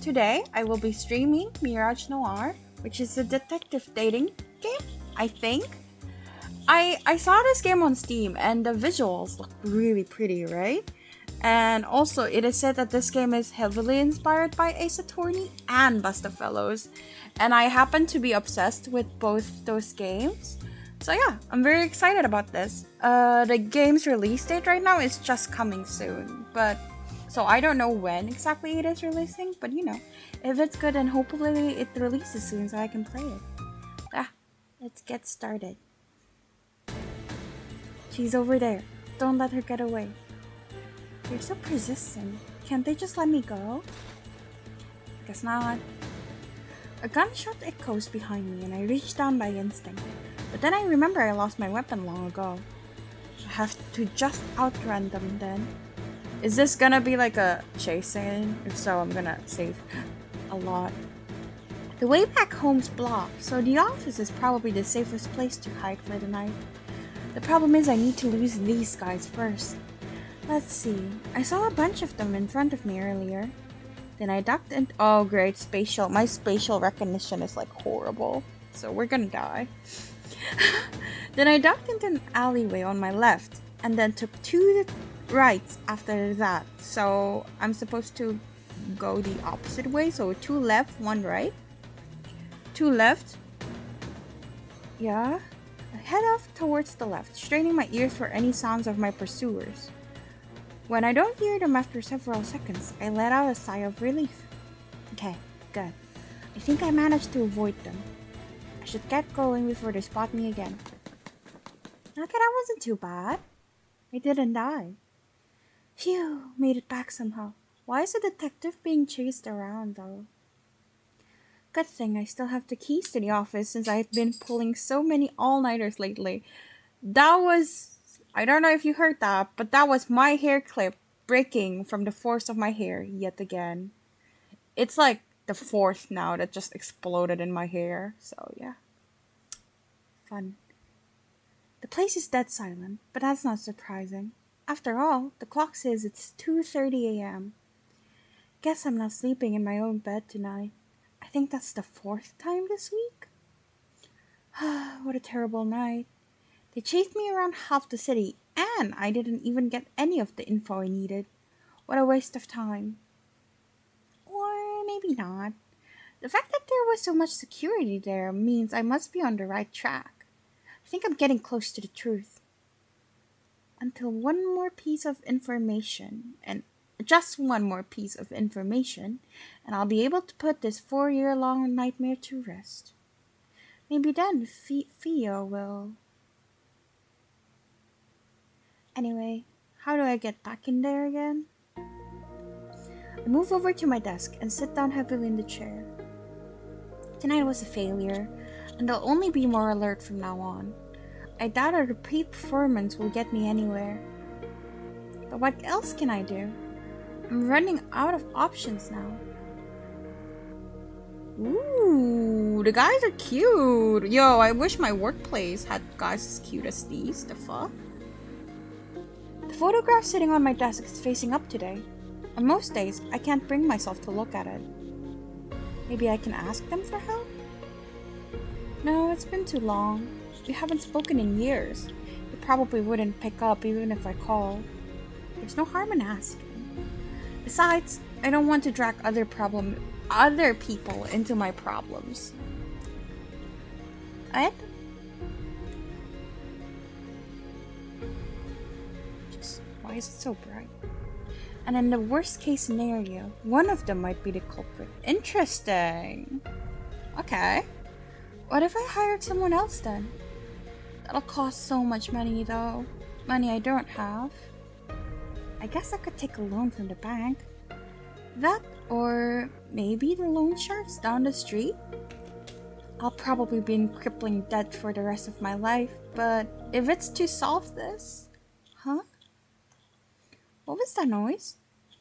Today, I will be streaming Mirage Noir, which is a detective dating game, I think. I saw this game on Steam and the visuals look really pretty, right? And also, it is said that this game is heavily inspired by Ace Attorney and Busta Fellows, and I happen to be obsessed with both those games. So yeah, I'm very excited about this. The game's release date right now is just coming soon, but so I don't know when exactly it is releasing, but if it's good, then hopefully it releases soon so I can play it. Ah, let's get started. She's over there. Don't let her get away. You're so persistent. Can't they just let me go? Guess not. A gunshot echoes behind me and I reach down by instinct. But then I remember I lost my weapon long ago. I have to just outrun them then. Is this gonna be like a chase scene? If so, I'm gonna save a lot. The way back home's blocked, so the office is probably the safest place to hide for the night. The problem is I need to lose these guys first. Let's see. I saw a bunch of them in front of me earlier. Then I ducked and oh great, my spatial recognition is like horrible. So we're gonna die. Then I ducked into an alleyway on my left and then took two rights after that. So I'm supposed to go the opposite way. So two left, one right. Two left. Yeah. I head off towards the left, straining my ears for any sounds of my pursuers. When I don't hear them after several seconds, I let out a sigh of relief. Okay, good. I think I managed to avoid them. I should get going before they spot me again. Okay, that wasn't too bad. I didn't die. Phew, made it back somehow. Why is the detective being chased around though? Good thing I still have the keys to the office since I've been pulling so many all-nighters lately. I don't know if you heard that, but that was my hair clip breaking from the force of my hair yet again. It's like the fourth now that just exploded in my hair, so yeah. Fun. The place is dead silent, but that's not surprising. After all, the clock says it's 2:30 a.m. Guess I'm not sleeping in my own bed tonight. I think that's the fourth time this week. What a terrible night. They chased me around half the city, and I didn't even get any of the info I needed. What a waste of time. Or maybe not. The fact that there was so much security there means I must be on the right track. I think I'm getting close to the truth. Until one more piece of information, and just one more piece of information, and I'll be able to put this 4-year-long nightmare to rest. Maybe then Fio will. Anyway, how do I get back in there again? I move over to my desk and sit down heavily in the chair. Tonight was a failure, and I'll only be more alert from now on. I doubt a repeat performance will get me anywhere. But what else can I do? I'm running out of options now. Ooh, the guys are cute. Yo, I wish my workplace had guys as cute as these. The fuck? The photograph sitting on my desk is facing up today. On most days, I can't bring myself to look at it. Maybe I can ask them for help? No, it's been too long. We haven't spoken in years. You probably wouldn't pick up even if I called. There's no harm in asking. Besides, I don't want to drag other people into my problems. Ed? Why is it so bright? And in the worst case scenario, one of them might be the culprit. Interesting. Okay. What if I hired someone else then? That'll cost so much money though. Money I don't have. I guess I could take a loan from the bank. That or maybe the loan sharks down the street? I'll probably be in crippling debt for the rest of my life, but if it's to solve this... Huh? What was that noise?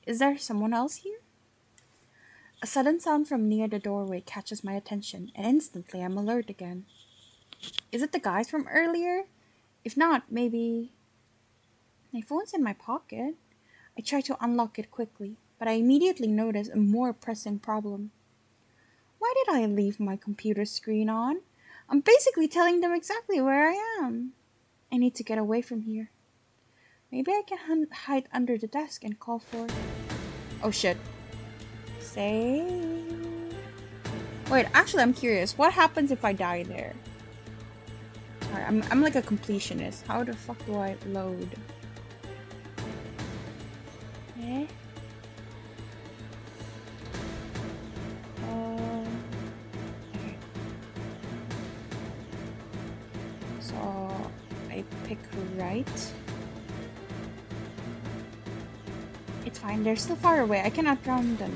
Is there someone else here? A sudden sound from near the doorway catches my attention, and instantly I'm alert again. Is it the guys from earlier? If not, maybe... My phone's in my pocket. I try to unlock it quickly. but I immediately noticed a more pressing problem. Why did I leave my computer screen on? I'm basically telling them exactly where I am. I need to get away from here. Maybe I can hide under the desk and call for... Oh shit. Save. Wait, actually I'm curious. What happens if I die there? Sorry, I'm like a completionist. How the fuck do I load? Eh? Okay. So I pick right. It's fine, they're still far away. I can outrun them.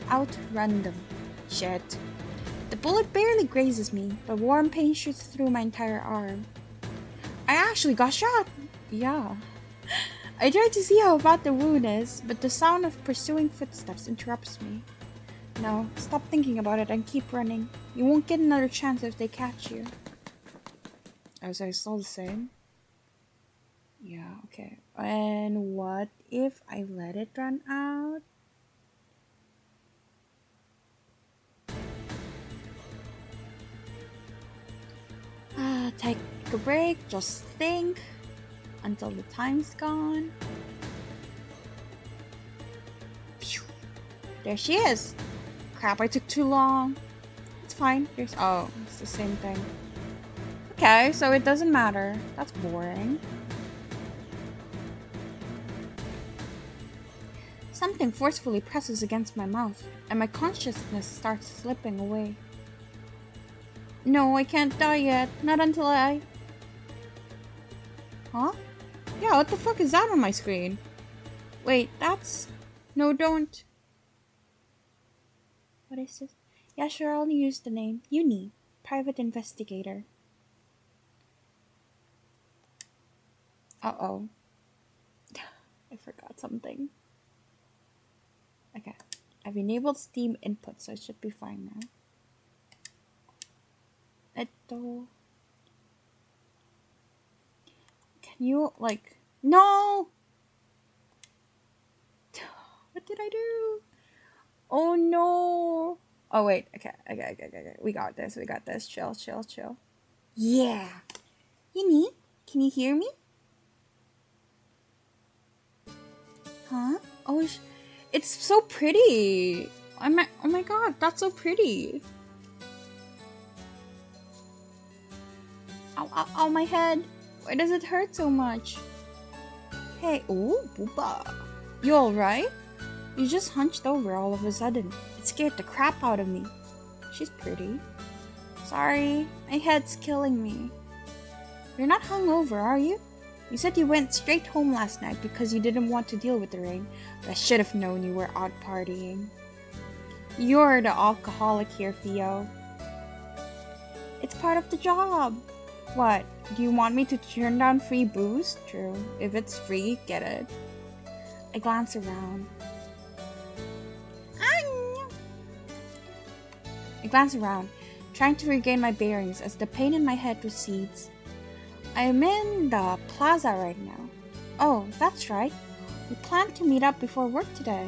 Outrun them. Shit. The bullet barely grazes me, but warm pain shoots through my entire arm. I actually got shot! Yeah. I tried to see how bad the wound is, but the sound of pursuing footsteps interrupts me. No, stop thinking about it and keep running. You won't get another chance if they catch you. Oh, so it's still the same? Yeah, okay. And what if I let it run out? Take a break, just think until the time's gone. There she is. Crap, I took too long. It's fine. Oh, it's the same thing. Okay, so it doesn't matter. That's boring. Something forcefully presses against my mouth, and my consciousness starts slipping away. No, I can't die yet. Not until I... Huh? Yeah, what the fuck is that on my screen? Wait, that's... No, don't. What is this? Yeah, sure, I'll use the name. Yunie, private investigator. Uh-oh. I forgot something. Okay. I've enabled Steam input, so it should be fine now. Can you, like... No! What did I do? Oh, no! Oh, wait. Okay. We got this. Chill. Yeah! Yunie, can you hear me? Huh? Oh, it's so pretty! Oh my god, that's so pretty! Ow, my head! Why does it hurt so much? Hey, ooh, Booba! You alright? You just hunched over all of a sudden. It scared the crap out of me. She's pretty. Sorry, my head's killing me. You're not hungover, are you? You said you went straight home last night because you didn't want to deal with the rain, but I should have known you were out partying. You're the alcoholic here, Fio. It's part of the job. What? Do you want me to turn down free booze? True. If it's free, get it. I glance around. Trying to regain my bearings as the pain in my head recedes. I'm in the plaza right now. Oh, that's right. We planned to meet up before work today.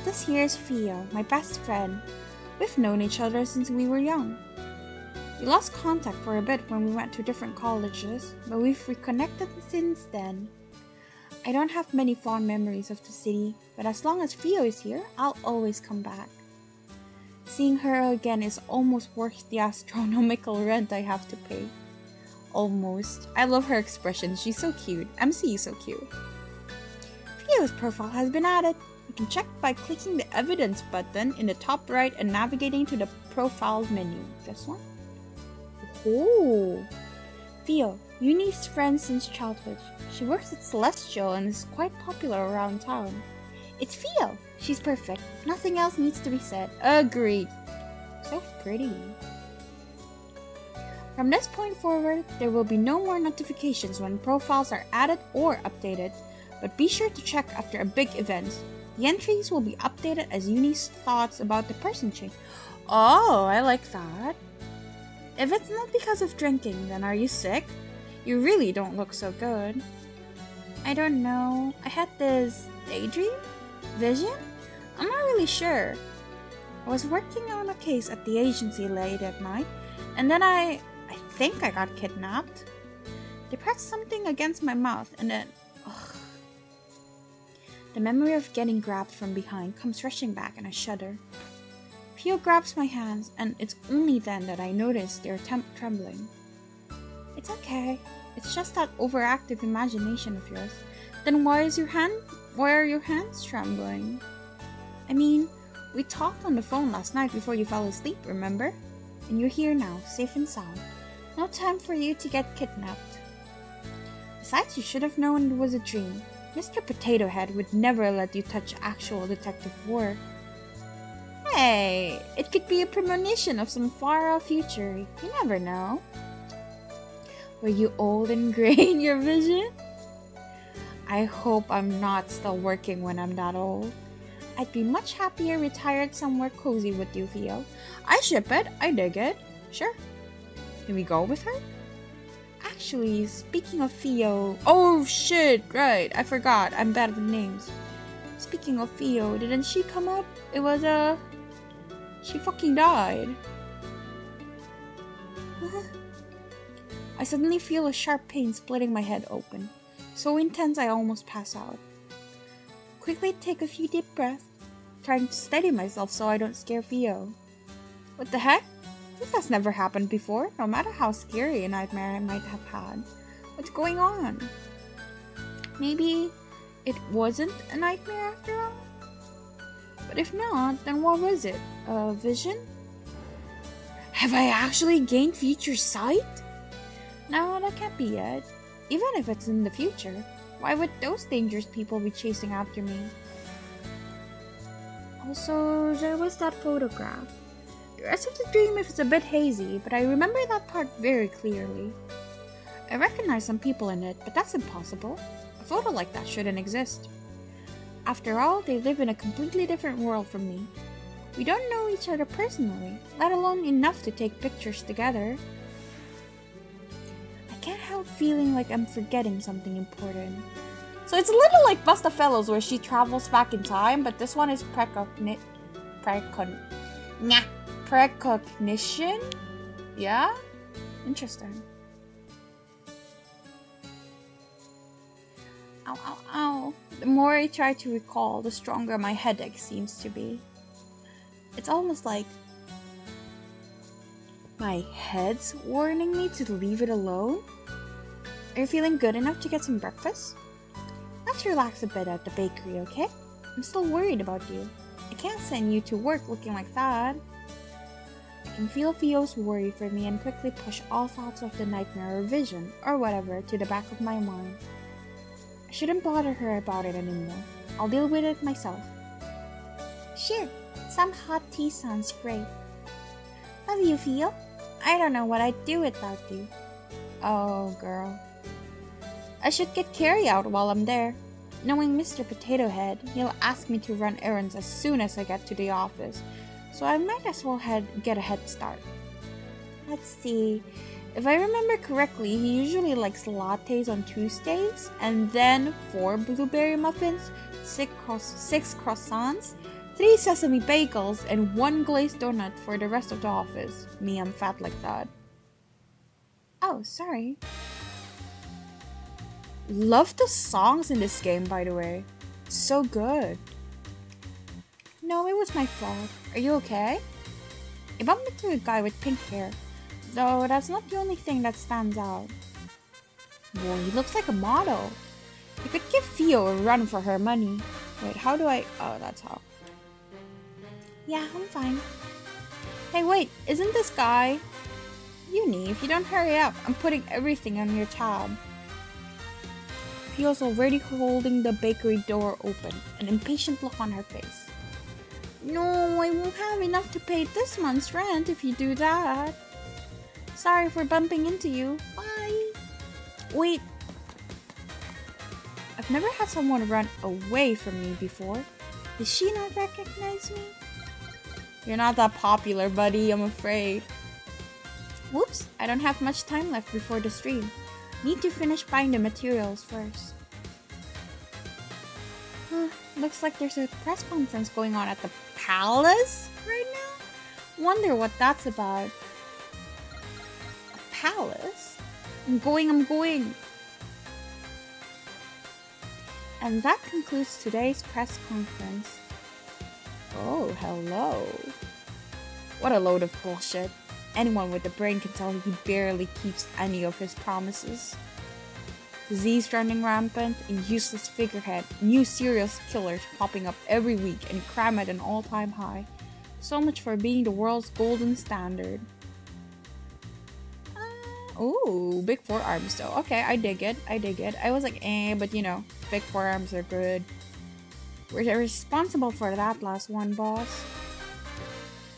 This here is Fio, my best friend. We've known each other since we were young. We lost contact for a bit when we went to different colleges, but we've reconnected since then. I don't have many fond memories of the city, but as long as Fio is here, I'll always come back. Seeing her again is almost worth the astronomical rent I have to pay. Almost. I love her expression. She's so cute. MC is so cute. Fio's profile has been added. You can check by clicking the evidence button in the top right and navigating to the profile menu. This one? Oh! Fio, Yunie's friend since childhood. She works at Celestial and is quite popular around town. It's Fio! She's perfect. Nothing else needs to be said. Agreed. So pretty. From this point forward, there will be no more notifications when profiles are added or updated, but be sure to check after a big event. The entries will be updated as Yunie's thoughts about the person change. Oh, I like that. If it's not because of drinking, then are you sick? You really don't look so good. I don't know. I had this daydream? Vision? I'm not really sure. I was working on a case at the agency late at night, and then I think I got kidnapped. They pressed something against my mouth, and then... Ugh. The memory of getting grabbed from behind comes rushing back, and I shudder. Fio grabs my hands, and it's only then that I notice they're trembling. It's okay. It's just that overactive imagination of yours. Then why are your hands trembling? I mean, we talked on the phone last night before you fell asleep, remember? And you're here now, safe and sound. No time for you to get kidnapped. Besides, you should have known it was a dream. Mr. Potato Head would never let you touch actual detective work. Hey, it could be a premonition of some far-off future. You never know. Were you old and gray in your vision? I hope I'm not still working when I'm that old. I'd be much happier retired somewhere cozy with you, Fio. I ship it. I dig it. Sure. Can we go with her? Actually, speaking of Fio... Oh, shit! Right, I forgot. I'm bad with names. Speaking of Fio, didn't she come up? It was, she fucking died. I suddenly feel a sharp pain splitting my head open. So intense I almost pass out. Quickly take a few deep breaths, trying to steady myself so I don't scare Fio. What the heck? This has never happened before, no matter how scary a nightmare I might have had. What's going on? Maybe it wasn't a nightmare after all? But if not, then what was it? A vision? Have I actually gained future sight? No, that can't be it. Even if it's in the future, why would those dangerous people be chasing after me? Also, there was that photograph. The rest of the dream is a bit hazy, but I remember that part very clearly. I recognize some people in it, but that's impossible. A photo like that shouldn't exist. After all, they live in a completely different world from me. We don't know each other personally, let alone enough to take pictures together. I can't help feeling like I'm forgetting something important. So it's a little like Busta Fellows where she travels back in time, but this one is precognition? Yeah? Interesting. Ow, ow, ow. The more I try to recall, the stronger my headache seems to be. It's almost like my head's warning me to leave it alone. Are you feeling good enough to get some breakfast? Let's relax a bit at the bakery, okay? I'm still worried about you. I can't send you to work looking like that. I can feel Fio's worry for me and quickly push all thoughts of the nightmare or vision, or whatever, to the back of my mind. I shouldn't bother her about it anymore. I'll deal with it myself. Sure, some hot tea sounds great. Love you, Fio. I don't know what I'd do without you. Oh, girl. I should get Carrie out while I'm there. Knowing Mr. Potato Head, he'll ask me to run errands as soon as I get to the office, so I might as well get a head start. Let's see. If I remember correctly, he usually likes lattes on Tuesdays, and then 4 blueberry muffins, 6 croissants, 3 sesame bagels, and 1 glazed donut for the rest of the office. Me, I'm fat like that. Oh, sorry. Love the songs in this game, by the way. It's so good. No, it was my fault. Are you okay? I bumped into a guy with pink hair, though that's not the only thing that stands out. Boy, he looks like a model. You could give Fio a run for her money. Wait, how do I... Oh, that's how. Yeah, I'm fine. Hey, wait, isn't this guy... Yunie, if you don't hurry up, I'm putting everything on your tab. Fio's already holding the bakery door open, an impatient look on her face. No, I won't have enough to pay this month's rent if you do that. Sorry for bumping into you. Bye. Wait. I've never had someone run away from me before. Does she not recognize me? You're not that popular, buddy, I'm afraid. Whoops, I don't have much time left before the stream. Need to finish buying the materials first. Looks like there's a press conference going on at the palace right now. Wonder what that's about. A palace? I'm going. And that concludes today's press conference. Oh, hello. What a load of bullshit. Anyone with a brain can tell he barely keeps any of his promises. Disease running rampant, a useless figurehead, new serial killers popping up every week, and crime at an all-time high. So much for being the world's golden standard. Ooh, big forearms though. Okay, I dig it. I was like, but you know, big forearms are good. We're responsible for that last one, boss.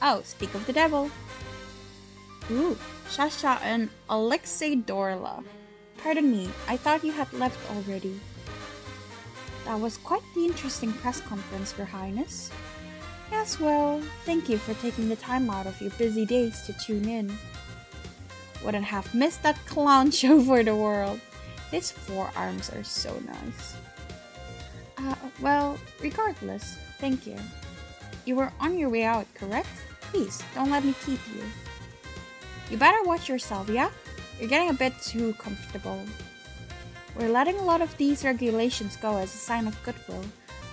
Oh, speak of the devil. Ooh, Sasha and Alexei Dorla. Pardon me, I thought you had left already. That was quite the interesting press conference, Your Highness. Yes, well, thank you for taking the time out of your busy days to tune in. Wouldn't have missed that clown show for the world. His forearms are so nice. Well, regardless, thank you. You were on your way out, correct? Please, don't let me keep you. You better watch yourself, yeah? You're getting a bit too comfortable. We're letting a lot of these regulations go as a sign of goodwill,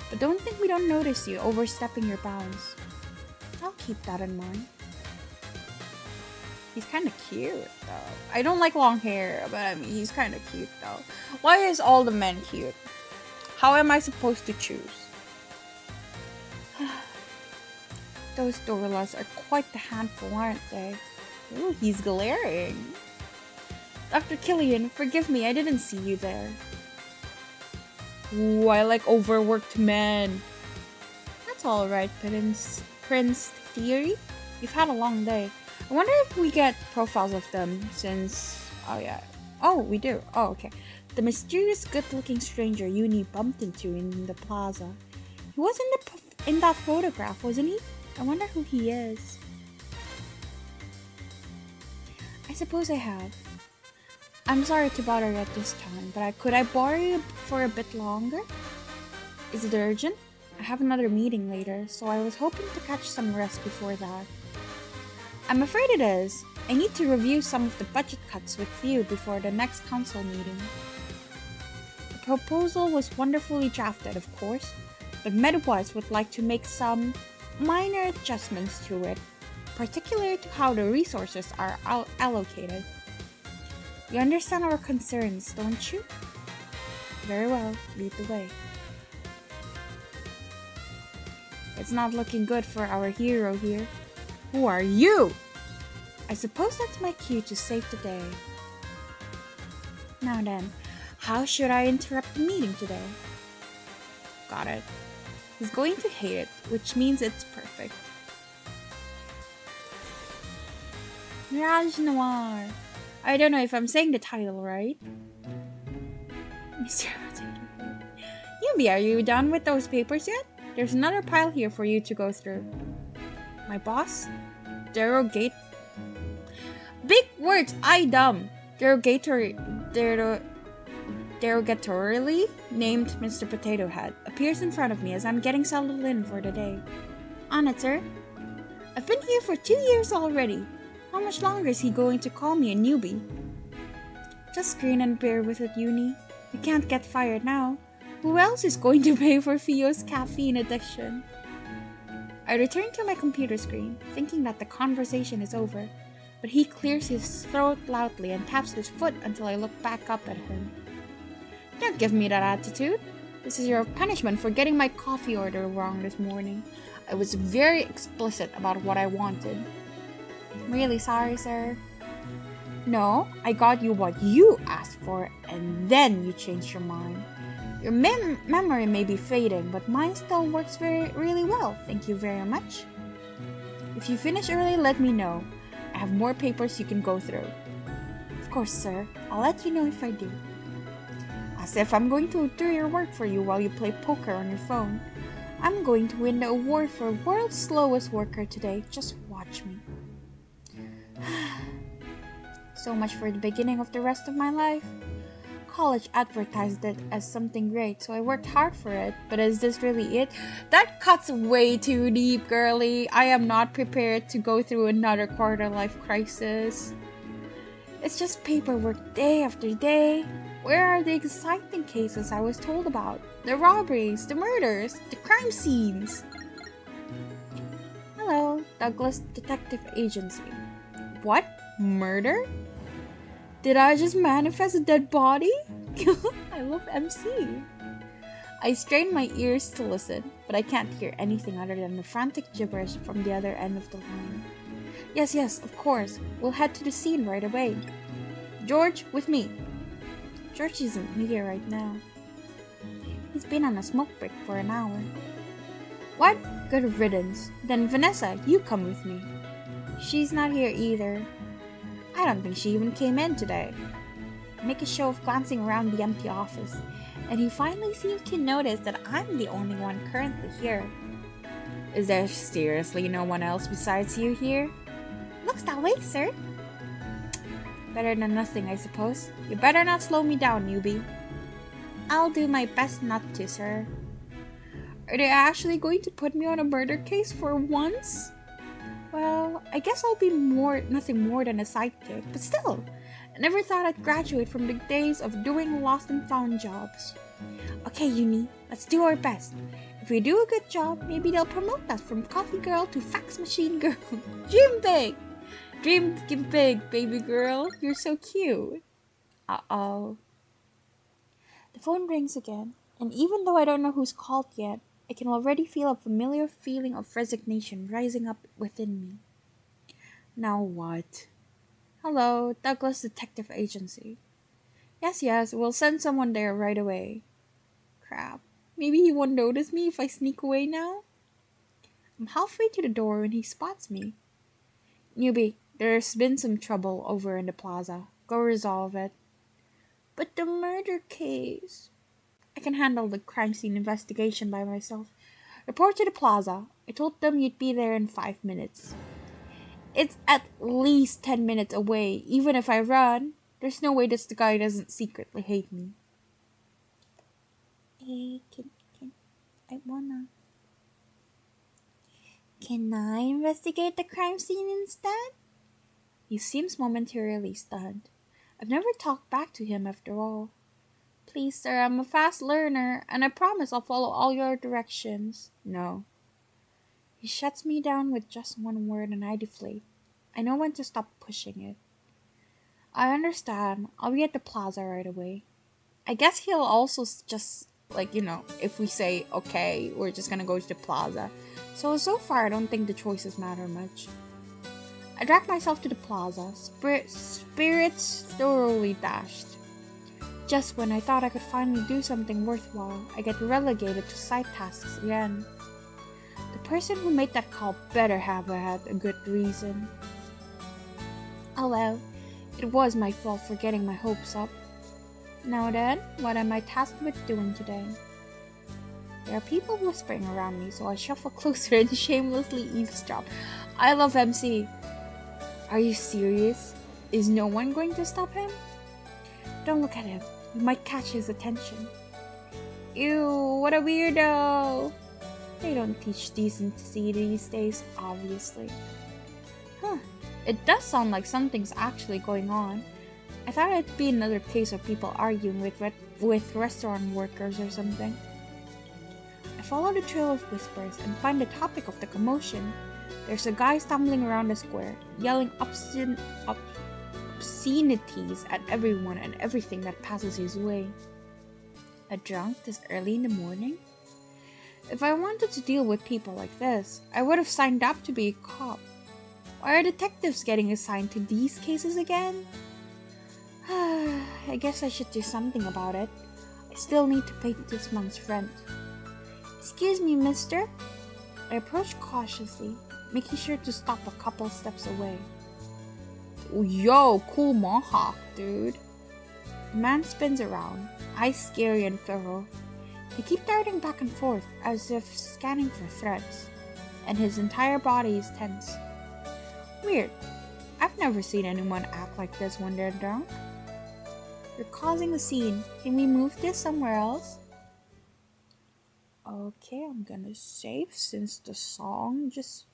but don't think we don't notice you overstepping your bounds. I'll keep that in mind. He's kind of cute, though. I don't like long hair, but I mean, he's kind of cute, though. Why is all the men cute? How am I supposed to choose? Those Dorlas are quite the handful, aren't they? Ooh, he's glaring. Dr. Killian, forgive me, I didn't see you there. Ooh, I like overworked men. That's alright, Prince Thierry. You've had a long day. I wonder if we get profiles of them since... Oh, yeah. Oh, we do. Oh, okay. The mysterious good-looking stranger Yunie bumped into in the plaza. He was in that photograph, wasn't he? I wonder who he is. I suppose I have. I'm sorry to bother you at this time, but could I borrow you for a bit longer? Is it urgent? I have another meeting later, so I was hoping to catch some rest before that. I'm afraid it is. I need to review some of the budget cuts with you before the next council meeting. The proposal was wonderfully drafted, of course, but Medwise would like to make some minor adjustments to it, particularly to how the resources are allocated. You understand our concerns, don't you? Very well, lead the way. It's not looking good for our hero here. Who are you? I suppose that's my cue to save the day. Now then, how should I interrupt the meeting today? Got it. He's going to hate it, which means it's perfect. Mirage Noir. I don't know if I'm saying the title right. Mr. Yubi, are you done with those papers yet? There's another pile here for you to go through. My boss? Derogate. Big words, I dumb. Derogatorily named Mr. Potato Head appears in front of me as I'm getting settled in for the day. On it, sir. I've been here for 2 years already. How much longer is he going to call me a newbie? Just grin and bear with it, Yunie. You can't get fired now. Who else is going to pay for Fio's caffeine addiction? I return to my computer screen, thinking that the conversation is over, but he clears his throat loudly and taps his foot until I look back up at him. Don't give me that attitude. This is your punishment for getting my coffee order wrong this morning. I was very explicit about what I wanted. Really sorry, sir. No, I got you what you asked for, and then you changed your mind. Your memory may be fading, but mine still works really well. Thank you very much. If you finish early, let me know. I have more papers you can go through. Of course, sir. I'll let you know if I do. As if I'm going to do your work for you while you play poker on your phone. I'm going to win the award for World's Slowest Worker today. Just watch me. So much for the beginning of the rest of my life. college advertised it as something great, so I worked hard for it. But is this really it? That cuts way too deep, girly. I am not prepared to go through another quarter-life crisis. It's just paperwork day after day. Where are the exciting cases I was told about? The robberies, the murders, the crime scenes. Hello, Douglas Detective Agency. What? Murder? Did I just manifest a dead body? I love MC. I strain my ears to listen, but I can't hear anything other than the frantic gibberish from the other end of the line. Yes, of course. We'll head to the scene right away. George, with me. George isn't here right now. He's been on a smoke break for an hour. What? Good riddance. Then Vanessa, you come with me. She's not here either. I don't think she even came in today. I make a show of glancing around the empty office, and he finally seems to notice that I'm the only one currently here. Is there seriously no one else besides you here? Looks that way, sir. Better than nothing, I suppose. You better not slow me down, newbie. I'll do my best not to, sir. Are they actually going to put me on a murder case for once? Well, I guess I'll be nothing more than a sidekick, but still, I never thought I'd graduate from the days of doing lost and found jobs. Okay, Yunie, let's do our best. If we do a good job, maybe they'll promote us from coffee girl to fax machine girl. Dream big! Dream big, baby girl. You're so cute. Uh-oh. The phone rings again, and even though I don't know who's called yet, I can already feel a familiar feeling of resignation rising up within me. Now what? Hello, Douglas Detective Agency. Yes, we'll send someone there right away. Crap. Maybe he won't notice me if I sneak away now? I'm halfway to the door when he spots me. Newbie, there's been some trouble over in the plaza. Go resolve it. But the murder case... I can handle the crime scene investigation by myself. Report to the plaza. I told them you'd be there in 5 minutes. It's at least 10 minutes away. Even if I run, there's no way this guy doesn't secretly hate me. Hey, Can I investigate the crime scene instead? He seems momentarily stunned. I've never talked back to him after all. Please, sir, I'm a fast learner, and I promise I'll follow all your directions. No. He shuts me down with just one word and I deflate. I know when to stop pushing it. I understand. I'll be at the plaza right away. I guess he'll also just, if we say, okay, we're just gonna go to the plaza. So far, I don't think the choices matter much. I drag myself to the plaza, spirits thoroughly dashed. Just when I thought I could finally do something worthwhile, I get relegated to side tasks again. The person who made that call better have had a good reason. Oh well, it was my fault for getting my hopes up. Now then, what am I tasked with doing today? There are people whispering around me, so I shuffle closer and shamelessly eavesdrop. I love MC. Are you serious? Is no one going to stop him? Don't look at him. You might catch his attention. Ew, what a weirdo. They don't teach decency these days, obviously. It does sound like something's actually going on. I thought it'd be another case of people arguing with restaurant workers or something. I follow the trail of whispers and find the topic of the commotion. There's a guy stumbling around the square, yelling obscenities at everyone and everything that passes his way. A drunk this early in the morning? If I wanted to deal with people like this, I would have signed up to be a cop. Why are detectives getting assigned to these cases again? I guess I should do something about it. I still need to pay this month's rent. Excuse me, mister. I approach cautiously, making sure to stop a couple steps away. Yo, cool mohawk, dude. The man spins around, eyes scary and feral. He keeps darting back and forth as if scanning for threats, and his entire body is tense. Weird. I've never seen anyone act like this when they're drunk. You're causing a scene. Can we move this somewhere else? Okay, I'm gonna save since the song just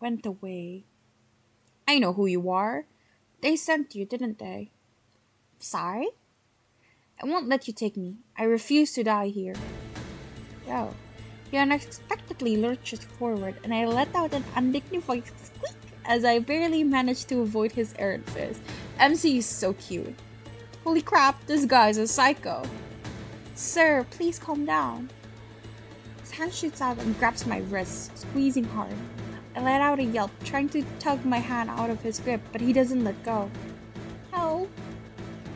went away. I know who you are. They sent you, didn't they? Sorry? I won't let you take me. I refuse to die here. Yo. He unexpectedly lurches forward, and I let out an undignified squeak as I barely managed to avoid his errant fist. MC is so cute. Holy crap, this guy's a psycho. Sir, please calm down. His hand shoots out and grabs my wrist, squeezing hard. I let out a yelp, trying to tug my hand out of his grip, but he doesn't let go. Help!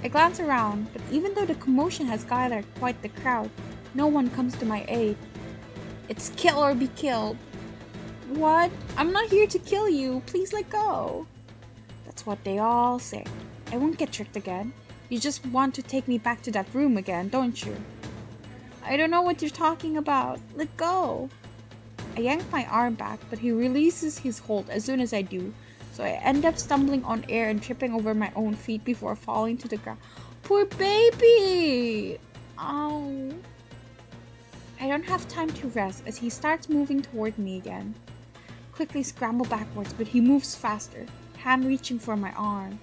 I glance around, but even though the commotion has gathered quite the crowd, no one comes to my aid. It's kill or be killed. What? I'm not here to kill you. Please let go. That's what they all say. I won't get tricked again. You just want to take me back to that room again, don't you? I don't know what you're talking about. Let go. I yank my arm back, but he releases his hold as soon as I do, so I end up stumbling on air and tripping over my own feet before falling to the ground. Poor baby! Ow. I don't have time to rest as he starts moving toward me again. Quickly scramble backwards, but he moves faster, hand reaching for my arm.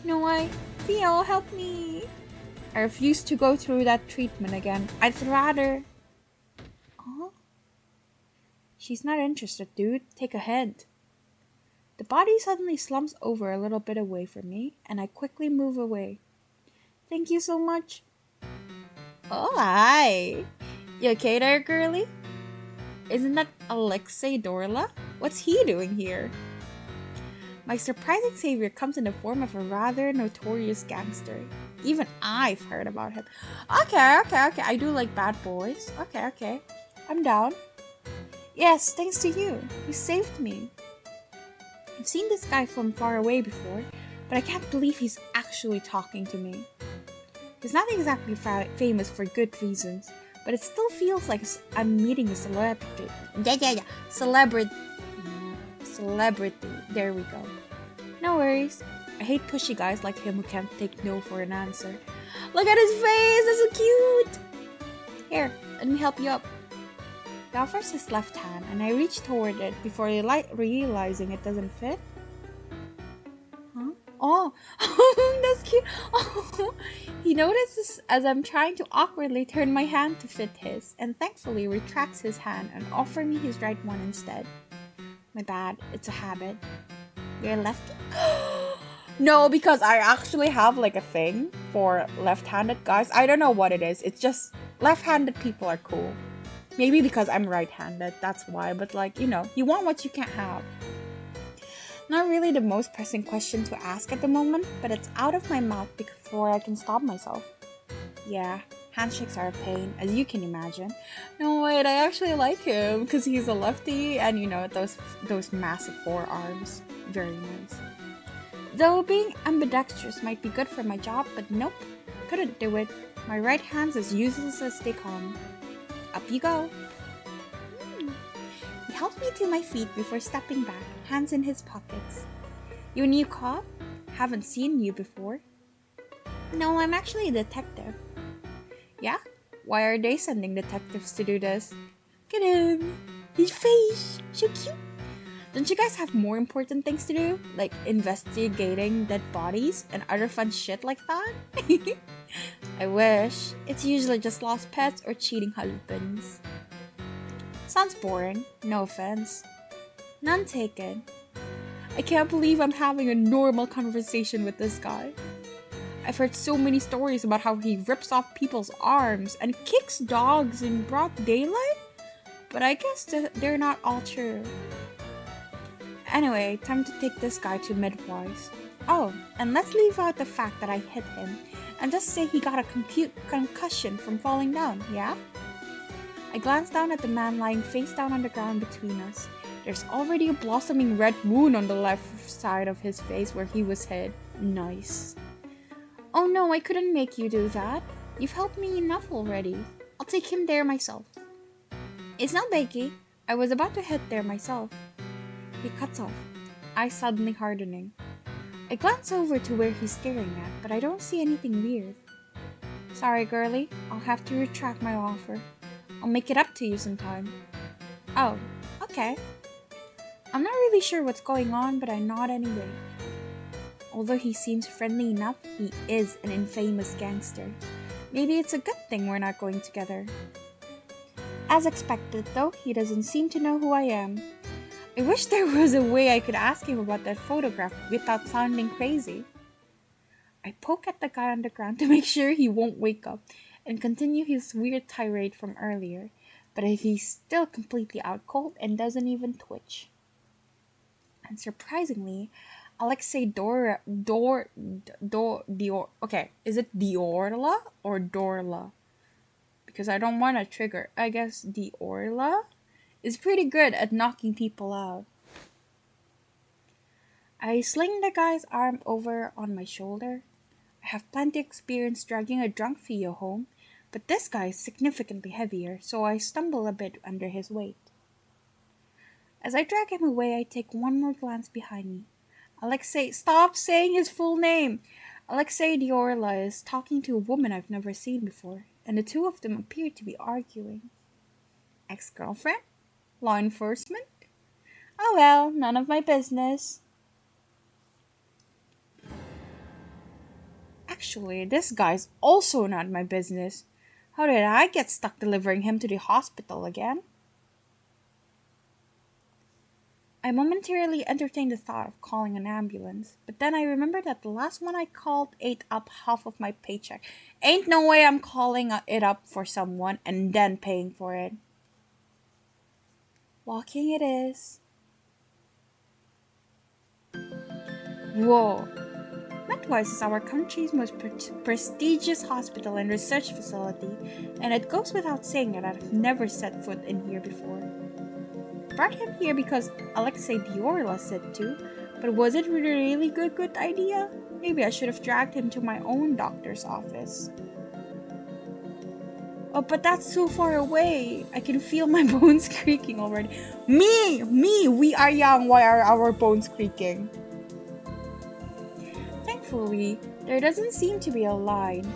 No, Fio, help me! I refuse to go through that treatment again. I'd rather... Huh? She's not interested, dude. Take a hint. The body suddenly slumps over a little bit away from me, and I quickly move away. Thank you so much. Oh, hi! You okay there, girlie? Isn't that Alexei Dorla? What's he doing here? My surprising savior comes in the form of a rather notorious gangster. Even I've heard about him. Okay. I do like bad boys. Okay. I'm down. Yes, thanks to you. You saved me. I've seen this guy from far away before, but I can't believe he's actually talking to me. He's not exactly famous for good reasons, but it still feels like I'm meeting a celebrity. Celebrity. There we go. No worries. I hate pushy guys like him who can't take no for an answer. Look at his face! That's so cute! Here, let me help you up. He offers his left hand, and I reach toward it before realizing it doesn't fit. Huh? Oh, that's cute! Oh. He notices as I'm trying to awkwardly turn my hand to fit his, and thankfully retracts his hand and offers me his right one instead. My bad, it's a habit. You're lefty? No, because I actually have like a thing for left-handed guys. I don't know what it is. It's just left-handed people are cool. Maybe because I'm right-handed, that's why. But like, you know, you want what you can't have. Not really the most pressing question to ask at the moment, but it's out of my mouth before I can stop myself. Yeah, handshakes are a pain, as you can imagine. No, wait, I actually like him because he's a lefty and you know, those massive forearms. Very nice. Though being ambidextrous might be good for my job, but nope, couldn't do it. My right hand's as useless as they come. Up you go. He helped me to my feet before stepping back, hands in his pockets. You a new cop? Haven't seen you before. No, I'm actually a detective. Yeah? Why are they sending detectives to do this? Look at him! His face! So cute! Don't you guys have more important things to do? Like investigating dead bodies and other fun shit like that? I wish. It's usually just lost pets or cheating husbands. Sounds boring. No offense. None taken. I can't believe I'm having a normal conversation with this guy. I've heard so many stories about how he rips off people's arms and kicks dogs in broad daylight, but I guess they're not all true. Anyway, time to take this guy to Medwise. Oh, and let's leave out the fact that I hit him and just say he got a concussion from falling down, yeah? I glance down at the man lying face down on the ground between us. There's already a blossoming red wound on the left side of his face where he was hit. Nice. Oh no, I couldn't make you do that. You've helped me enough already. I'll take him there myself. It's no biggie. I was about to head there myself. He cuts off, eyes suddenly hardening. I glance over to where he's staring at, but I don't see anything weird. Sorry, girlie. I'll have to retract my offer. I'll make it up to you sometime. Oh, okay. I'm not really sure what's going on, but I nod anyway. Although he seems friendly enough, he is an infamous gangster. Maybe it's a good thing we're not going together. As expected, though, he doesn't seem to know who I am. I wish there was a way I could ask him about that photograph without sounding crazy. I poke at the guy on the ground to make sure he won't wake up and continue his weird tirade from earlier, but he's still completely out cold and doesn't even twitch. And surprisingly, Alexei okay, is it Diorla or Dorla? Because I don't want to trigger. I guess Diorla is pretty good at knocking people out. I sling the guy's arm over on my shoulder. I have plenty experience dragging a drunk Fio home, but this guy is significantly heavier, so I stumble a bit under his weight. As I drag him away, I take one more glance behind me. Alexei, stop saying his full name! Alexei Diorla is talking to a woman I've never seen before, and the two of them appear to be arguing. Ex-girlfriend? Law enforcement? Oh well, none of my business. Actually, this guy's also not my business. How did I get stuck delivering him to the hospital again? I momentarily entertained the thought of calling an ambulance, but then I remembered that the last one I called ate up half of my paycheck. Ain't no way I'm calling it up for someone and then paying for it. Walking it is. Whoa. Medwise is our country's most prestigious hospital and research facility, and it goes without saying that I've never set foot in here before. Brought him here because Alexei Diorla said to, but was it really a good idea? Maybe I should have dragged him to my own doctor's office. Oh, but that's so far away. I can feel my bones creaking already. Me! We are young. Why are our bones creaking? Thankfully, there doesn't seem to be a line,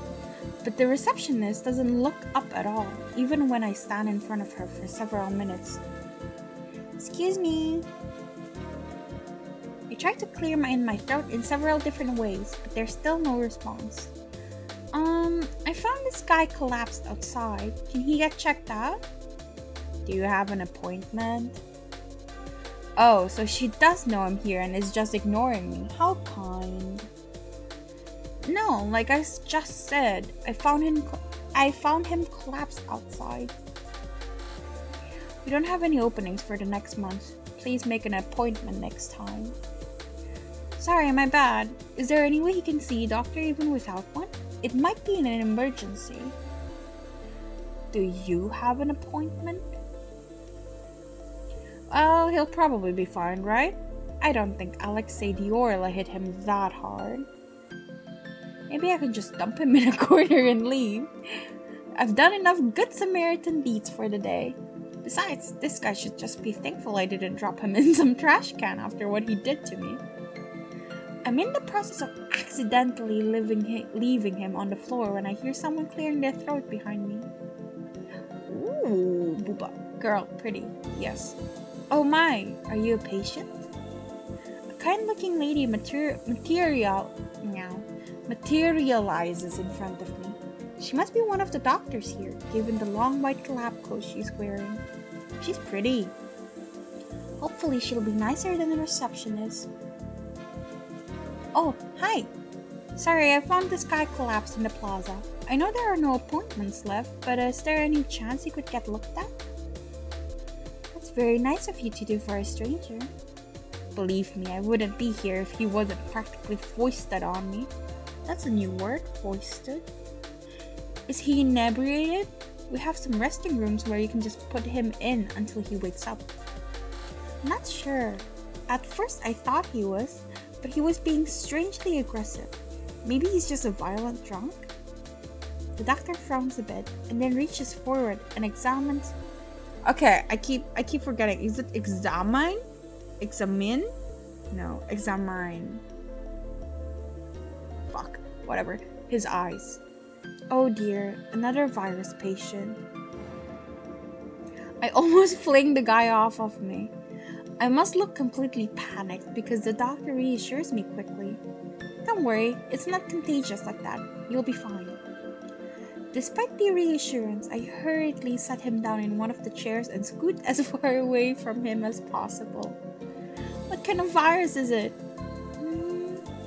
but the receptionist doesn't look up at all, even when I stand in front of her for several minutes. Excuse me. I tried to clear my throat in several different ways, but there's still no response. I found this guy collapsed outside. Can he get checked out? Do you have an appointment? Oh, so she does know I'm here and is just ignoring me. How kind. No, like I just said, I found him collapsed outside. We don't have any openings for the next month. Please make an appointment next time. Sorry, my bad. Is there any way he can see a doctor even without one? It might be in an emergency. Do you have an appointment? Well, he'll probably be fine, right? I don't think Alexei Diorla hit him that hard. Maybe I can just dump him in a corner and leave. I've done enough good Samaritan deeds for the day. Besides, this guy should just be thankful I didn't drop him in some trash can after what he did to me. I'm in the process of accidentally leaving him on the floor when I hear someone clearing their throat behind me. Ooh, booba. Girl, pretty. Yes. Oh my, are you a patient? A kind-looking lady materializes in front of me. She must be one of the doctors here, given the long white lab coat she's wearing. She's pretty. Hopefully she'll be nicer than the receptionist. Oh, hi. Sorry, I found this guy collapsed in the plaza. I know there are no appointments left, but is there any chance he could get looked at? That's very nice of you to do for a stranger. Believe me, I wouldn't be here if he wasn't practically foisted on me. That's a new word, foisted. Is he inebriated? We have some resting rooms where you can just put him in until he wakes up. I'm not sure. At first I thought he was, but he was being strangely aggressive. Maybe he's just a violent drunk? The doctor frowns a bit and then reaches forward and examines. Okay, I keep forgetting. Is it examine? Examine? No, examine. Fuck, whatever. His eyes. Oh dear, another virus patient. I almost flinged the guy off of me. I must look completely panicked because the doctor reassures me quickly. Don't worry, it's not contagious like that. You'll be fine. Despite the reassurance, I hurriedly sat him down in one of the chairs and scoot as far away from him as possible. What kind of virus is it?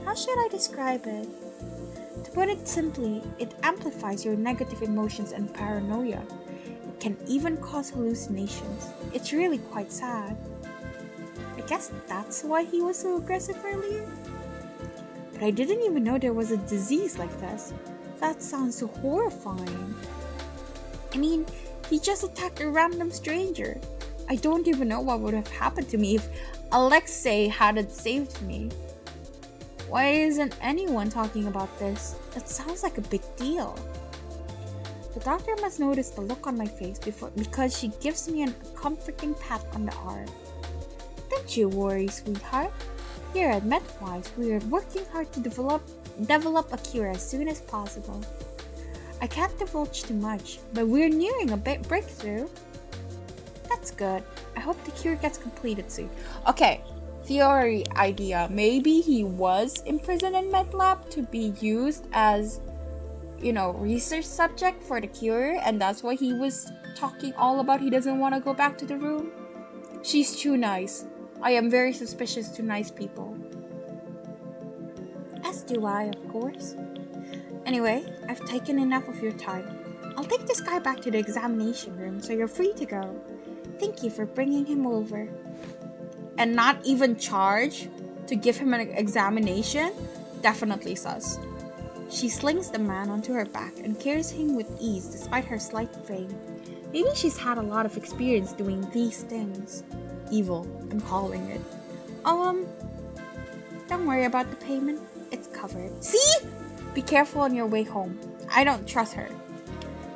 How should I describe it? To put it simply, it amplifies your negative emotions and paranoia. It can even cause hallucinations. It's really quite sad. I guess that's why he was so aggressive earlier. But I didn't even know there was a disease like this. That sounds so horrifying. I mean, he just attacked a random stranger. I don't even know what would have happened to me if Alexei hadn't saved me. Why isn't anyone talking about this? That sounds like a big deal. The doctor must notice the look on my face because she gives me a comforting pat on the arm. Don't you worry, sweetheart. Here at Medwise, we are working hard to develop a cure as soon as possible. I can't divulge too much, but we're nearing a breakthrough. That's good. I hope the cure gets completed soon. Okay, theory idea. Maybe he was imprisoned in med lab to be used as, research subject for the cure, and that's why he was talking all about he doesn't want to go back to the room. She's too nice. I am very suspicious to nice people. As do I, of course. Anyway, I've taken enough of your time. I'll take this guy back to the examination room, so you're free to go. Thank you for bringing him over. And not even charge to give him an examination? Definitely sus. She slings the man onto her back and carries him with ease despite her slight frame. Maybe she's had a lot of experience doing these things. Evil, I'm calling it. Don't worry about the payment. It's covered. See? Be careful on your way home. I don't trust her.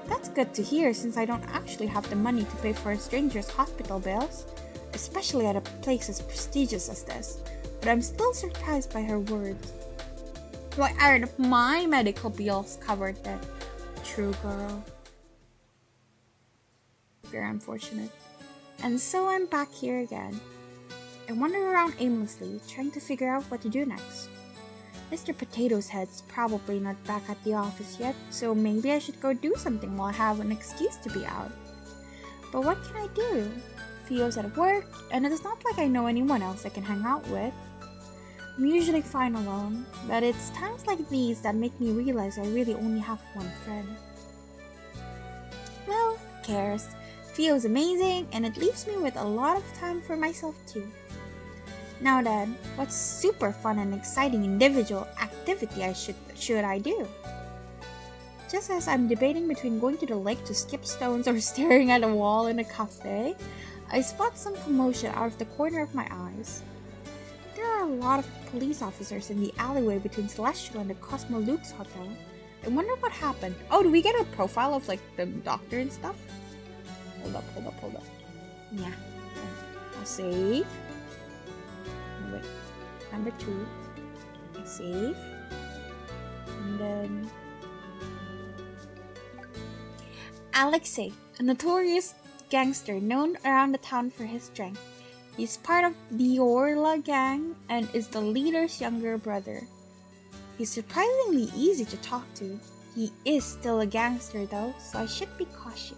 That's good to hear since I don't actually have the money to pay for a stranger's hospital bills, especially at a place as prestigious as this. But I'm still surprised by her words. Why aren't my medical bills covered then? True, girl. Very unfortunate. And so I'm back here again. I wander around aimlessly, trying to figure out what to do next. Mr. Potato's Head's probably not back at the office yet, so maybe I should go do something while I have an excuse to be out. But what can I do? Fio's at work, and it is not like I know anyone else I can hang out with. I'm usually fine alone, but it's times like these that make me realize I really only have one friend. Well, who cares? Fio's amazing, and it leaves me with a lot of time for myself too. Now then, what super fun and exciting individual activity should I do? Just as I'm debating between going to the lake to skip stones or staring at a wall in a cafe, I spot some commotion out of the corner of my eyes. There are a lot of police officers in the alleyway between Celestial and the Cosmo Luke's hotel. I wonder what happened. Oh, do we get a profile of the doctor and stuff? Hold up. Yeah. I'll save. Wait. Number 2. I save. And then Alexei, a notorious gangster known around the town for his strength. He's part of the Orla gang and is the leader's younger brother. He's surprisingly easy to talk to. He is still a gangster though, so I should be cautious.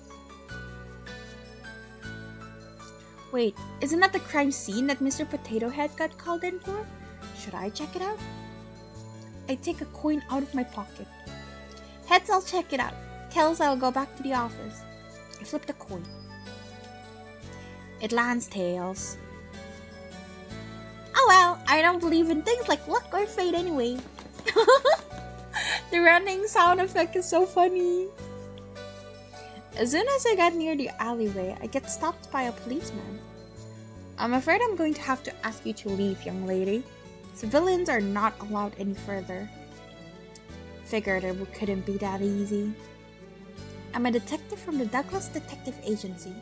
Wait, isn't that the crime scene that Mr. Potato Head got called in for? Should I check it out? I take a coin out of my pocket. Heads, I'll check it out. Tails, I'll go back to the office. I flip the coin. It lands tails. Oh well, I don't believe in things like luck or fate anyway. The running sound effect is so funny. As soon as I get near the alleyway, I get stopped by a policeman. I'm afraid I'm going to have to ask you to leave, young lady. Civilians are not allowed any further. Figured it couldn't be that easy. I'm a detective from the Douglas Detective Agency.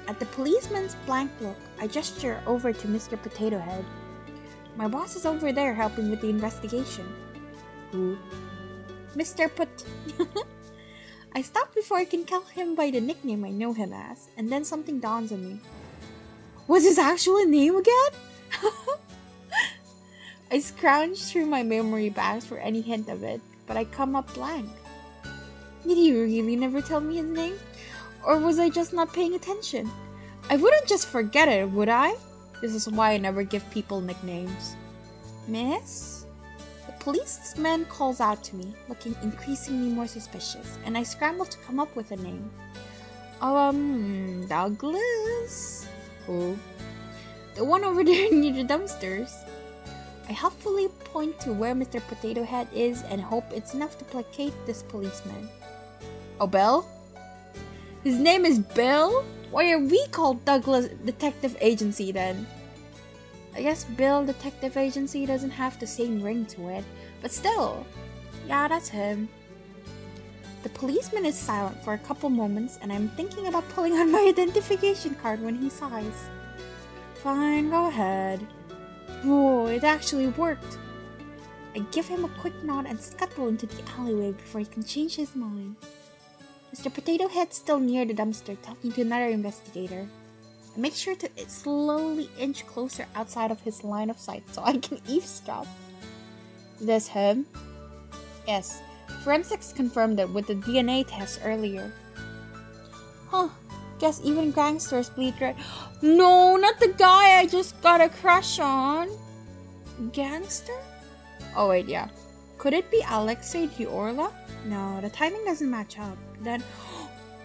At the policeman's blank look, I gesture over to Mr. Potato Head. My boss is over there helping with the investigation. Who? Mr. Put. I stop before I can call him by the nickname I know him as, and then something dawns on me. What's his actual name again? I scrounge through my memory banks for any hint of it, but I come up blank. Did he really never tell me his name? Or was I just not paying attention? I wouldn't just forget it, would I? This is why I never give people nicknames. Miss? The policeman calls out to me, looking increasingly more suspicious, and I scramble to come up with a name. Douglas? Who? The one over there near the dumpsters. I helpfully point to where Mr. Potato Head is and hope it's enough to placate this policeman. Oh, Bill? His name is Bill? Why are we called Douglas Detective Agency then? I guess Bill Detective Agency doesn't have the same ring to it, but still. Yeah, that's him. The policeman is silent for a couple moments and I'm thinking about pulling out my identification card when he sighs. Fine, go ahead. Whoa, it actually worked. I give him a quick nod and scuttle into the alleyway before he can change his mind. Mr. Potato Head's still near the dumpster talking to another investigator. I make sure to slowly inch closer outside of his line of sight so I can eavesdrop. Is this him? Yes. Forensics confirmed it with the DNA test earlier. Huh. Guess even gangsters bleed red. No, not the guy I just got a crush on. Gangster? Oh wait, yeah. Could it be Alexei the Orla? No, the timing doesn't match up. Then,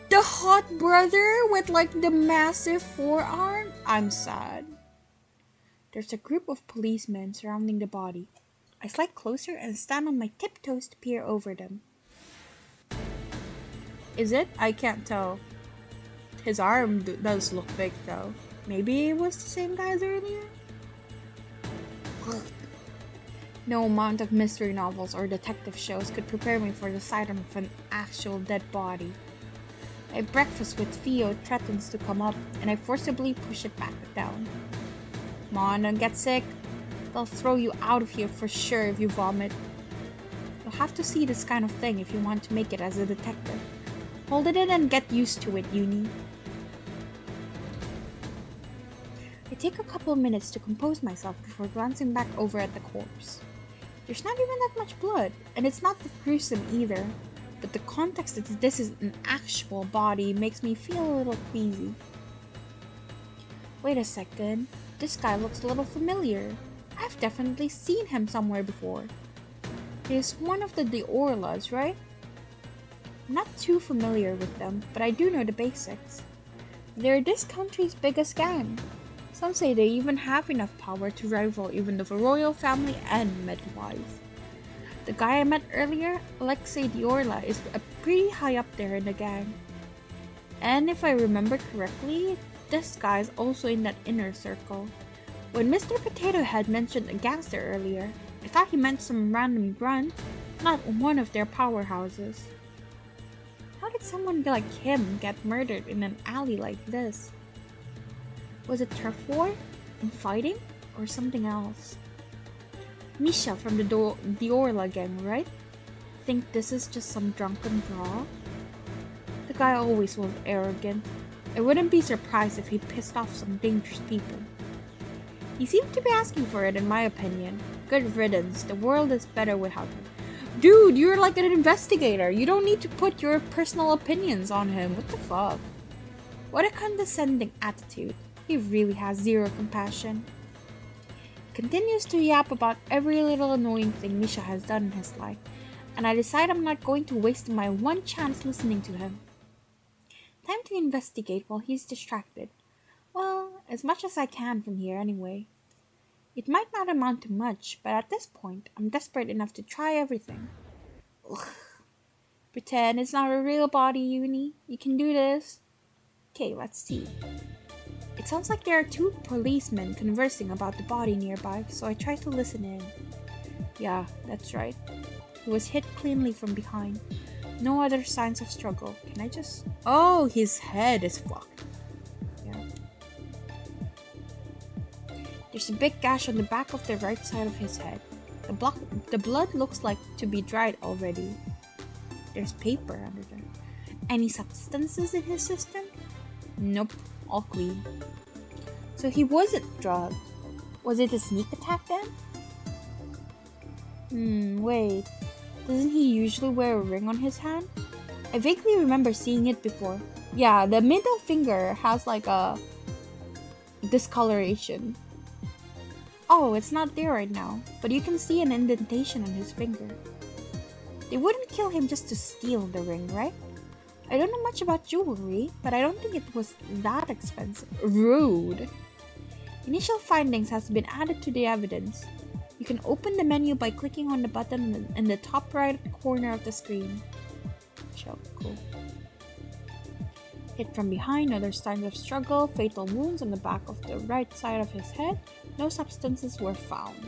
the hot brother with like the massive forearm? I'm sad. There's a group of policemen surrounding the body. I slide closer and stand on my tiptoes to peer over them. Is it? I can't tell. His arm does look big though. Maybe it was the same guy as earlier? No amount of mystery novels or detective shows could prepare me for the sight of an actual dead body. My breakfast with Fio threatens to come up, and I forcibly push it back down. Come on, don't get sick. They'll throw you out of here for sure if you vomit. You'll have to see this kind of thing if you want to make it as a detective. Hold it in and get used to it, Yunie. I take a couple of minutes to compose myself before glancing back over at the corpse. There's not even that much blood, and it's not that gruesome either, but the context that this is an actual body makes me feel a little queasy. Wait a second, this guy looks a little familiar. I've definitely seen him somewhere before. He's one of the Orlas, right? I'm not too familiar with them, but I do know the basics. They're this country's biggest gang. Some say they even have enough power to rival even the royal family and Medwise. The guy I met earlier, Alexei the Orla, is pretty high up there in the gang. And if I remember correctly, this guy is also in that inner circle. When Mr. Potato Head mentioned a gangster earlier, I thought he meant some random grunt, not one of their powerhouses. How did someone like him get murdered in an alley like this? Was it turf war, infighting, or something else? Misha from the Orla gang, right? Think this is just some drunken brawl? The guy always was arrogant. I wouldn't be surprised if he pissed off some dangerous people. He seemed to be asking for it in my opinion. Good riddance, the world is better without him. Dude, you're like an investigator. You don't need to put your personal opinions on him. What the fuck? What a condescending attitude. He really has zero compassion. He continues to yap about every little annoying thing Misha has done in his life, and I decide I'm not going to waste my one chance listening to him. Time to investigate while he's distracted. Well, as much as I can from here anyway. It might not amount to much, but at this point, I'm desperate enough to try everything. Ugh. Pretend it's not a real body, Yunie. You can do this. Okay, let's see. It sounds like there are two policemen conversing about the body nearby, so I try to listen in. Yeah, that's right. He was hit cleanly from behind. No other signs of struggle. Can I just... Oh, his head is fucked. Yeah. There's a big gash on the back of the right side of his head. The blood looks like to be dried already. There's paper under there. Any substances in his system? Nope, all clean. So he wasn't drugged. Was it a sneak attack then? Wait. Doesn't he usually wear a ring on his hand? I vaguely remember seeing it before. Yeah, the middle finger has like a discoloration. Oh, it's not there right now, but you can see an indentation on his finger. They wouldn't kill him just to steal the ring, right? I don't know much about jewelry, but I don't think it was that expensive. Rude. Initial findings has been added to the evidence. You can open the menu by clicking on the button in the top right corner of the screen. Chill, cool. Hit from behind, other signs of struggle, fatal wounds on the back of the right side of his head. No substances were found.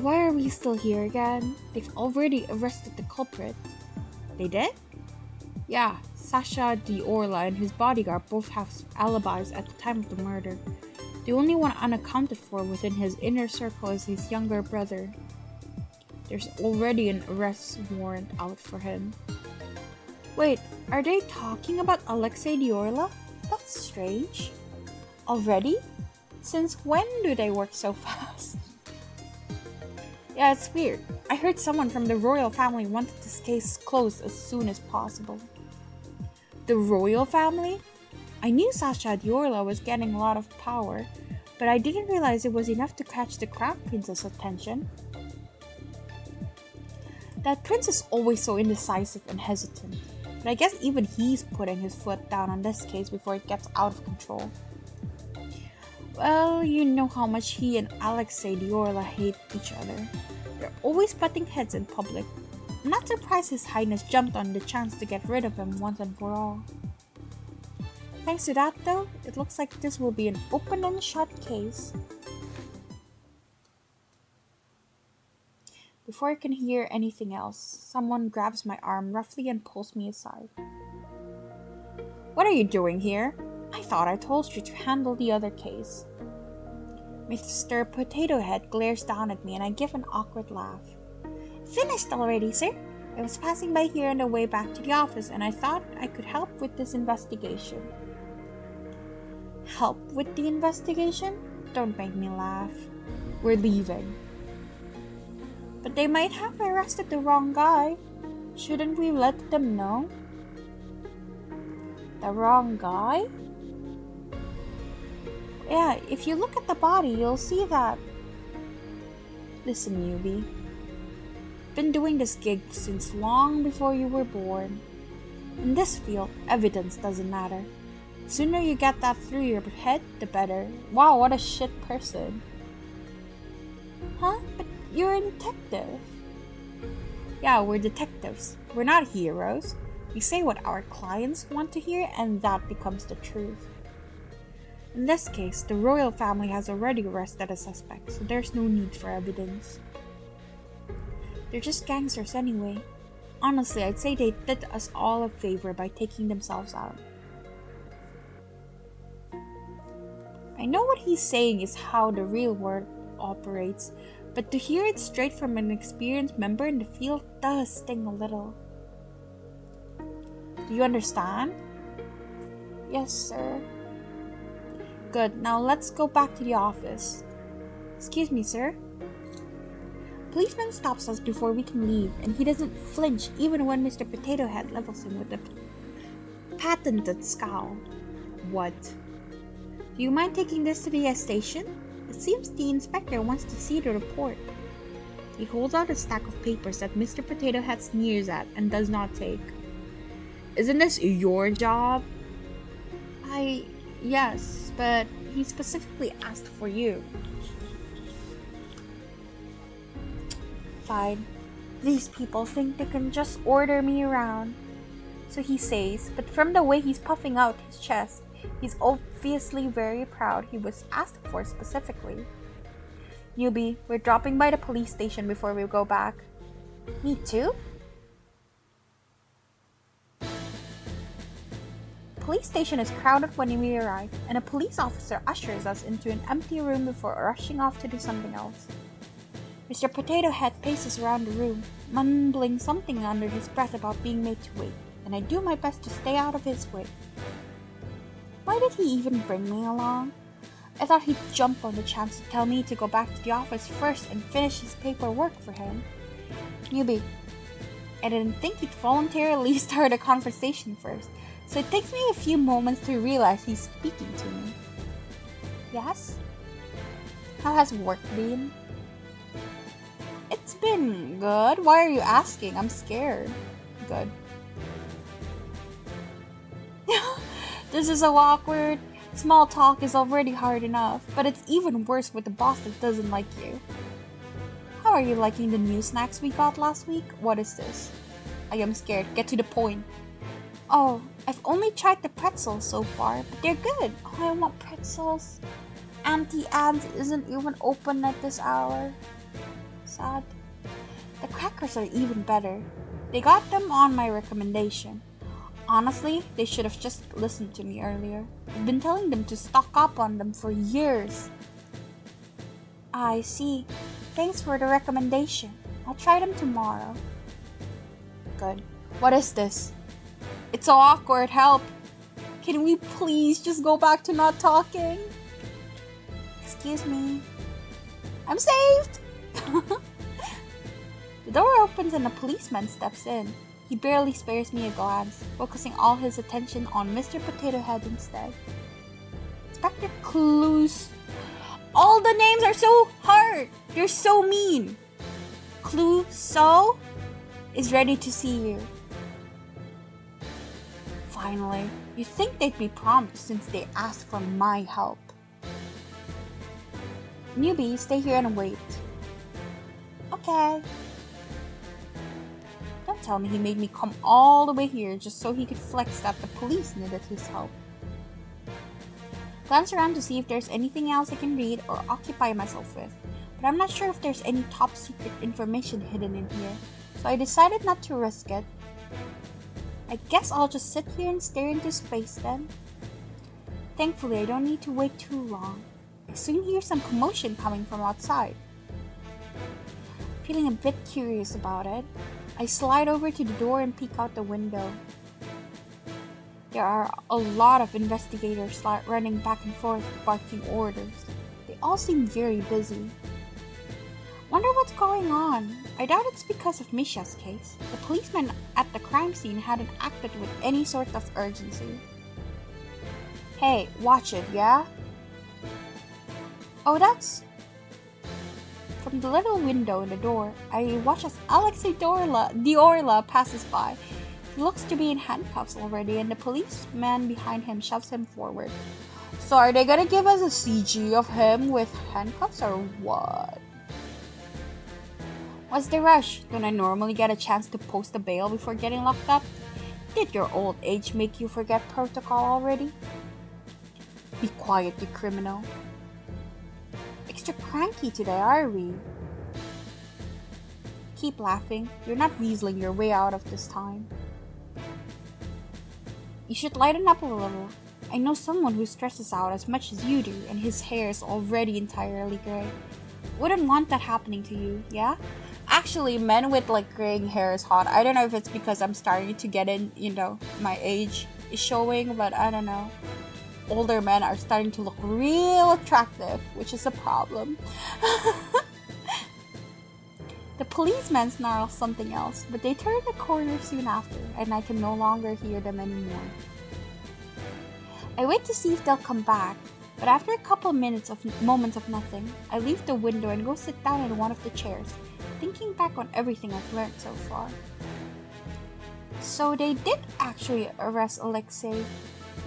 Why are we still here again? They've already arrested the culprit. They did? Yeah, Sasha, Diorla, and his bodyguard both have alibis at the time of the murder. The only one unaccounted for within his inner circle is his younger brother. There's already an arrest warrant out for him. Wait, are they talking about Alexei Diorla? That's strange. Already? Since when do they work so fast? Yeah, it's weird. I heard someone from the royal family wanted this case closed as soon as possible. The royal family? I knew Sasha Diorla was getting a lot of power, but I didn't realize it was enough to catch the crown prince's attention. That prince is always so indecisive and hesitant, but I guess even he's putting his foot down on this case before it gets out of control. Well, you know how much he and Alexei Diorla hate each other. They're always butting heads in public. I'm not surprised His Highness jumped on the chance to get rid of him once and for all. Thanks to that though, it looks like this will be an open and shut case. Before I can hear anything else, someone grabs my arm roughly and pulls me aside. What are you doing here? I thought I told you to handle the other case. Mr. Potato Head glares down at me and I give an awkward laugh. Finished already, sir? I was passing by here on the way back to the office and I thought I could help with this investigation. Help with the investigation? Don't make me laugh. We're leaving. But they might have arrested the wrong guy. Shouldn't we let them know? The wrong guy? Yeah, if you look at the body, you'll see that. Listen, Yunie. Been doing this gig since long before you were born. In this field, evidence doesn't matter. The sooner you get that through your head, the better. Wow, what a shit person. Huh? But you're a detective. Yeah, we're detectives. We're not heroes. We say what our clients want to hear and that becomes the truth. In this case, the royal family has already arrested a suspect, so there's no need for evidence. They're just gangsters anyway. Honestly, I'd say they did us all a favor by taking themselves out. I know what he's saying is how the real world operates, but to hear it straight from an experienced member in the field does sting a little. Do you understand? Yes, sir. Good, now let's go back to the office. Excuse me, sir. Policeman stops us before we can leave, and he doesn't flinch even when Mr. Potato Head levels him with a patented scowl. What? Do you mind taking this to the station? It seems the inspector wants to see the report. He holds out a stack of papers that Mr. Potato Head sneers at and does not take. Isn't this your job? Yes, but he specifically asked for you. Fine. These people think they can just order me around. So he says, but from the way he's puffing out his chest, he's obviously very proud he was asked for specifically. Newbie, we're dropping by the police station before we go back. Me too? Police station is crowded when we arrive, and a police officer ushers us into an empty room before rushing off to do something else. Mr. Potato Head paces around the room. mumbling something under his breath about being made to wait, and I do my best to stay out of his way. Why did he even bring me along? I thought he'd jump on the chance to tell me to go back to the office first and finish his paperwork for him. Newbie, I didn't think he'd voluntarily start a conversation first, so it takes me a few moments to realize he's speaking to me. Yes? How has work been? It's been good. Why are you asking? I'm scared. Good. This is so awkward. Small talk is already hard enough, but it's even worse with the boss that doesn't like you. How are you liking the new snacks we got last week? What is this? I am scared. Get to the point. Oh, I've only tried the pretzels so far, but they're good. Oh, I want pretzels. Auntie Anne's isn't even open at this hour. Sad. The crackers are even better. They got them on my recommendation. Honestly, they should have just listened to me earlier. I've been telling them to stock up on them for years. I see. Thanks for the recommendation. I'll try them tomorrow. Good. What is this? It's so awkward. Help. Can we please just go back to not talking? Excuse me. I'm saved! The door opens and a policeman steps in. He barely spares me a glance, focusing all his attention on Mr. Potato Head instead. Inspector Clues. All the names are so hard. They're so mean. Cluso is ready to see you. Finally, you'd think they'd be prompt since they asked for my help. Newbie, stay here and wait. Okay. Don't tell me he made me come all the way here just so he could flex that the police needed his help. Glance around to see if there's anything else I can read or occupy myself with, but I'm not sure if there's any top secret information hidden in here, so I decided not to risk it. I guess I'll just sit here and stare into space then. Thankfully, I don't need to wait too long. I soon hear some commotion coming from outside. Feeling a bit curious about it, I slide over to the door and peek out the window. There are a lot of investigators running back and forth, barking orders. They all seem very busy. Wonder what's going on. I doubt it's because of Misha's case. The policeman at the crime scene hadn't acted with any sort of urgency. Hey, watch it, yeah? Oh, From the little window in the door, I watch as Alexei Diorla passes by. He looks to be in handcuffs already, and the policeman behind him shoves him forward. So are they gonna give us a CG of him with handcuffs or what? What's the rush? Don't I normally get a chance to post a bail before getting locked up? Did your old age make you forget protocol already? Be quiet, you criminal. Extra cranky today, are we? Keep laughing. You're not weaseling your way out of this time. You should lighten up a little. I know someone who stresses out as much as you do, and his hair is already entirely gray. Wouldn't want that happening to you, yeah? Actually, men with graying hair is hot. I don't know if it's because I'm starting to get in, my age is showing, but I don't know. Older men are starting to look real attractive, which is a problem. The policeman snarls something else, but they turn the corner soon after, and I can no longer hear them anymore. I wait to see if they'll come back, but after a couple moments of nothing, I leave the window and go sit down in one of the chairs, thinking back on everything I've learned so far. So they did actually arrest Alexei,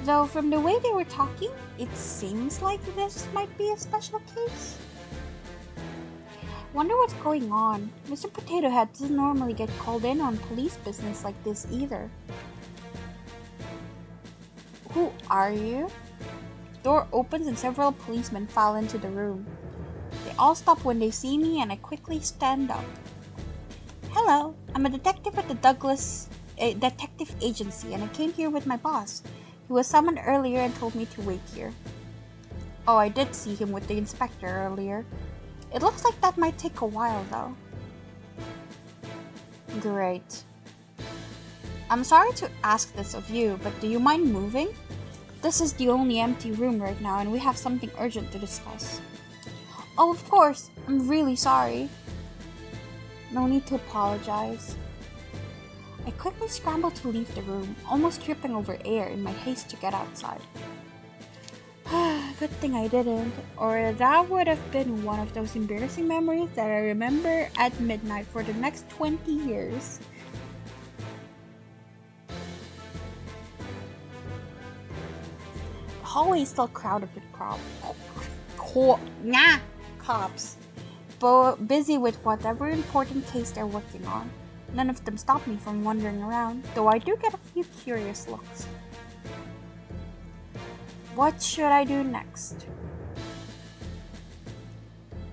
though from the way they were talking, it seems like this might be a special case. Wonder what's going on. Mr. Potato Head doesn't normally get called in on police business like this either. Who are you? Door opens and several policemen file into the room. They all stop when they see me and I quickly stand up. Hello, I'm a detective at the Douglas Detective Agency and I came here with my boss. He was summoned earlier and told me to wait here. Oh, I did see him with the inspector earlier. It looks like that might take a while though. Great. I'm sorry to ask this of you, but do you mind moving? This is the only empty room right now, and we have something urgent to discuss. Oh, of course. I'm really sorry. No need to apologize. I quickly scrambled to leave the room, almost tripping over air in my haste to get outside. Good thing I didn't, or that would have been one of those embarrassing memories that I remember at midnight for the next 20 years. The hallway is still crowded with cops, busy with whatever important case they're working on. None of them stop me from wandering around, though I do get a few curious looks. What should I do next?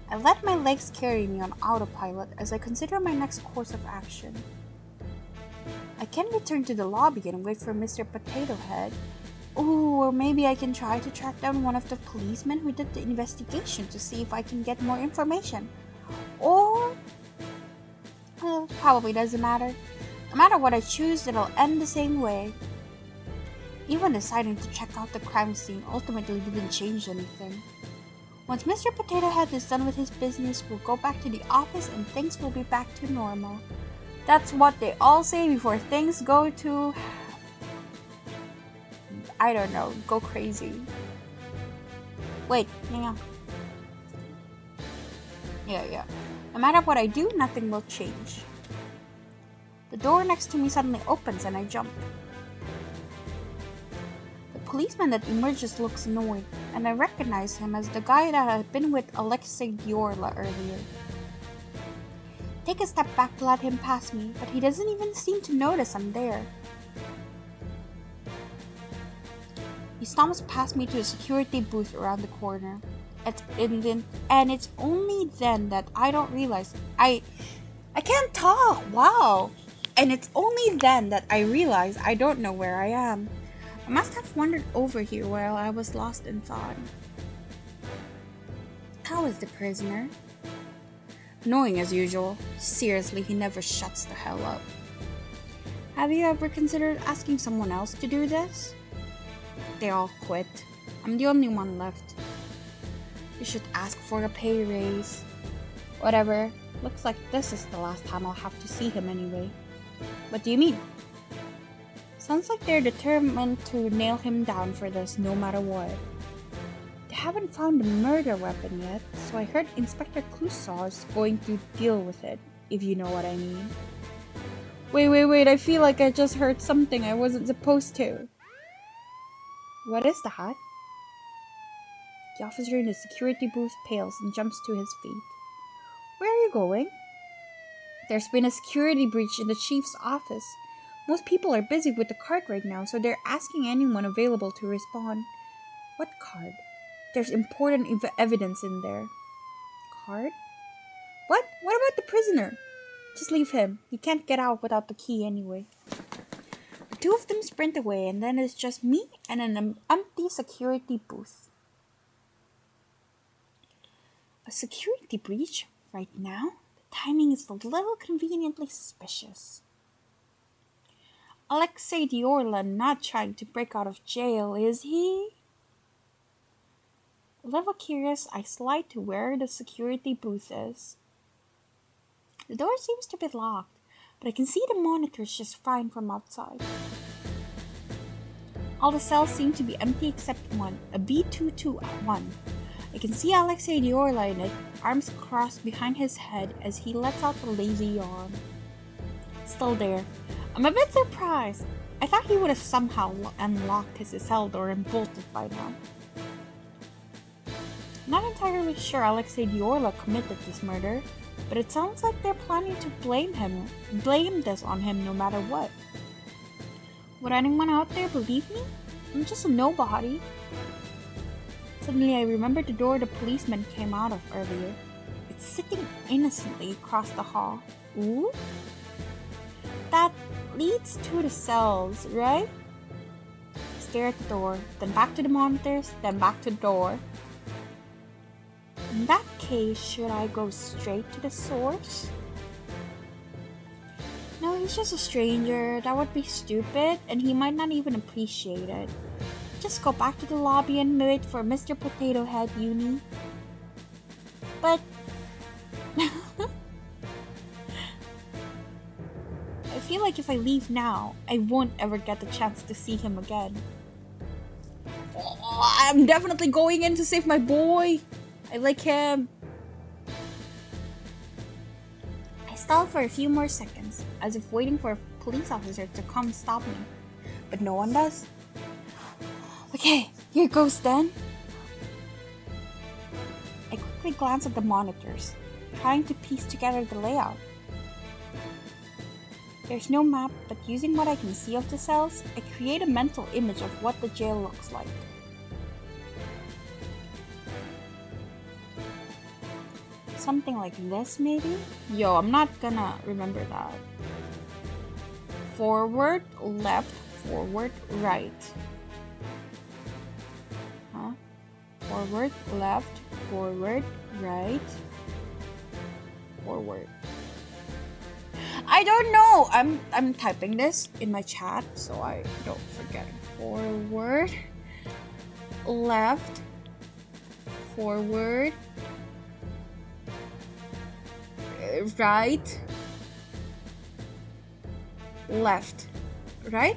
I let my legs carry me on autopilot as I consider my next course of action. I can return to the lobby and wait for Mr. Potato Head. Ooh, or maybe I can try to track down one of the policemen who did the investigation to see if I can get more information. Or... well, probably doesn't matter. No matter what I choose, it'll end the same way. Even deciding to check out the crime scene ultimately didn't change anything. Once Mr. Potato Head is done with his business, we'll go back to the office and things will be back to normal. That's what they all say before things go to... I don't know, go crazy. Wait, hang on. Yeah. No matter what I do, nothing will change. The door next to me suddenly opens and I jump. The policeman that emerges looks annoyed, and I recognize him as the guy that had been with Alexei earlier. Take a step back to let him pass me, but he doesn't even seem to notice I'm there. He stomps past me to a security booth around the corner. And it's only then that I don't realize I can't talk. Wow. And it's only then that I realize I don't know where I am. I must have wandered over here while I was lost in thought. How is the prisoner? Annoying as usual. Seriously, he never shuts the hell up. Have you ever considered asking someone else to do this? They all quit. I'm the only one left. You should ask for a pay raise. Whatever. Looks like this is the last time I'll have to see him anyway. What do you mean? Sounds like they're determined to nail him down for this no matter what. They haven't found the murder weapon yet, so I heard Inspector Clouseau is going to deal with it, if you know what I mean. Wait, I feel like I just heard something I wasn't supposed to. What is that? The officer in the security booth pales and jumps to his feet. Where are you going? There's been a security breach in the chief's office. Most people are busy with the card right now, so they're asking anyone available to respond. What card? There's important evidence in there. Card? What? What about the prisoner? Just leave him. He can't get out without the key anyway. The two of them sprint away, and then it's just me and an empty security booth. A security breach? Right now? The timing is a little conveniently suspicious. Alexei not trying to break out of jail, is he? A little curious, I slide to where the security booth is. The door seems to be locked, but I can see the monitors just fine from outside. All the cells seem to be empty except one, a B-22-1. I can see Alexei in it, arms crossed behind his head as he lets out a lazy yawn. Still there. I'm a bit surprised. I thought he would have somehow unlocked his cell door and bolted by now. I'm not entirely sure Alexei committed this murder, but it sounds like they're planning to blame this on him no matter what. Would anyone out there believe me? I'm just a nobody. Suddenly I remembered the door the policeman came out of earlier. It's sitting innocently across the hall. Ooh? That leads to the cells, right? Stare at the door, then back to the monitors, then back to the door. In that case, should I go straight to the source? he's just a stranger. That would be stupid, and he might not even appreciate it. Just go back to the lobby and wait for Mr. Potato Head, Yunie. But... I feel like if I leave now, I won't ever get the chance to see him again. Oh, I'm definitely going in to save my boy. I like him. I stalled for a few more seconds, as if waiting for a police officer to come stop me. But no one does. Okay, here goes then. I quickly glance at the monitors, trying to piece together the layout. There's no map, but using what I can see of the cells, I create a mental image of what the jail looks like. Something like this, maybe? Yo, I'm not gonna remember that. Forward, left, forward, right. Huh? Forward, left, forward, right, forward. I don't know. I'm typing this in my chat so I don't forget. Forward, left, forward, right, left, right.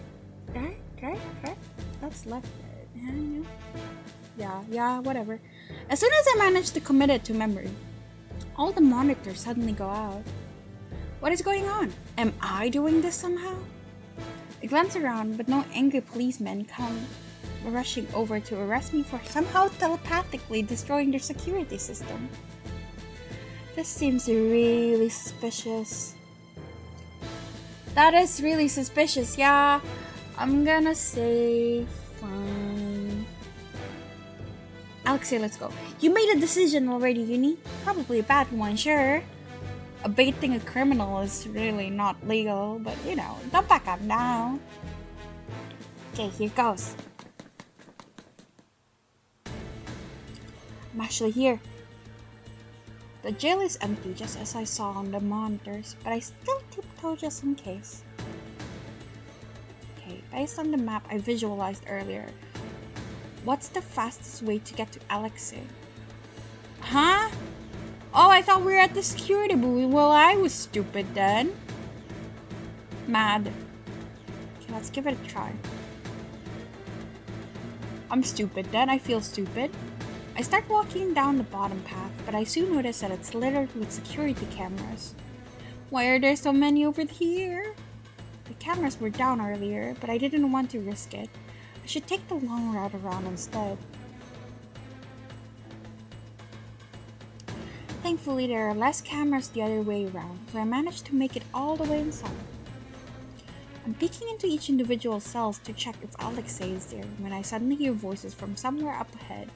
That's left. Yeah, whatever. As soon as I manage to commit it to memory, all the monitors suddenly go out. What is going on? Am I doing this somehow? I glance around, but no angry policemen come rushing over to arrest me for somehow telepathically destroying their security system. This seems really suspicious. That is really suspicious, yeah. I'm gonna say fine. Alexei, let's go. You made a decision already, Yunie. Probably a bad one, sure. Abating a criminal is really not legal, but you know, don't back up now. Okay, here goes. I'm actually here. The jail is empty, just as I saw on the monitors, but I still tiptoe just in case. Okay, based on the map I visualized earlier, what's the fastest way to get to Alexei? Huh? Oh, I thought we were at the security booth. Well, I was stupid then. Mad. Okay, let's give it a try. I'm stupid then. I feel stupid. I start walking down the bottom path, but I soon notice that it's littered with security cameras. Why are there so many over here? The cameras were down earlier, but I didn't want to risk it. I should take the long route around instead. Thankfully, there are less cameras the other way around, so I managed to make it all the way inside. I'm peeking into each individual cells to check if Alexei is there when I suddenly hear voices from somewhere up ahead.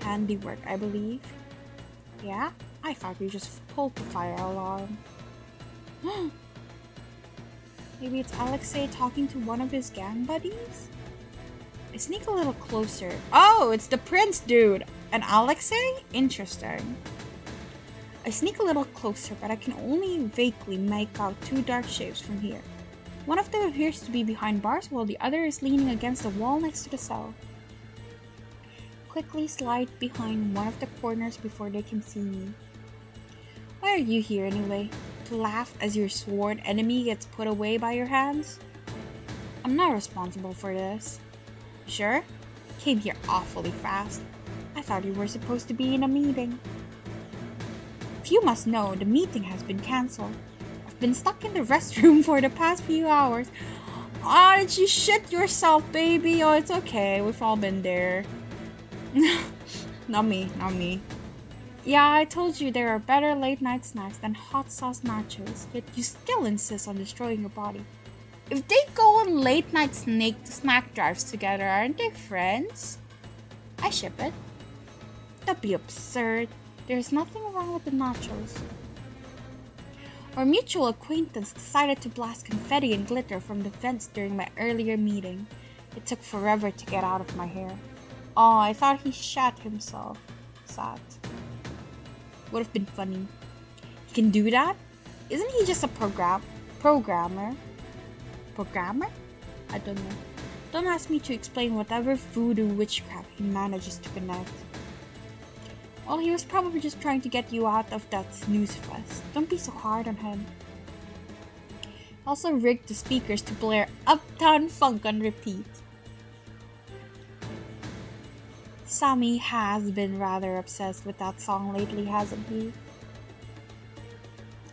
Handiwork, I believe. Yeah? I thought we just pulled the fire alarm. Maybe it's Alexei talking to one of his gang buddies? I sneak a little closer. Oh, it's the Prince dude! And Alexei? Interesting. I sneak a little closer, but I can only vaguely make out two dark shapes from here. One of them appears to be behind bars, while the other is leaning against the wall next to the cell. Quickly slide behind one of the corners before they can see me. Why are you here anyway? To laugh as your sworn enemy gets put away by your hands? I'm not responsible for this. Sure? Came here awfully fast. I thought you were supposed to be in a meeting. If you must know, the meeting has been cancelled. I've been stuck in the restroom for the past few hours. Oh, did you shit yourself, baby? Oh, it's okay. We've all been there. Not me. Yeah, I told you there are better late night snacks than hot sauce nachos, yet you still insist on destroying your body. If they go on late night snack drives together, aren't they friends? I ship it. That'd be absurd. There's nothing wrong with the nachos. Our mutual acquaintance decided to blast confetti and glitter from the vents during my earlier meeting. It took forever to get out of my hair. Oh, I thought he shat himself. Sad. Would have been funny. He can do that? Isn't he just a program? programmer. Programmer? I don't know. Don't ask me to explain whatever voodoo witchcraft he manages to connect. Well, he was probably just trying to get you out of that snooze fest. Don't be so hard on him. Also rigged the speakers to blare Uptown Funk on repeat. Sami has been rather obsessed with that song lately, hasn't he?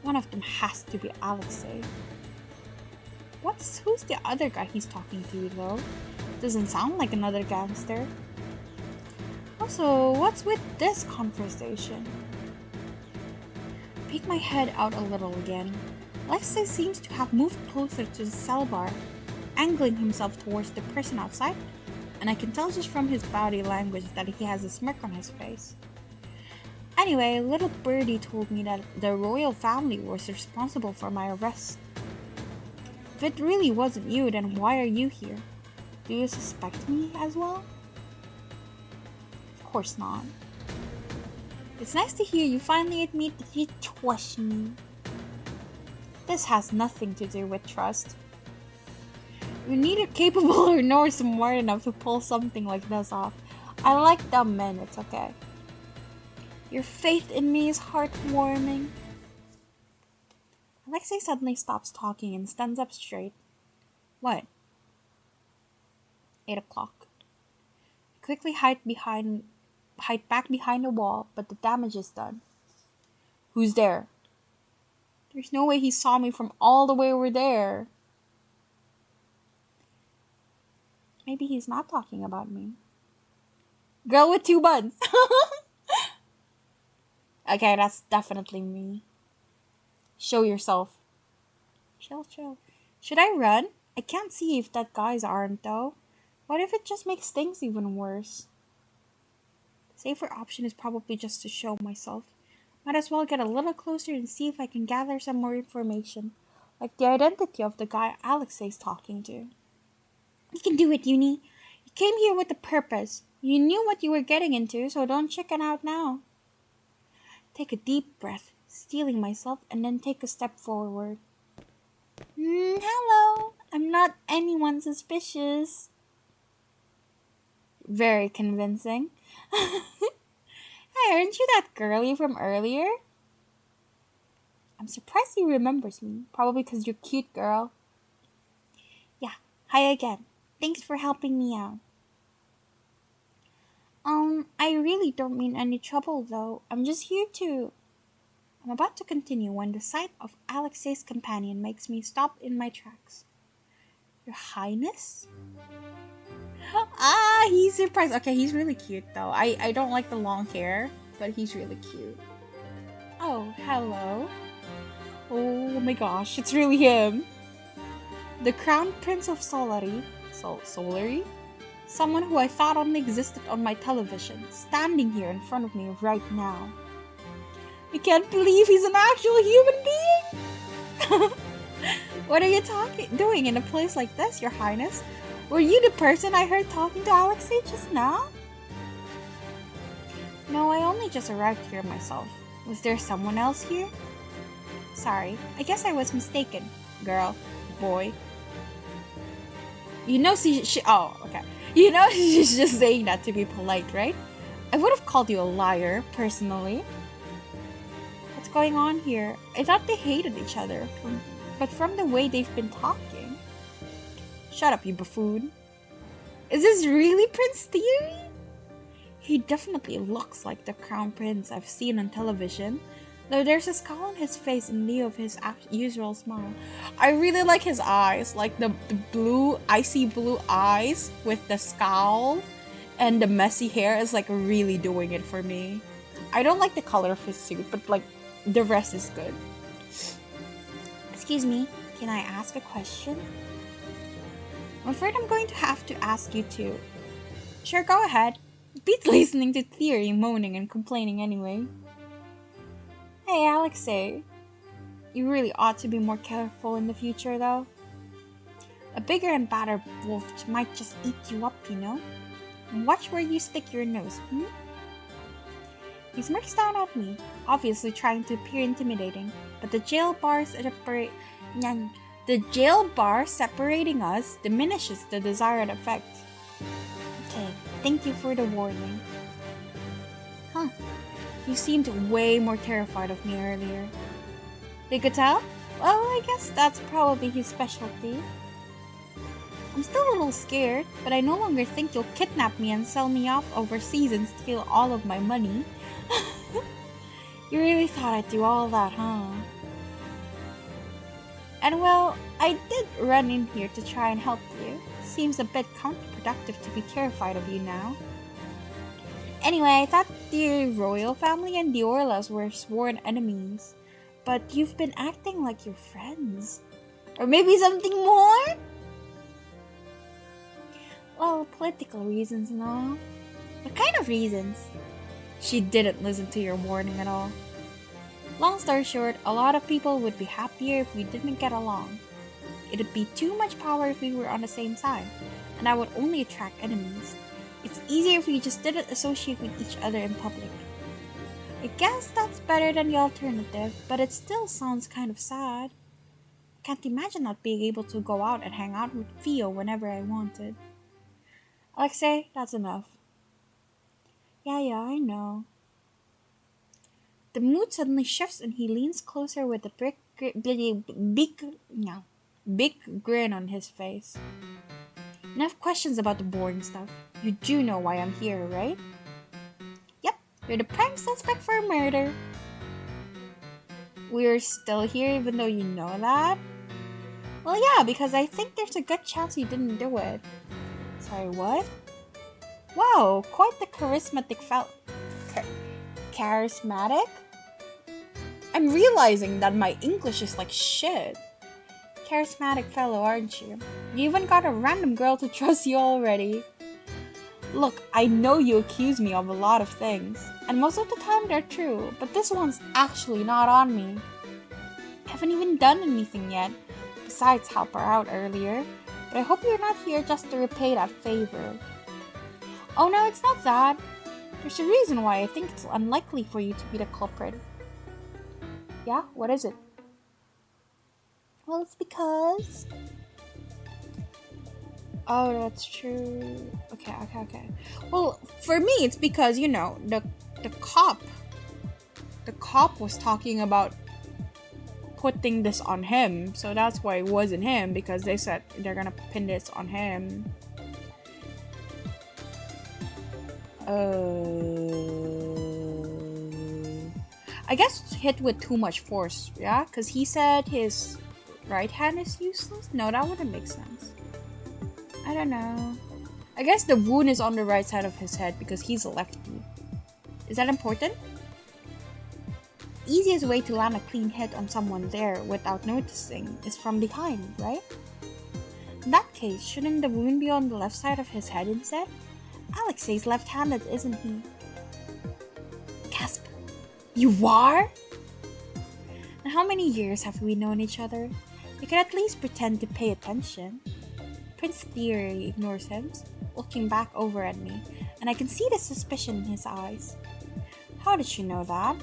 One of them has to be Alexei. Who's the other guy he's talking to, though? Doesn't sound like another gangster. Also, what's with this conversation? Peek my head out a little again. Alexei seems to have moved closer to the cell bar, angling himself towards the person outside, and I can tell just from his body language that he has a smirk on his face. Anyway, little birdie told me that the royal family was responsible for my arrest. If it really wasn't you, then why are you here? Do you suspect me as well? Of course not. It's nice to hear you finally admit that you trust me. This has nothing to do with trust. You're neither capable nor smart enough to pull something like this off. I like dumb men, it's okay. Your faith in me is heartwarming. Alexei suddenly stops talking and stands up straight. What? 8 o'clock. I quickly hide back behind the wall, but the damage is done. Who's there? There's no way he saw me from all the way over there. Maybe he's not talking about me. Girl with 2 buns. Okay, that's definitely me. Show yourself. Chill. Should I run? I can't see if that guy's aren't though. What if it just makes things even worse? The safer option is probably just to show myself. Might as well get a little closer and see if I can gather some more information. Like the identity of the guy Alexei's talking to. You can do it, Yunie. You came here with a purpose. You knew what you were getting into, so don't chicken out now. Take a deep breath, steeling myself, and then take a step forward. Hello. I'm not anyone suspicious. Very convincing. Hey, aren't you that girlie from earlier? I'm surprised he remembers me. Probably because you're cute, girl. Yeah, hi again. Thanks for helping me out. I really don't mean any trouble though. I'm about to continue when the sight of Alexei's companion makes me stop in my tracks. Your Highness? He's surprised. Okay, he's really cute though. I don't like the long hair, but he's really cute. Oh, hello. Oh my gosh, it's really him. The Crown Prince of Solari? Someone who I thought only existed on my television, standing here in front of me right now. I can't believe he's an actual human being! What are you doing in a place like this, Your Highness? Were you the person I heard talking to Alexei just now? No, I only just arrived here myself. Was there someone else here? Sorry, I guess I was mistaken. Girl, boy. You know okay. You know she's just saying that to be polite, right? I would have called you a liar, personally. What's going on here? I thought they hated each other, but from the way they've been talking... Shut up, you buffoon. Is this really Prince Thierry? He definitely looks like the crown prince I've seen on television, though there's a scowl on his face in lieu of his usual smile. I really like his eyes, like the blue, icy blue eyes with the scowl, and the messy hair is like really doing it for me. I don't like the color of his suit, but like the rest is good. Excuse me, can I ask a question? I'm afraid I'm going to have to ask you too. Sure, go ahead. Beats listening to Thierry moaning and complaining anyway. Hey, Alexei. You really ought to be more careful in the future, though. A bigger and badder wolf might just eat you up, you know? And watch where you stick your nose, He smirks down at me, obviously trying to appear intimidating, but the jail bars Yang, the jail bar separating us diminishes the desired effect. Okay, thank you for the warning. Huh, you seemed way more terrified of me earlier. You could tell? Well, I guess that's probably his specialty. I'm still a little scared, but I no longer think you'll kidnap me and sell me off overseas and steal all of my money. You really thought I'd do all that, huh? And well, I did run in here to try and help you. Seems a bit counterproductive to be terrified of you now. Anyway, I thought the royal family and the Orlas were sworn enemies. But you've been acting like you're friends. Or maybe something more? Well, political reasons and all. What kind of reasons? She didn't listen to your warning at all. Long story short, a lot of people would be happier if we didn't get along. It'd be too much power if we were on the same side, and I would only attract enemies. It's easier if we just didn't associate with each other in public. I guess that's better than the alternative, but it still sounds kind of sad. Can't imagine not being able to go out and hang out with Fio whenever I wanted. Alexei, that's enough. Yeah, I know. The mood suddenly shifts and he leans closer with a big grin on his face. Enough questions about the boring stuff. You do know why I'm here, right? Yep, you're the prime suspect for a murder. We're still here even though you know that? Well, yeah, because I think there's a good chance you didn't do it. Sorry, what? Wow, quite the charismatic charismatic? I'm realizing that my English is like shit. Charismatic fellow, aren't you? You even got a random girl to trust you already. Look, I know you accuse me of a lot of things, and most of the time they're true, but this one's actually not on me. I haven't even done anything yet, besides help her out earlier, but I hope you're not here just to repay that favor. Oh no, it's not that. There's a reason why I think it's unlikely for you to be the culprit. Yeah, what is it? Well, it's because... Oh, that's true. Okay. Well, for me, it's because, you know, the cop was talking about putting this on him. So that's why it wasn't him, because they said they're gonna pin this on him. I guess hit with too much force, yeah? Because he said his right hand is useless? No, that wouldn't make sense. I don't know. I guess the wound is on the right side of his head because he's a lefty. Is that important? Easiest way to land a clean hit on someone there without noticing is from behind, right? In that case, shouldn't the wound be on the left side of his head instead? Alexei's left-handed, isn't he? Gasp. You are? And how many years have we known each other? You can at least pretend to pay attention. Prince Thierry ignores him, looking back over at me, and I can see the suspicion in his eyes. How did you know that?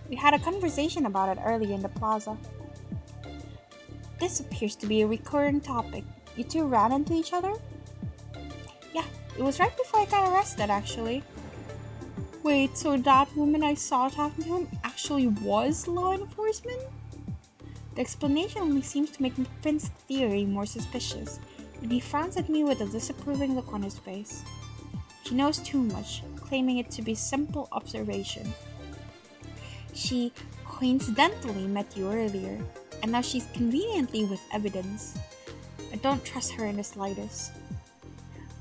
We had a conversation about it earlier in the plaza. This appears to be a recurring topic. You two ran into each other? Yeah, it was right before I got arrested, actually. Wait, so that woman I saw talking to him actually was law enforcement? The explanation only seems to make Prince Thierry more suspicious, and he frowns at me with a disapproving look on his face. She knows too much, claiming it to be simple observation. She coincidentally met you earlier, and now she's conveniently with evidence. I don't trust her in the slightest.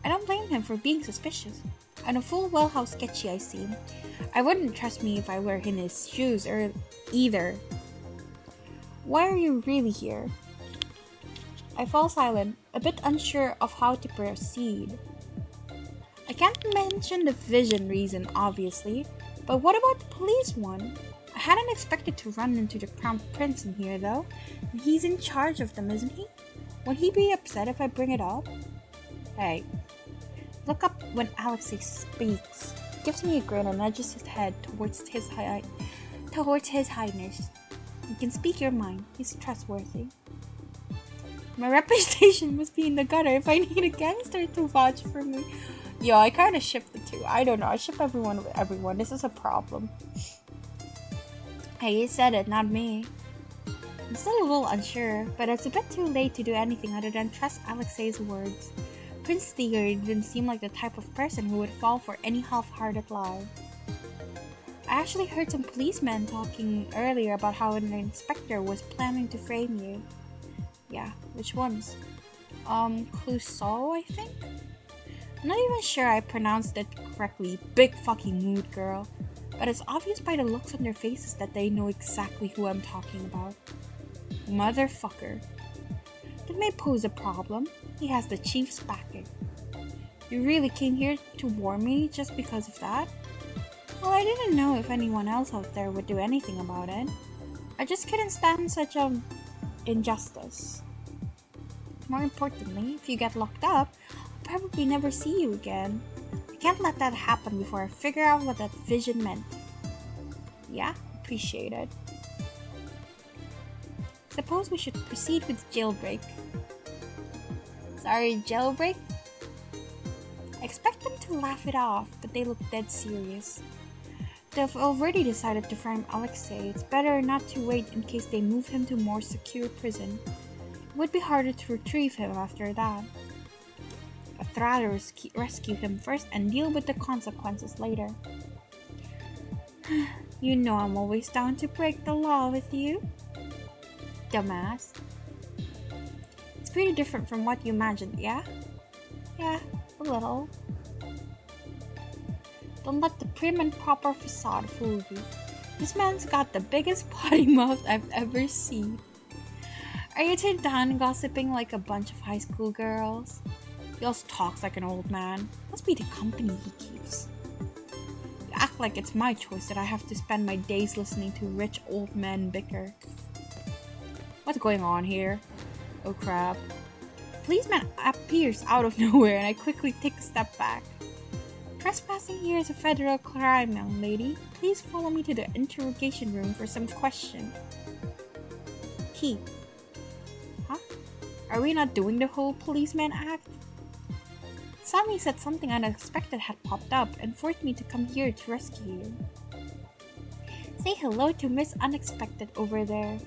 I don't blame him for being suspicious. I know full well how sketchy I seem. I wouldn't trust me if I were in his shoes either. Why are you really here? I fall silent, a bit unsure of how to proceed. I can't mention the vision reason, obviously, but what about the police one? I hadn't expected to run into the Crown Prince in here, though, and he's in charge of them, isn't he? Would he be upset if I bring it up? Hey. Look up when Alexei speaks. Gives me a grin and nudges his head towards his highness. You can speak your mind. He's trustworthy. My reputation must be in the gutter if I need a gangster to vouch for me. Yo, I kind of ship the two. I don't know. I ship everyone with everyone. This is a problem. Hey, you said it, not me. I'm still a little unsure, but it's a bit too late to do anything other than trust Alexei's words. Prince Thierry didn't seem like the type of person who would fall for any half-hearted lie. I actually heard some policemen talking earlier about how an inspector was planning to frame you. Yeah, which ones? Clouseau, I think? I'm not even sure I pronounced it correctly. Big fucking mood, girl. But it's obvious by the looks on their faces that they know exactly who I'm talking about. Motherfucker. That may pose a problem. He has the chief's backing. You really came here to warn me just because of that? Well, I didn't know if anyone else out there would do anything about it. I just couldn't stand such injustice. More importantly, if you get locked up, I'll probably never see you again. I can't let that happen before I figure out what that vision meant. Yeah, appreciate it. Suppose we should proceed with jailbreak. Sorry, jailbreak? I expect them to laugh it off, but they look dead serious. They've already decided to frame Alexei. It's better not to wait in case they move him to a more secure prison. It would be harder to retrieve him after that. I'd rather rescue him first and deal with the consequences later. You know I'm always down to break the law with you. Dumbass. It's pretty different from what you imagined, yeah? Yeah, a little. Don't let the prim and proper facade fool you. This man's got the biggest potty mouth I've ever seen. Are you two done gossiping like a bunch of high school girls? He also talks like an old man. Must be the company he keeps. You act like it's my choice that I have to spend my days listening to rich old men bicker. What's going on here? Oh crap. The policeman appears out of nowhere and I quickly take a step back. Trespassing here is a federal crime, young lady. Please follow me to the interrogation room for some question. Key. Huh? Are we not doing the whole policeman act? Sami said something unexpected had popped up and forced me to come here to rescue you. Say hello to Miss Unexpected over there.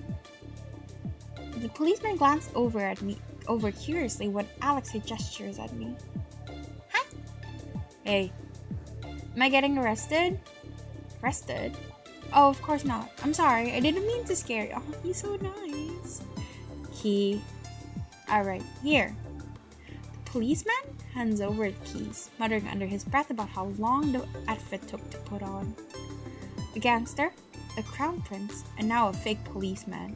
The policeman glanced over curiously when Alexei gestures at me. Huh? Hey. Am I getting arrested? Arrested? Oh, of course not. I'm sorry. I didn't mean to scare you. Oh, he's so nice. Alright, here. The policeman hands over the keys, muttering under his breath about how long the outfit took to put on. A gangster, a crown prince, and now a fake policeman.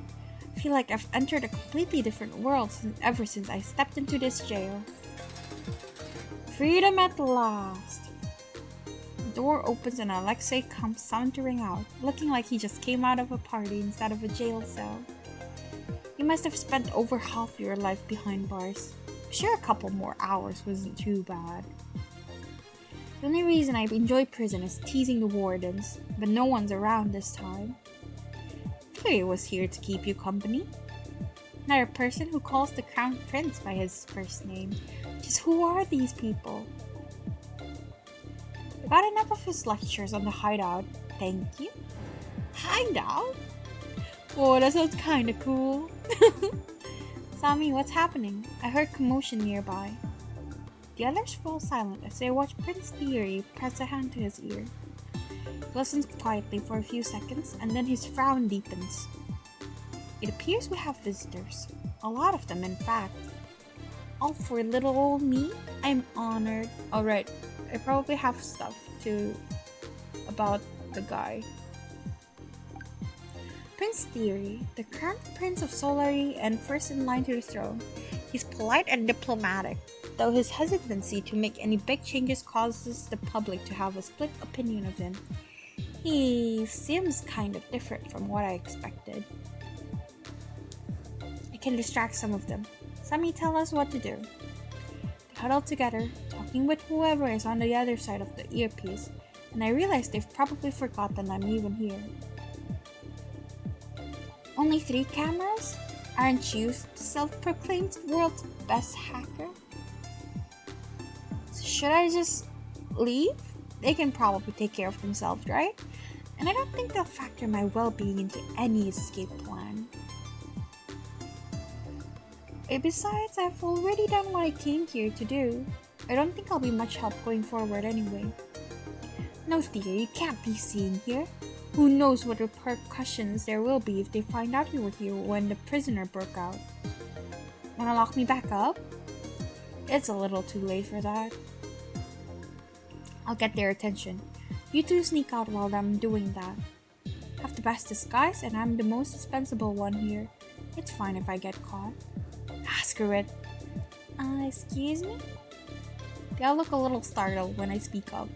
I feel like I've entered a completely different world ever since I stepped into this jail. Freedom at last. The door opens and Alexei comes sauntering out, looking like he just came out of a party instead of a jail cell. You must have spent over half your life behind bars. I'm sure a couple more hours wasn't too bad. The only reason I enjoy prison is teasing the wardens, but no one's around this time. Thierry was here to keep you company. Another person who calls the crown prince by his first name. Just who are these people? I got enough of his lectures on the hideout. Thank you. Hideout? Oh, that sounds kinda cool. Sami, what's happening? I heard commotion nearby. The others fall silent as they watch Prince Thierry press a hand to his ear. He listens quietly for a few seconds and then his frown deepens. It appears we have visitors. A lot of them, in fact. All for little old me? I'm honored. Alright, I probably have stuff about the guy. Prince Thierry, the crown prince of Solari and first in line to the throne. He's polite and diplomatic, though his hesitancy to make any big changes causes the public to have a split opinion of him. He seems kind of different from what I expected. I can distract some of them. Sami, tell us what to do. They huddle together, talking with whoever is on the other side of the earpiece, and I realize they've probably forgotten I'm even here. Only 3 cameras? Aren't you the self-proclaimed world's best hacker? So should I just leave? They can probably take care of themselves, right? And I don't think they'll factor my well-being into any escape plan. Besides, I've already done what I came here to do. I don't think I'll be much help going forward anyway. No, Thea, you can't be seen here. Who knows what repercussions there will be if they find out you were here when the prisoner broke out. Wanna lock me back up? It's a little too late for that. I'll get their attention. You two sneak out while I'm doing that. Have the best disguise and I'm the most dispensable one here. It's fine if I get caught. Screw it. Excuse me? They'll look a little startled when I speak up.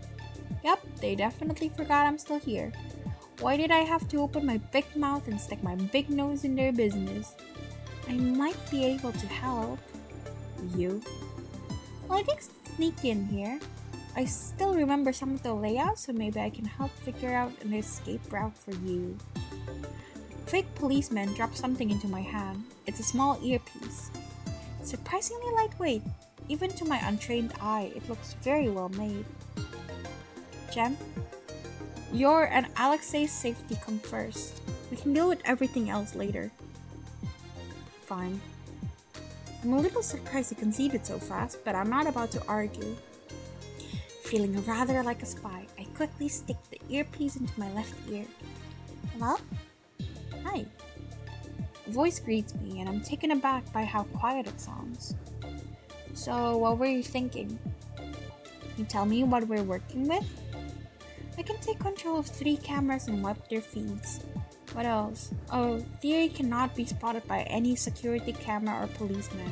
Yep, they definitely forgot I'm still here. Why did I have to open my big mouth and stick my big nose in their business? I might be able to help. You? Well, I can sneak in here. I still remember some of the layouts, so maybe I can help figure out an escape route for you. The fake policeman dropped something into my hand. It's a small earpiece. Surprisingly lightweight. Even to my untrained eye, it looks very well made. Jem? Your and Alexei's safety come first. We can deal with everything else later. Fine. I'm a little surprised he conceded so fast, but I'm not about to argue. Feeling rather like a spy, I quickly stick the earpiece into my left ear. Hello? Hi. A voice greets me, and I'm taken aback by how quiet it sounds. So, what were you thinking? Can you tell me what we're working with? I can take control of 3 cameras and wipe their feeds. What else? Oh, Thierry cannot be spotted by any security camera or policeman.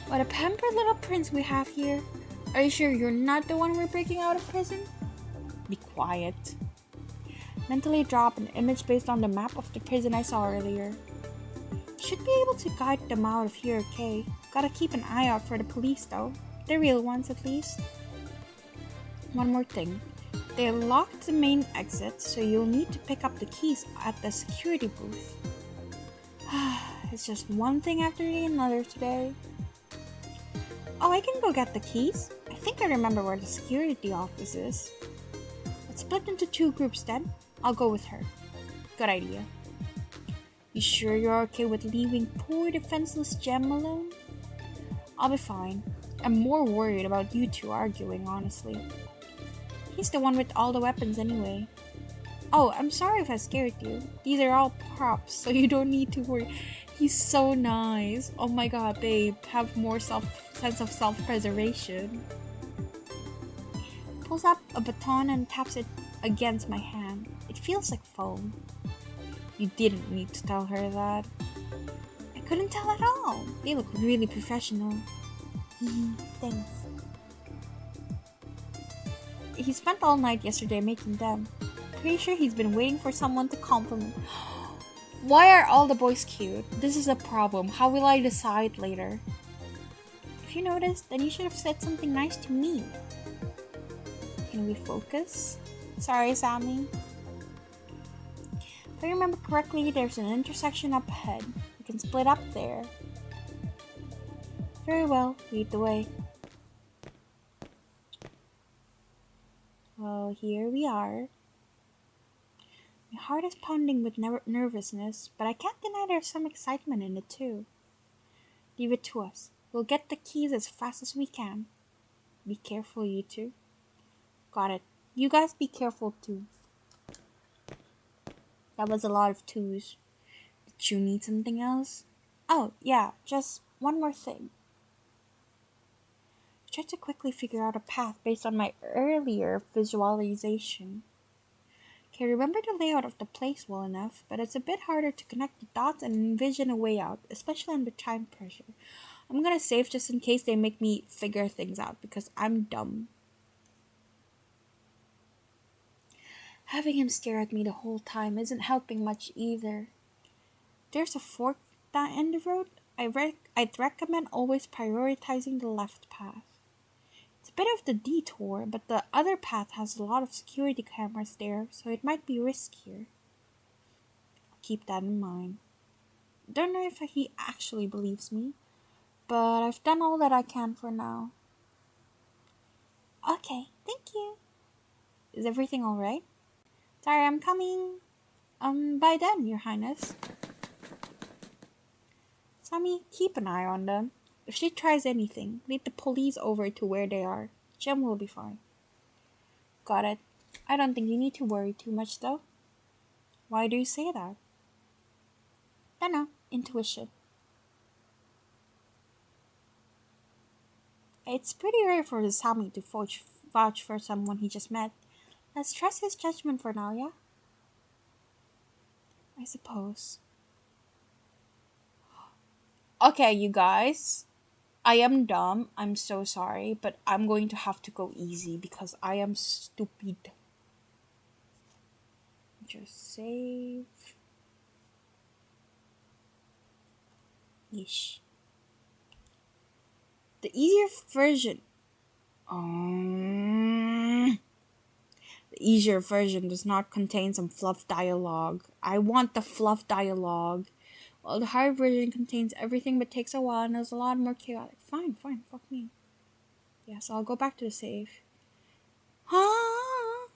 What a pampered little prince we have here. Are you sure you're not the one we're breaking out of prison? Be quiet. Mentally drop an image based on the map of the prison I saw earlier. Should be able to guide them out of here, okay? Gotta keep an eye out for the police though. The real ones at least. One more thing. They locked the main exit, so you'll need to pick up the keys at the security booth. It's just one thing after another today. Oh, I can go get the keys. I think I remember where the security office is. Let's split into 2 groups then. I'll go with her. Good idea. You sure you're okay with leaving poor defenseless Jem alone? I'll be fine. I'm more worried about you two arguing, honestly. He's the one with all the weapons anyway. Oh, I'm sorry if I scared you. These are all props, so you don't need to worry. He's so nice. Oh my god, babe. Have more sense of self-preservation. Pulls up a baton and taps it against my hand. It feels like foam. You didn't need to tell her that. I couldn't tell at all. They look really professional. Thanks. He spent all night yesterday making them. Pretty sure he's been waiting for someone to compliment. Why are all the boys cute? This is a problem. How will I decide later? If you noticed, then you should have said something nice to me. Can we focus? Sorry, Sami. If I remember correctly, there's an intersection up ahead. We can split up there. Very well, lead the way. Well, here we are. My heart is pounding with nervousness, but I can't deny there's some excitement in it too. Leave it to us. We'll get the keys as fast as we can. Be careful, you two. Got it. You guys be careful too. That was a lot of twos. Did you need something else? Oh, yeah, just one more thing. I tried to quickly figure out a path based on my earlier visualization. Okay, remember the layout of the place well enough, but it's a bit harder to connect the dots and envision a way out, especially under time pressure. I'm gonna save just in case they make me figure things out, because I'm dumb. Having him stare at me the whole time isn't helping much either. There's a fork that in the road. I'd recommend always prioritizing the left path. It's a bit of the detour, but the other path has a lot of security cameras there, so it might be riskier. keep that in mind. Don't know if he actually believes me, but I've done all that I can for now. Okay, thank you. Is everything alright? Sorry, I'm coming. By then, Your Highness. Sami, keep an eye on them. If she tries anything, lead the police over to where they are. Jim will be fine. Got it. I don't think you need to worry too much, though. Why do you say that? Dunno. Intuition. It's pretty rare for the Sami to vouch for someone he just met. Let's trust his judgment for now, yeah? I suppose. Okay, you guys. I am dumb. I'm so sorry, but I'm going to have to go easy because I am stupid. Just save. Yeesh. The easier version. The easier version does not contain some fluff dialogue. I want the fluff dialogue. While the higher version contains everything but takes a while and is a lot more chaotic. Fine, fuck me. Yes, I'll go back to the save. Huh?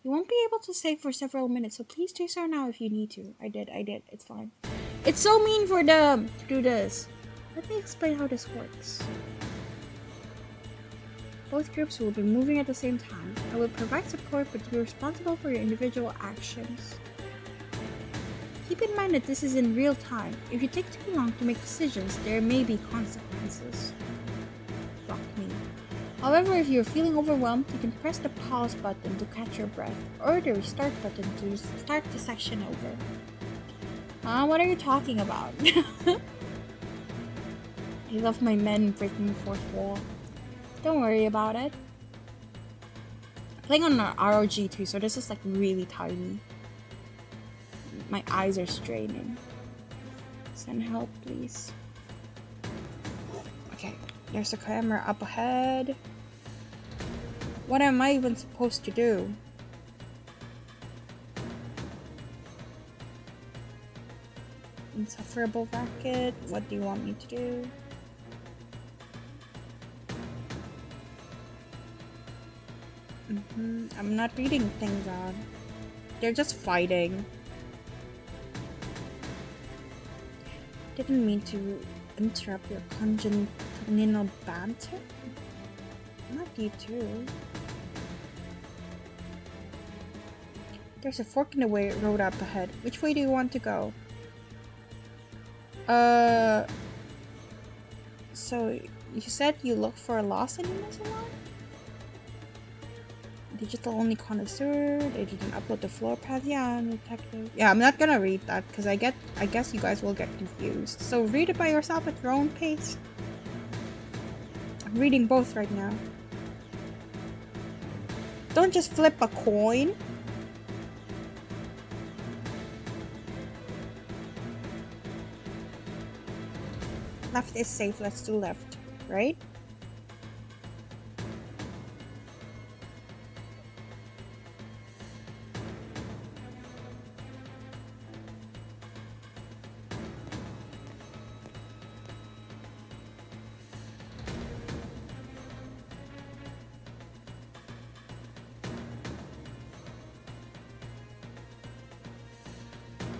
You won't be able to save for several minutes, so please do so now if you need to. I did. It's fine. It's so mean for them to do this. Let me explain how this works. Both groups will be moving at the same time. I will provide support, but you're responsible for your individual actions. Keep in mind that this is in real time. If you take too long to make decisions, there may be consequences. Fuck me. However, if you're feeling overwhelmed, you can press the pause button to catch your breath, or the restart button to start the section over. What are you talking about? I love my men breaking the fourth wall. Don't worry about it. I'm playing on an ROG too, so this is like really tiny. My eyes are straining. Send help, please. Okay, there's a camera up ahead. What am I even supposed to do? Insufferable racket. What do you want me to do? I'm not reading things on. They're just fighting. Didn't mean to interrupt your congenital banter. Not you too. There's a fork in the road up ahead. Which way do you want to go? So you said you look for a lost animal salon? Digital only connoisseur. They didn't upload the floor path. Yeah, detective. Yeah, I'm not gonna read that because I guess you guys will get confused. So read it by yourself at your own pace. I'm reading both right now. Don't just flip a coin. Left is safe. Let's do left, right?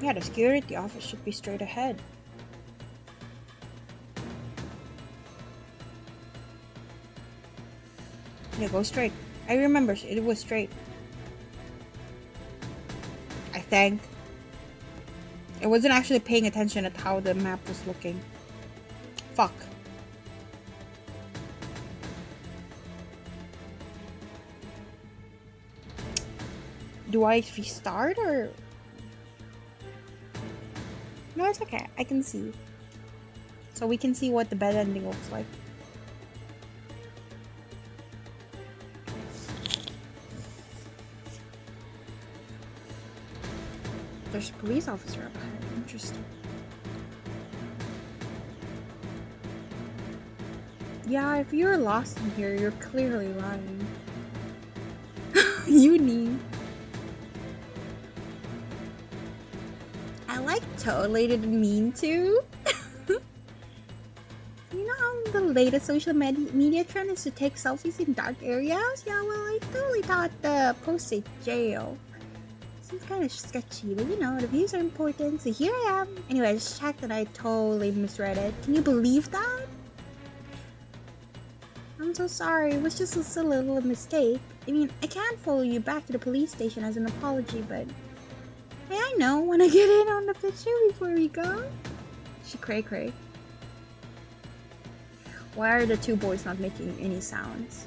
Yeah, the security office should be straight ahead. Yeah, go straight. I remember it was straight. I think. I wasn't actually paying attention at how the map was looking. Fuck. Do I restart or... No, it's okay. I can see. So we can see what the bed ending looks like. There's a police officer up ahead. Interesting. Yeah, if you're lost in here, you're clearly lying. Yunie. I like totally didn't mean to. You know how the latest social media trend is to take selfies in dark areas? Yeah, well, I totally thought the post at jail. Seems kind of sketchy, but you know, the views are important, so here I am. Anyway, I just checked and I totally misread it. Can you believe that? I'm so sorry, it was just a silly little mistake. I mean, I can't follow you back to the police station as an apology, but... Hey, I know, wanna get in on the picture before we go? She cray-cray. Why are the two boys not making any sounds?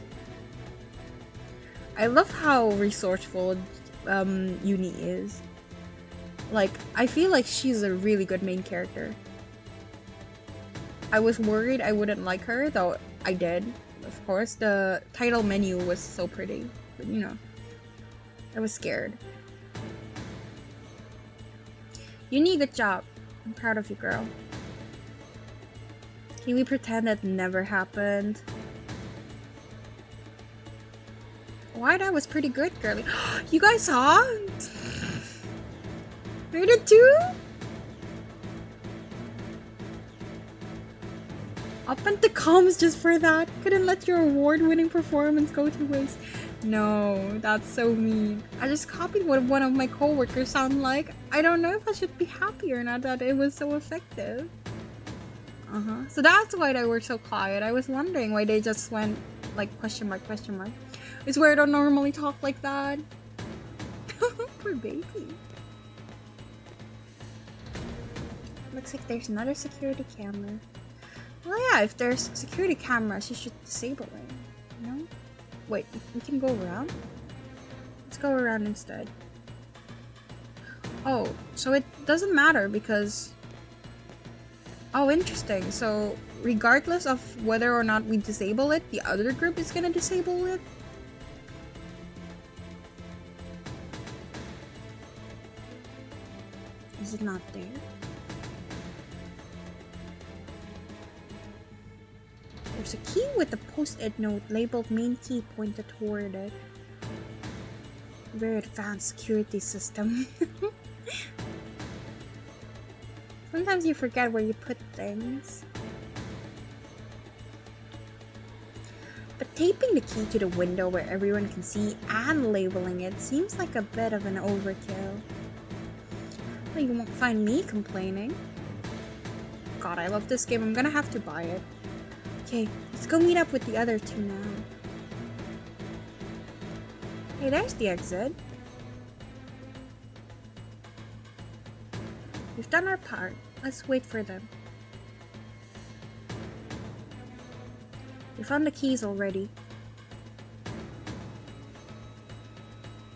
I love how resourceful Yunie is. Like, I feel like she's a really good main character. I was worried I wouldn't like her, though I did. Of course, the title menu was so pretty, but you know, I was scared. Yunie, good job. I'm proud of you, girl. Can we pretend that never happened? Why, that was pretty good, girlie. You guys saw? You did too? Up and the comms just for that. Couldn't let your award-winning performance go to waste. No, that's so mean. I just copied what one of my coworkers sounded like. I don't know if I should be happy or not that it was so effective. So that's why they were so quiet. I was wondering why they just went like question mark, question mark. I swear I don't normally talk like that. Poor baby. Looks like there's another security camera. Well, yeah, if there's security cameras, you should disable it. You know? Wait, we can go around? Let's go around instead. Oh, so it doesn't matter because... Oh, interesting. So, regardless of whether or not we disable it, the other group is gonna disable it? Is it not there? There's a key with a post-it note labeled main key pointed toward it. Very advanced security system. Sometimes you forget where you put things. But taping the key to the window where everyone can see and labeling it seems like a bit of an overkill. Well, you won't find me complaining. God, I love this game. I'm gonna have to buy it. Okay, let's go meet up with the other two now. Hey, there's the exit. We've done our part. Let's wait for them. We found the keys already.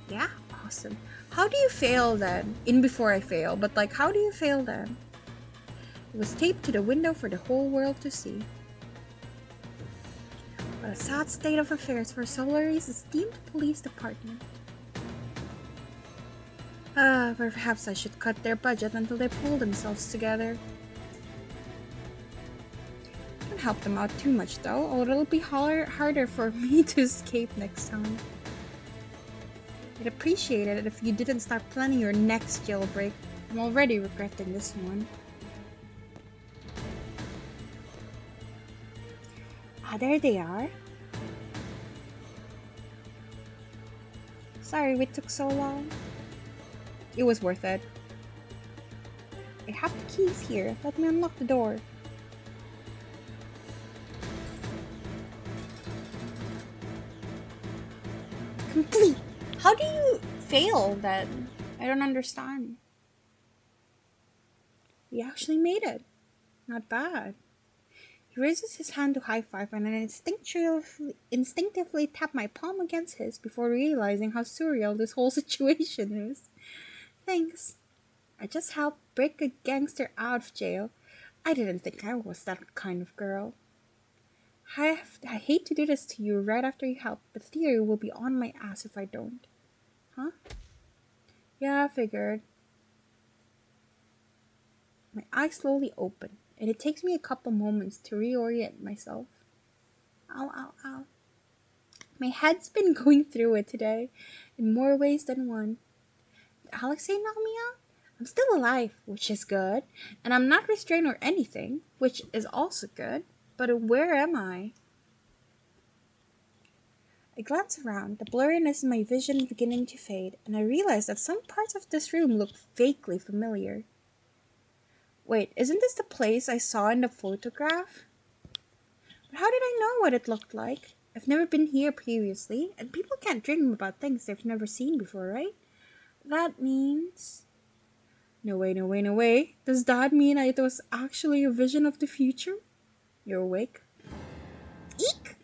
Yeah, awesome. How do you fail then? In before I fail, but like, how do you fail then? It was taped to the window for the whole world to see. What a sad state of affairs for Solari's esteemed police department. Perhaps I should cut their budget until they pull themselves together. Don't help them out too much though, or it'll be harder for me to escape next time. I'd appreciate it if you didn't start planning your next jailbreak. I'm already regretting this one. Ah, there they are. Sorry we took so long. It was worth it. I have the keys here. Let me unlock the door. Complete! How do you fail then? I don't understand. We actually made it. Not bad. He raises his hand to high-five and I instinctively tap my palm against his before realizing how surreal this whole situation is. Thanks. I just helped break a gangster out of jail. I didn't think I was that kind of girl. I hate to do this to you right after you help, but Thierry will be on my ass if I don't. Huh? Yeah, I figured. My eyes slowly open, and it takes me a couple moments to reorient myself. Ow, ow, ow. My head's been going through it today, in more ways than one. Did Alexei knock me out? I'm still alive, which is good, and I'm not restrained or anything, which is also good. But where am I? I glance around, the blurriness in my vision beginning to fade, and I realize that some parts of this room look vaguely familiar. Wait, isn't this the place I saw in the photograph? But how did I know what it looked like? I've never been here previously, and people can't dream about things they've never seen before, right? That means... No way, no way, no way. Does that mean it was actually a vision of the future? You're awake? Eek!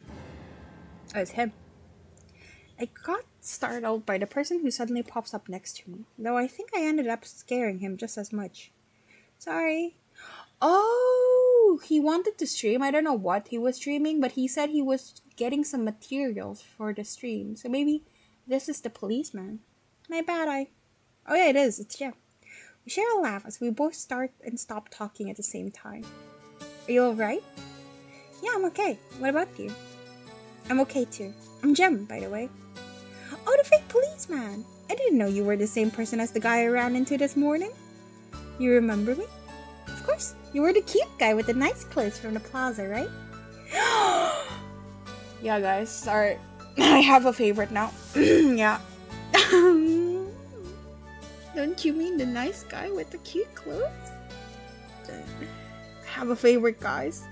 Oh, it's him. I got startled by the person who suddenly pops up next to me, though I think I ended up scaring him just as much. Sorry. Oh, he wanted to stream. I don't know what he was streaming, but he said he was getting some materials for the stream. So maybe this is the policeman. My bad, Oh yeah, it is. It's you. We share a laugh as we both start and stop talking at the same time. Are you alright? Yeah, I'm okay. What about you? I'm okay too. I'm Jem, by the way. Oh, the fake policeman! I didn't know you were the same person as the guy I ran into this morning. You remember me? Of course, you were the cute guy with the nice clothes from the plaza, right? Yeah, guys, sorry. I have a favorite now. Yeah. Don't you mean the nice guy with the cute clothes? I have a favorite, guys.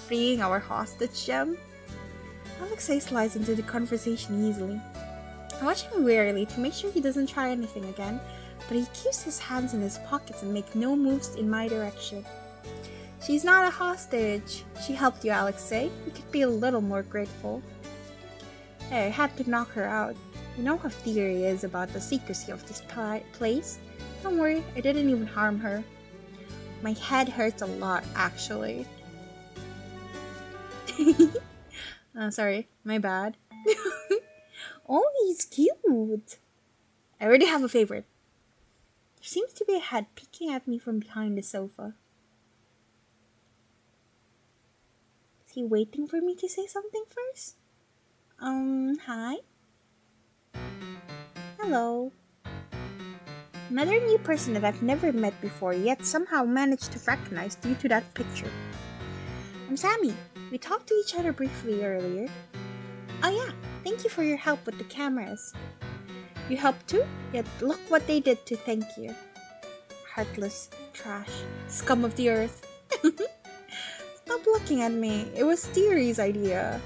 Freeing our hostage, Gem. Alexei slides into the conversation easily. I watch him warily to make sure he doesn't try anything again, but he keeps his hands in his pockets and makes no moves in my direction. She's not a hostage. She helped you, Alexei. You could be a little more grateful. Hey, I had to knock her out. You know how Thierry is about the secrecy of this place? Don't worry, I didn't even harm her. My head hurts a lot, actually. Sorry, my bad. Oh, he's cute. I already have a favorite. There seems to be a head peeking at me from behind the sofa. Is he waiting for me to say something first? Hi? Hello. Another new person that I've never met before, yet somehow managed to recognize due to that picture. I'm Sami. We talked to each other briefly earlier. Oh yeah, thank you for your help with the cameras. You helped too? Yet look what they did to thank you. Heartless, trash, scum of the earth. Stop looking at me. It was Thierry's idea.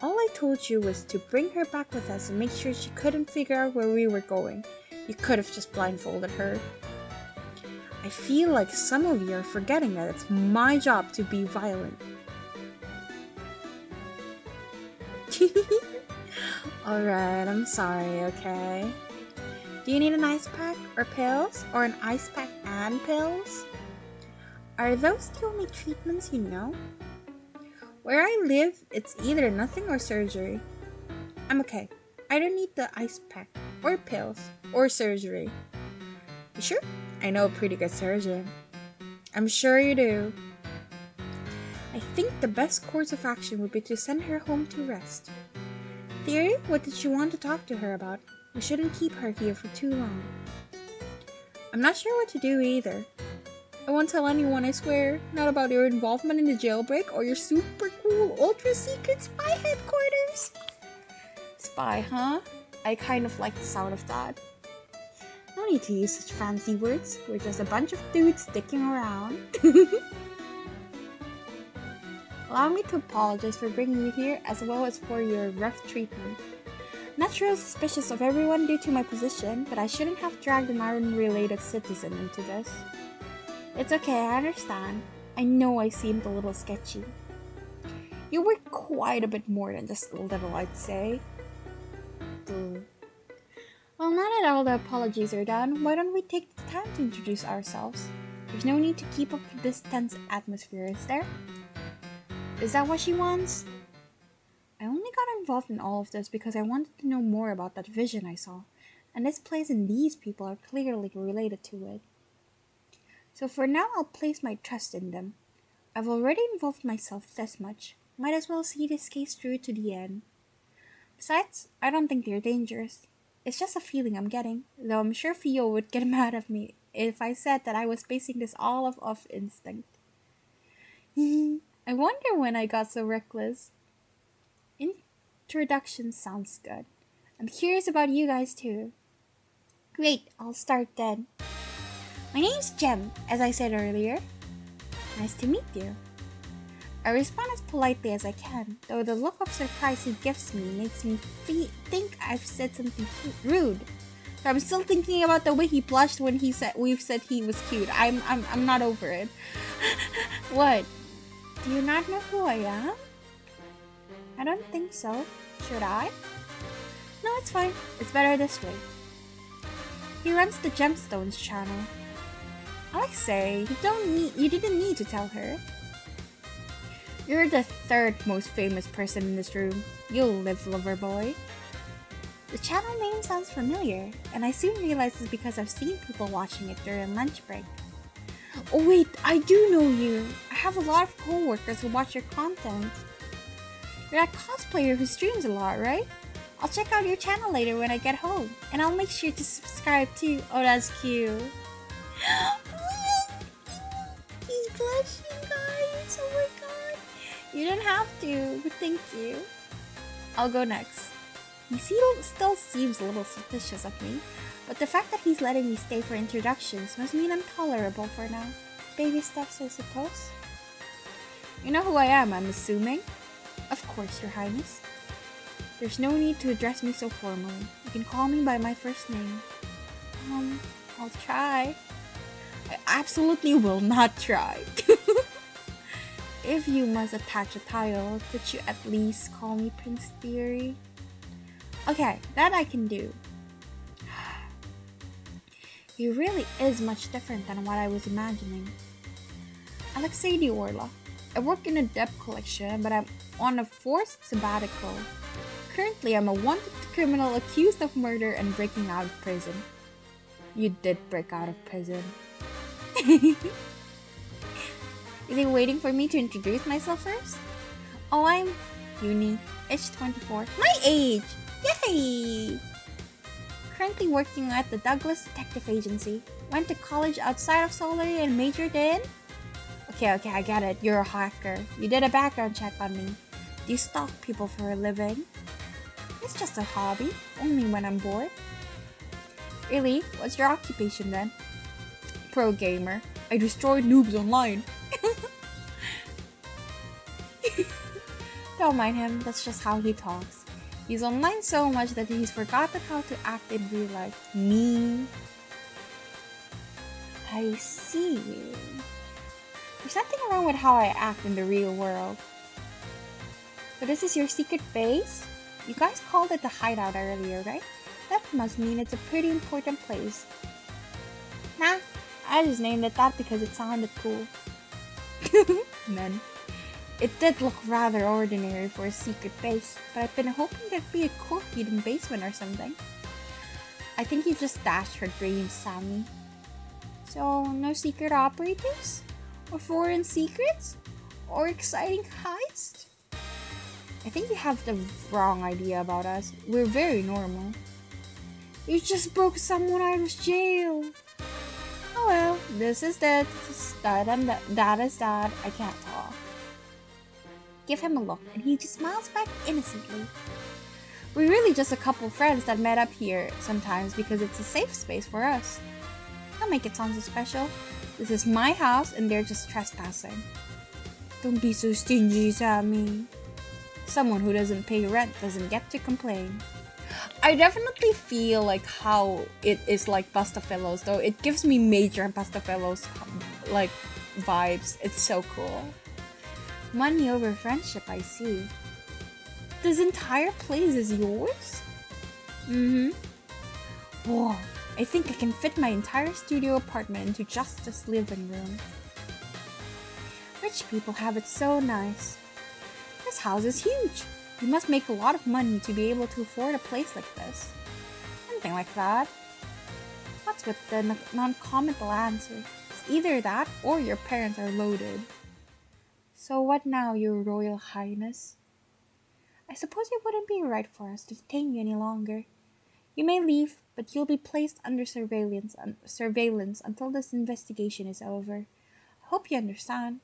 All I told you was to bring her back with us and make sure she couldn't figure out where we were going. You could have just blindfolded her. I feel like some of you are forgetting that it's my job to be violent. Alright, I'm sorry, okay? Do you need an ice pack or pills? Or an ice pack and pills? Are those the only treatments you know? Where I live, it's either nothing or surgery. I'm okay. I don't need the ice pack, or pills, or surgery. You sure? I know a pretty good surgeon. I'm sure you do. I think the best course of action would be to send her home to rest. Thierry, what did you want to talk to her about? We shouldn't keep her here for too long. I'm not sure what to do either. I won't tell anyone, I swear. Not about your involvement in the jailbreak or your super cool, ultra secret spy headquarters. Spy, huh? I kind of like the sound of that. No need to use such fancy words. We're just a bunch of dudes sticking around. Allow me to apologize for bringing you here as well as for your rough treatment. Not real suspicious of everyone due to my position, but I shouldn't have dragged an unrelated citizen into this. It's okay, I understand. I know I seemed a little sketchy. You were quite a bit more than just a little, I'd say. Well, now that all the apologies are done, why don't we take the time to introduce ourselves? There's no need to keep up with this tense atmosphere, is there? Is that what she wants? I only got involved in all of this because I wanted to know more about that vision I saw, and this place and these people are clearly related to it. So for now, I'll place my trust in them. I've already involved myself this much. Might as well see this case through to the end. Besides, I don't think they're dangerous. It's just a feeling I'm getting, though I'm sure Fio would get mad at me if I said that I was basing this all off instinct. I wonder when I got so reckless. Introduction sounds good. I'm curious about you guys too. Great, I'll start then. My name's Jem, as I said earlier. Nice to meet you. I respond as politely as I can, though the look of surprise he gives me makes me think I've said something rude. So I'm still thinking about the way he blushed when we've said he was cute. I'm not over it. What? Do you not know who I am? I don't think so. Should I? No, it's fine. It's better this way. He runs the Gemstones channel. Alexei, you didn't need to tell her. You're the third most famous person in this room. You'll live, lover boy. The channel name sounds familiar, and I soon realized it's because I've seen people watching it during lunch break. Oh wait, I do know you. I have a lot of coworkers who watch your content. You're that cosplayer who streams a lot, right? I'll check out your channel later when I get home, and I'll make sure to subscribe too. Oh, that's cute. He's blushing, guys. Oh my god. You don't have to, but thank you. I'll go next. He still seems a little suspicious of me, but the fact that he's letting me stay for introductions must mean I'm tolerable for now. Baby steps, I suppose. You know who I am, I'm assuming? Of course, Your Highness. There's no need to address me so formally. You can call me by my first name. I'll try. I absolutely will not try. If you must attach a title, could you at least call me Prince Thierry? Okay, that I can do. He really is much different than what I was imagining. Alexei the Orla. I work in a debt collection, but I'm on a forced sabbatical. Currently, I'm a wanted criminal accused of murder and breaking out of prison. You did break out of prison. Is he waiting for me to introduce myself first? Oh, I'm Yunie, age 24. My age! Yay! Currently working at the Douglas Detective Agency. Went to college outside of Solar and majored in... Okay, I get it. You're a hacker. You did a background check on me. Do you stalk people for a living? It's just a hobby. Only when I'm bored. Really? What's your occupation then? Pro gamer. I destroyed noobs online. Don't mind him, that's just how he talks. He's online so much that he's forgotten how to act in real life. Me. I see. There's nothing wrong with how I act in the real world. So this is your secret base? You guys called it the hideout earlier, right? That must mean it's a pretty important place. Nah, I just named it that because it sounded cool. Men. It did look rather ordinary for a secret base, but I've been hoping there'd be a cool hidden basement or something. I think you just dashed her dreams, Sami. So, no secret operatives? Or foreign secrets? Or exciting heists? I think you have the wrong idea about us. We're very normal. You just broke someone out of jail. Oh well, this is that. That is that. I can't talk. Give him a look, and he just smiles back innocently. We're really just a couple friends that met up here sometimes because it's a safe space for us. Don't make it sound so special. This is my house, and they're just trespassing. Don't be so stingy, Sami. Someone who doesn't pay rent doesn't get to complain. I definitely feel like how it is like Pastafellows, though. It gives me major Pastafellows like vibes. It's so cool. Money over friendship, I see. This entire place is yours? Mm-hmm. Whoa, I think I can fit my entire studio apartment into just this living room. Rich people have it so nice. This house is huge. You must make a lot of money to be able to afford a place like this. Something like that. What's with the non-committal answer? It's either that or your parents are loaded. So what now, Your Royal Highness? I suppose it wouldn't be right for us to detain you any longer. You may leave, but you'll be placed under surveillance until this investigation is over. I hope you understand.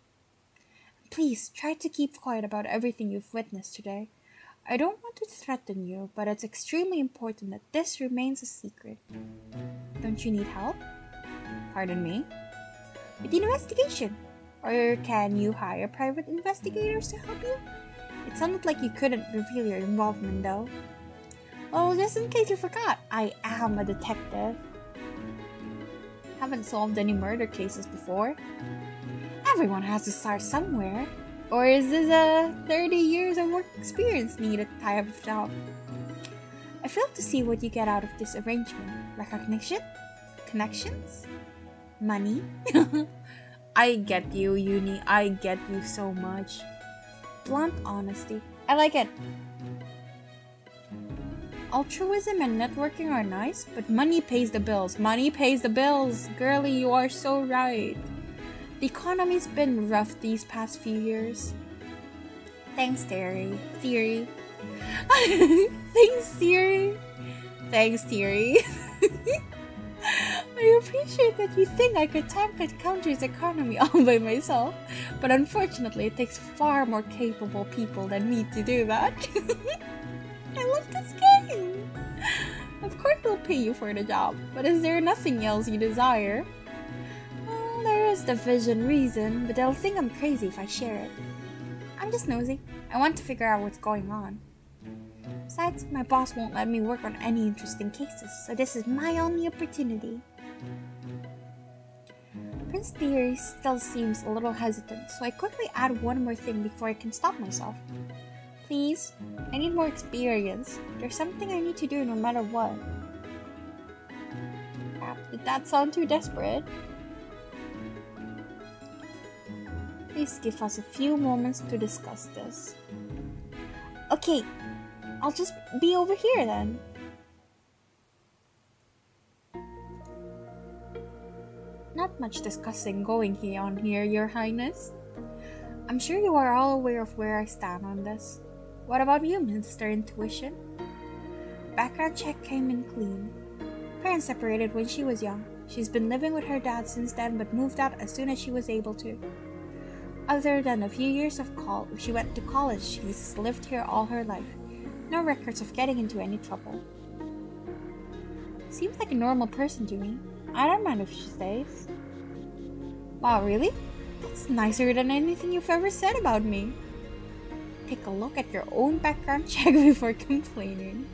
Please try to keep quiet about everything you've witnessed today. I don't want to threaten you, but it's extremely important that this remains a secret. Don't you need help? Pardon me? With the investigation? Or can you hire private investigators to help you? It sounded like you couldn't reveal your involvement, though. Well, just in case you forgot, I am a detective. Haven't solved any murder cases before. Everyone has to start somewhere. Or is this a 30 years of work experience needed type of job? I fail to see what you get out of this arrangement. Recognition? Connections? Money? I get you, Yunie. I get you so much. Blunt honesty. I like it. Altruism and networking are nice, but money pays the bills. Money pays the bills. Girlie, you are so right. The economy's been rough these past few years. Thanks, Thierry. Thanks, Thierry. Thanks, Thierry. I appreciate that you think I could tackle the country's economy all by myself, but unfortunately it takes far more capable people than me to do that. I love this game! Of course we'll pay you for the job, but is there nothing else you desire? Well, there is the vision reason, but they'll think I'm crazy if I share it. I'm just nosy. I want to figure out what's going on. Besides, my boss won't let me work on any interesting cases, so this is my only opportunity. Prince Thierry still seems a little hesitant, so I quickly add one more thing before I can stop myself. Please, I need more experience. There's something I need to do no matter what. Crap, did that sound too desperate? Please give us a few moments to discuss this. Okay, I'll just be over here then. Not much discussing going on here, Your Highness. I'm sure you are all aware of where I stand on this. What about you, Mr. Intuition? Background check came in clean. Parents separated when she was young. She's been living with her dad since then, but moved out as soon as she was able to. Other than a few years of she went to college, she's lived here all her life. No records of getting into any trouble. Seems like a normal person to me. I don't mind if she stays. Wow, really? That's nicer than anything you've ever said about me. Take a look at your own background check before complaining.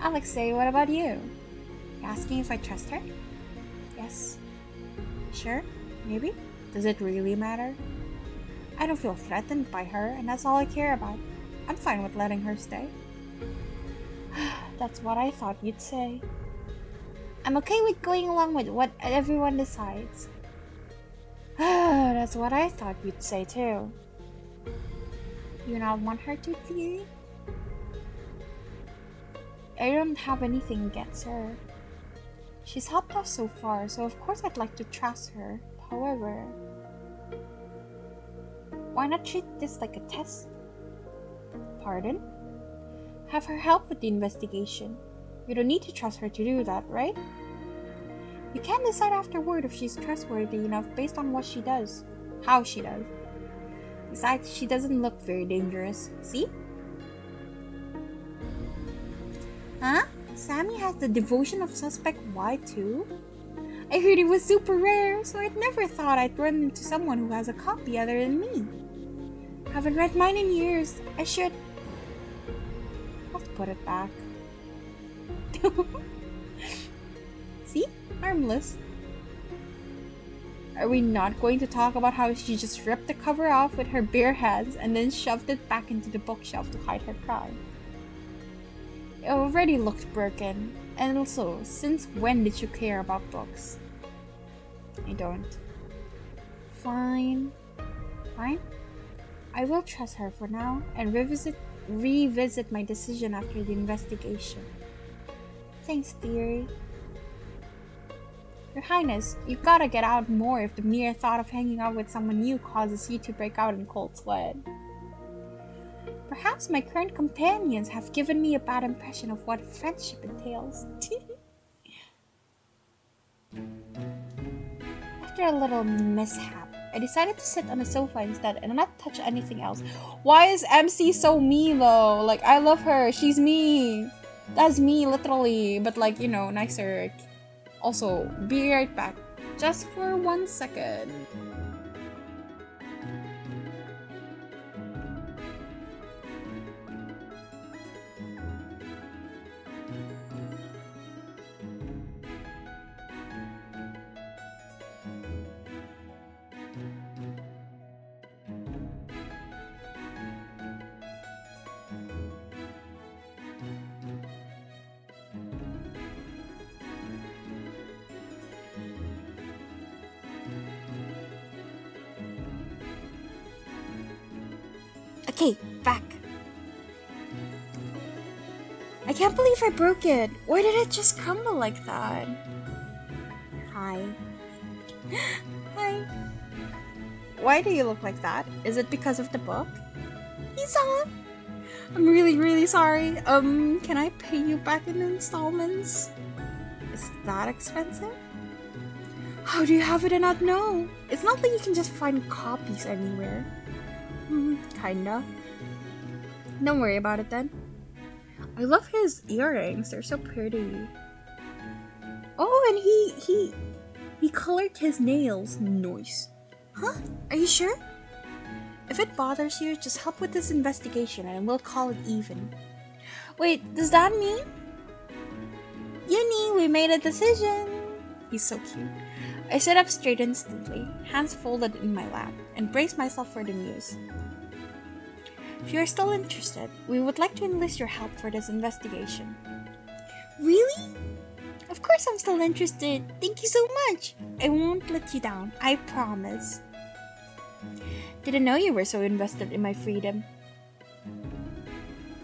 Alexei, what about you? You asking if I trust her? Yes. Sure? Maybe? Does it really matter? I don't feel threatened by her, and that's all I care about. I'm fine with letting her stay. That's what I thought you'd say. I'm okay with going along with what everyone decides. That's what I thought you'd say too. You not want her to, Thierry? I don't have anything against her. She's helped us so far, so of course I'd like to trust her. However, why not treat this like a test? Pardon? Have her help with the investigation. You don't need to trust her to do that, right? You can decide afterward if she's trustworthy enough based on what she does, how she does. Besides, she doesn't look very dangerous. See? Huh? Sami has the devotion of suspect Y too? I heard it was super rare, so I'd never thought I'd run into someone who has a copy other than me. Haven't read mine in years. I should. Let's put it back. See? Harmless. Are we not going to talk about how she just ripped the cover off with her bare hands and then shoved it back into the bookshelf to hide her crime? It already looked broken. And also, since when did you care about books? I don't. Fine. Fine? I will trust her for now and revisit my decision after the investigation. Thanks, Thierry. Your Highness, you gotta get out more if the mere thought of hanging out with someone new causes you to break out in cold sweat. Perhaps my current companions have given me a bad impression of what friendship entails. After a little mishap, I decided to sit on the sofa instead and not touch anything else. Why is MC so me though? Like, I love her. She's me. That's me, literally. But like, you know, nicer. Also, be right back. Just for 1 second. Okay, back. I can't believe I broke it. Why did it just crumble like that? Hi. Hi. Why do you look like that? Is it because of the book? Isa! I'm really sorry. Can I pay you back in installments? Is that expensive? How do you have it and not know? It's not like you can just find copies anywhere. Kinda. Don't worry about it then. I love his earrings. They're so pretty. Oh, and he colored his nails. Nice. Huh? Are you sure? If it bothers you, just help with this investigation and we'll call it even. Wait, does that mean? Yunie, we made a decision. He's so cute. I sat up straight instantly, hands folded in my lap, and braced myself for the news. If you are still interested, we would like to enlist your help for this investigation. Really? Of course I'm still interested. Thank you so much. I won't let you down, I promise. Didn't know you were so invested in my freedom.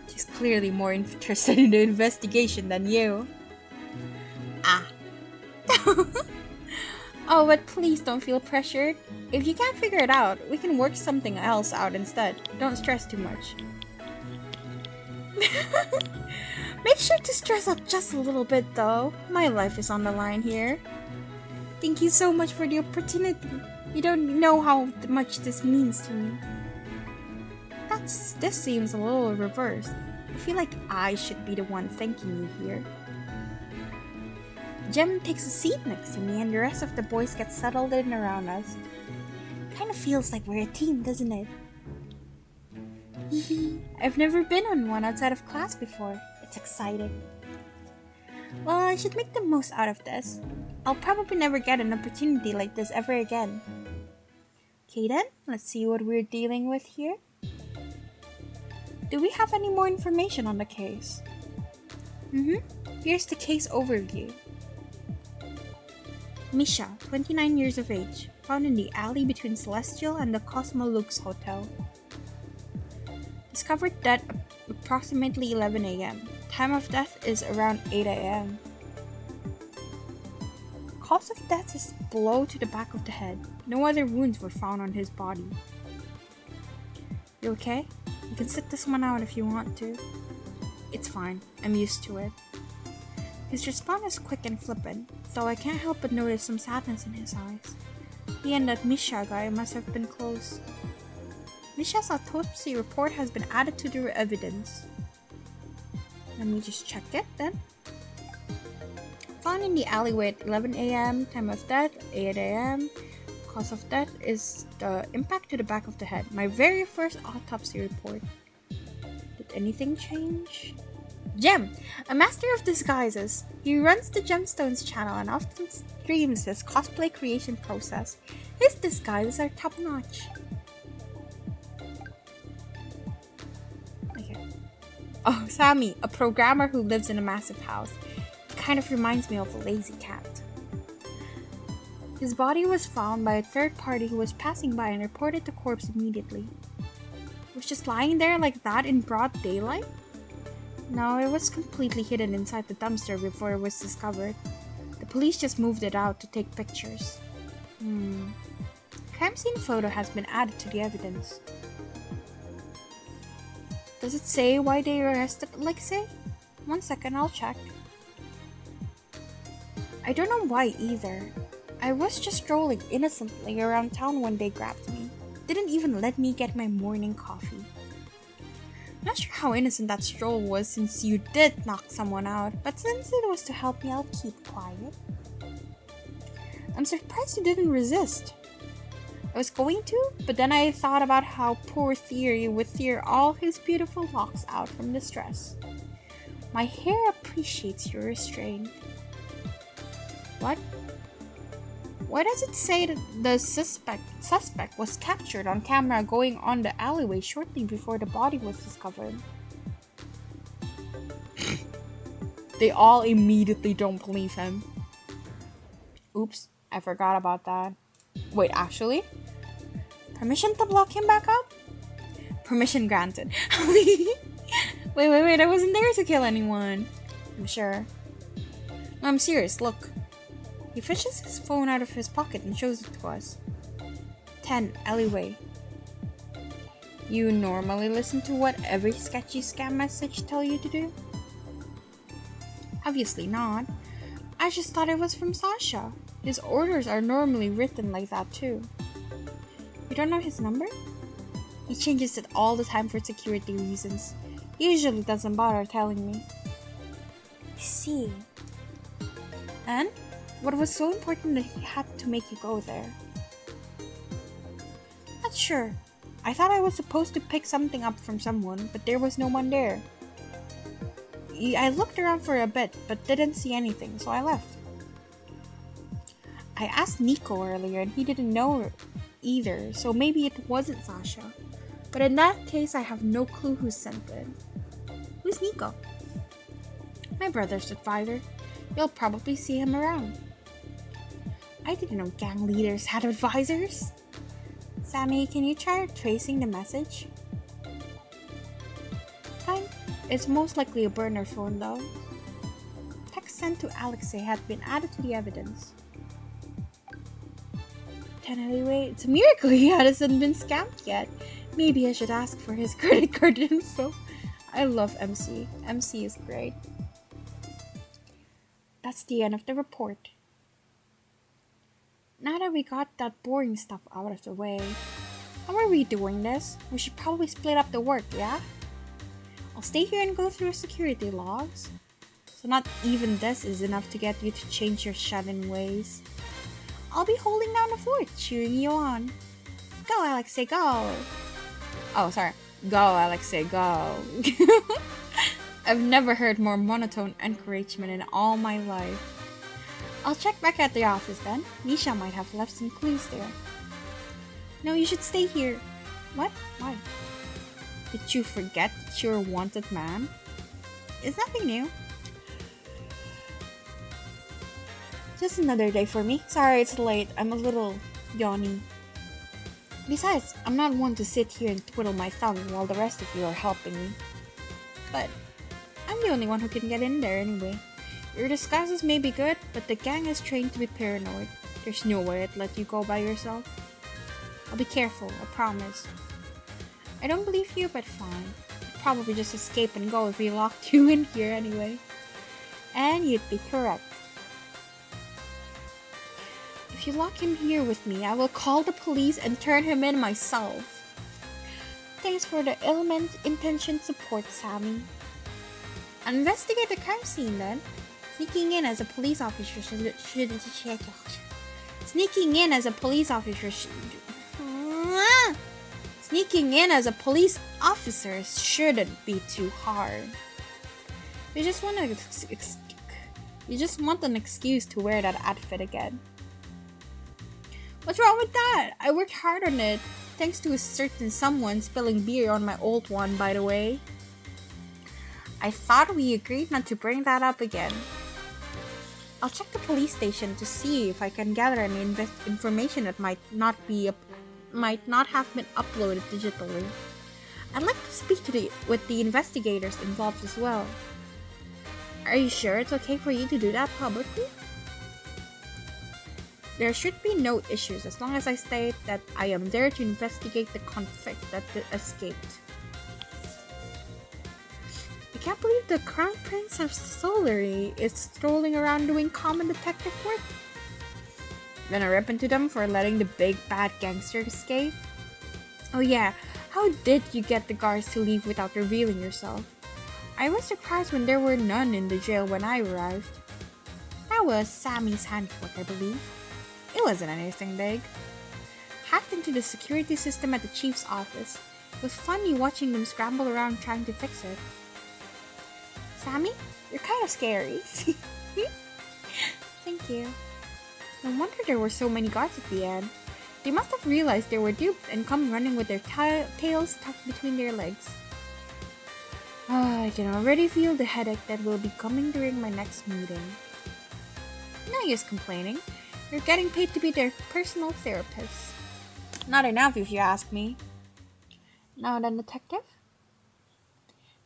She's clearly more interested in the investigation than you. Ah. Oh, but please don't feel pressured. If you can't figure it out, we can work something else out instead. Don't stress too much. Make sure to stress out just a little bit though. My life is on the line here. Thank you so much for the opportunity. You don't know how much this means to me. This seems a little reversed. I feel like I should be the one thanking you here. Jem takes a seat next to me and the rest of the boys get settled in around us. Kinda feels like we're a team, doesn't it? I've never been on one outside of class before. It's exciting. Well, I should make the most out of this. I'll probably never get an opportunity like this ever again. Okay then, let's see what we're dealing with here. Do we have any more information on the case? Here's the case overview. Misha, 29 years of age, found in the alley between Celestial and the Cosmo Lux Hotel. Discovered dead approximately 11 a.m. Time of death is around 8 a.m. Cause of death is blow to the back of the head. No other wounds were found on his body. You okay? You can sit this one out if you want to. It's fine. I'm used to it. His response is quick and flippant, though I can't help but notice some sadness in his eyes. He and that Misha guy must have been close. Misha's autopsy report has been added to the evidence. Let me just check it then. Found in the alleyway at 11 a.m. Time of death, 8 a.m. Cause of death is the impact to the back of the head. My very first autopsy report. Did anything change? Gem, a master of disguises. He runs the Gemstones channel and often streams his cosplay creation process. His disguises are top notch. Okay. Oh, Sami, a programmer who lives in a massive house. He kind of reminds me of a lazy cat. His body was found by a third party who was passing by and reported the corpse immediately. It was just lying there like that in broad daylight? No, it was completely hidden inside the dumpster before it was discovered. The police just moved it out to take pictures. Crime scene photo has been added to the evidence. Does it say why they arrested Alexei? 1 second, I'll check. I don't know why either. I was just strolling innocently around town when they grabbed me. Didn't even let me get my morning coffee. Not sure how innocent that stroll was since you did knock someone out, but since it was to help me, I'll keep quiet. I'm surprised you didn't resist. I was going to, but then I thought about how poor Thierry would tear all his beautiful locks out from the stress. My hair appreciates your restraint. What? Why does it say that the suspect was captured on camera going on the alleyway shortly before the body was discovered? They all immediately don't believe him. Oops, I forgot about that. Wait, actually? Permission to block him back up? Permission granted. Wait, I wasn't there to kill anyone. I'm sure. No, I'm serious, look. He fishes his phone out of his pocket and shows it to us. 10, alleyway. You normally listen to what every sketchy scam message tell you to do? Obviously not. I just thought it was from Sasha. His orders are normally written like that too. You don't know his number? He changes it all the time for security reasons. He usually doesn't bother telling me. I see. And? What was so important that he had to make you go there? Not sure. I thought I was supposed to pick something up from someone, but there was no one there. I looked around for a bit, but didn't see anything, so I left. I asked Nico earlier and he didn't know either, so maybe it wasn't Sasha. But in that case, I have no clue who sent it. Who's Nico? My brother's advisor. You'll probably see him around. I didn't know gang leaders had advisors. Sami, can you try tracing the message? Fine. It's most likely a burner phone though. Text sent to Alexei had been added to the evidence. 10 alleyway. It's a miracle he hasn't been scammed yet. Maybe I should ask for his credit card info. I love MC. MC is great. That's the end of the report. Now that we got that boring stuff out of the way, how are we doing this? We should probably split up the work, yeah? I'll stay here and go through security logs. So not even this is enough to get you to change your shut-in ways. I'll be holding down the fort, cheering you on. Go, Alexei, go! Oh, sorry. Go, Alexei, go. I've never heard more monotone encouragement in all my life. I'll check back at the office then. Misha might have left some clues there. No, you should stay here. What? Why? Did you forget that you're a wanted man? It's nothing new. Just another day for me. Sorry it's late. I'm a little yawny. Besides, I'm not one to sit here and twiddle my thumb while the rest of you are helping me. But I'm the only one who can get in there anyway. Your disguises may be good, but the gang is trained to be paranoid. There's no way I'd let you go by yourself. I'll be careful, I promise. I don't believe you, but fine. You'd probably just escape and go if we locked you in here anyway. And you'd be correct. If you lock him here with me, I will call the police and turn him in myself. Thanks for the ill-intentioned support, Sami. Investigate the crime scene then. Sneaking in as a police officer shouldn't be too hard. You just want an excuse to wear that outfit again. What's wrong with that? I worked hard on it, thanks to a certain someone spilling beer on my old one, by the way. I thought we agreed not to bring that up again. I'll check the police station to see if I can gather any information that might not have been uploaded digitally. I'd like to speak with the investigators involved as well. Are you sure it's okay for you to do that publicly? There should be no issues as long as I state that I am there to investigate the conflict that escaped. can't believe the Crown Prince of Solary is strolling around doing common detective work. Gonna rip into them for letting the big bad gangster escape? Oh yeah, how did you get the guards to leave without revealing yourself? I was surprised when there were none in the jail when I arrived. That was Sami's handiwork, I believe. It wasn't anything big. Hacked into the security system at the chief's office. It was funny watching them scramble around trying to fix it. Sami, you're kind of scary. Thank you. No wonder there were so many guards at the end. They must have realized they were duped and come running with their tails tucked between their legs. I can already feel the headache that will be coming during my next meeting. No use complaining. You're getting paid to be their personal therapist. Not enough if you ask me. Now then, detective?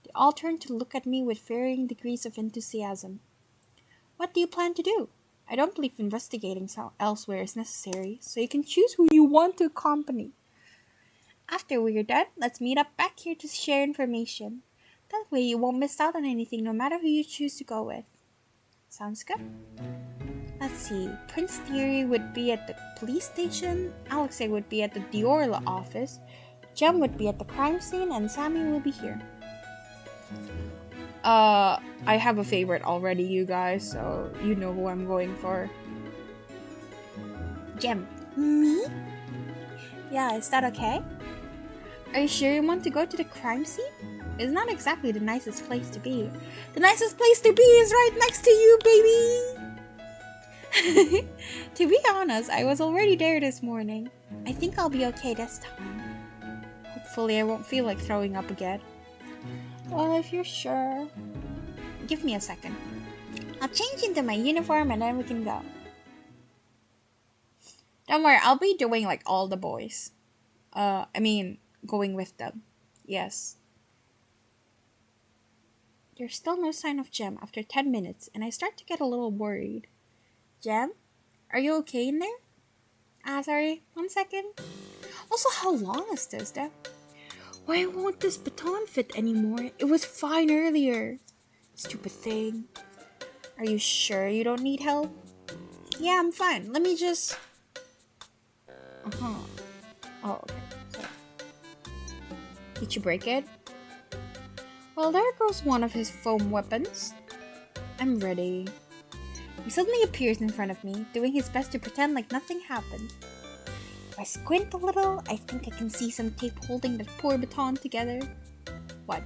They all turned to look at me with varying degrees of enthusiasm. What do you plan to do? I don't believe investigating elsewhere is necessary, so you can choose who you want to accompany. After we're done, let's meet up back here to share information. That way you won't miss out on anything no matter who you choose to go with. Sounds good? Let's see. Prince Thierry would be at the police station, Alexei would be at the Diorla office, Jem would be at the crime scene, and Sami will be here. I have a favorite already, you guys, so you know who I'm going for. Jem. Me? Yeah, is that okay? Are you sure you want to go to the crime scene? It's not exactly the nicest place to be. The nicest place to be is right next to you, baby! To be honest, I was already there this morning. I think I'll be okay this time. Hopefully I won't feel like throwing up again. Well, if you're sure. Give me a second. I'll change into my uniform and then we can go. Don't worry, I'll be doing like all the boys. Going with them. Yes. There's still no sign of Jem after 10 minutes, and I start to get a little worried. Jem? Are you okay in there? Sorry. 1 second. Also, how long is this, though? Why won't this baton fit anymore? It was fine earlier. Stupid thing. Are you sure you don't need help? Yeah, I'm fine. Let me just... Oh, okay. Sorry. Did you break it? Well, there goes one of his foam weapons. I'm ready. He suddenly appears in front of me, doing his best to pretend like nothing happened. If I squint a little, I think I can see some tape holding that poor baton together. What?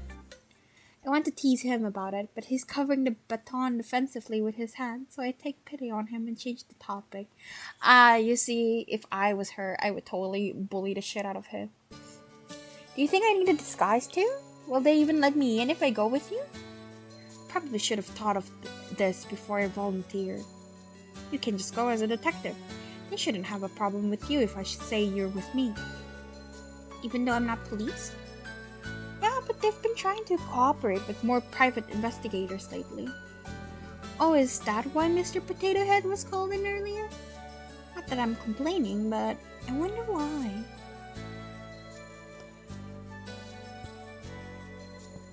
I want to tease him about it, but he's covering the baton defensively with his hand, so I take pity on him and change the topic. You see, if I was her, I would totally bully the shit out of him. Do you think I need a disguise too? Will they even let me in if I go with you? Probably should have thought of this before I volunteered. You can just go as a detective. They shouldn't have a problem with you if I should say you're with me. Even though I'm not police? Yeah, but they've been trying to cooperate with more private investigators lately. Oh, is that why Mr. Potato Head was called in earlier? Not that I'm complaining, but I wonder why.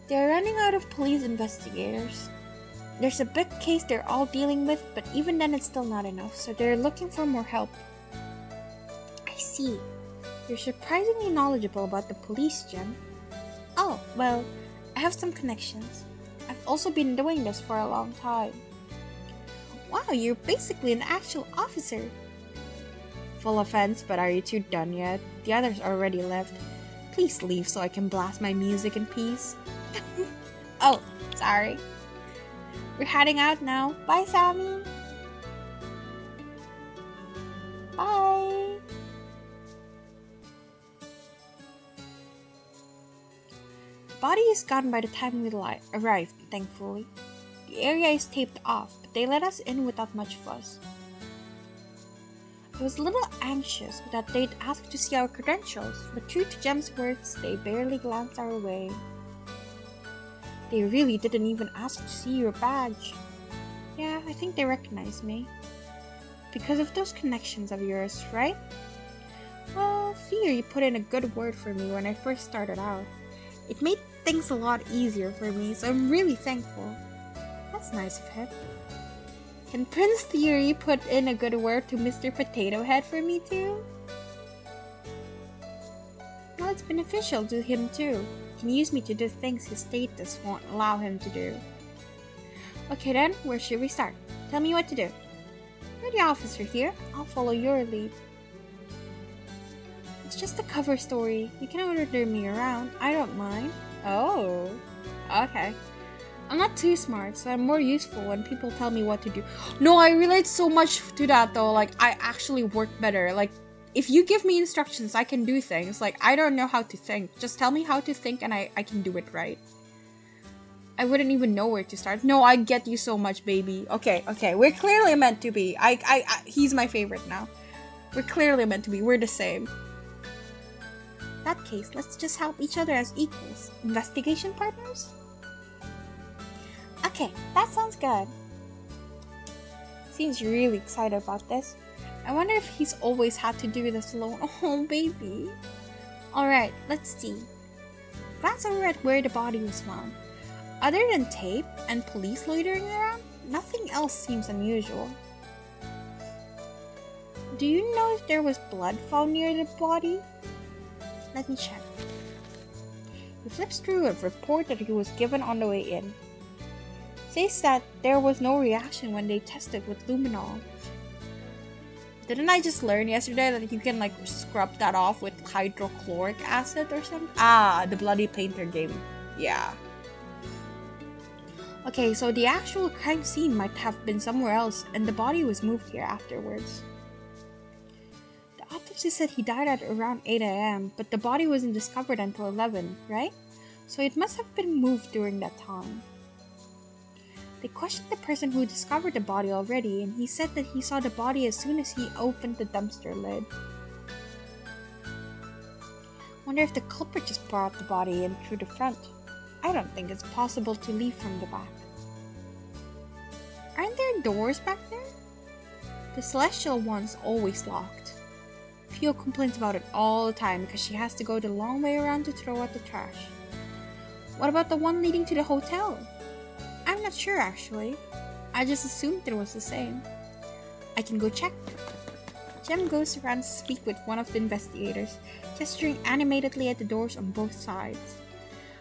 They're running out of police investigators. There's a big case they're all dealing with, but even then it's still not enough, so they're looking for more help. I see. You're surprisingly knowledgeable about the police, Jem. Oh, well, I have some connections. I've also been doing this for a long time. Wow, you're basically an actual officer. Full offense, but are you two done yet? The others already left. Please leave so I can blast my music in peace. Oh, sorry. We're heading out now. Bye, Sami. Bye. The body is gone by the time we arrived, thankfully. The area is taped off, but they let us in without much fuss. I was a little anxious that they'd ask to see our credentials, but true to Jem's words, they barely glanced our way. They really didn't even ask to see your badge. Yeah, I think they recognized me. Because of those connections of yours, right? Well, Thierry put in a good word for me when I first started out. It made things a lot easier for me, so I'm really thankful. That's nice of him. Can Prince Thierry put in a good word to Mr. Potato Head for me too? Well, it's beneficial to him too. He can use me to do things his status won't allow him to do. Okay then, where should we start? Tell me what to do. You're the officer here. I'll follow your lead. It's just a cover story. You can order me around. I don't mind. Oh, okay. I'm not too smart, so I'm more useful when people tell me what to do. No, I relate so much to that though. Like, I actually work better. Like, if you give me instructions, I can do things. Like, I don't know how to think. Just tell me how to think and I can do it right. I wouldn't even know where to start. No, I get you so much, baby. Okay. We're clearly meant to be. He's my favorite now. We're clearly meant to be. We're the same. In that case, let's just help each other as equals. Investigation partners? Okay, that sounds good. Seems really excited about this. I wonder if he's always had to do this alone. Oh, baby. Alright, let's see. Glance over at where the body was found. Other than tape and police loitering around, nothing else seems unusual. Do you know if there was blood found near the body? Let me check. He flips through a report that he was given on the way in. Says that there was no reaction when they tested with luminol. Didn't I just learn yesterday that you can like scrub that off with hydrochloric acid or something? Ah, the bloody painter game. Yeah. Okay, so the actual crime scene might have been somewhere else and the body was moved here afterwards. The autopsy said he died at around 8 a.m., but the body wasn't discovered until 11, right? So it must have been moved during that time. They questioned the person who discovered the body already, and he said that he saw the body as soon as he opened the dumpster lid. Wonder if the culprit just brought the body in through the front. I don't think it's possible to leave from the back. Aren't there doors back there? The celestial one's always locked. Fio complains about it all the time because she has to go the long way around to throw out the trash. What about the one leading to the hotel? I'm not sure actually. I just assumed it was the same. I can go check. Jem goes around to speak with one of the investigators, gesturing animatedly at the doors on both sides.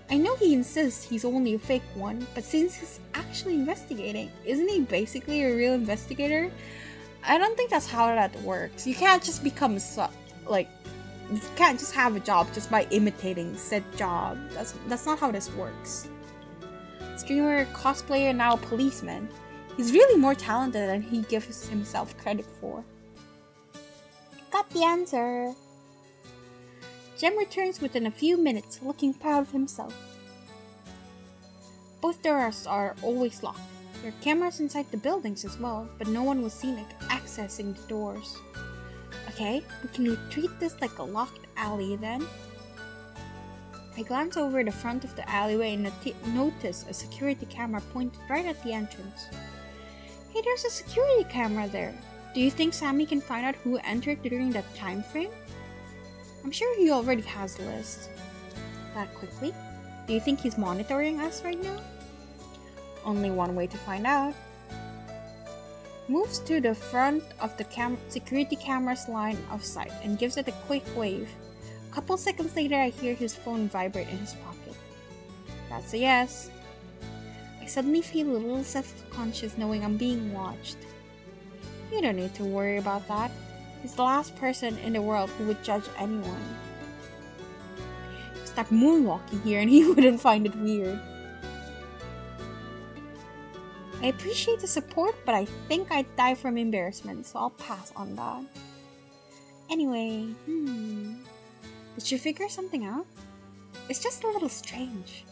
I know he insists he's only a fake one, but since he's actually investigating, isn't he basically a real investigator? I don't think that's how that works. You can't just become you can't just have a job just by imitating said job. That's not how this works. Streamer, cosplayer, now policeman. He's really more talented than he gives himself credit for. Got the answer. Jem returns within a few minutes, looking proud of himself. Both doors are always locked. There are cameras inside the buildings as well, but no one was seen accessing the doors. Okay, we can treat this like a locked alley then. I glance over the front of the alleyway and notice a security camera pointed right at the entrance. Hey, there's a security camera there. Do you think Sami can find out who entered during that time frame? I'm sure he already has a list. That quickly? Do you think he's monitoring us right now? Only one way to find out. Moves to the front of the security camera's line of sight and gives it a quick wave. A couple seconds later, I hear his phone vibrate in his pocket. That's a yes. I suddenly feel a little self-conscious knowing I'm being watched. You don't need to worry about that. He's the last person in the world who would judge anyone. Start moonwalking here and he wouldn't find it weird. I appreciate the support, but I think I'd die from embarrassment, so I'll pass on that. Anyway, did you figure something out? It's just a little strange.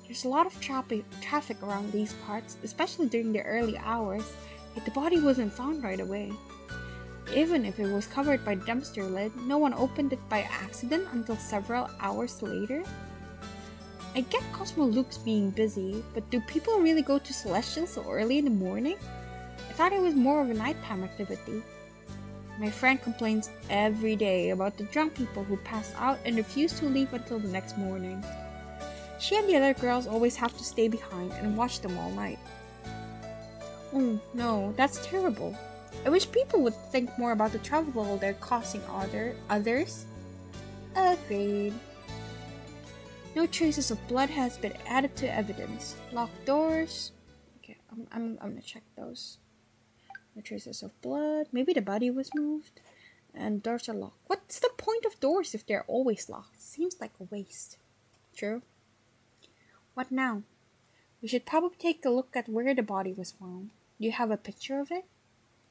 There's a lot of traffic around these parts, especially during the early hours, yet the body wasn't found right away. Even if it was covered by the dumpster lid, no one opened it by accident until several hours later. I get Cosmo Luke's being busy, but do people really go to Celestial so early in the morning? I thought it was more of a nighttime activity. My friend complains every day about the drunk people who pass out and refuse to leave until the next morning. She and the other girls always have to stay behind and watch them all night. Oh no, that's terrible. I wish people would think more about the trouble they're causing others. Agreed. No traces of blood has been added to evidence. Locked doors. Okay, I'm gonna check those. No traces of blood. Maybe the body was moved. And doors are locked. What's the point of doors if they're always locked? Seems like a waste. True. What now? We should probably take a look at where the body was found. Do you have a picture of it?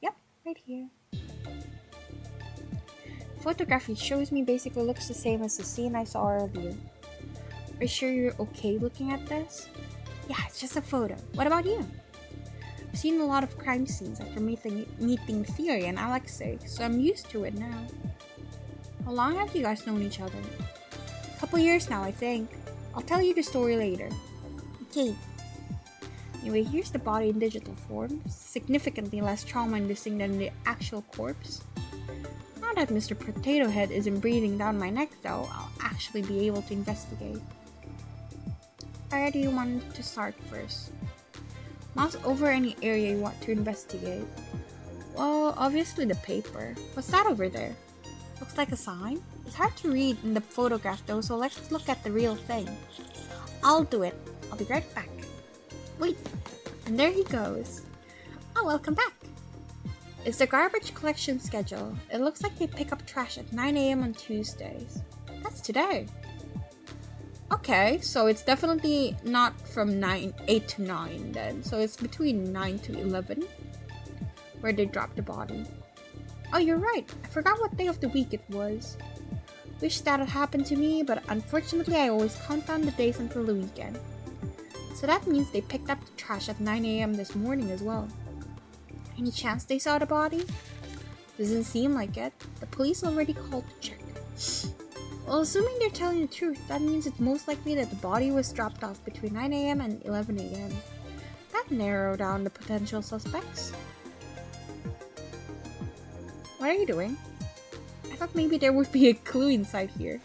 Yep, right here. Photography shows me basically looks the same as the scene I saw earlier. Are you sure you're okay looking at this? Yeah, it's just a photo. What about you? I've seen a lot of crime scenes after meeting Thierry and Alexei, so I'm used to it now. How long have you guys known each other? A couple years now, I think. I'll tell you the story later. Okay. Anyway, here's the body in digital form. Significantly less trauma-inducing than the actual corpse. Now that Mr. Potato Head isn't breathing down my neck though, I'll actually be able to investigate. Where do you want to start first? Mouse over any area you want to investigate. Well, obviously the paper. What's that over there? Looks like a sign. It's hard to read in the photograph though, so let's look at the real thing. I'll do it. I'll be right back. Wait, and there he goes. Oh, welcome back. It's the garbage collection schedule. It looks like they pick up trash at 9 a.m. on Tuesdays. That's today. Okay, so it's definitely not from 8 to 9 then. So it's between 9 to 11 where they drop the body. Oh, you're right. I forgot what day of the week it was. Wish that had happened to me, but unfortunately I always count down the days until the weekend. So that means they picked up the trash at 9 a.m. this morning as well. Any chance they saw the body? Doesn't seem like it. The police already called to check. Well, assuming they're telling the truth, that means it's most likely that the body was dropped off between 9 a.m. and 11 a.m. That narrowed down the potential suspects. What are you doing? I thought maybe there would be a clue inside here.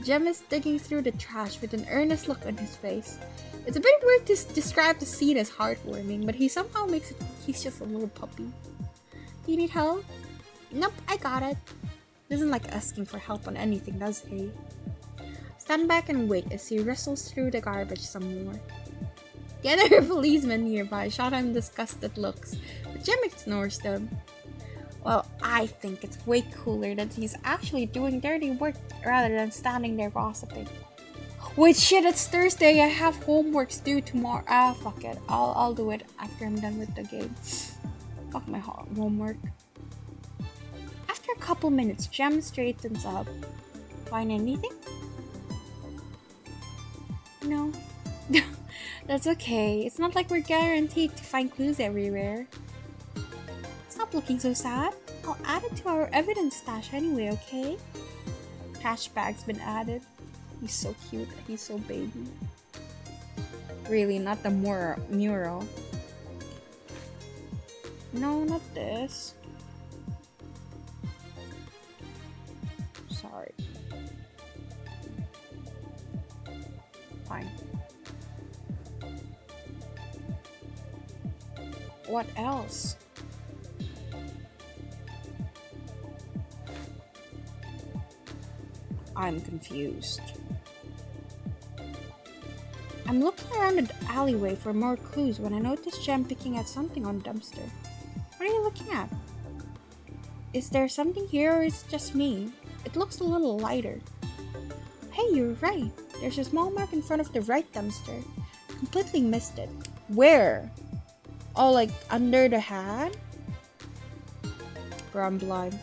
Jem is digging through the trash with an earnest look on his face. It's a bit weird to describe the scene as heartwarming, but he somehow makes it like he's just a little puppy. Do you need help? Nope, I got it. Doesn't like asking for help on anything, does he? Stand back and wait as he wrestles through the garbage some more. The other policemen nearby shot him disgusted looks, but Jem ignores them. Well, I think it's way cooler that he's actually doing dirty work rather than standing there gossiping. Wait, shit, it's Thursday. I have homeworks due tomorrow. Ah, fuck it. I'll do it after I'm done with the game. Fuck my homework. After a couple minutes, Jem straightens up. Find anything? No. That's okay. It's not like we're guaranteed to find clues everywhere. Stop looking so sad. I'll add it to our evidence stash anyway, okay? Trash bag's been added. He's so cute. He's so baby. Really, not the mural. No, not this. Sorry. Fine. What else? I'm confused. I'm looking around the alleyway for more clues when I notice Jem picking at something on the dumpster. What are you looking at? Is there something here or is it just me? It looks a little lighter. Hey, you're right. There's a small mark in front of the right dumpster. Completely missed it. Where? Oh, like under the hat? Bro, I'm blind.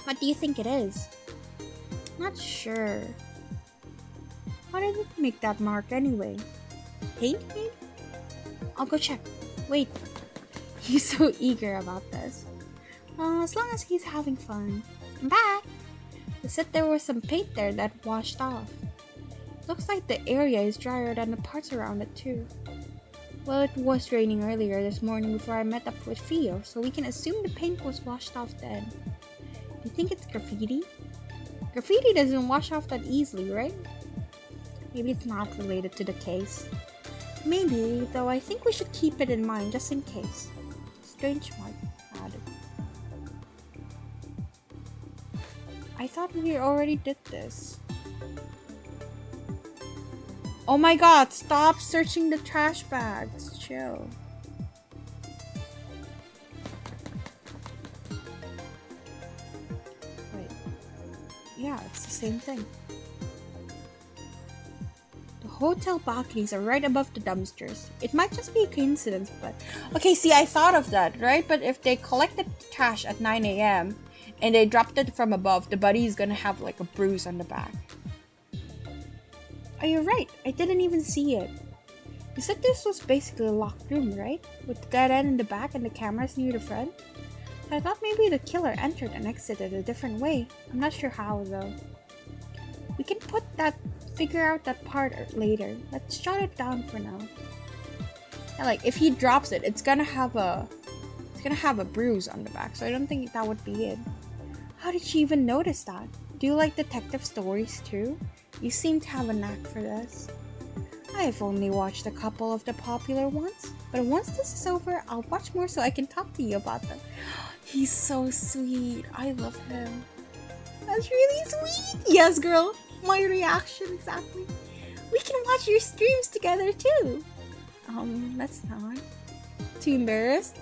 What do you think it is? Not sure. How did it make that mark anyway? Paint maybe? I'll go check. Wait. He's so eager about this. As long as he's having fun. I'm back. They said there was some paint there that washed off. Looks like the area is drier than the parts around it too. Well, it was raining earlier this morning before I met up with Fio, so we can assume the paint was washed off then. Do you think it's graffiti? Graffiti doesn't wash off that easily, right? Maybe it's not related to the case. Maybe, though I think we should keep it in mind just in case. Strange mark added. I thought we already did this. Oh my god, stop searching the trash bags. Chill. Wait. Yeah, it's the same thing. The hotel balconies are right above the dumpsters. It might just be a coincidence, but... Okay, see, I thought of that, right? But if they collected trash at 9 a.m. and they dropped it from above, the buddy is gonna have like a bruise on the back. Oh, you're right. I didn't even see it. You said this was basically a locked room, right? With the dead end in the back and the cameras near the front? I thought maybe the killer entered and exited a different way. I'm not sure how, though. We can figure out that part later. Let's jot it down for now. Yeah, like, if he drops it, it's gonna have a bruise on the back, so I don't think that would be it. How did she even notice that? Do you like detective stories too? You seem to have a knack for this. I've only watched a couple of the popular ones, but once this is over, I'll watch more so I can talk to you about them. He's so sweet. I love him. That's really sweet. Yes, girl. My reaction, exactly. We can watch your streams together too. That's not. Too embarrassed?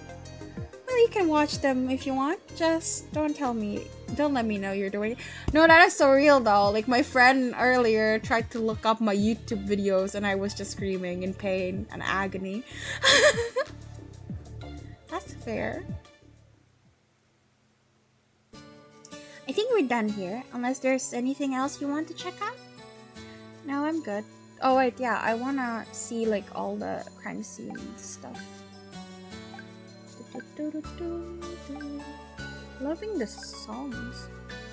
Well, you can watch them if you want. Just don't let me know you're doing it. No, that is so real though. Like, my friend earlier tried to look up my YouTube videos and I was just screaming in pain and agony. That's fair. I think we're done here, unless there's anything else you want to check out? No, I'm good. Oh wait, yeah, I wanna see like all the crime scene stuff. Loving the songs.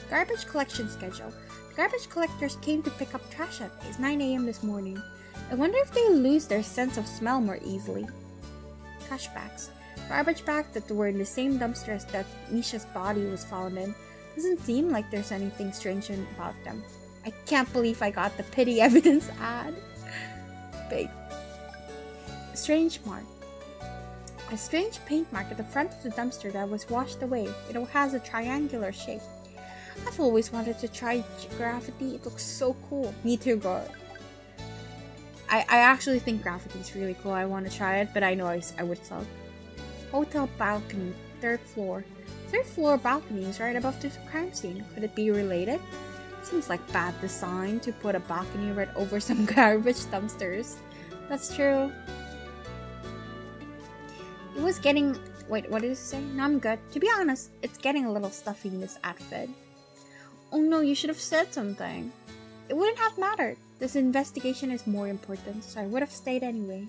Garbage collection schedule. Garbage collectors came to pick up trash at 9 a.m. this morning. I wonder if they lose their sense of smell more easily. Trash bags. Garbage bags that were in the same dumpster as that Misha's body was found in. Doesn't seem like there's anything strange about them. I can't believe I got the pity evidence ad. Big. Strange mark. A strange paint mark at the front of the dumpster that was washed away. It has a triangular shape. I've always wanted to try graffiti. It looks so cool. Me too, girl. I actually think graffiti is really cool. I want to try it, but I know I would suck. Hotel balcony, 3rd floor. 3rd floor balcony is right above the crime scene. Could it be related? Seems like bad design to put a balcony right over some garbage dumpsters. That's true. It was getting... Wait, what did it say? No, I'm good. To be honest, it's getting a little stuffy in this outfit. Oh no, you should have said something. It wouldn't have mattered. This investigation is more important, so I would have stayed anyway.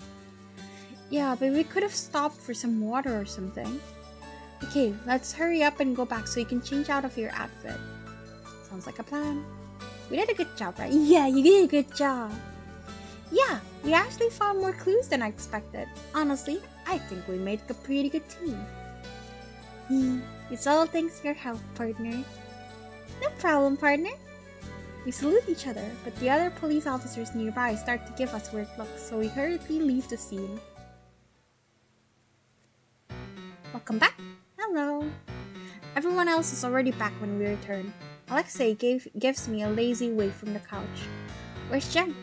Yeah, but we could have stopped for some water or something. Okay, let's hurry up and go back so you can change out of your outfit. Sounds like a plan. We did a good job, right? Yeah, you did a good job. Yeah, we actually found more clues than I expected. Honestly, I think we made a pretty good team. It's all thanks to your help, partner. No problem, partner. We salute each other, but the other police officers nearby start to give us weird looks, so we hurriedly leave the scene. Welcome back. Hello. Everyone else is already back when we return. Alexei gives me a lazy wave from the couch. Where's Jen?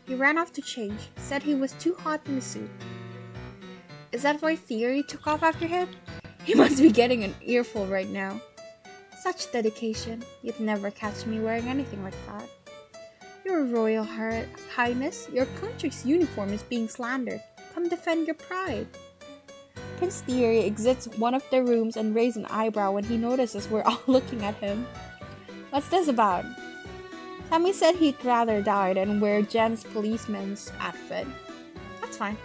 He ran off to change. Said he was too hot in the suit. Is that why Thierry took off after him? He must be getting an earful right now. Such dedication. You'd never catch me wearing anything like that. Your Royal Highness, your country's uniform is being slandered. Come defend your pride. Prince Thierry exits one of the rooms and raises an eyebrow when he notices we're all looking at him. What's this about? Sami said he'd rather die than wear Jen's policeman's outfit. That's fine.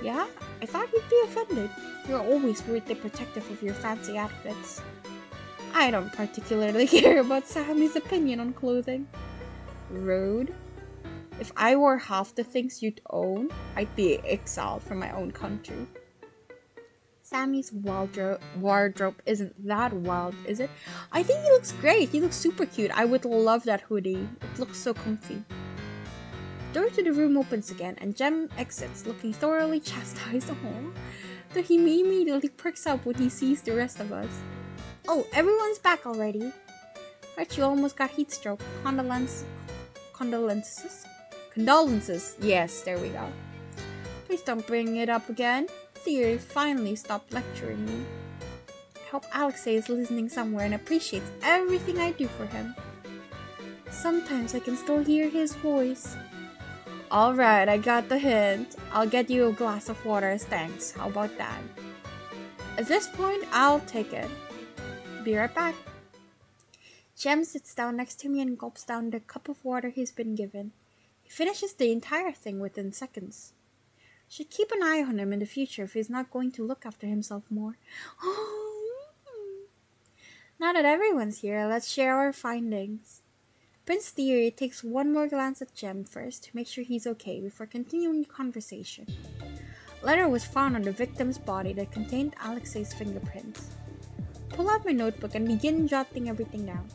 Yeah? I thought you'd be offended. You're always weirdly protective of your fancy outfits. I don't particularly care about Sami's opinion on clothing. Rude. If I wore half the things you'd own, I'd be exiled from my own country. Sami's wardrobe isn't that wild, is it? I think he looks great. He looks super cute. I would love that hoodie. It looks so comfy. door to the room opens again, and Jem exits, looking thoroughly chastised. Oh, though he immediately perks up when he sees the rest of us. Oh, everyone's back already. Archie almost got heat stroke. Condolences? Condolences. Yes, there we go. Please don't bring it up again. Thierry finally stopped lecturing me. I hope Alexei is listening somewhere and appreciates everything I do for him. Sometimes I can still hear his voice. Alright, I got the hint. I'll get you a glass of water as thanks. How about that? At this point, I'll take it. Be right back. Jem sits down next to me and gulps down the cup of water he's been given. He finishes the entire thing within seconds. Should keep an eye on him in the future if he's not going to look after himself more. Now that everyone's here, let's share our findings. Prince Thierry takes one more glance at Jem first to make sure he's okay before continuing the conversation. A letter was found on the victim's body that contained Alexei's fingerprints. Pull out my notebook and begin jotting everything down.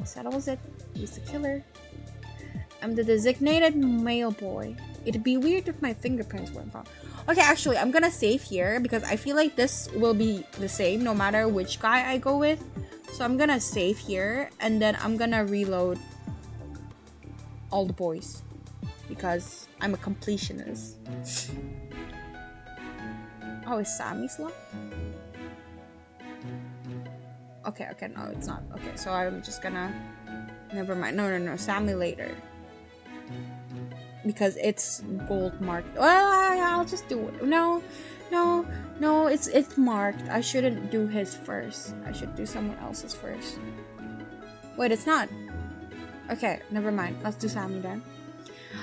Settles it. He's the killer. I'm the designated male boy. It'd be weird if my fingerprints weren't found. Okay, actually, I'm gonna save here because I feel like this will be the same no matter which guy I go with. So I'm gonna save here and then I'm gonna reload all the boys because I'm a completionist. Oh, is Sami's luck? Okay, no, it's not. Okay, so I'm just gonna... Never mind. No, Sami later. Because it's gold marked. Well, I'll just do it. No, it's marked. I shouldn't do his first. I should do someone else's first. Wait, it's not. Okay, never mind. Let's do Sami then.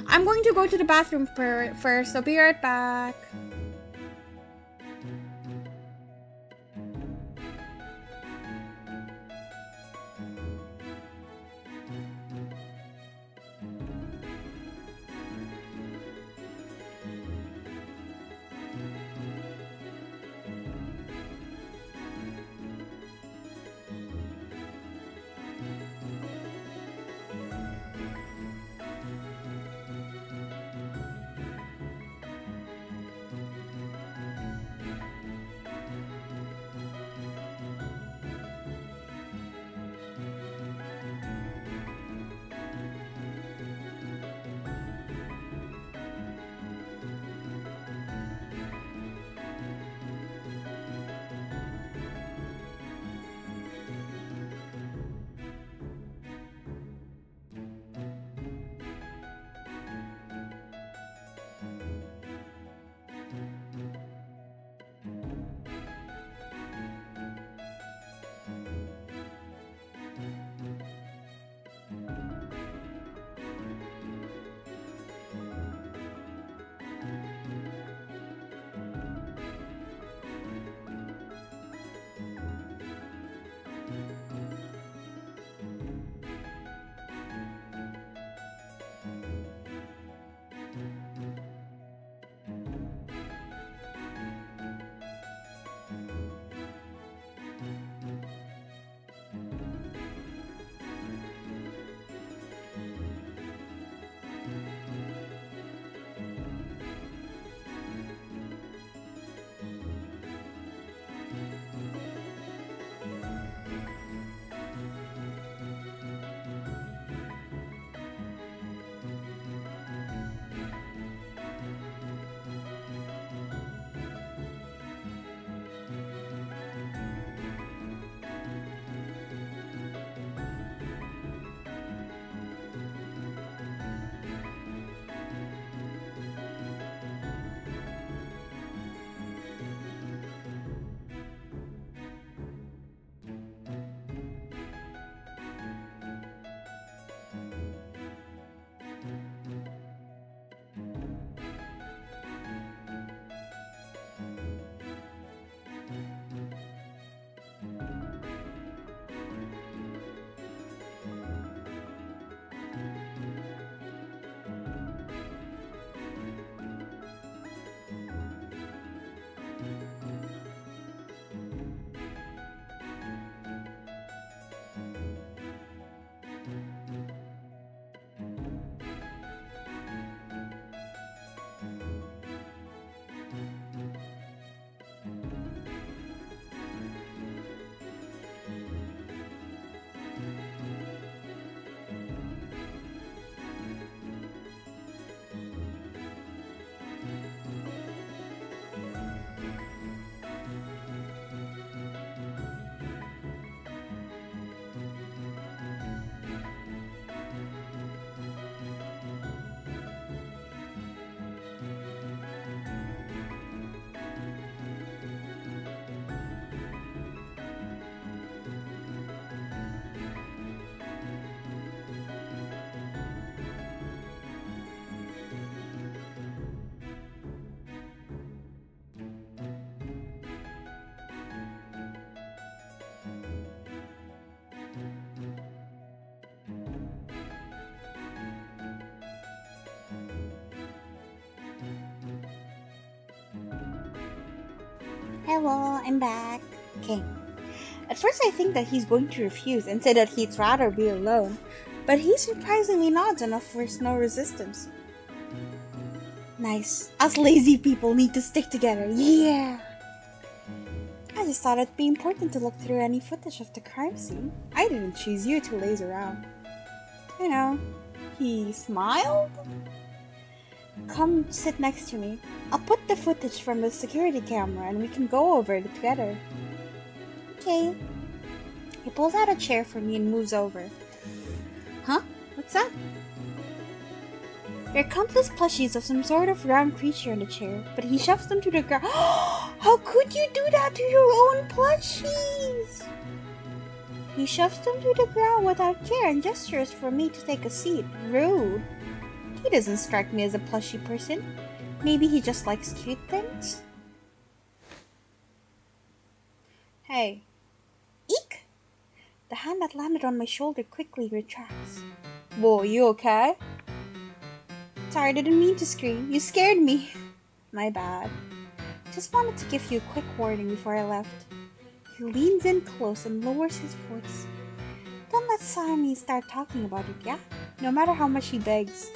I'm going to go to the bathroom first, so be right back. Hello, I'm back. Okay. At first I think that he's going to refuse and say that he'd rather be alone, but he surprisingly nods and offers no resistance. Nice. Us lazy people need to stick together. Yeah! I just thought it'd be important to look through any footage of the crime scene. I didn't choose you to laze around. You know, he smiled? Come sit next to me. I'll put the footage from the security camera and we can go over it together. Okay. He pulls out a chair for me and moves over. Huh? What's that? There are countless plushies of some sort of round creature in the chair, but he shoves them to the ground. How could you do that to your own plushies? He shoves them to the ground without care and gestures for me to take a seat. Rude. He doesn't strike me as a plushy person. Maybe he just likes cute things? Hey. Eek! The hand that landed on my shoulder quickly retracts. Whoa, you okay? Sorry, I didn't mean to scream. You scared me. My bad. Just wanted to give you a quick warning before I left. He leans in close and lowers his voice. Don't let Sami start talking about it, yeah? No matter how much he begs.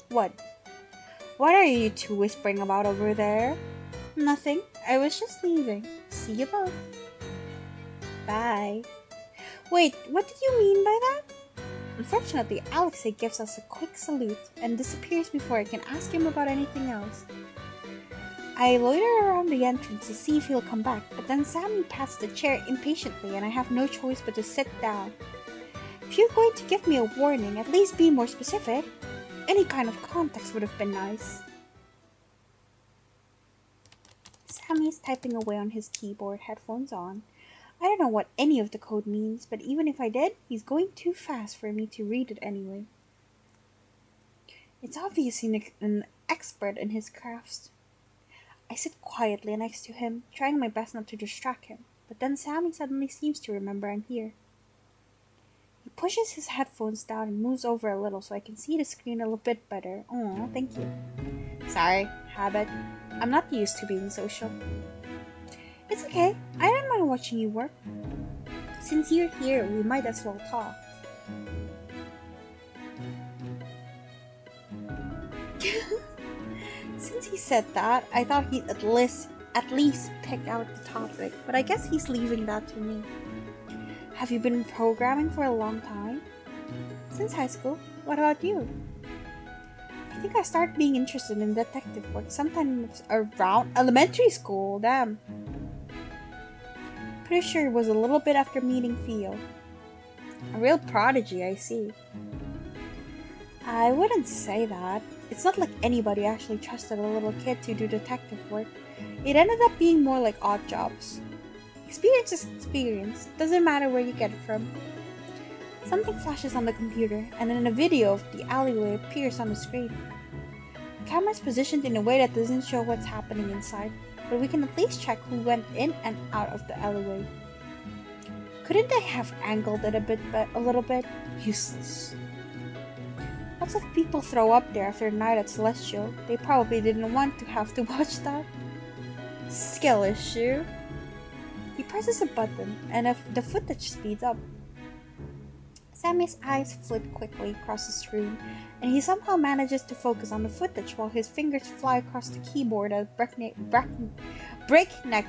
What? What are you two whispering about over there? Nothing. I was just leaving. See you both. Bye. Wait, what did you mean by that? Unfortunately, Alexei gives us a quick salute and disappears before I can ask him about anything else. I loiter around the entrance to see if he'll come back, but then Sami pats the chair impatiently and I have no choice but to sit down. If you're going to give me a warning, at least be more specific. Any kind of context would have been nice. Sami's typing away on his keyboard, headphones on. I don't know what any of the code means, but even if I did, he's going too fast for me to read it anyway. It's obviously an expert in his crafts. I sit quietly next to him, trying my best not to distract him, but then Sami suddenly seems to remember I'm here. He pushes his headphones down and moves over a little so I can see the screen a little bit better. Aw, thank you. Sorry, habit. I'm not used to being social. It's okay. I don't mind watching you work. Since you're here, we might as well talk. Since he said that, I thought he'd at least pick out the topic, but I guess he's leaving that to me. Have you been programming for a long time? Since high school. What about you? I think I started being interested in detective work sometime around elementary school. Damn. Pretty sure it was a little bit after meeting Fio. A real prodigy, I see. I wouldn't say that. It's not like anybody actually trusted a little kid to do detective work. It ended up being more like odd jobs. Experience is experience. Doesn't matter where you get it from. Something flashes on the computer, and then a video of the alleyway appears on the screen. The camera is positioned in a way that doesn't show what's happening inside, but we can at least check who went in and out of the alleyway. Couldn't they have angled it a little bit? Useless. Lots of people throw up there after a night at Celestial. They probably didn't want to have to watch that. Skill issue. He presses a button, and the footage speeds up. Sami's eyes flit quickly across the screen, and he somehow manages to focus on the footage while his fingers fly across the keyboard at breakneck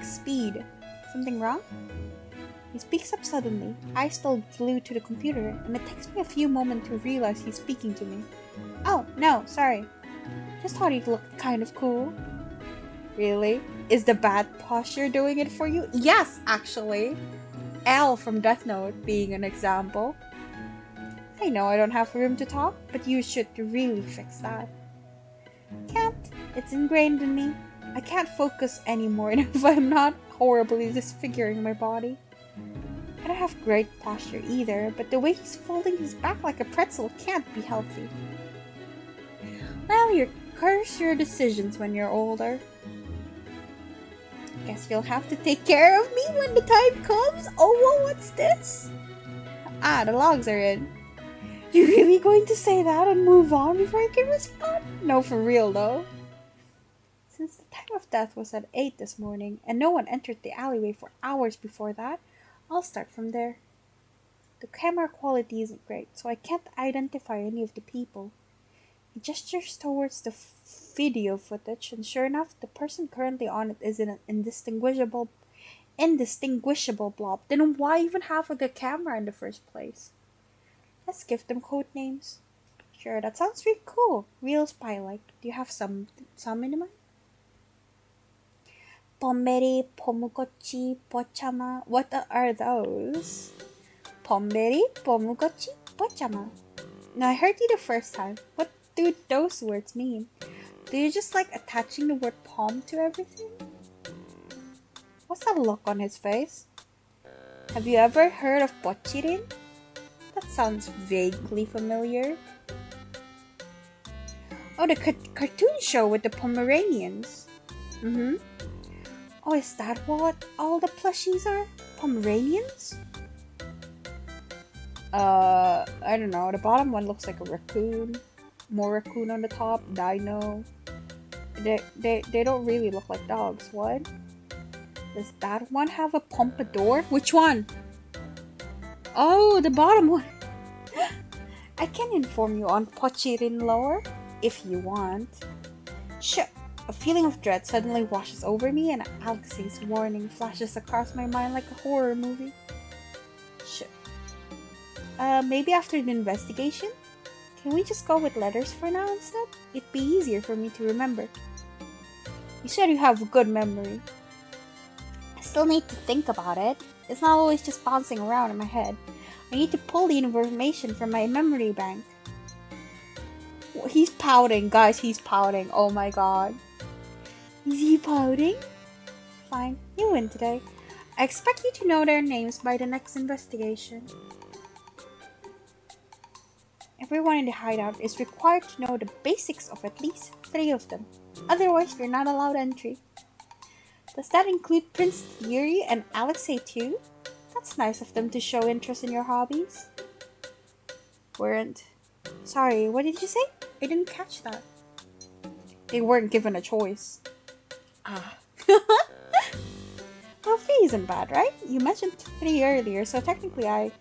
speed. Something wrong? He speaks up suddenly, eyes still glued to the computer, and it takes me a few moments to realize he's speaking to me. Oh, no, sorry. Just thought he looked kind of cool. Really? Is the bad posture doing it for you? Yes, actually. L from Death Note being an example. I know I don't have room to talk, but you should really fix that. Can't. It's ingrained in me. I can't focus anymore if I'm not horribly disfiguring my body. I don't have great posture either, but the way he's folding his back like a pretzel can't be healthy. Well, you curse your decisions when you're older. Guess you'll have to take care of me when the time comes. Oh, well, what's this? Ah, the logs are in. You really going to say that and move on before I can respond? No, for real though. Since the time of death was at 8 this morning, and no one entered the alleyway for hours before that, I'll start from there. The camera quality isn't great, so I can't identify any of the people. He gestures towards the video footage, and sure enough, the person currently on it is an indistinguishable blob. Then why even have the camera in the first place? Let's give them code names. Sure, that sounds really cool. Real spy-like. Do you have some in mind? Pommeri, Pomugochi, Pochama. What are those? Pommeri, Pomugochi, Pochama. Now, I heard you the first time. What do those words mean? Do you just like attaching the word pom to everything? What's that look on his face? Have you ever heard of Pochirin? That sounds vaguely familiar. Oh, the cartoon show with the Pomeranians. Oh, is that what all the plushies are? Pomeranians? I don't know. The bottom one looks like a raccoon. More raccoon on the top. Dino. They don't really look like dogs. What? Does that one have a pompadour? Which one? Oh, the bottom one. I can inform you on Pochirin lore, if you want. Shit. A feeling of dread suddenly washes over me, and Alexei's warning flashes across my mind like a horror movie. Shit. Maybe after the investigation? Can we just go with letters for now instead? It'd be easier for me to remember. You said you have a good memory. I still need to think about it. It's not always just bouncing around in my head. I need to pull the information from my memory bank. He's pouting, guys. He's pouting. Oh my god. Is he pouting? Fine. You win today. I expect you to know their names by the next investigation. Everyone in the hideout is required to know the basics of at least 3 of them. Otherwise, you're not allowed entry. Does that include Prince Thierry and Alexei too? That's nice of them to show interest in your hobbies. Weren't. Sorry, what did you say? I didn't catch that. They weren't given a choice. Ah. Well, 3 isn't bad, right? You mentioned 3 earlier, so technically I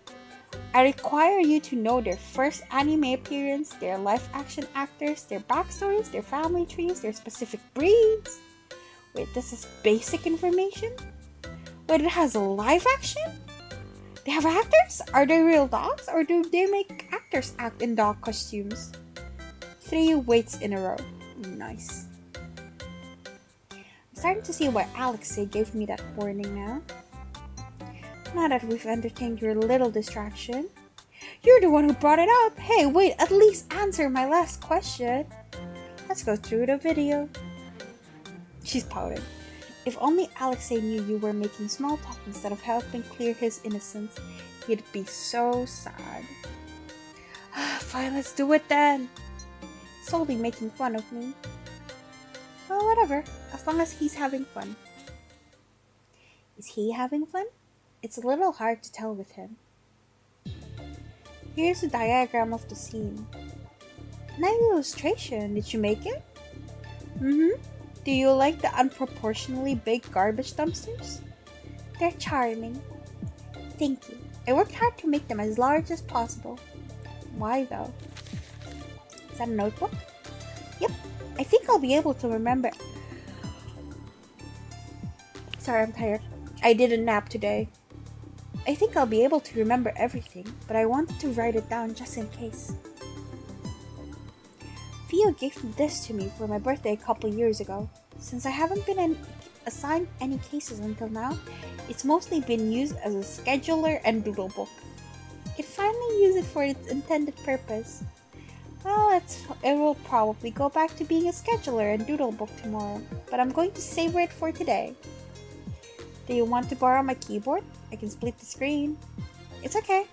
require you to know their first anime appearance, their live-action actors, their backstories, their family trees, their specific breeds. Wait, this is basic information? Wait, it has a live action? They have actors? Are they real dogs? Or do they make actors act in dog costumes? 3 waits in a row. Nice. I'm starting to see why Alexei gave me that warning now. Now that we've entertained your little distraction. You're the one who brought it up. Hey, wait, at least answer my last question. Let's go through the video. She's pouting. If only Alexei knew you were making small talk instead of helping clear his innocence, he'd be so sad. Fine, let's do it then. Solely making fun of me. Well, whatever, as long as he's having fun. Is he having fun? It's a little hard to tell with him. Here's a diagram of the scene. Nice illustration. Did you make it? Do you like the unproportionally big garbage dumpsters? They're charming. Thank you. I worked hard to make them as large as possible. Why though? Is that a notebook? Yep. I think I'll be able to remember. Sorry, I'm tired. I didn't nap today. I think I'll be able to remember everything, but I wanted to write it down just in case. Fio gave this to me for my birthday a couple years ago. Since I haven't been assigned any cases until now, it's mostly been used as a scheduler and doodle book. I can finally use it for its intended purpose. Well, it will probably go back to being a scheduler and doodle book tomorrow, but I'm going to savor it for today. Do you want to borrow my keyboard? I can split the screen. It's okay.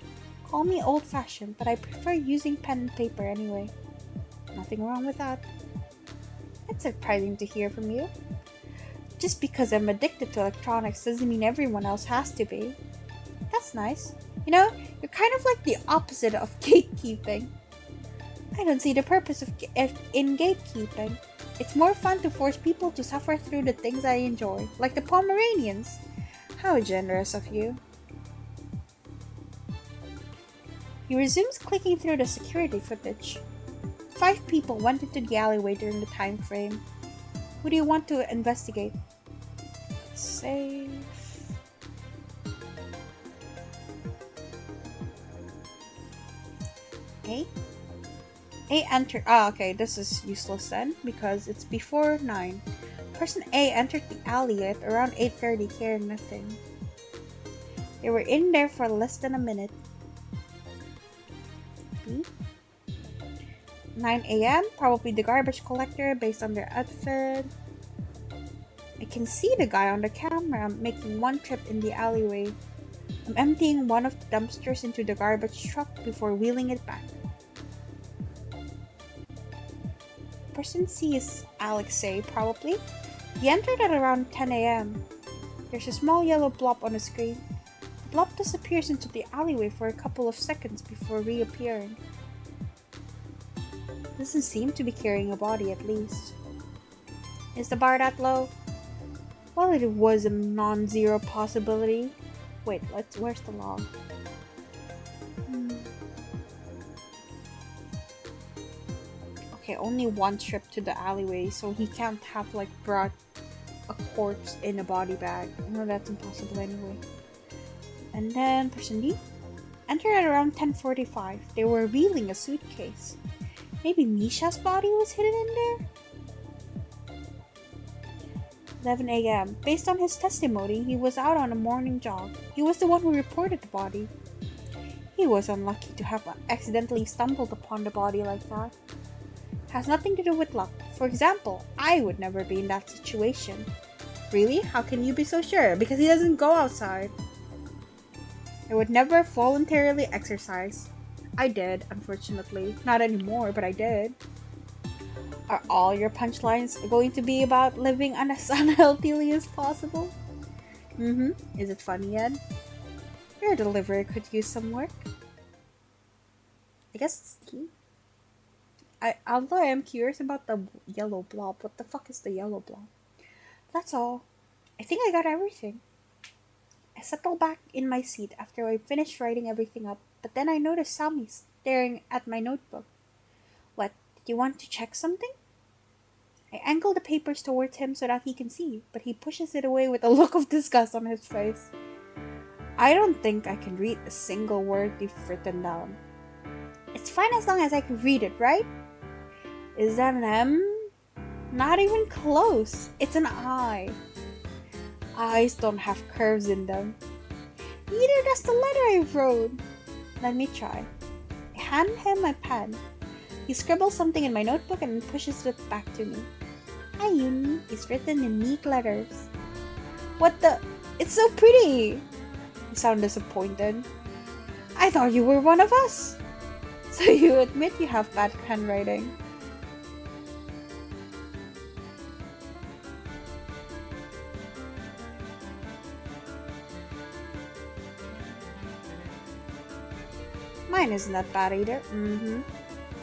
Call me old-fashioned, but I prefer using pen and paper anyway. Nothing wrong with that. It's surprising to hear from you. Just because I'm addicted to electronics doesn't mean everyone else has to be. That's nice. You know, you're kind of like the opposite of gatekeeping. I don't see the purpose in gatekeeping. It's more fun to force people to suffer through the things I enjoy, like the Pomeranians. How generous of you. He resumes clicking through the security footage. 5 people went into the alleyway during the time frame. Who do you want to investigate? Let's save. A? A entered. Okay, this is useless then because it's before 9. Person A entered the alley at around 8:30 carrying nothing. They were in there for less than a minute. B? 9 a.m. Probably the garbage collector based on their outfit. I can see the guy on the camera making one trip in the alleyway. I'm emptying one of the dumpsters into the garbage truck before wheeling it back. Person C is Alexei, probably. He entered at around 10 a.m. There's a small yellow blob on the screen. The blob disappears into the alleyway for a couple of seconds before reappearing. Doesn't seem to be carrying a body, at least. Is the bar that low? Well, it was a non-zero possibility. Wait, where's the log? Okay, only one trip to the alleyway, so he can't have like brought a corpse in a body bag. No, that's impossible anyway. And then person D entered at around 10:45. They were wheeling a suitcase. Maybe Misha's body was hidden in there? 11 a.m. Based on his testimony, he was out on a morning jog. He was the one who reported the body. He was unlucky to have accidentally stumbled upon the body like that. Has nothing to do with luck. For example, I would never be in that situation. Really? How can you be so sure? Because he doesn't go outside. I would never voluntarily exercise. I did, unfortunately. Not anymore, but I did. Are all your punchlines going to be about living as unhealthily as possible? Is it funny yet? Your delivery could use some work. I guess it's tea. Although I am curious about the yellow blob. What the fuck is the yellow blob? That's all. I think I got everything. I settled back in my seat after I finished writing everything up, but then I noticed Sami staring at my notebook. What, did you want to check something? I angle the papers towards him so that he can see, but he pushes it away with a look of disgust on his face. I don't think I can read a single word you've written down. It's fine as long as I can read it, right? Is that an M? Not even close. It's an I. Eyes don't have curves in them. Neither does the letter I wrote. Let me try. I hand him my pen. He scribbles something in my notebook and pushes it back to me. Hi, Yunie. It's written in neat letters. What the? It's so pretty. You sound disappointed. I thought you were one of us. So you admit you have bad handwriting. Mine isn't that bad either.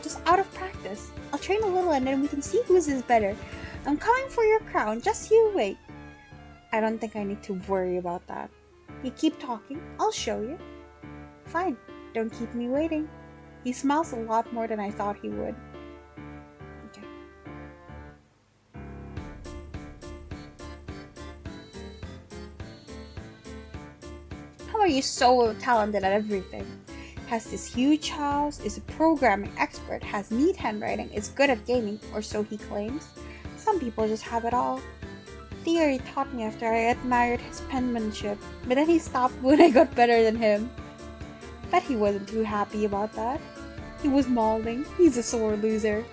Just out of practice. I'll train a little and then we can see whose is better. I'm coming for your crown. Just you wait. I don't think I need to worry about that. You keep talking. I'll show you. Fine. Don't keep me waiting. He smiles a lot more than I thought he would. Okay. How are you so talented at everything? Has this huge house, is a programming expert, has neat handwriting, is good at gaming, or so he claims. Some people just have it all. Thierry taught me after I admired his penmanship, but then he stopped when I got better than him. Bet he wasn't too happy about that. He was mauling. He's a sore loser.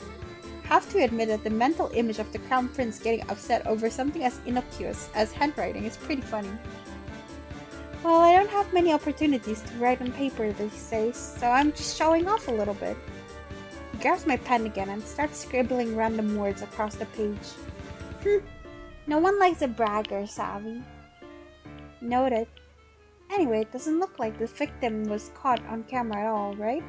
Have to admit that the mental image of the Crown Prince getting upset over something as innocuous as handwriting is pretty funny. Well, I don't have many opportunities to write on paper these days, so I'm just showing off a little bit. He grabs my pen again and starts scribbling random words across the page. No one likes a bragger, Sami. Noted. Anyway, it doesn't look like the victim was caught on camera at all, right?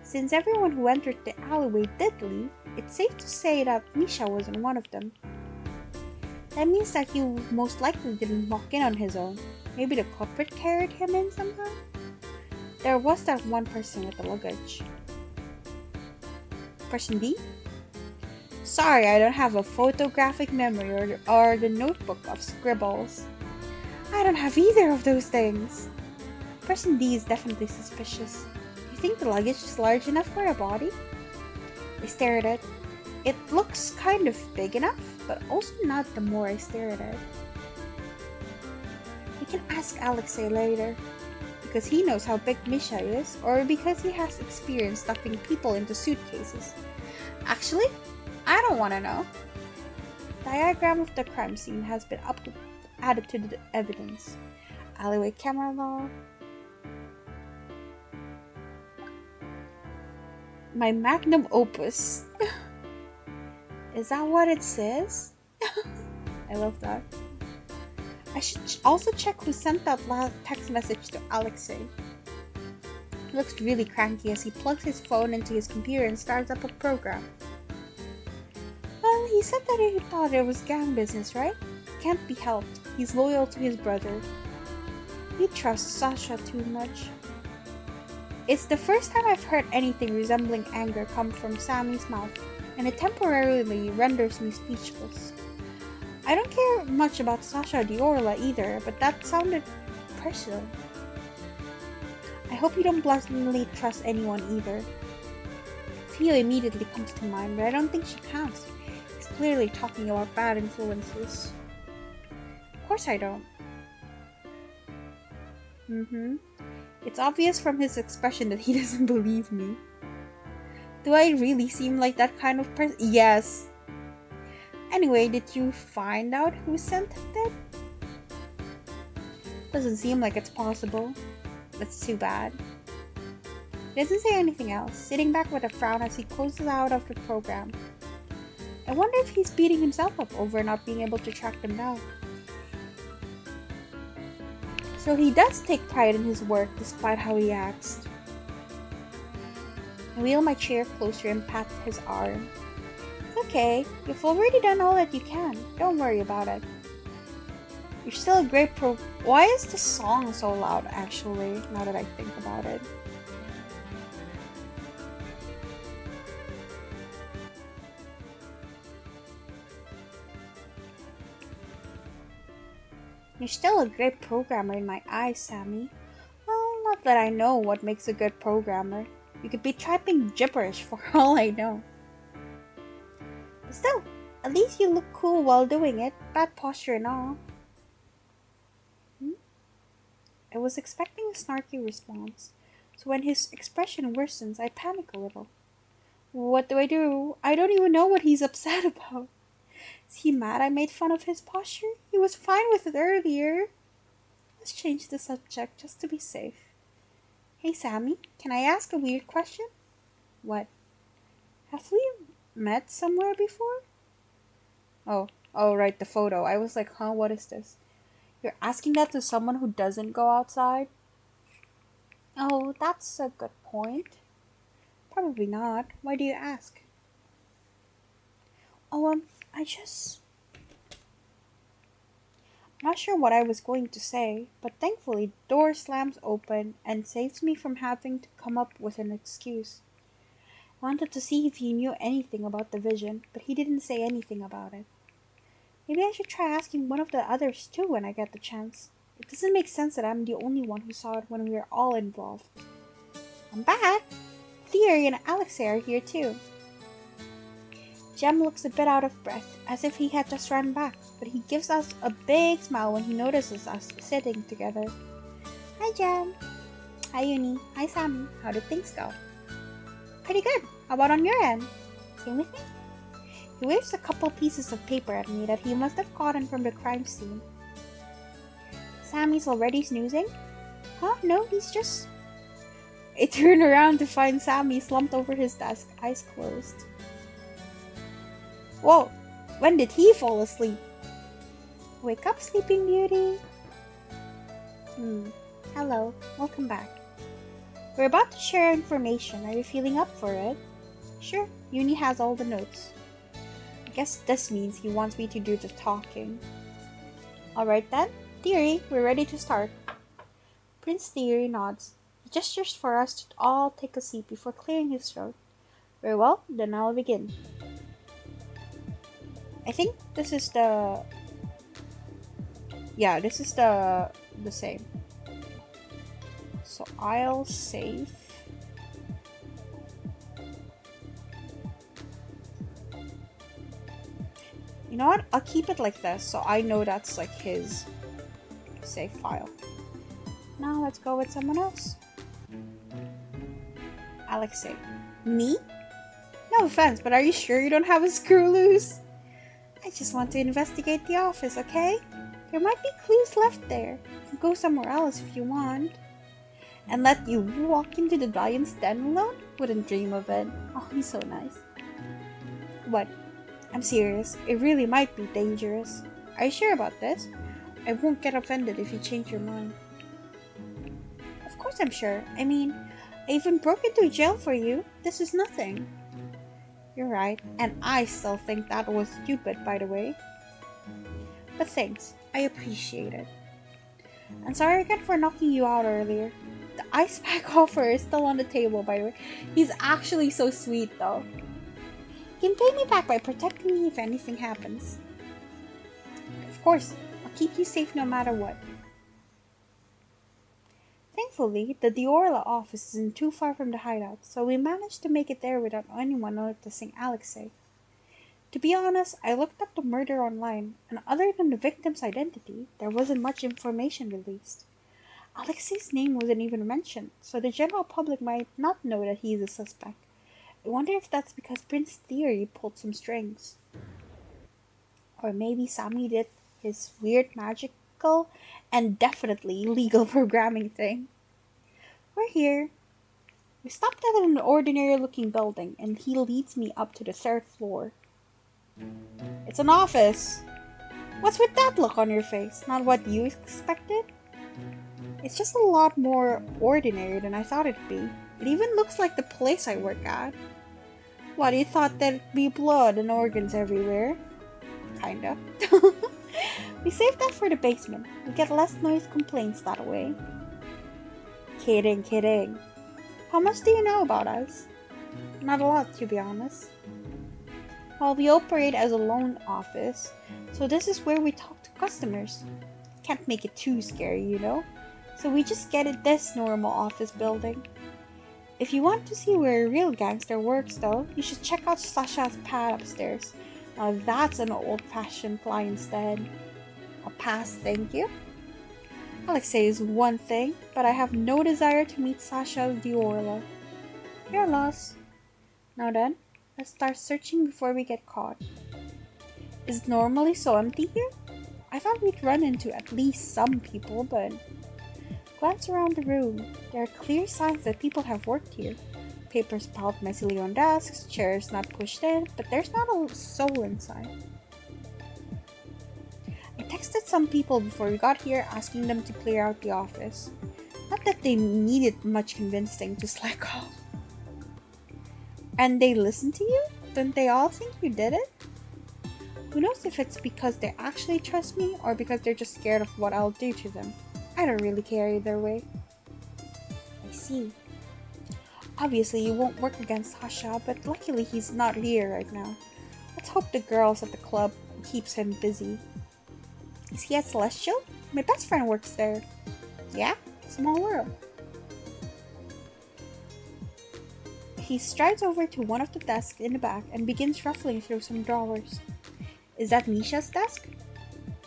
Since everyone who entered the alleyway did leave, it's safe to say that Misha wasn't one of them. That means that he most likely didn't walk in on his own. Maybe the culprit carried him in somehow? There was that one person with the luggage. Person B? Sorry, I don't have a photographic memory or the notebook of scribbles. I don't have either of those things. Person D is definitely suspicious. Do you think the luggage is large enough for a body? I stare at it. It looks kind of big enough, but also not the more I stare at it. We can ask Alexei later, because he knows how big Misha is, or because he has experience stuffing people into suitcases. Actually, I don't want to know. Diagram of the crime scene has been added to the evidence. Alleyway camera log. My magnum opus. Is that what it says? I love that. I should also check who sent that text message to Alexei. He looks really cranky as he plugs his phone into his computer and starts up a program. Well, he said that he thought it was gang business, right? Can't be helped. He's loyal to his brother. He trusts Sasha too much. It's the first time I've heard anything resembling anger come from Sammy's mouth, and it temporarily renders me speechless. I don't care much about Sasha Diorla either, but that sounded personal. I hope you don't blatantly trust anyone either. Fio immediately comes to mind, but I don't think she counts. He's clearly talking about bad influences. Of course I don't. It's obvious from his expression that he doesn't believe me. Do I really seem like that kind of person? Yes. Anyway, did you find out who sent that? Doesn't seem like it's possible. That's too bad. He doesn't say anything else, sitting back with a frown as he closes out of the program. I wonder if he's beating himself up over not being able to track them down. So he does take pride in his work despite how he acts. I wheel my chair closer and pat his arm. It's okay, you've already done all that you can. Don't worry about it. You're still a great Why is the song so loud actually, now that I think about it? You're still a great programmer in my eyes, Sami. Well, not that I know what makes a good programmer. You could be typing gibberish for all I know. But still, at least you look cool while doing it. Bad posture and all. I was expecting a snarky response, so when his expression worsens, I panic a little. What do? I don't even know what he's upset about. Is he mad I made fun of his posture? He was fine with it earlier. Let's change the subject just to be safe. Hey Sami, can I ask a weird question? What? Have we met somewhere before? Oh, right, the photo. I was like, huh, what is this? You're asking that to someone who doesn't go outside? Oh, that's a good point. Probably not. Why do you ask? Oh, I'm not sure what I was going to say, but thankfully the door slams open and saves me from having to come up with an excuse. I wanted to see if he knew anything about the vision, but he didn't say anything about it. Maybe I should try asking one of the others too when I get the chance. It doesn't make sense that I'm the only one who saw it when we were all involved. I'm back! Thierry and Alexei are here too. Jem looks a bit out of breath, as if he had just run back, but he gives us a big smile when he notices us sitting together. Hi Jem! Hi Yunie! Hi Sami! How did things go? Pretty good! How about on your end? Same with me? He waves a couple pieces of paper at me that he must have gotten from the crime scene. Sami's already snoozing? Huh? No, he's just... I turn around to find Sami slumped over his desk, eyes closed. Whoa! When did he fall asleep? Wake up, Sleeping Beauty! Hello, welcome back. We're about to share information. Are you feeling up for it? Sure, Yunie has all the notes. I guess this means he wants me to do the talking. Alright then, Thierry, we're ready to start. Prince Thierry nods. He gestures for us to all take a seat before clearing his throat. Very well, then I'll begin. I think this is the... Yeah, this is the same. So I'll save. You know what? I'll keep it like this so I know that's like his save file. Now let's go with someone else. Alexei. Me? No offense, but are you sure you don't have a screw loose? I just want to investigate the office, okay? There might be clues left there. You can go somewhere else if you want. And let you walk into the lion's den alone? Wouldn't dream of it. Oh, he's so nice. What? I'm serious. It really might be dangerous. Are you sure about this? I won't get offended if you change your mind. Of course I'm sure. I mean, I even broke into jail for you. This is nothing. You're right. And I still think that was stupid, by the way. But thanks. I appreciate it. And sorry again for knocking you out earlier. The ice pack offer is still on the table, by the way. He's actually so sweet, though. You can pay me back by protecting me if anything happens. Of course, I'll keep you safe no matter what. Thankfully, the Diorla office isn't too far from the hideout, so we managed to make it there without anyone noticing Alexei. To be honest, I looked up the murder online, and other than the victim's identity, there wasn't much information released. Alexei's name wasn't even mentioned, so the general public might not know that he is a suspect. I wonder if that's because Prince Thierry pulled some strings. Or maybe Sami did his weird magical and definitely legal programming thing. We're here. We stopped at an ordinary looking building, and he leads me up to the 3rd floor. It's an office. What's with that look on your face? Not what you expected? It's just a lot more ordinary than I thought it'd be. It even looks like the place I work at. What, you thought there'd be blood and organs everywhere? Kinda. We saved that for the basement. We get less noise complaints that way. Kidding. How much do you know about us? Not a lot, to be honest. Well, we operate as a loan office, so this is where we talk to customers. Can't make it too scary, you know? So we just get it this normal office building. If you want to see where a real gangster works, though, you should check out Sasha's pad upstairs. Now that's an old-fashioned lion's den. A pass, thank you. Alexei is one thing, but I have no desire to meet Sasha Diorla. Your loss. Now then, let's start searching before we get caught. Is it normally so empty here? I thought we'd run into at least some people, but... Glance around the room. There are clear signs that people have worked here. Papers piled messily on desks, chairs not pushed in, but there's not a soul inside. I texted some people before we got here asking them to clear out the office. Not that they needed much convincing to slack off. And they listened to you? Don't they all think you did it? Who knows if it's because they actually trust me or because they're just scared of what I'll do to them. I don't really care either way. I see. Obviously you won't work against Sasha, but luckily he's not here right now. Let's hope the girls at the club keeps him busy. Is he at Celestial? My best friend works there. Yeah? Small world. He strides over to one of the desks in the back and begins ruffling through some drawers. Is that Misha's desk?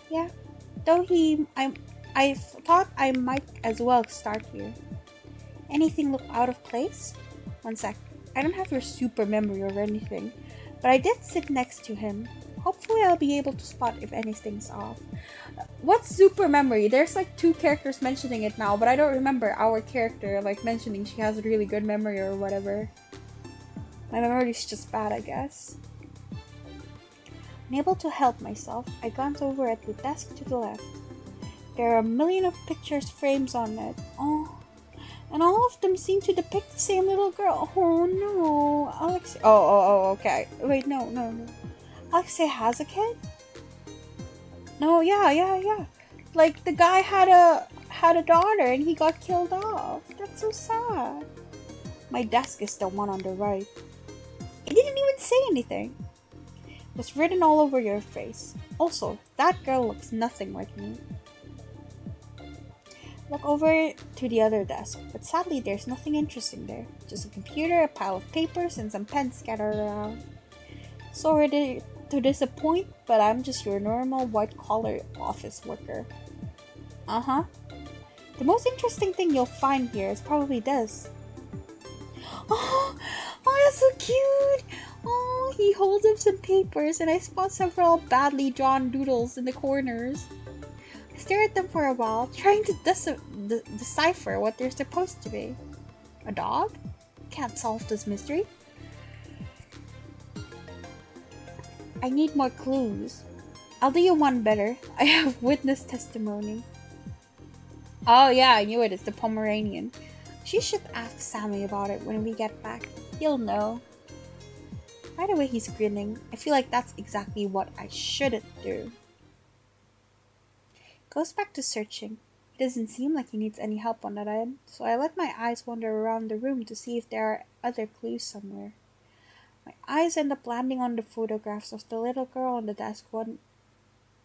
Yeah. Though I thought I might as well start here. Anything look out of place? One sec. I don't have your super memory or anything, but I did sit next to him. Hopefully I'll be able to spot if anything's off. What's super memory? There's like 2 characters mentioning it now, but I don't remember our character like mentioning she has a really good memory or whatever. My memory's just bad, I guess. Unable to help myself, I glance over at the desk to the left. There are a million of pictures frames on it. Oh, And all of them seem to depict the same little girl. Oh no, Alexei. Oh, okay. Wait, no. Alexei has a kid? No, yeah. Like the guy had a daughter and he got killed off. That's so sad. My desk is the one on the right. He didn't even say anything. It was written all over your face. Also, that girl looks nothing like me. Look over to the other desk, but sadly there's nothing interesting there. Just a computer, a pile of papers, and some pens scattered around. Sorry to disappoint, but I'm just your normal white-collar office worker. Uh-huh. The most interesting thing you'll find here is probably this. Oh, that's so cute! Oh, he holds up some papers, and I spot several badly drawn doodles in the corners. I stare at them for a while, trying to decipher what they're supposed to be. A dog? Can't solve this mystery. I need more clues. I'll do you one better. I have witness testimony. Oh yeah, I knew it. It's the Pomeranian. She should ask Sami about it when we get back. He'll know. By the way, he's grinning. I feel like that's exactly what I shouldn't do. Goes back to searching. It doesn't seem like he needs any help on that end, so I let my eyes wander around the room to see if there are other clues somewhere. My eyes end up landing on the photographs of the little girl on the desk one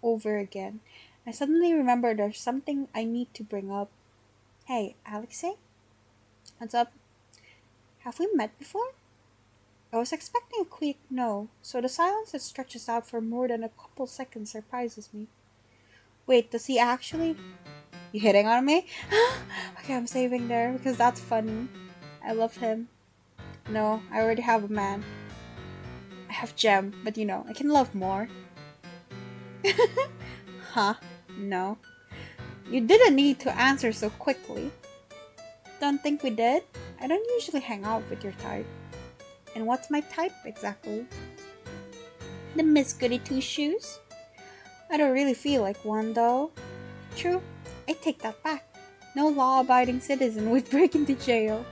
over again. I suddenly remember there's something I need to bring up. Hey, Alexei? What's up? Have we met before? I was expecting a quick no, so the silence that stretches out for more than a couple seconds surprises me. Wait, does he actually? You hitting on me? Okay, I'm saving there because that's funny. I love him. No, I already have a man. I have Gem, but I can love more. Huh? No. You didn't need to answer so quickly. Don't think we did? I don't usually hang out with your type. And what's my type exactly? The Miss Goody Two Shoes? I don't really feel like one though. True, I take that back. No law-abiding citizen would break into jail.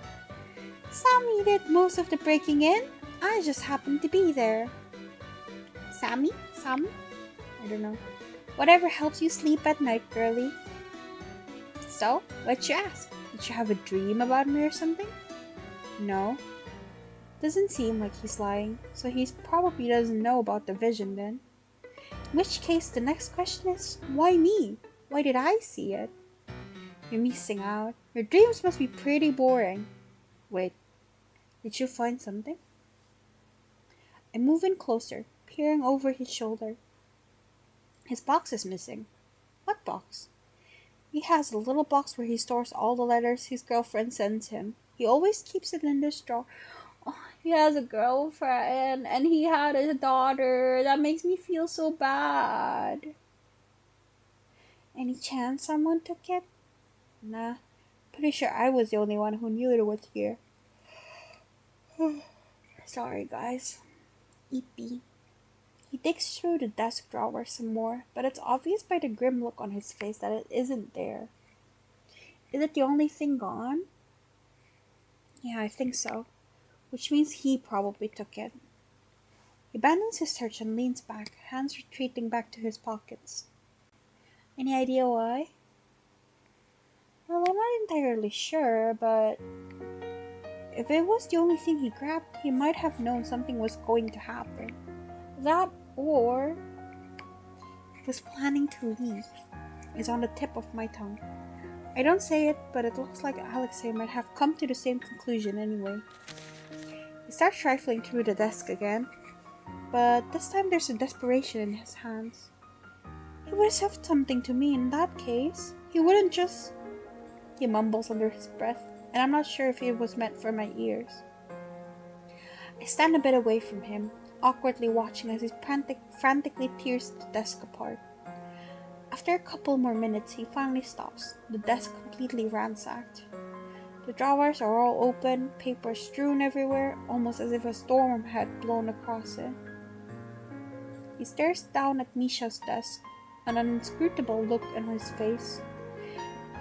Sami did most of the breaking in. I just happened to be there. Sami? I don't know. Whatever helps you sleep at night, girlie. So, what'd you ask? Did you have a dream about me or something? No. Doesn't seem like he's lying, so he probably doesn't know about the vision then. In which case, the next question is, why me? Why did I see it? You're missing out. Your dreams must be pretty boring. Wait, did you find something? I move in closer, peering over his shoulder. His box is missing. What box? He has a little box where he stores all the letters his girlfriend sends him. He always keeps it in this drawer. Oh, he has a girlfriend and he had a daughter. That makes me feel so bad. Any chance someone took it? Nah. Pretty sure I was the only one who knew it was here. Sorry, guys. Eepy. He digs through the desk drawer some more, but it's obvious by the grim look on his face that it isn't there. Is it the only thing gone? Yeah, I think so. Which means he probably took it. He abandons his search and leans back, hands retreating back to his pockets. Any idea why? Well, I'm not entirely sure, but if it was the only thing he grabbed, he might have known something was going to happen. That or he was planning to leave is on the tip of my tongue. I don't say it, but it looks like Alexei might have come to the same conclusion anyway. He starts rifling through the desk again, but this time there's a desperation in his hands. He would have said something to me in that case. He wouldn't just... He mumbles under his breath, and I'm not sure if it was meant for my ears. I stand a bit away from him, awkwardly watching as he frantically tears the desk apart. After a couple more minutes, he finally stops, the desk completely ransacked. The drawers are all open, paper strewn everywhere, almost as if a storm had blown across it. He stares down at Misha's desk, an inscrutable look on his face.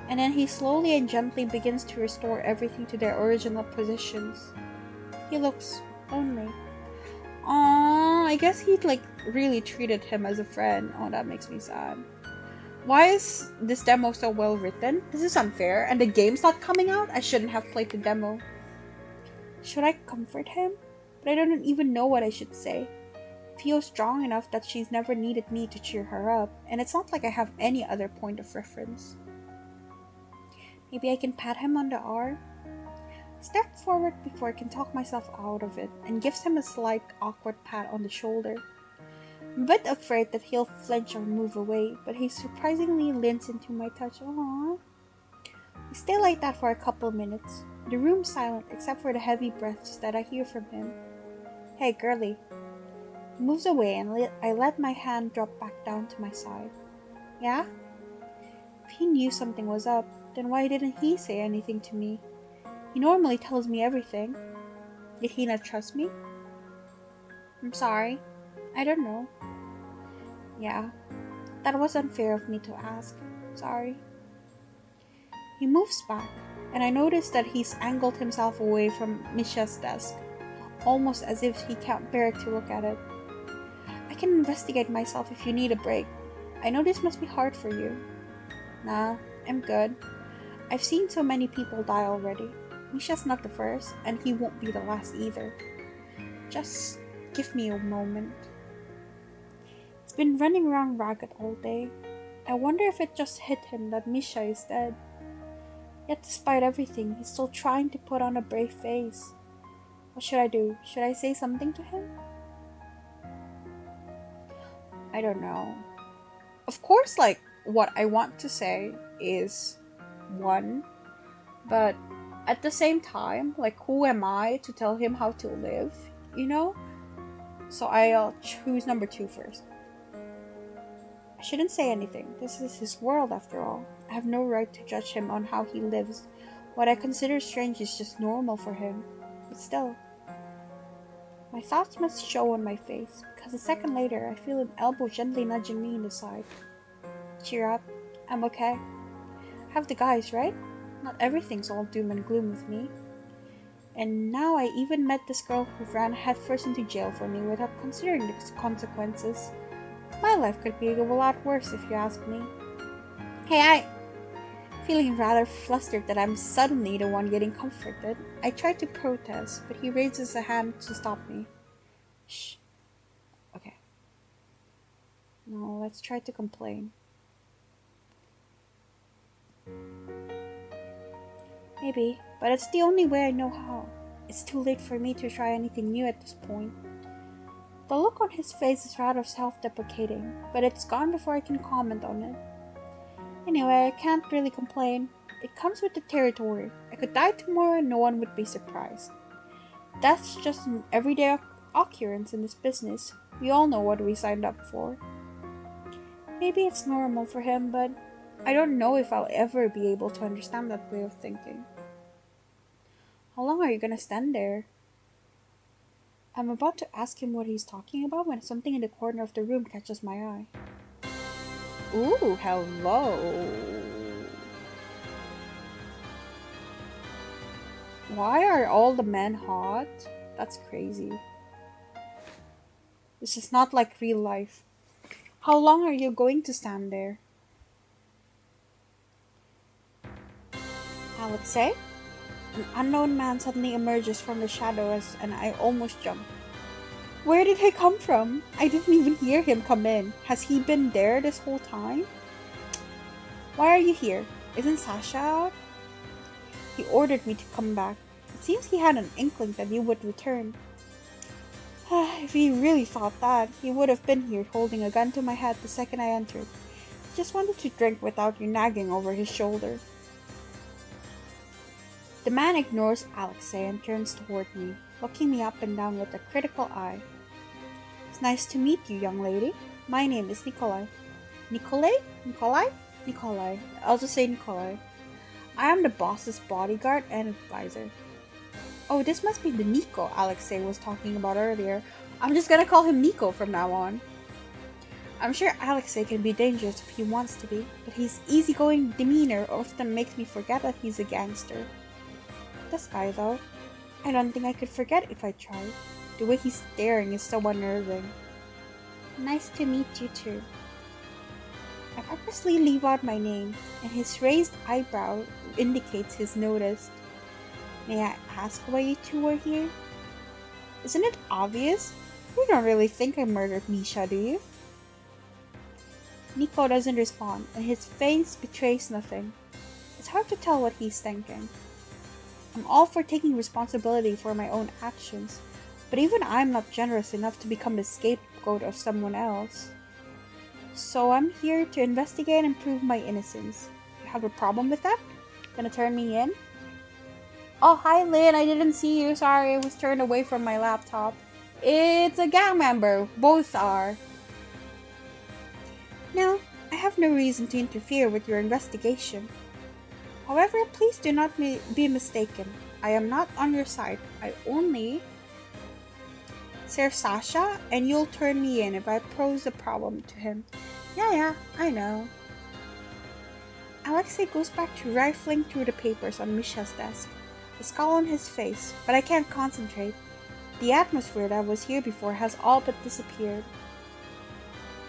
And then he slowly and gently begins to restore everything to their original positions. He looks lonely. Aww, I guess he really treated him as a friend. Oh, that makes me sad. Why is this demo so well written? This is unfair, and the game's not coming out? I shouldn't have played the demo. Should I comfort him? But I don't even know what I should say. Fio's strong enough that she's never needed me to cheer her up, and it's not like I have any other point of reference. Maybe I can pat him on the arm? I step forward before I can talk myself out of it, and gives him a slight, awkward pat on the shoulder. I'm a bit afraid that he'll flinch or move away, but he surprisingly leans into my touch. Aww. We stay like that for a couple minutes. The room's silent except for the heavy breaths that I hear from him. Hey, girlie. He moves away and I let my hand drop back down to my side. Yeah? If he knew something was up, then why didn't he say anything to me? He normally tells me everything. Did he not trust me? I'm sorry. I don't know. Yeah, that was unfair of me to ask. Sorry. He moves back, and I notice that he's angled himself away from Misha's desk, almost as if he can't bear to look at it. I can investigate myself if you need a break. I know this must be hard for you. Nah, I'm good. I've seen so many people die already. Misha's not the first, and he won't be the last either. Just give me a moment. He's been running around ragged all day. I wonder if it just hit him that Misha is dead. Yet despite everything, he's still trying to put on a brave face. What should I do? Should I say something to him? I don't know. Of course, what I want to say is one, but at the same time, who am I to tell him how to live, you know? So I'll choose number 2 first. I shouldn't say anything. This is his world after all. I have no right to judge him on how he lives. What I consider strange is just normal for him. But still. My thoughts must show on my face, because a second later I feel an elbow gently nudging me in the side. Cheer up. I'm okay. I have the guys, right? Not everything's all doom and gloom with me. And now I even met this girl who ran headfirst into jail for me without considering the consequences. My life could be a lot worse if you ask me. Hey, feeling rather flustered that I'm suddenly the one getting comforted, I try to protest, but he raises a hand to stop me. Shh. Okay. Now let's try to complain. Maybe, but it's the only way I know how. It's too late for me to try anything new at this point. The look on his face is rather self-deprecating, but it's gone before I can comment on it. Anyway, I can't really complain. It comes with the territory. I could die tomorrow and no one would be surprised. That's just an everyday occurrence in this business. We all know what we signed up for. Maybe it's normal for him, but I don't know if I'll ever be able to understand that way of thinking. How long are you gonna stand there? I'm about to ask him what he's talking about when something in the corner of the room catches my eye. Ooh, hello. Why are all the men hot? That's crazy. This is not like real life. How long are you going to stand there? Alexei? An unknown man suddenly emerges from the shadows and I almost jump. Where did he come from? I didn't even hear him come in. Has he been there this whole time? Why are you here? Isn't Sasha out? He ordered me to come back. It seems he had an inkling that you would return. If he really thought that, he would have been here holding a gun to my head the second I entered. He just wanted to drink without you nagging over his shoulder. The man ignores Alexei and turns toward me, looking me up and down with a critical eye. It's nice to meet you, young lady. My name is Nikolai. Nikolai? I'll just say Nikolai. I am the boss's bodyguard and advisor. Oh, this must be the Nico Alexei was talking about earlier. I'm just gonna call him Nico from now on. I'm sure Alexei can be dangerous if he wants to be, but his easygoing demeanor often makes me forget that he's a gangster. This guy, though, I don't think I could forget if I tried. The way he's staring is so unnerving. Nice to meet you too. I purposely leave out my name, and his raised eyebrow indicates he's noticed. May I ask why you two are here? Isn't it obvious? You don't really think I murdered Misha, do you? Nico doesn't respond, and his face betrays nothing. It's hard to tell what he's thinking. I'm all for taking responsibility for my own actions, but even I'm not generous enough to become the scapegoat of someone else. So I'm here to investigate and prove my innocence. You have a problem with that? Gonna turn me in? Oh, hi Lynn, I didn't see you. Sorry, I was turned away from my laptop. It's a gang member. Both are. No, I have no reason to interfere with your investigation. However, please do not be mistaken. I am not on your side. I only serve Sasha, and you'll turn me in if I pose a problem to him. Yeah, I know. Alexei goes back to rifling through the papers on Misha's desk, a scowl on his face, but I can't concentrate. The atmosphere that was here before has all but disappeared.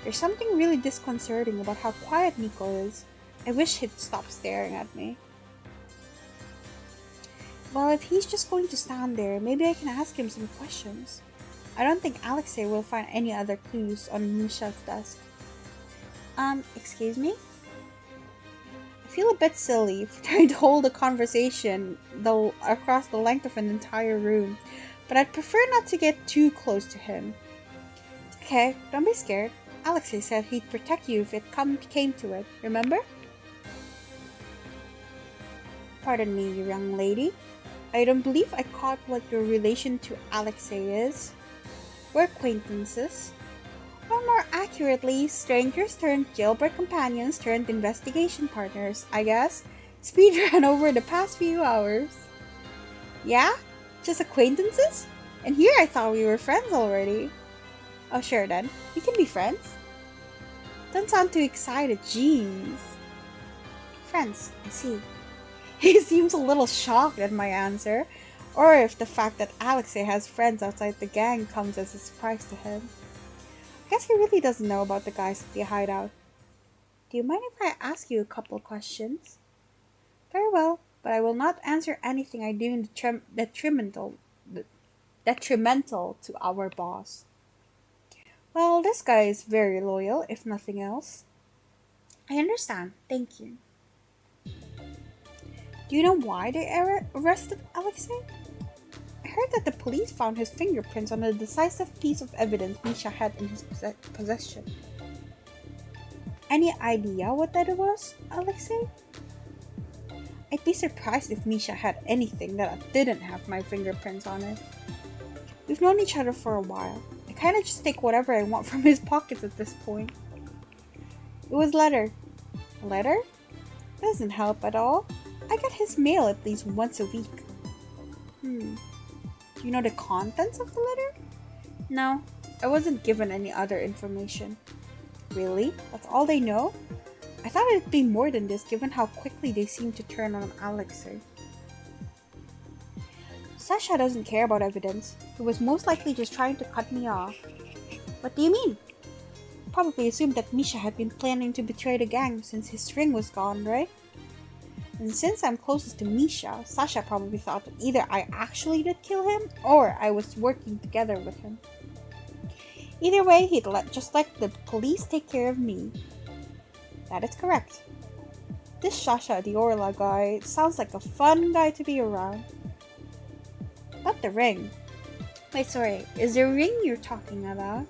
There's something really disconcerting about how quiet Nico is. I wish he'd stop staring at me. Well, if he's just going to stand there, maybe I can ask him some questions. I don't think Alexei will find any other clues on Misha's desk. Excuse me? I feel a bit silly for trying to hold a conversation across the length of an entire room, but I'd prefer not to get too close to him. Okay, don't be scared. Alexei said he'd protect you if it came to it, remember? Pardon me, young lady. I don't believe I caught what your relation to Alexei is. We're acquaintances. Or more accurately, strangers turned jailbreak companions turned investigation partners, I guess. Speed ran over the past few hours. Yeah? Just acquaintances? And here I thought we were friends already. Oh sure then, we can be friends. Don't sound too excited, jeez. Friends, I see. He seems a little shocked at my answer, or if the fact that Alexei has friends outside the gang comes as a surprise to him. I guess he really doesn't know about the guys at the hideout. Do you mind if I ask you a couple questions? Very well, but I will not answer anything I deem detrimental to our boss. Well, this guy is very loyal, if nothing else. I understand, thank you. Do you know why they arrested Alexei? I heard that the police found his fingerprints on a decisive piece of evidence Misha had in his possession. Any idea what that was, Alexei? I'd be surprised if Misha had anything that didn't have my fingerprints on it. We've known each other for a while. I kinda just take whatever I want from his pockets at this point. It was letter. A letter? Doesn't help at all. I get his mail at least once a week. Do you know the contents of the letter? No, I wasn't given any other information. Really? That's all they know? I thought it'd be more than this given how quickly they seem to turn on Alexei. Sasha doesn't care about evidence. He was most likely just trying to cut me off. What do you mean? Probably assumed that Misha had been planning to betray the gang since his ring was gone, right? And since I'm closest to Misha, Sasha probably thought that either I actually did kill him or I was working together with him. Either way, he'd just let the police take care of me. That is correct. This Sasha the Orla guy sounds like a fun guy to be around. Not the ring. Wait, sorry, is the ring you're talking about?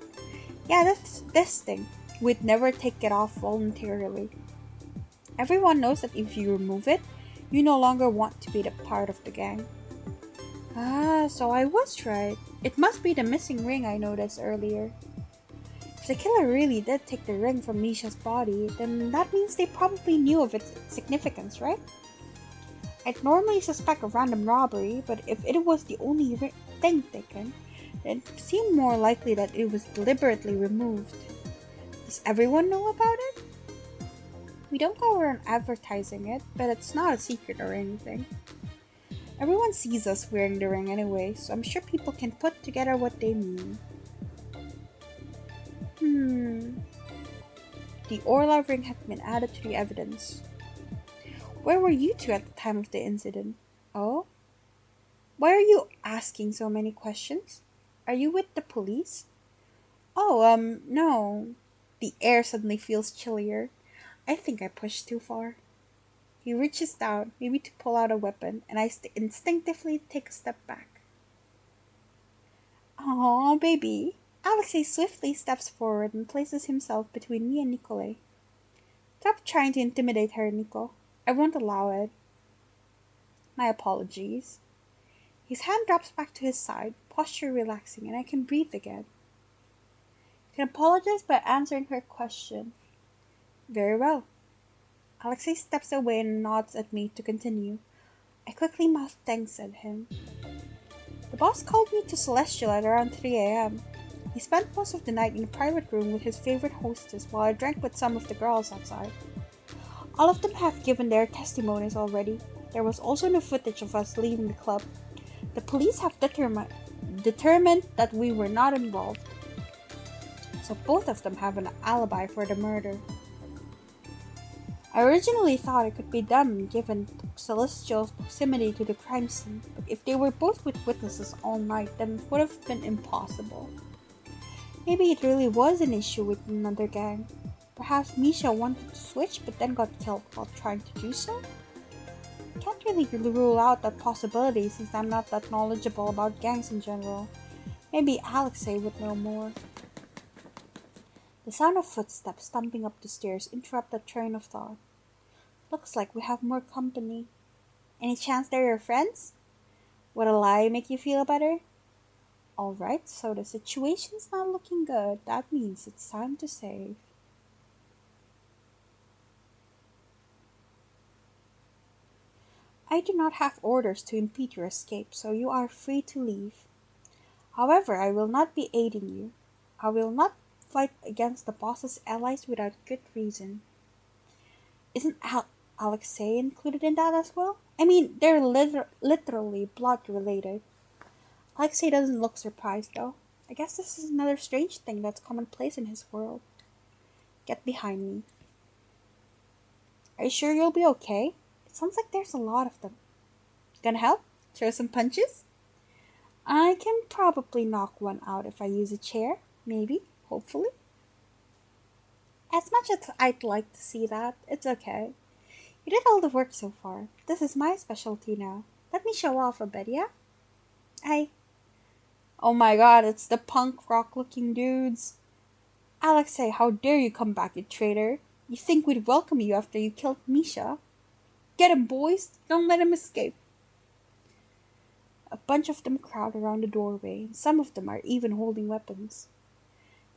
Yeah, that's this thing. We'd never take it off voluntarily. Everyone knows that if you remove it, you no longer want to be the part of the gang. Ah, so I was right. It must be the missing ring I noticed earlier. If the killer really did take the ring from Misha's body, then that means they probably knew of its significance, right? I'd normally suspect a random robbery, but if it was the only thing taken, then it seemed more likely that it was deliberately removed. Does everyone know about it? We don't go around advertising it, but it's not a secret or anything. Everyone sees us wearing the ring anyway, so I'm sure people can put together what they mean. The Orla ring had been added to the evidence. Where were you two at the time of the incident? Oh? Why are you asking so many questions? Are you with the police? Oh, no. The air suddenly feels chillier. I think I pushed too far. He reaches down, maybe to pull out a weapon, and I instinctively take a step back. Aw, baby. Alexei swiftly steps forward and places himself between me and Nikolai. Stop trying to intimidate her, Nico. I won't allow it. My apologies. His hand drops back to his side, posture relaxing, and I can breathe again. I can apologize by answering her question. Very well. Alexei steps away and nods at me to continue. I quickly mouth thanks at him. The boss called me to Celestial at around 3 a.m. He spent most of the night in a private room with his favorite hostess while I drank with some of the girls outside. All of them have given their testimonies already. There was also no footage of us leaving the club. The police have determined that we were not involved. So both of them have an alibi for the murder. I originally thought it could be them given Celestial's proximity to the crime scene, but if they were both with witnesses all night, then it would have been impossible. Maybe it really was an issue with another gang. Perhaps Misha wanted to switch but then got killed while trying to do so? I can't really rule out that possibility since I'm not that knowledgeable about gangs in general. Maybe Alexei would know more. The sound of footsteps stumping up the stairs interrupt that train of thought. Looks like we have more company. Any chance they're your friends? Would a lie make you feel better? Alright, so the situation's not looking good. That means it's time to save. I do not have orders to impede your escape, so you are free to leave. However, I will not be aiding you. I will not fight against the boss's allies without good reason. Isn't Alexei included in that as well? I mean, they're literally blood related. Alexei doesn't look surprised though. I guess this is another strange thing that's commonplace in his world. Get behind me. Are you sure you'll be okay? It sounds like there's a lot of them. Gonna help? Throw some punches? I can probably knock one out if I use a chair. Maybe. Hopefully. As much as I'd like to see that, it's okay. You did all the work so far. This is my specialty now. Let me show off a bit, yeah? Oh my god, it's the punk rock looking dudes. Alexei, how dare you come back, you traitor? You think we'd welcome you after you killed Misha? Get him, boys! Don't let him escape. A bunch of them crowd around the doorway, and some of them are even holding weapons.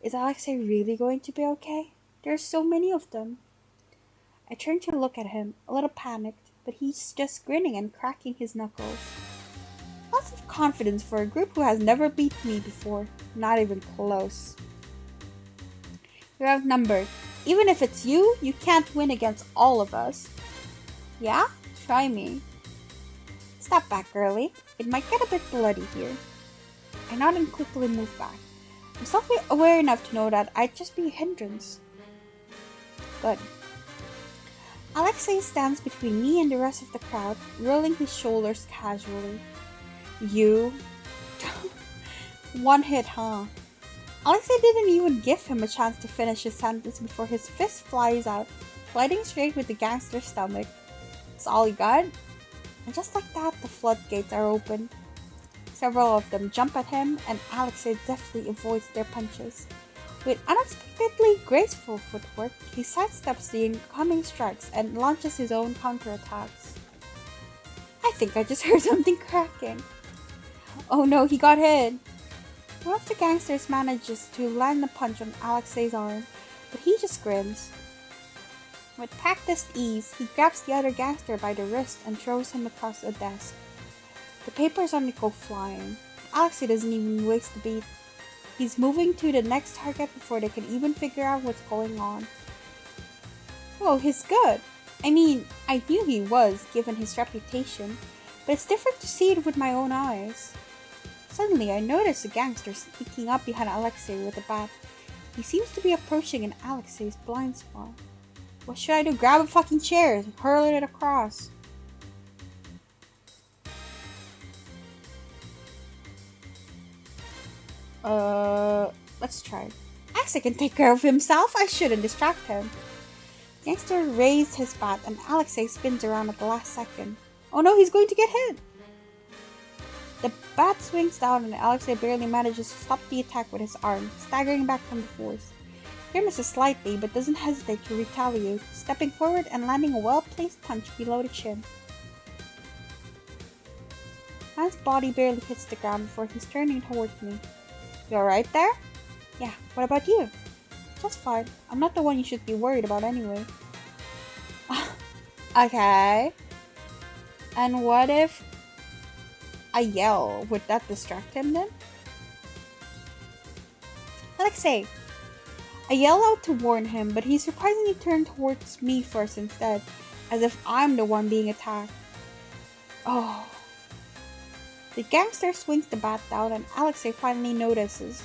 Is Alexei really going to be okay? There are so many of them. I turn to look at him, a little panicked, but he's just grinning and cracking his knuckles. Lots of confidence for a group who has never beat me before. Not even close. You're outnumbered. Even if it's you, you can't win against all of us. Yeah? Try me. Step back, girlie. It might get a bit bloody here. I nod and quickly move back. I'm self-aware enough to know that I'd just be a hindrance. Good. Alexei stands between me and the rest of the crowd, rolling his shoulders casually. You? One hit, huh? Alexei didn't even give him a chance to finish his sentence before his fist flies out, colliding straight with the gangster's stomach. That's all you got? And just like that, the floodgates are open. Several of them jump at him, and Alexei deftly avoids their punches. With unexpectedly graceful footwork, he sidesteps the incoming strikes and launches his own counterattacks. I think I just heard something cracking. Oh no, he got hit! One of the gangsters manages to land a punch on Alexei's arm, but he just grins. With practiced ease, he grabs the other gangster by the wrist and throws him across a desk. The papers on it go flying. Alexei doesn't even waste a beat. he's moving to the next target before they can even figure out what's going on. Oh, he's good. I mean, I knew he was, given his reputation, but it's different to see it with my own eyes. Suddenly, I noticed a gangster sneaking up behind Alexei with a bat. He seems to be approaching in Alexei's blind spot. What should I do? Grab a fucking chair and hurl it across. Let's try. Alexei can take care of himself. I shouldn't distract him. The gangster raised his bat and Alexei spins around at the last second. Oh no, he's going to get hit. The bat swings down and Alexei barely manages to stop the attack with his arm, staggering back from the force. He misses slightly but doesn't hesitate to retaliate, stepping forward and landing a well-placed punch below the chin. Man's body barely hits the ground before he's turning towards me. You alright there? Yeah, what about you? Just fine. I'm not the one you should be worried about anyway. Okay. And what if I yell? Would that distract him then? Alexei! I yell out to warn him, but he surprisingly turned towards me first instead, as if I'm the one being attacked. Oh. The gangster swings the bat down and Alexei finally notices.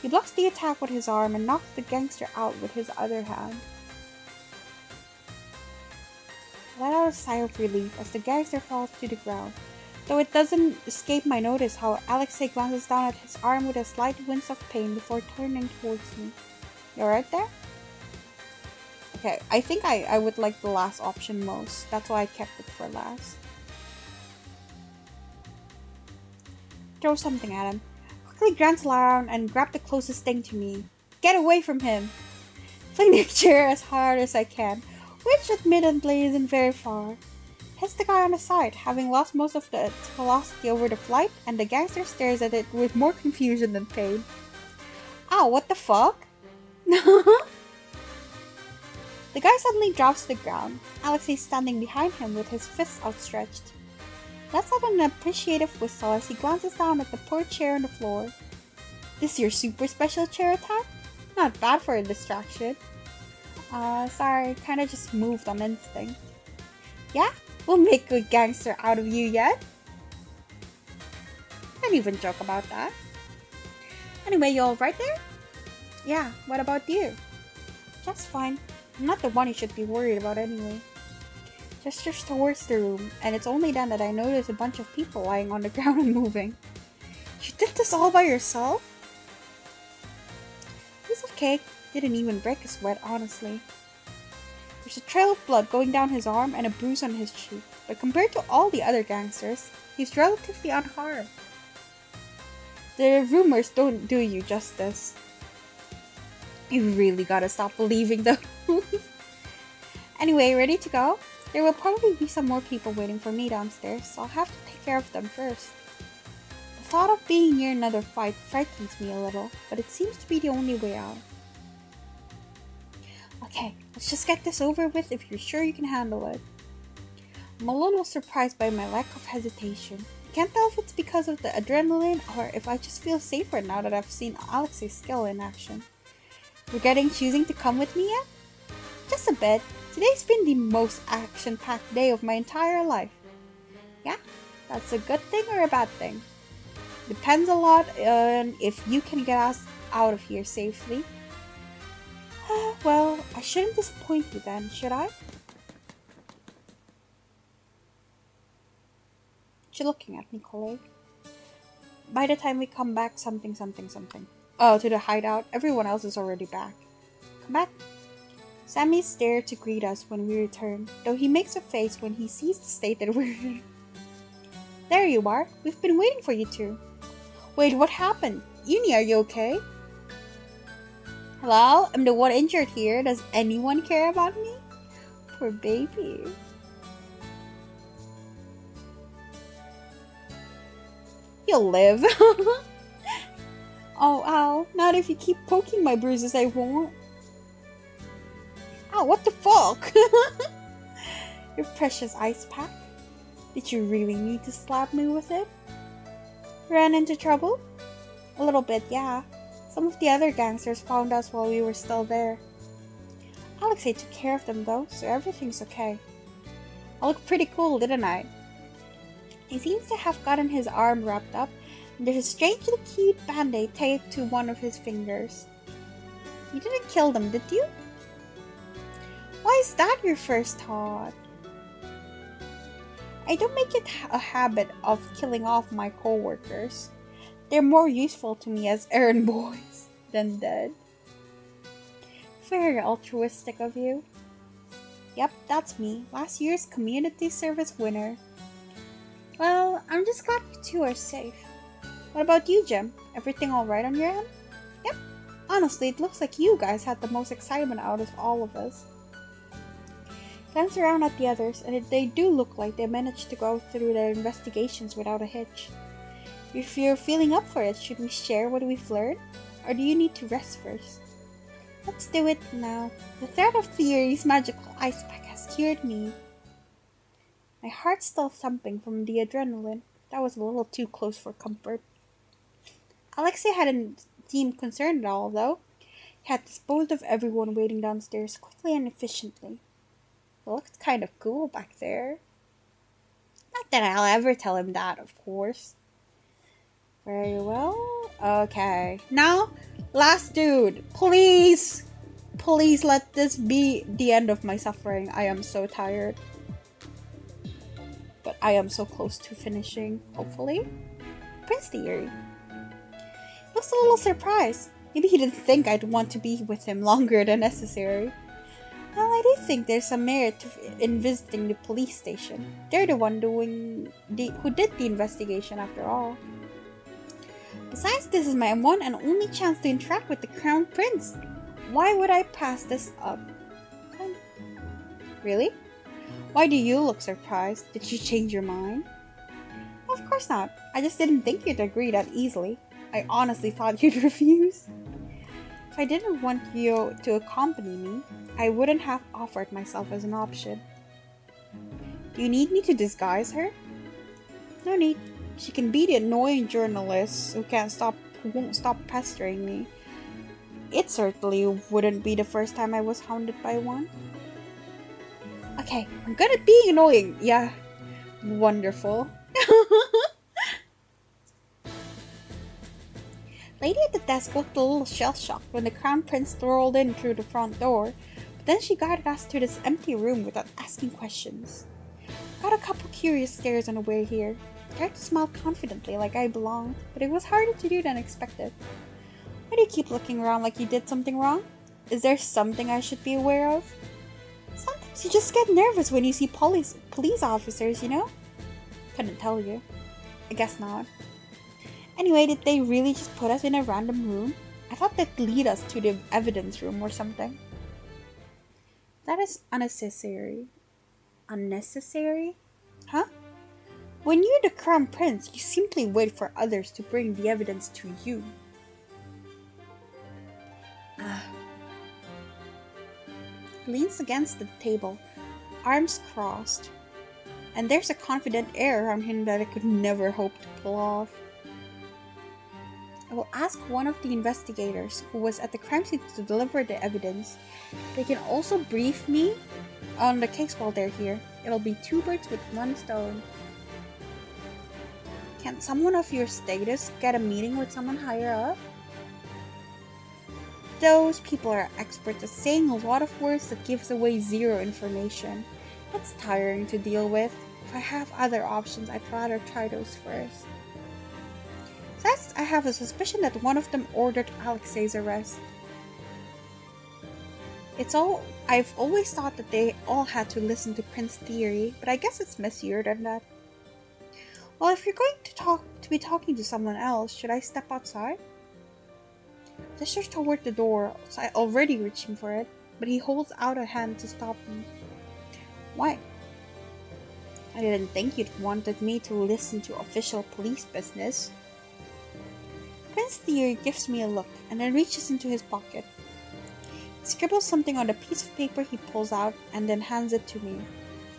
He blocks the attack with his arm and knocks the gangster out with his other hand. I let out a sigh of relief as the gangster falls to the ground, though it doesn't escape my notice how Alexei glances down at his arm with a slight wince of pain before turning towards me. You alright there? Okay, I think I would like the last option most. That's why I kept it for last. Throw something at him. Quickly glance around and grab the closest thing to me. Get away from him! Fling the chair as hard as I can, which admittedly isn't very far. Hits the guy on the side, having lost most of its velocity over the flight, and the gangster stares at it with more confusion than pain. Ow, what the fuck? The guy suddenly drops to the ground, Alexei standing behind him with his fists outstretched. Lets out an appreciative whistle as he glances down at the poor chair on the floor. This your super special chair attack? Not bad for a distraction. Sorry, kinda just moved on instinct. Yeah? We'll make a good gangster out of you yet? Can't even joke about that. Anyway, you all right there? Yeah, what about you? Just fine. I'm not the one you should be worried about anyway. Gestures towards the room, and it's only then that I notice a bunch of people lying on the ground and moving. You did this all by yourself? Piece of cake didn't even break a sweat, honestly. There's a trail of blood going down his arm and a bruise on his cheek, but compared to all the other gangsters, he's relatively unharmed. The rumors don't do you justice. You really gotta stop believing those. Anyway, ready to go? There will probably be some more people waiting for me downstairs, so I'll have to take care of them first. The thought of being near another fight frightens me a little, but it seems to be the only way out. Okay, let's just get this over with if you're sure you can handle it. I'm a little surprised by my lack of hesitation. I can't tell if it's because of the adrenaline or if I just feel safer now that I've seen Alexei's skill in action. Regretting choosing to come with me yet? Just a bit. Today's been the most action-packed day of my entire life. Yeah, that's a good thing or a bad thing. Depends a lot on if you can get us out of here safely. Well, I shouldn't disappoint you then, should I? What you looking at, Nicole? By the time we come back, something. Oh, to the hideout, everyone else is already back. Come back. Sammy's there to greet us when we return, though he makes a face when he sees the state that we're in. There you are. We've been waiting for you two. Wait, what happened? Yunie, are you okay? Hello? I'm the one injured here. Does anyone care about me? Poor baby. You'll live. Oh, ow. Not if you keep poking my bruises, I won't. Ow, what the fuck? Your precious ice pack. Did you really need to slap me with it? Ran into trouble? A little bit, yeah. Some of the other gangsters found us while we were still there. Alexei took care of them though, so everything's okay. I looked pretty cool, didn't I? He seems to have gotten his arm wrapped up, and there's a strangely cute band-aid taped to one of his fingers. You didn't kill them, did you? Why is that your first thought? I don't make it a habit of killing off my co-workers. They're more useful to me as errand boys than dead. Very altruistic of you. Yep, that's me, last year's community service winner. Well, I'm just glad you two are safe. What about you, Jim? Everything alright on your end? Yep. Honestly, it looks like you guys had the most excitement out of all of us. Glance around at the others, and they do look like they managed to go through their investigations without a hitch. If you're feeling up for it, should we share what we've learned? Or do you need to rest first? Let's do it now. The threat of Thierry's magical ice pack has cured me. My heart's still thumping from the adrenaline. That was a little too close for comfort. Alexei hadn't seemed concerned at all, though. He had disposed of everyone waiting downstairs quickly and efficiently. It looked kind of cool back there. Not that I'll ever tell him that, of course. Very well. Okay. Now, last dude. Please! Please let this be the end of my suffering. I am so tired. But I am so close to finishing, hopefully. Prince Thierry. Looks a little surprised. Maybe he didn't think I'd want to be with him longer than necessary. Well, I do think there's some merit in visiting the police station. They're the one who did the investigation after all. Besides, this is my one and only chance to interact with the Crown Prince. Why would I pass this up? Really? Why do you look surprised? Did you change your mind? Of course not. I just didn't think you'd agree that easily. I honestly thought you'd refuse. If I didn't want you to accompany me, I wouldn't have offered myself as an option. Do you need me to disguise her? No need. She can be the annoying journalist who won't stop pestering me. It certainly wouldn't be the first time I was hounded by one. Okay, I'm good at being annoying. Yeah, wonderful. Lady at the desk looked a little shell-shocked when the Crown Prince strolled in through the front door, but then she guided us to this empty room without asking questions. Got a couple curious stares on the way here. Tried to smile confidently like I belonged, but it was harder to do than expected. Why do you keep looking around like you did something wrong? Is there something I should be aware of? Sometimes you just get nervous when you see police officers, you know? Couldn't tell you. I guess not. Anyway, did they really just put us in a random room? I thought they'd lead us to the evidence room or something. That is unnecessary. Unnecessary? Huh? When you're the Crown Prince, you simply wait for others to bring the evidence to you. Leans against the table, arms crossed, and there's a confident air around him that I could never hope to pull off. I will ask one of the investigators who was at the crime scene to deliver the evidence. They can also brief me on the case while they're here. It'll be 2 birds with 1 stone. Can't someone of your status get a meeting with someone higher up? Those people are experts at saying a lot of words that gives away zero information. That's tiring to deal with. If I have other options, I'd rather try those first. Besides, I have a suspicion that one of them ordered Alexei's arrest. I've always thought that they all had to listen to Prince Thierry, but I guess it's messier than that. Well, if you're going to be talking to someone else, should I step outside? Gestures toward the door, so I'm already reaching for it, but he holds out a hand to stop me. Why? I didn't think you'd wanted me to listen to official police business. Prince Thierry gives me a look and then reaches into his pocket. He scribbles something on a piece of paper he pulls out and then hands it to me.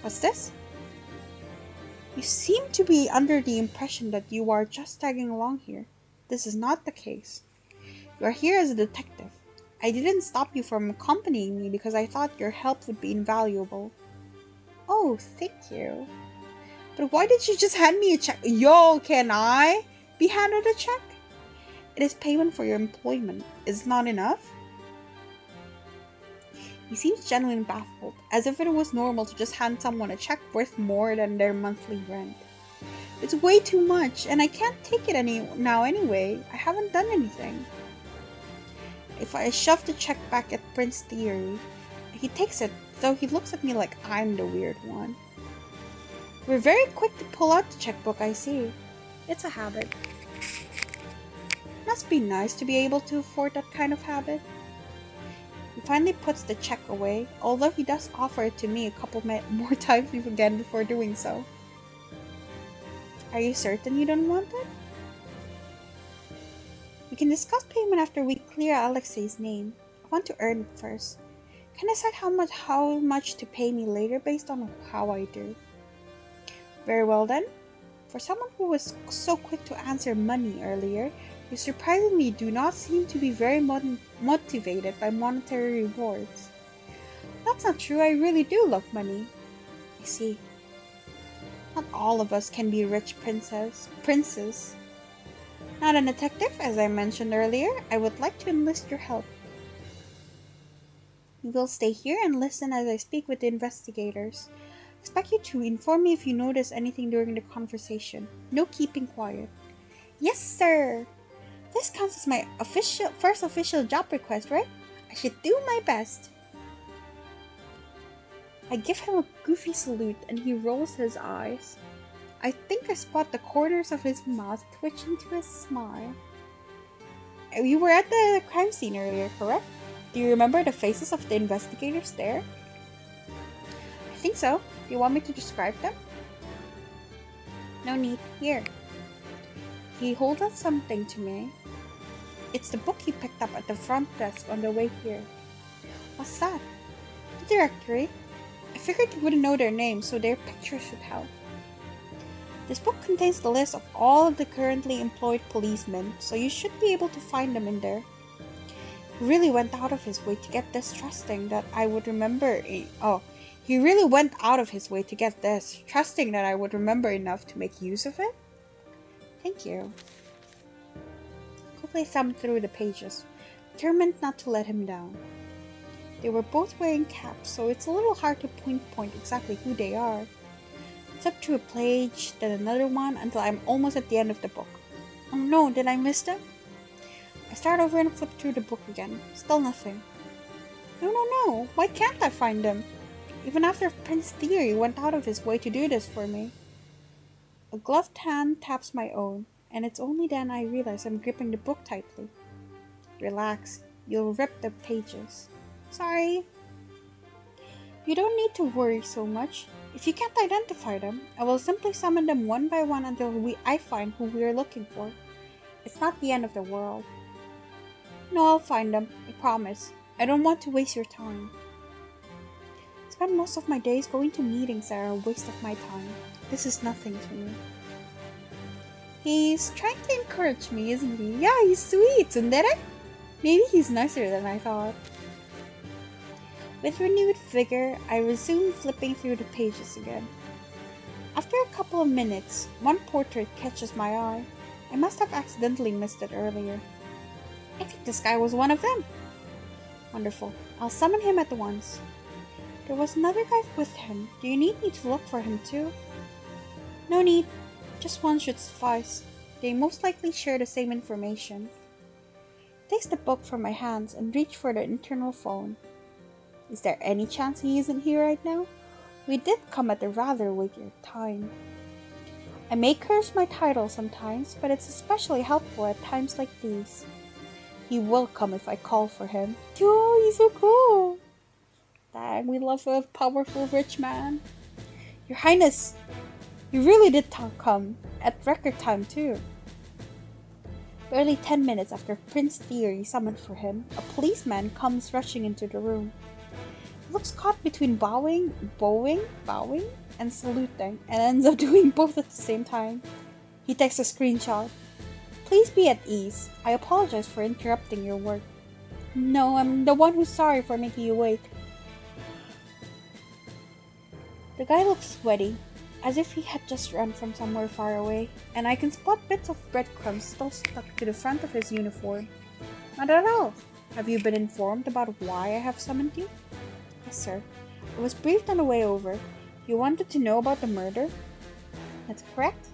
What's this? You seem to be under the impression that you are just tagging along here. This is not the case. You are here as a detective. I didn't stop you from accompanying me because I thought your help would be invaluable. Oh, thank you. But why did you just hand me a check? Yo, can I be handed a check? It is payment for your employment. Is it not enough? He seems genuinely baffled, as if it was normal to just hand someone a check worth more than their monthly rent. It's way too much, and I can't take it now anyway. I haven't done anything. If I shove the check back at Prince Thierry, he takes it, though he looks at me like I'm the weird one. We're very quick to pull out the checkbook, I see. It's a habit. Must be nice to be able to afford that kind of habit. He finally puts the check away, although he does offer it to me a couple more times again before doing so. Are you certain you don't want it? We can discuss payment after we clear Alexei's name. I want to earn it first. Can I decide how much to pay me later based on how I do? Very well then. For someone who was so quick to answer money earlier, you surprisingly do not seem to be very motivated by monetary rewards. That's not true, I really do love money. I see. Not all of us can be rich princes. Not a detective, as I mentioned earlier. I would like to enlist your help. You will stay here and listen as I speak with the investigators. Expect you to inform me if you notice anything during the conversation. No keeping quiet. Yes, sir! This counts as my first official job request, right? I should do my best. I give him a goofy salute and he rolls his eyes. I think I spot the corners of his mouth twitching to a smile. You were at the crime scene earlier, correct? Do you remember the faces of the investigators there? I think so. Do you want me to describe them? No need. Here. He holds out something to me. It's the book he picked up at the front desk on the way here. What's that? The directory. I figured you wouldn't know their names, so their pictures should help. This book contains the list of all of the currently employed policemen, so you should be able to find them in there. He really went out of his way to get this, trusting that I would remember. He really went out of his way to get this, trusting that I would remember enough to make use of it. Thank you. Quickly thumbed through the pages, determined not to let him down. They were both wearing caps, so it's a little hard to pinpoint exactly who they are. Flip through a page, then another one, until I'm almost at the end of the book. Oh no, did I miss them? I start over and flip through the book again. Still nothing. No. Why can't I find them? Even after Prince Thierry went out of his way to do this for me. A gloved hand taps my own, and it's only then I realize I'm gripping the book tightly. Relax, you'll rip the pages. Sorry. You don't need to worry so much. If you can't identify them, I will simply summon them one by one until I find who we are looking for. It's not the end of the world. No, I'll find them, I promise. I don't want to waste your time. I spend most of my days going to meetings that are a waste of my time. This is nothing to me. He's trying to encourage me, isn't he? Yeah, he's sweet, tsundere? Maybe he's nicer than I thought. With renewed vigor, I resume flipping through the pages again. After a couple of minutes, one portrait catches my eye. I must have accidentally missed it earlier. I think this guy was one of them. Wonderful. I'll summon him at once. There was another guy with him. Do you need me to look for him too? No need. Just one should suffice. They most likely share the same information. I take the book from my hands and reach for the internal phone. Is there any chance he isn't here right now? We did come at a rather weird time. I may curse my title sometimes, but it's especially helpful at times like these. He will come if I call for him. Oh, he's so cool! Dang, we love a powerful rich man. Your Highness, you really did come at record time too. Barely 10 minutes after Prince Thierry summoned for him, a policeman comes rushing into the room. He looks caught between bowing, and saluting, and ends up doing both at the same time. He takes a screenshot. Please be at ease. I apologize for interrupting your work. No, I'm the one who's sorry for making you wait. The guy looks sweaty, as if he had just run from somewhere far away, and I can spot bits of breadcrumbs still stuck to the front of his uniform. Not at all. Have you been informed about why I have summoned you? Yes, sir. I was briefed on the way over. You wanted to know about the murder? That's correct.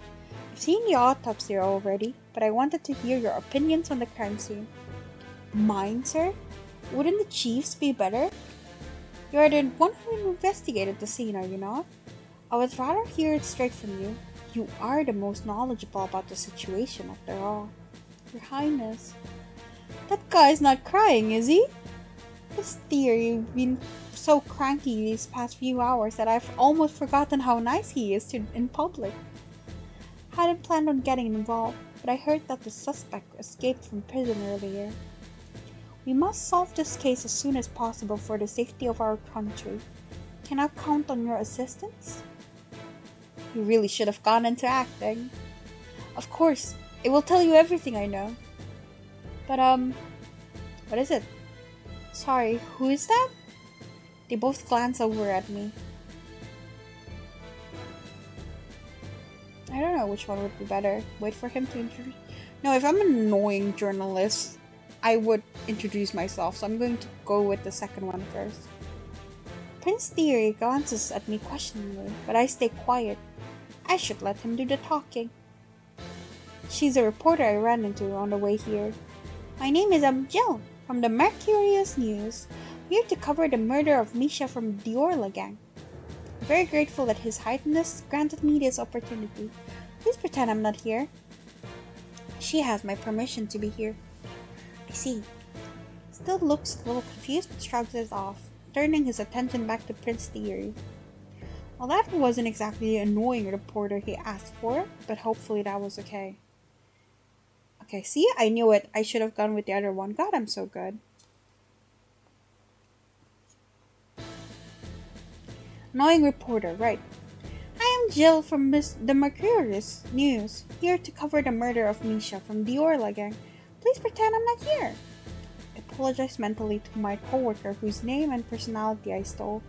I've seen the autopsy already, but I wanted to hear your opinions on the crime scene. Mine, sir? Wouldn't the chiefs be better? You are the one who investigated the scene, are you not? I would rather hear it straight from you. You are the most knowledgeable about the situation, after all. Your Highness. That guy's not crying, is he? This Thierry been so cranky these past few hours that I've almost forgotten how nice he is in public. Hadn't planned on getting involved, but I heard that the suspect escaped from prison earlier. We must solve this case as soon as possible for the safety of our country. Can I count on your assistance? You really should have gone into acting. Of course, I will tell you everything I know. But, what is it? Sorry, who is that? They both glance over at me. I don't know which one would be better. Wait for him to introduce... No, if I'm an annoying journalist, I would introduce myself, so I'm going to go with the second one first. Prince Thierry glances at me questioningly, but I stay quiet. I should let him do the talking. She's a reporter I ran into on the way here. My name is Jill, from the Mercurius News, here to cover the murder of Misha from the Orla gang. I'm very grateful that His Highness granted me this opportunity. Please pretend I'm not here. She has my permission to be here. I see. Still looks a little confused but shrugs it off, turning his attention back to Prince Thierry. Well, that wasn't exactly the annoying reporter he asked for, but hopefully that was okay. Okay, see? I knew it. I should have gone with the other one. God, I'm so good. Annoying reporter, right. I am Jill from the Mercurius News, here to cover the murder of Misha from the Orla gang. Please pretend I'm not here. I apologize mentally to my coworker whose name and personality I stole,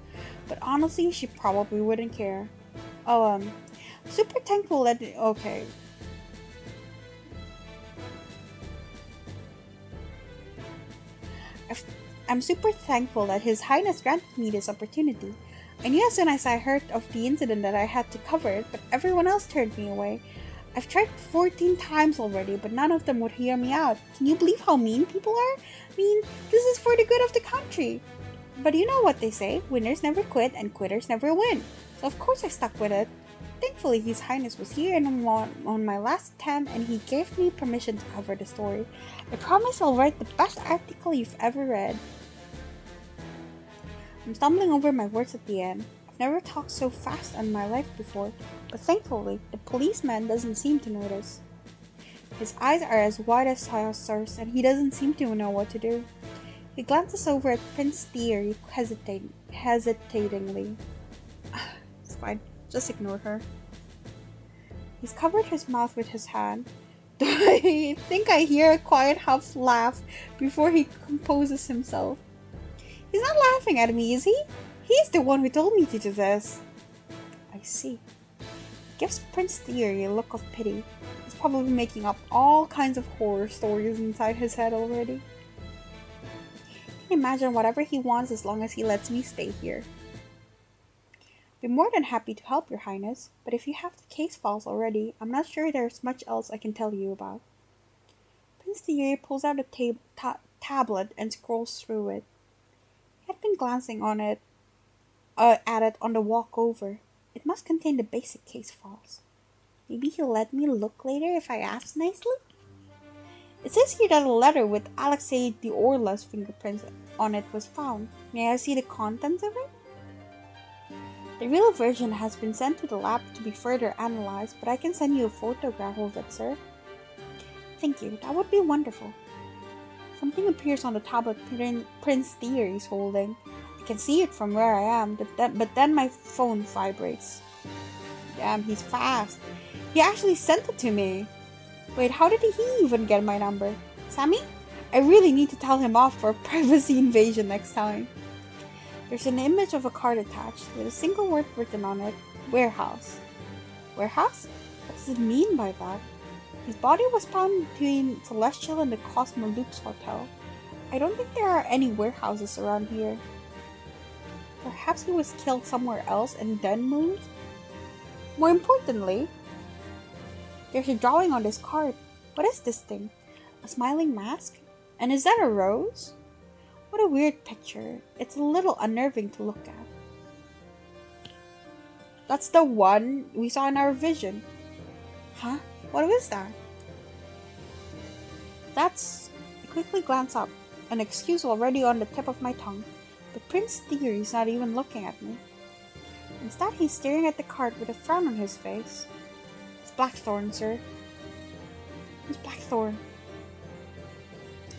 but honestly, she probably wouldn't care. Oh, super thankful that... Okay. I'm super thankful that His Highness granted me this opportunity. I knew as soon as I heard of the incident that I had to cover it, but everyone else turned me away. I've tried 14 times already, but none of them would hear me out. Can you believe how mean people are? I mean, this is for the good of the country. But you know what they say, winners never quit and quitters never win. So of course I stuck with it. Thankfully, His Highness was here on my last attempt and he gave me permission to cover the story. I promise I'll write the best article you've ever read. I'm stumbling over my words at the end. I've never talked so fast in my life before, but thankfully, the policeman doesn't seem to notice. His eyes are as wide as saucers and he doesn't seem to know what to do. He glances over at Prince Thierry hesitatingly. It's fine. Just ignore her. He's covered his mouth with his hand. I think I hear a quiet half laugh before he composes himself. He's not laughing at me, is he? He's the one who told me to do this. I see. He gives Prince Thierry a look of pity. He's probably making up all kinds of horror stories inside his head already. He can imagine whatever he wants as long as he lets me stay here. I'd be more than happy to help, Your Highness, but if you have the case files already, I'm not sure there's much else I can tell you about. Prince Thierry pulls out a tablet and scrolls through it. He had been glancing at it on the walk over. It must contain the basic case files. Maybe he'll let me look later if I ask nicely? It says here that a letter with Alexei the Orla's fingerprints on it was found. May I see the contents of it? The real version has been sent to the lab to be further analyzed, but I can send you a photograph of it, sir. Thank you, that would be wonderful. Something appears on the tablet Prince Thierry is holding. I can see it from where I am, but then my phone vibrates. Damn, he's fast. He actually sent it to me. Wait, how did he even get my number? Sami? I really need to tell him off for privacy invasion next time. There's an image of a card attached with a single word written on it. Warehouse. Warehouse? What does it mean by that? His body was found between Celestial and the Cosmo Luke's hotel. I don't think there are any warehouses around here. Perhaps he was killed somewhere else and then moved? More importantly, there's a drawing on this card. What is this thing? A smiling mask? And is that a rose? What a weird picture. It's a little unnerving to look at. That's the one we saw in our vision. Huh? What was that? I quickly glance up, an excuse already on the tip of my tongue, but Prince Thierry is not even looking at me. Instead, he's staring at the card with a frown on his face. It's Blackthorn, sir. It's Blackthorn.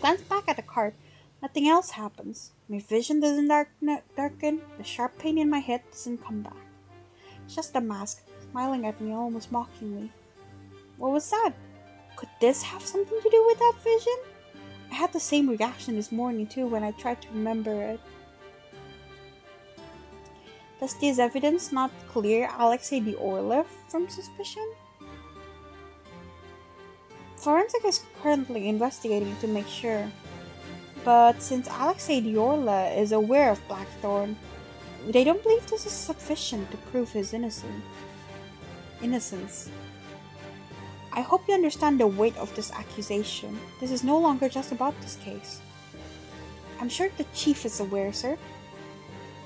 Glance back at the card. Nothing else happens. My vision doesn't darken. The sharp pain in my head doesn't come back. It's just a mask, smiling at me almost mockingly. What was that? Could this have something to do with that vision? I had the same reaction this morning too when I tried to remember it. Does this evidence not clear Alexei the Orlev from suspicion? Forensic is currently investigating to make sure. But since Alexei the Orlev is aware of Blackthorn, they don't believe this is sufficient to prove his innocence. I hope you understand the weight of this accusation. This is no longer just about this case. I'm sure the chief is aware, sir.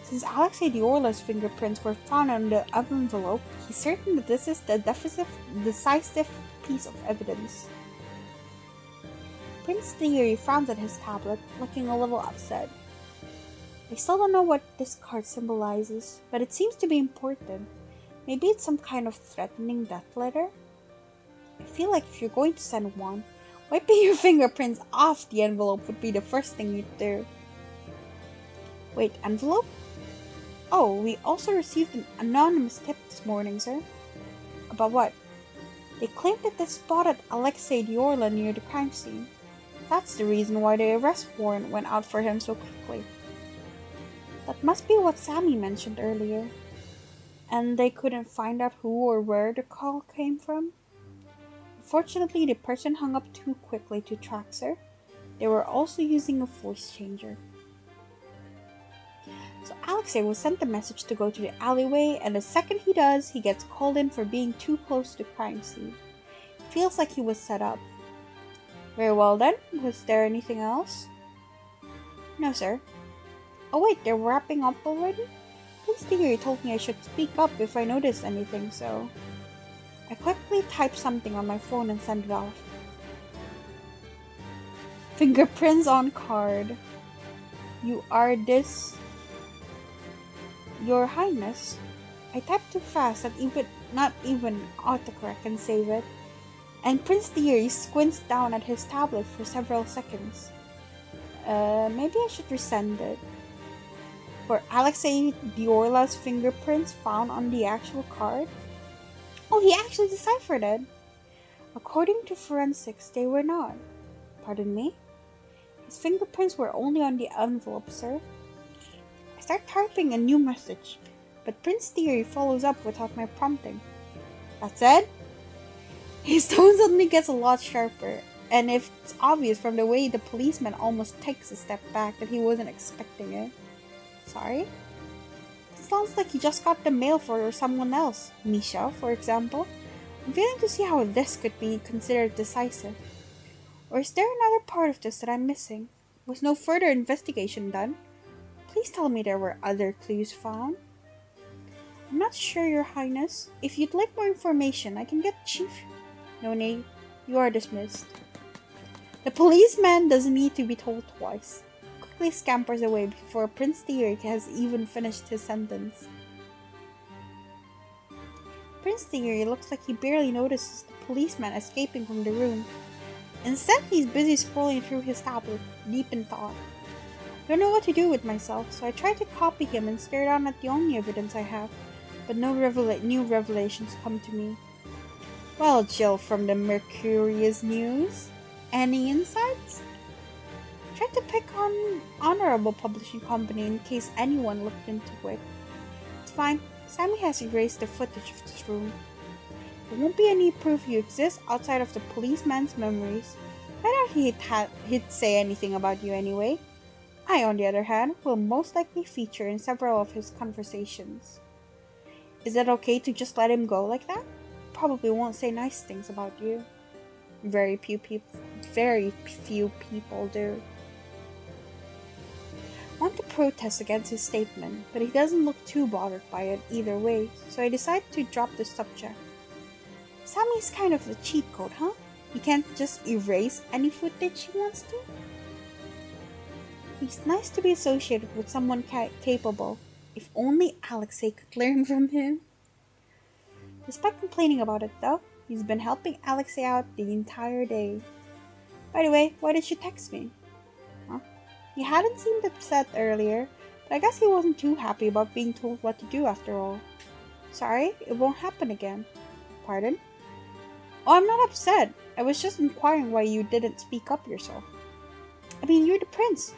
Since Alexei the Orlev's fingerprints were found on the envelope, he's certain that this is the decisive piece of evidence. Prince Thierry frowns at his tablet, looking a little upset. I still don't know what this card symbolizes, but it seems to be important. Maybe it's some kind of threatening death letter? I feel like if you're going to send one, wiping your fingerprints off the envelope would be the first thing you'd do. Wait, envelope? Oh, we also received an anonymous tip this morning, sir. About what? They claimed that they spotted Alexei the Orlev near the crime scene. That's the reason why the arrest warrant went out for him so quickly. That must be what Sami mentioned earlier. And they couldn't find out who or where the call came from? Unfortunately, the person hung up too quickly to track, sir. They were also using a voice changer. So Alexei was sent the message to go to the alleyway, and the second he does, he gets called in for being too close to the crime scene. It feels like he was set up. Very well then. Was there anything else? No, sir. Oh wait, they're wrapping up already? Prince Thierry told me I should speak up if I noticed anything, so... I quickly type something on my phone and send it off. Fingerprints on card. You are this... Your Highness. I typed too fast that not even autocorrect can save it. And Prince Thierry squints down at his tablet for several seconds. Maybe I should resend it. Were Alexei the Orlev's fingerprints found on the actual card? Oh, he actually deciphered it. According to forensics, they were not. Pardon me? His fingerprints were only on the envelope, sir. I start typing a new message, but Prince Thierry follows up without my prompting. That said, his tone suddenly gets a lot sharper, and it's obvious from the way the policeman almost takes a step back that he wasn't expecting it. Sorry? It sounds like he just got the mail for someone else. Misha, for example. I'm failing to see how this could be considered decisive. Or is there another part of this that I'm missing? Was no further investigation done? Please tell me there were other clues found. I'm not sure, Your Highness. If you'd like more information, I can get Chief... No need. You are dismissed. The policeman doesn't need to be told twice. Quickly scampers away before Prince Thierry has even finished his sentence. Prince Thierry looks like he barely notices the policeman escaping from the room. Instead, he's busy scrolling through his tablet, deep in thought. I don't know what to do with myself, so I try to copy him and stare down at the only evidence I have, but no new revelations come to me. Well, Jill from the Mercurius News. Any insights? Tried to pick on honorable publishing company in case anyone looked into it. It's fine. Sami has erased the footage of this room. There won't be any proof you exist outside of the policeman's memories. I doubt he'd say anything about you anyway. I, on the other hand, will most likely feature in several of his conversations. Is it okay to just let him go like that? Probably won't say nice things about you. Very few people do. I want to protest against his statement, but he doesn't look too bothered by it either way, so I decide to drop the subject. Sami's kind of a cheat code, huh? He can't just erase any footage he wants to? It's nice to be associated with someone capable. If only Alexei could learn from him. Despite complaining about it though, he's been helping Alexei out the entire day. By the way, why did you text me? Huh? He hadn't seemed upset earlier, but I guess he wasn't too happy about being told what to do after all. Sorry, it won't happen again. Pardon? Oh, I'm not upset. I was just inquiring why you didn't speak up yourself. I mean, you're the prince.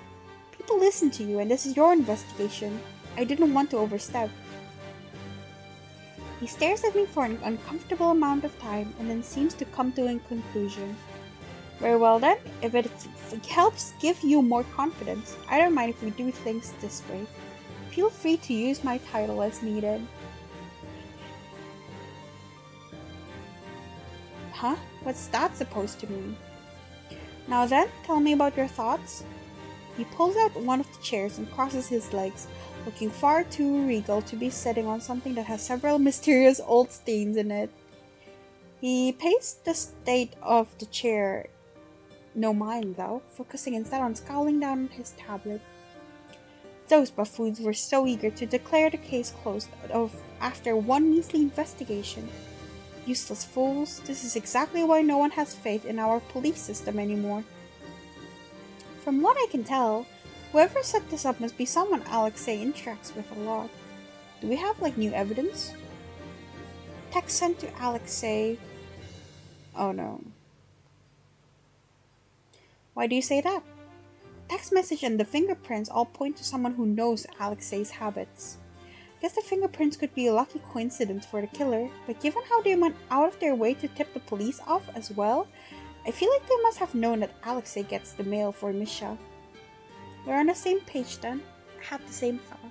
People listen to you and this is your investigation. I didn't want to overstep. He stares at me for an uncomfortable amount of time and then seems to come to a conclusion. Very well then, if it helps give you more confidence, I don't mind if we do things this way. Feel free to use my title as needed. Huh? What's that supposed to mean? Now then, tell me about your thoughts. He pulls out one of the chairs and crosses his legs, looking far too regal to be sitting on something that has several mysterious old stains in it. He paced the state of the chair, no mind though, focusing instead on scowling down at his tablet. Those buffoons were so eager to declare the case closed after one measly investigation. Useless fools, this is exactly why no one has faith in our police system anymore. From what I can tell, whoever set this up must be someone Alexei interacts with a lot. Do we have new evidence? Text sent to Alexei. Oh no. Why do you say that? Text message and the fingerprints all point to someone who knows Alexei's habits. Guess the fingerprints could be a lucky coincidence for the killer, but given how they went out of their way to tip the police off as well, I feel like they must have known that Alexei gets the mail for Misha. We're on the same page then. I had the same thought.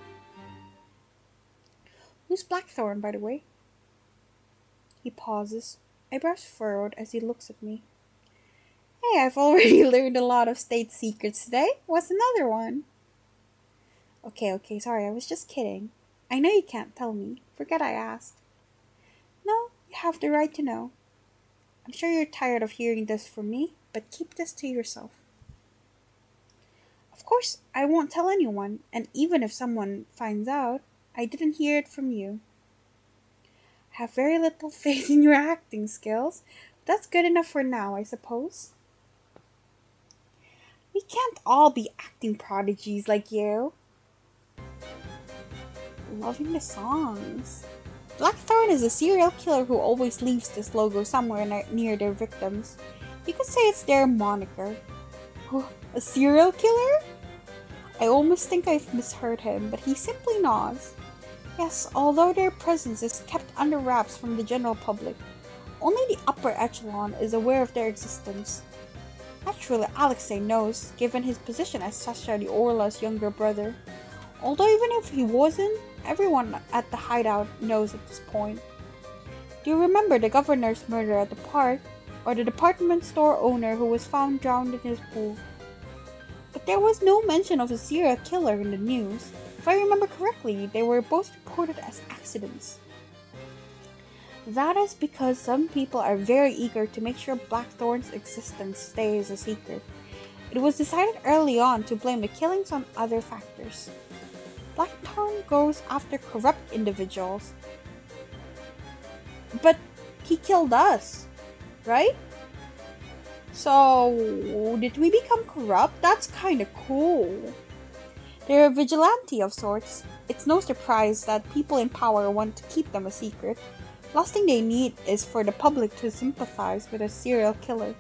Who's Blackthorn, by the way? He pauses, eyebrows furrowed as he looks at me. Hey, I've already learned a lot of state secrets today. What's another one? Okay, sorry, I was just kidding. I know you can't tell me. Forget I asked. No, you have the right to know. I'm sure you're tired of hearing this from me, but keep this to yourself. Of course, I won't tell anyone, and even if someone finds out, I didn't hear it from you. I have very little faith in your acting skills, but that's good enough for now, I suppose. We can't all be acting prodigies like you. Loving the songs. Blackthorn is a serial killer who always leaves this logo somewhere near their victims. You could say it's their moniker. Oh, a serial killer? I almost think I've misheard him, but he simply nods. Yes, although their presence is kept under wraps from the general public, only the upper echelon is aware of their existence. Naturally, Alexei knows, given his position as Sasha the Orla's younger brother. Although even if he wasn't, everyone at the hideout knows at this point. Do you remember the governor's murder at the park? Or the department store owner who was found drowned in his pool? But there was no mention of a serial killer in the news. If I remember correctly, they were both reported as accidents. That is because some people are very eager to make sure Blackthorn's existence stays a secret. It was decided early on to blame the killings on other factors. Blackthorn goes after corrupt individuals. But he killed us, right? So, did we become corrupt? That's kinda cool. They're a vigilante of sorts. It's no surprise that people in power want to keep them a secret. Last thing they need is for the public to sympathize with a serial killer.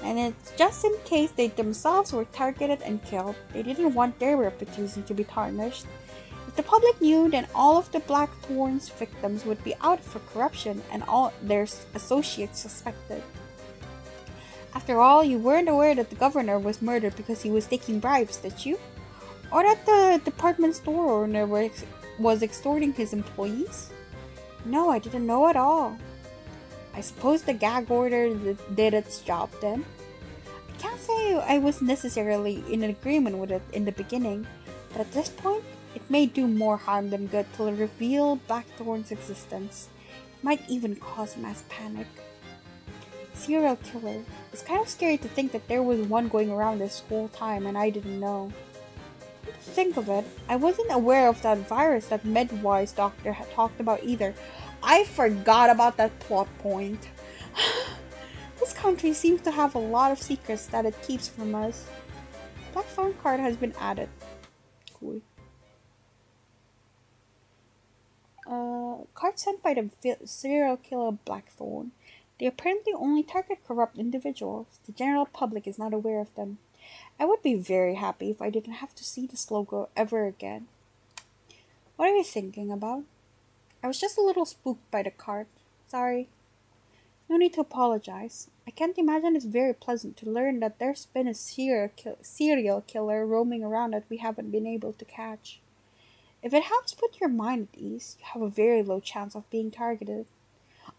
And it's just in case they themselves were targeted and killed. They didn't want their reputation to be tarnished. If the public knew, then all of the Blackthorn's victims would be out for corruption and all their associates suspected. After all, you weren't aware that the governor was murdered because he was taking bribes, did you? Or that the department store owner was extorting his employees? No, I didn't know at all. I suppose the gag order did its job then. I can't say I was necessarily in agreement with it in the beginning, but at this point, it may do more harm than good to reveal Blackthorn's existence. It might even cause mass panic. Serial killer. It's kind of scary to think that there was one going around this whole time and I didn't know. To think of it, I wasn't aware of that virus that Medwise doctor had talked about either. I forgot about that plot point. This country seems to have a lot of secrets that it keeps from us. Blackthorn card has been added. Cool. Card sent by the serial killer Blackthorn. They apparently only target corrupt individuals. The general public is not aware of them. I would be very happy if I didn't have to see this logo ever again. What are you thinking about? I was just a little spooked by the card. Sorry. No need to apologize. I can't imagine it's very pleasant to learn that there's been a serial killer roaming around that we haven't been able to catch. If it helps put your mind at ease, you have a very low chance of being targeted.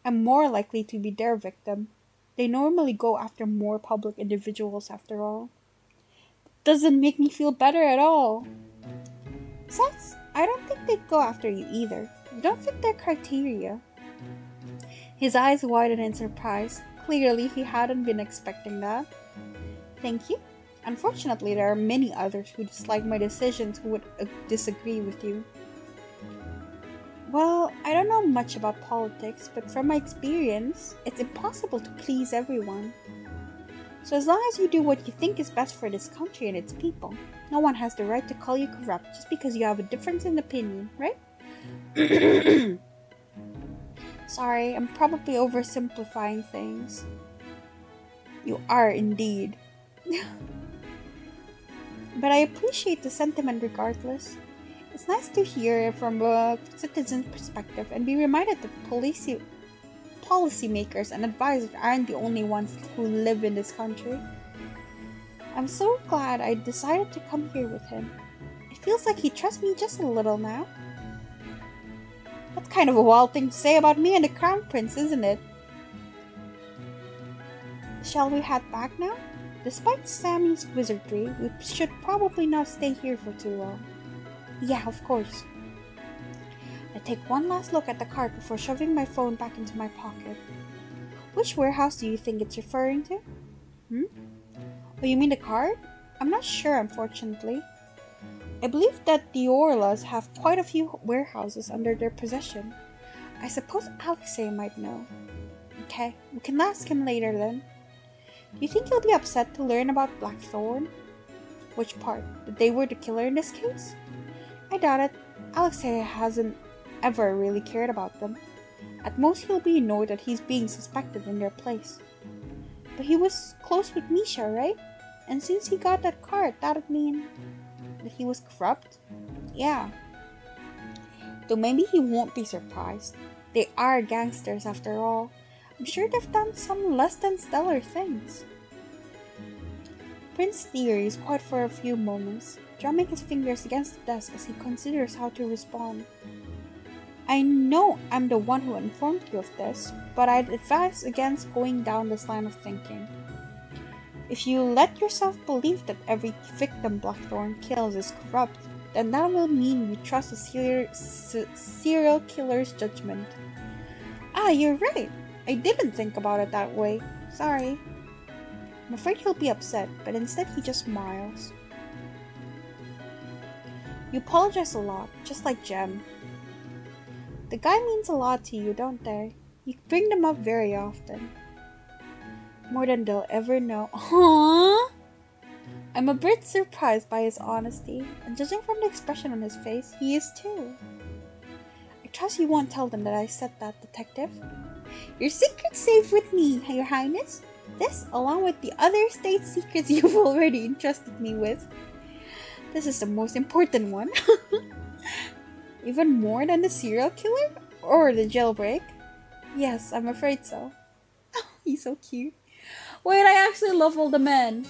I'm more likely to be their victim. They normally go after more public individuals after all. Doesn't make me feel better at all. Besides, I don't think they'd go after you either. You don't fit their criteria. His eyes widened in surprise. Clearly, he hadn't been expecting that. Thank you. Unfortunately, there are many others who dislike my decisions who would disagree with you. Well, I don't know much about politics, but from my experience, it's impossible to please everyone. So as long as you do what you think is best for this country and its people, no one has the right to call you corrupt just because you have a difference in opinion, right? Sorry, I'm probably oversimplifying things. You are indeed. But I appreciate the sentiment regardless. It's nice to hear from a citizen's perspective and be reminded that policymakers and advisors aren't the only ones who live in this country. I'm so glad I decided to come here with him. It feels like he trusts me just a little now. That's kind of a wild thing to say about me and the Crown Prince, isn't it? Shall we head back now? Despite Sammy's wizardry, we should probably not stay here for too long. Yeah, of course. I take one last look at the card before shoving my phone back into my pocket. Which warehouse do you think it's referring to? Oh, you mean the card? I'm not sure, unfortunately. I believe that the Orlas have quite a few warehouses under their possession. I suppose Alexei might know. Okay, we can ask him later then. Do you think he'll be upset to learn about Blackthorn? Which part? That they were the killer in this case? I doubt it. Alexei hasn't ever really cared about them. At most he'll be annoyed that he's being suspected in their place. But he was close with Misha, right? And since he got that card, that'd mean that he was corrupt? Yeah. Though maybe he won't be surprised. They are gangsters after all. I'm sure they've done some less than stellar things. Prince Thierry is quiet for a few moments, drumming his fingers against the desk as he considers how to respond. I know I'm the one who informed you of this, but I'd advise against going down this line of thinking. If you let yourself believe that every victim Blackthorn kills is corrupt, then that will mean you trust a serial killer's judgment. Ah, you're right. I didn't think about it that way. Sorry. I'm afraid he'll be upset, but instead he just smiles. You apologize a lot, just like Jem. The guy means a lot to you, don't they? You bring them up very often. More than they'll ever know. Aww! I'm a bit surprised by his honesty, and judging from the expression on his face, he is too. I trust you won't tell them that I said that, Detective. Your secret's safe with me, Your Highness. This, along with the other state secrets you've already entrusted me with. This is the most important one. Even more than the serial killer? Or the jailbreak? Yes, I'm afraid so. He's so cute. Wait, I actually love all the men.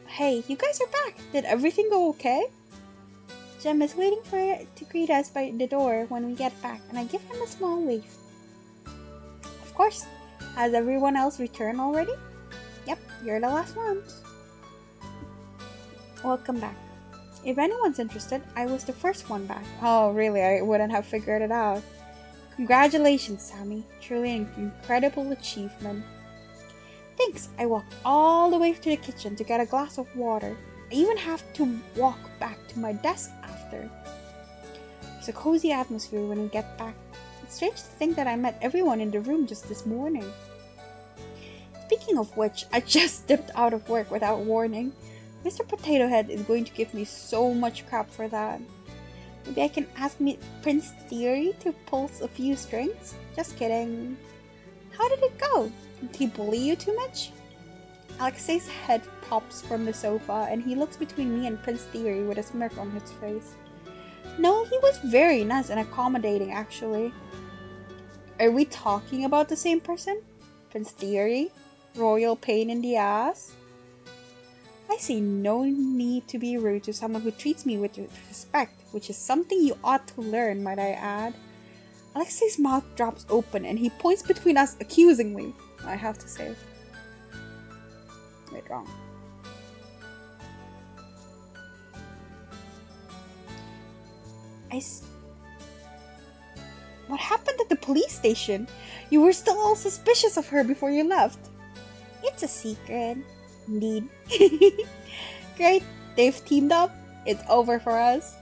Hey, you guys are back. Did everything go okay? Jem is waiting to greet us by the door when we get back, and I give him a small wave. Of course. Has everyone else returned already? Yep, you're the last ones. Welcome back. If anyone's interested, I was the first one back. Oh, really? I wouldn't have figured it out. Congratulations, Sami. Truly an incredible achievement. Thanks. I walked all the way to the kitchen to get a glass of water. I even have to walk back to my desk after. There's a cozy atmosphere when we get back. It's strange to think that I met everyone in the room just this morning. Speaking of which, I just dipped out of work without warning. Mr. Potato Head is going to give me so much crap for that. Maybe I can ask Prince Thierry to pull a few strings? Just kidding. How did it go? Did he bully you too much? Alexei's head pops from the sofa and he looks between me and Prince Thierry with a smirk on his face. No, he was very nice and accommodating actually. Are we talking about the same person? Prince Thierry? Royal pain in the ass? I see no need to be rude to someone who treats me with respect, which is something you ought to learn, might I add. Alexei's mouth drops open and he points between us accusingly, I have to say. Wait, wrong. What happened at the police station? You were still all suspicious of her before you left. It's a secret. Indeed. Great, they've teamed up. It's over for us.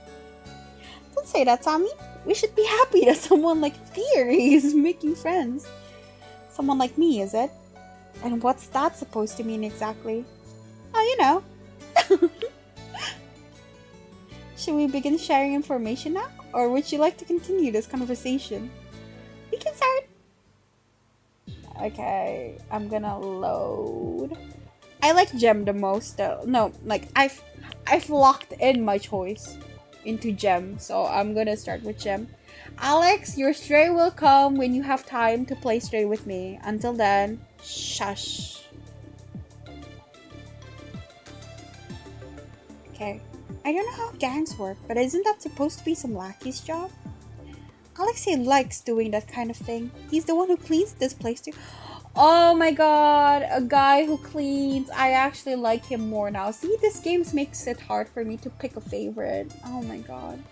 Don't say that, Sami. We should be happy that someone like Thierry is making friends. Someone like me, is it? And what's that supposed to mean exactly? Oh, you know. Should we begin sharing information now? Or would you like to continue this conversation? We can start. Okay, I'm gonna load. I like Gem the most though. No, like I've locked in my choice into Gem, so I'm gonna start with Gem. Alex, your stray will come when you have time to play stray with me. Until then, shush. Okay. I don't know how gangs work, but isn't that supposed to be some lackey's job? Alexei likes doing that kind of thing. He's the one who cleans this place too. Oh my god, a guy who cleans. I actually like him more now. See, this game makes it hard for me to pick a favorite. Oh my god.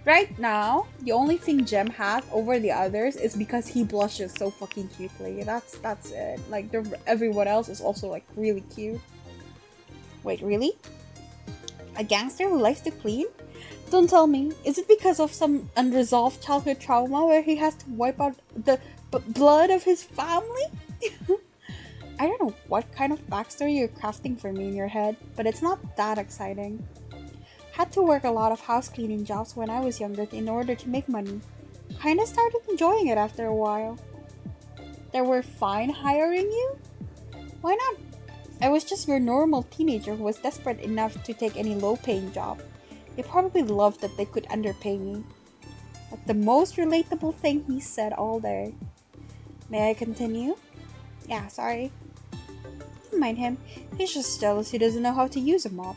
Right now, the only thing Gem has over the others is because he blushes so fucking cutely. That's it. Like, everyone else is also like really cute. Wait, really? A gangster who likes to clean? Don't tell me. Is it because of some unresolved childhood trauma where he has to wipe out the blood of his family? I don't know what kind of backstory you're crafting for me in your head, but it's not that exciting. Had to work a lot of house cleaning jobs when I was younger in order to make money. Kinda started enjoying it after a while. They were fine hiring you? Why not? I was just your normal teenager who was desperate enough to take any low-paying job. They probably loved that they could underpay me. That's the most relatable thing he said all day. May I continue? Yeah, sorry. Don't mind him. He's just jealous he doesn't know how to use a mop.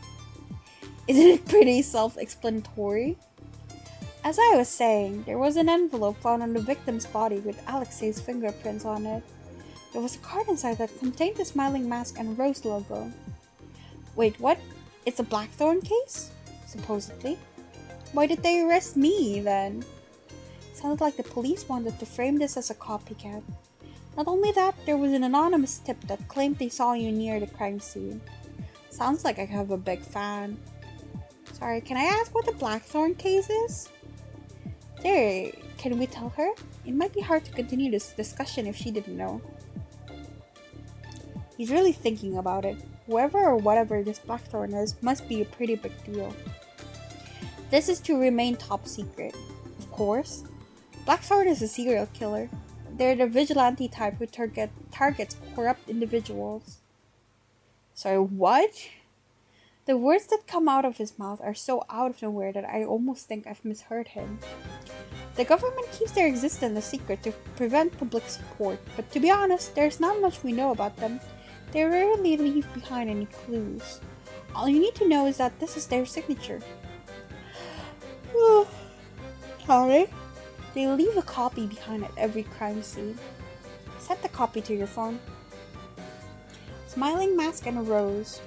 Isn't it pretty self-explanatory? As I was saying, there was an envelope found on the victim's body with Alexei's fingerprints on it. There was a card inside that contained the smiling mask and rose logo. Wait, what? It's a blackthorn case? Supposedly. Why did they arrest me, then? Sounded like the police wanted to frame this as a copycat. Not only that, there was an anonymous tip that claimed they saw you near the crime scene. Sounds like I have a big fan. Sorry, can I ask what the blackthorn case is? There, can we tell her? It might be hard to continue this discussion if she didn't know. He's really thinking about it. Whoever or whatever this blackthorn is must be a pretty big deal. This is to remain top secret. Of course. Black Sword is a serial killer. They're the vigilante type who targets corrupt individuals. Sorry, what? The words that come out of his mouth are so out of nowhere that I almost think I've misheard him. The government keeps their existence a secret to prevent public support, but to be honest, there's not much we know about them. They rarely leave behind any clues. All you need to know is that this is their signature. Sorry. They leave a copy behind at every crime scene. Set the copy to your phone. Smiling mask and a rose.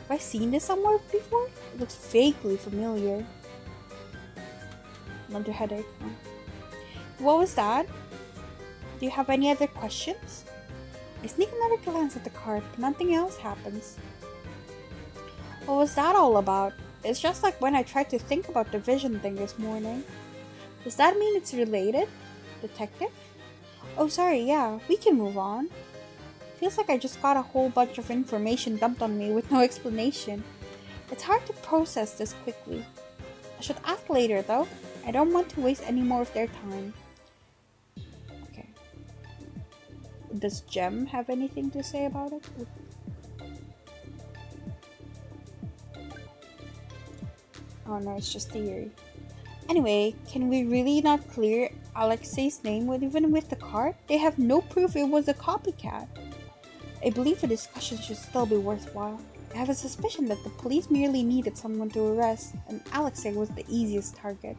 Have I seen this somewhere before? It looks vaguely familiar. Another headache. Huh? What was that? Do you have any other questions? I sneak another glance at the card, but nothing else happens. What was that all about? It's just like when I tried to think about the vision thing this morning. Does that mean it's related? Detective? Oh, sorry, yeah, we can move on. Feels like I just got a whole bunch of information dumped on me with no explanation. It's hard to process this quickly. I should ask later, though. I don't want to waste any more of their time. Okay. Does Jem have anything to say about it? Oh no, it's just Thierry. Anyway, can we really not clear Alexei's name even with the card? They have no proof it was a copycat. I believe a discussion should still be worthwhile. I have a suspicion that the police merely needed someone to arrest, and Alexei was the easiest target.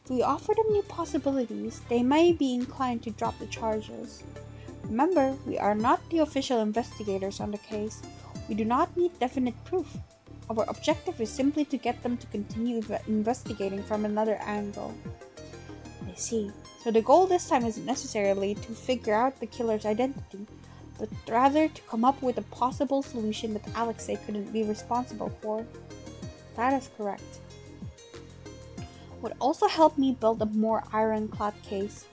If we offer them new possibilities, they may be inclined to drop the charges. Remember, we are not the official investigators on the case. We do not need definite proof. Our objective is simply to get them to continue investigating from another angle. I see. So the goal this time isn't necessarily to figure out the killer's identity, but rather to come up with a possible solution that Alexei couldn't be responsible for. That is correct. Would also help me build a more ironclad case.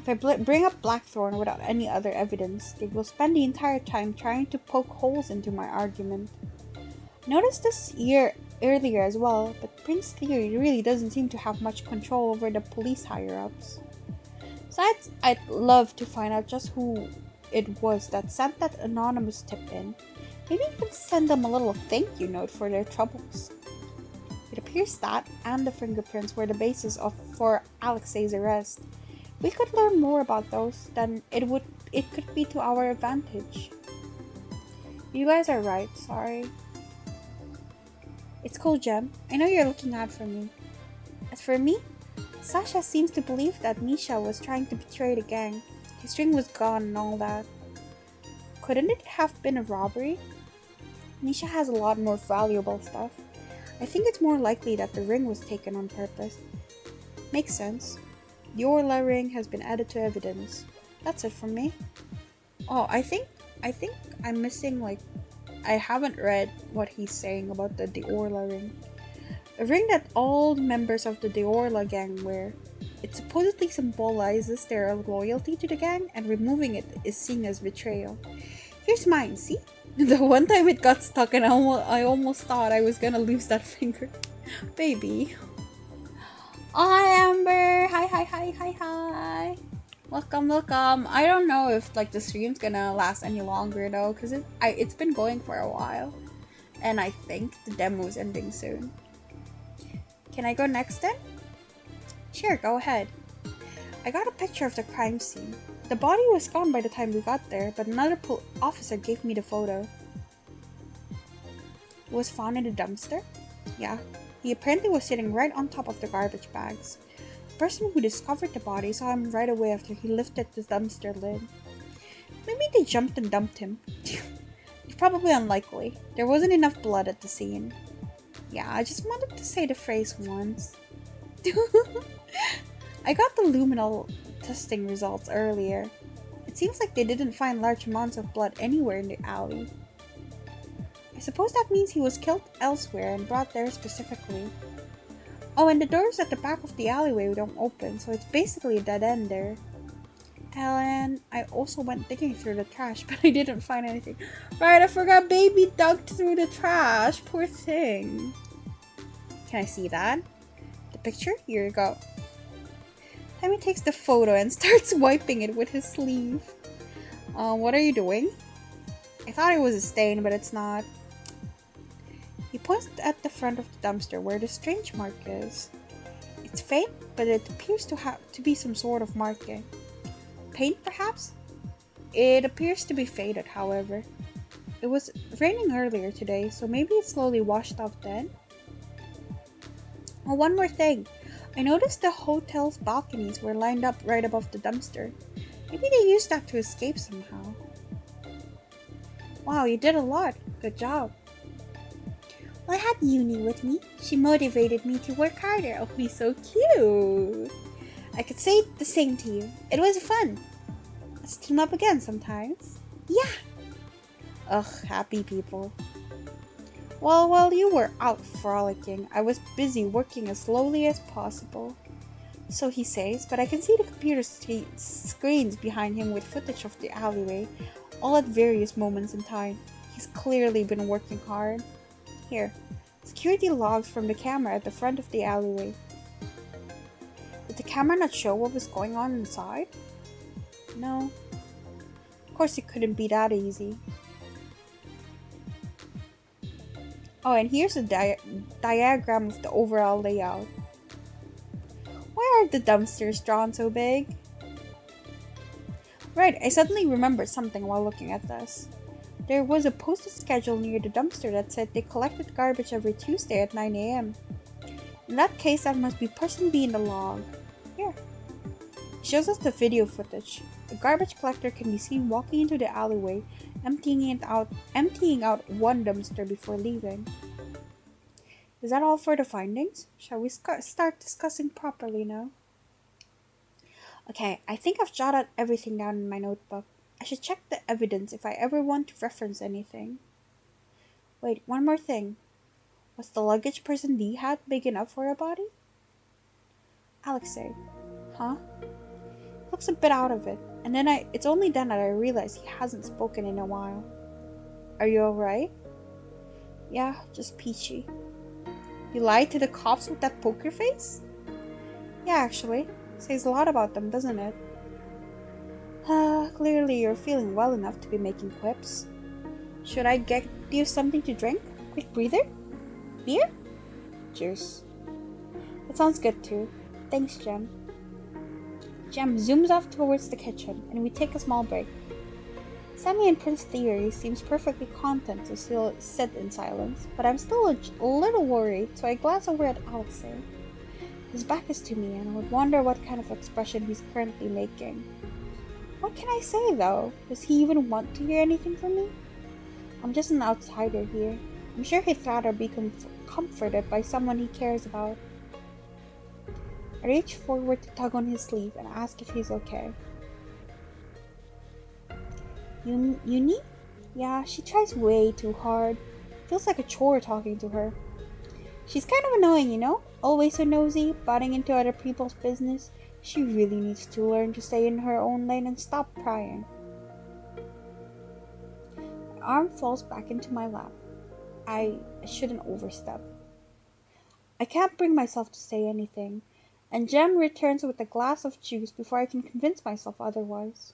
If I bring up Blackthorn without any other evidence, they will spend the entire time trying to poke holes into my argument. Noticed this earlier as well, but Prince Thierry really doesn't seem to have much control over the police higher-ups. Besides, I'd love to find out just who it was that sent that anonymous tip in. Maybe even send them a little thank you note for their troubles. It appears that, and the fingerprints were the basis for Alexei's arrest. If we could learn more about those, then it could be to our advantage. You guys are right, sorry. It's cool, Jem. I know you're looking out for me. As for me, Sasha seems to believe that Misha was trying to betray the gang. His ring was gone and all that. Couldn't it have been a robbery? Misha has a lot more valuable stuff. I think it's more likely that the ring was taken on purpose. Makes sense. The Orla ring has been added to evidence. That's it from me. Oh, I think I'm missing, I haven't read what he's saying about the Orla ring. A ring that all members of the Orla gang wear. It supposedly symbolizes their loyalty to the gang, and removing it is seen as betrayal. Here's mine, see? The one time it got stuck and I almost thought I was gonna lose that finger. Baby. Hi, Amber! Hi! Welcome. I don't know if the stream's gonna last any longer though, because it's been going for a while. And I think the demo's ending soon. Can I go next then? Sure, go ahead. I got a picture of the crime scene. The body was gone by the time we got there, but another officer gave me the photo. It was found in the dumpster? Yeah, he apparently was sitting right on top of the garbage bags. The person who discovered the body saw him right away after he lifted the dumpster lid. Maybe they jumped and dumped him. It's probably unlikely. There wasn't enough blood at the scene. Yeah, I just wanted to say the phrase once. I got the luminal testing results earlier. It seems like they didn't find large amounts of blood anywhere in the alley. I suppose that means he was killed elsewhere and brought there specifically. Oh, and the doors at the back of the alleyway don't open, so it's basically a dead end there. And I also went digging through the trash, but I didn't find anything. Right, I forgot baby dug through the trash. Poor thing. Can I see that? The picture? Here you go. Sammy takes the photo and starts wiping it with his sleeve. What are you doing? I thought it was a stain, but it's not. He points at the front of the dumpster where the strange mark is. It's faint, but it appears to be some sort of marking. Paint, perhaps? It appears to be faded, however. It was raining earlier today, so maybe it slowly washed off then? Oh, one more thing. I noticed the hotel's balconies were lined up right above the dumpster. Maybe they used that to escape somehow. Wow, you did a lot. Good job. Well, I had Yunie with me. She motivated me to work harder. Oh, he's so cute. I could say the same to you. It was fun. Let's team up again sometimes. Yeah. Ugh, happy people. Well, while you were out frolicking, I was busy working as slowly as possible. So he says, but I can see the computer screens behind him with footage of the alleyway, all at various moments in time. He's clearly been working hard. Here, security logs from the camera at the front of the alleyway. Did the camera not show what was going on inside? No. Of course it couldn't be that easy. Oh, and here's a diagram of the overall layout. Why are the dumpsters drawn so big? Right, I suddenly remembered something while looking at this. There was a posted schedule near the dumpster that said they collected garbage every Tuesday at 9 a.m. In that case, that must be person B in the log. Here. It shows us the video footage. The garbage collector can be seen walking into the alleyway, emptying out one dumpster before leaving. Is that all for the findings? Shall we start discussing properly now? Okay, I think I've jotted everything down in my notebook. I should check the evidence if I ever want to reference anything. Wait, one more thing. Was the luggage person D had big enough for a body? Alexei. Huh? Looks a bit out of it. And then it's only then that I realize he hasn't spoken in a while. Are you alright? Yeah, just peachy. You lied to the cops with that poker face? Yeah, actually. Says a lot about them, doesn't it? Clearly you're feeling well enough to be making quips. Should I get you something to drink? Quick breather? Beer? Cheers. That sounds good too. Thanks, Jem. Jem zooms off towards the kitchen, and we take a small break. Sami and Prince Thierry seems perfectly content to still sit in silence, but I'm still a little worried, so I glance over at Alexei. His back is to me, and I would wonder what kind of expression he's currently making. What can I say, though? Does he even want to hear anything from me? I'm just an outsider here. I'm sure he'd rather be comforted by someone he cares about. I reach forward to tug on his sleeve and ask if he's okay. Yunie? Yeah, she tries way too hard. Feels like a chore talking to her. She's kind of annoying, you know? Always so nosy, butting into other people's business. She really needs to learn to stay in her own lane and stop prying. My arm falls back into my lap. I shouldn't overstep. I can't bring myself to say anything, and Jem returns with a glass of juice before I can convince myself otherwise.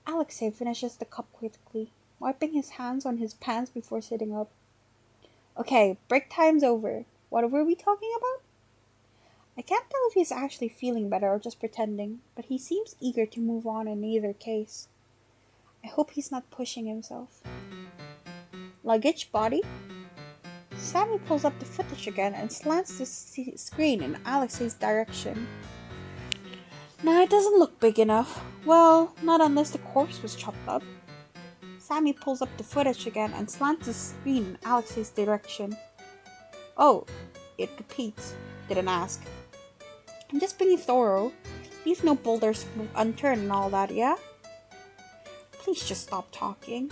Alexei finishes the cup quickly, wiping his hands on his pants before sitting up. Okay, break time's over. What were we talking about? I can't tell if he's actually feeling better or just pretending, but he seems eager to move on in either case. I hope he's not pushing himself. Luggage, body? Sami pulls up the footage again and slants the screen in Alexei's direction. Nah, it doesn't look big enough. Well, not unless the corpse was chopped up. Sami pulls up the footage again and slants the screen in Alexei's direction. Oh, it repeats. Didn't ask. I'm just being thorough. Leave no boulders unturned and all that, yeah? Please just stop talking.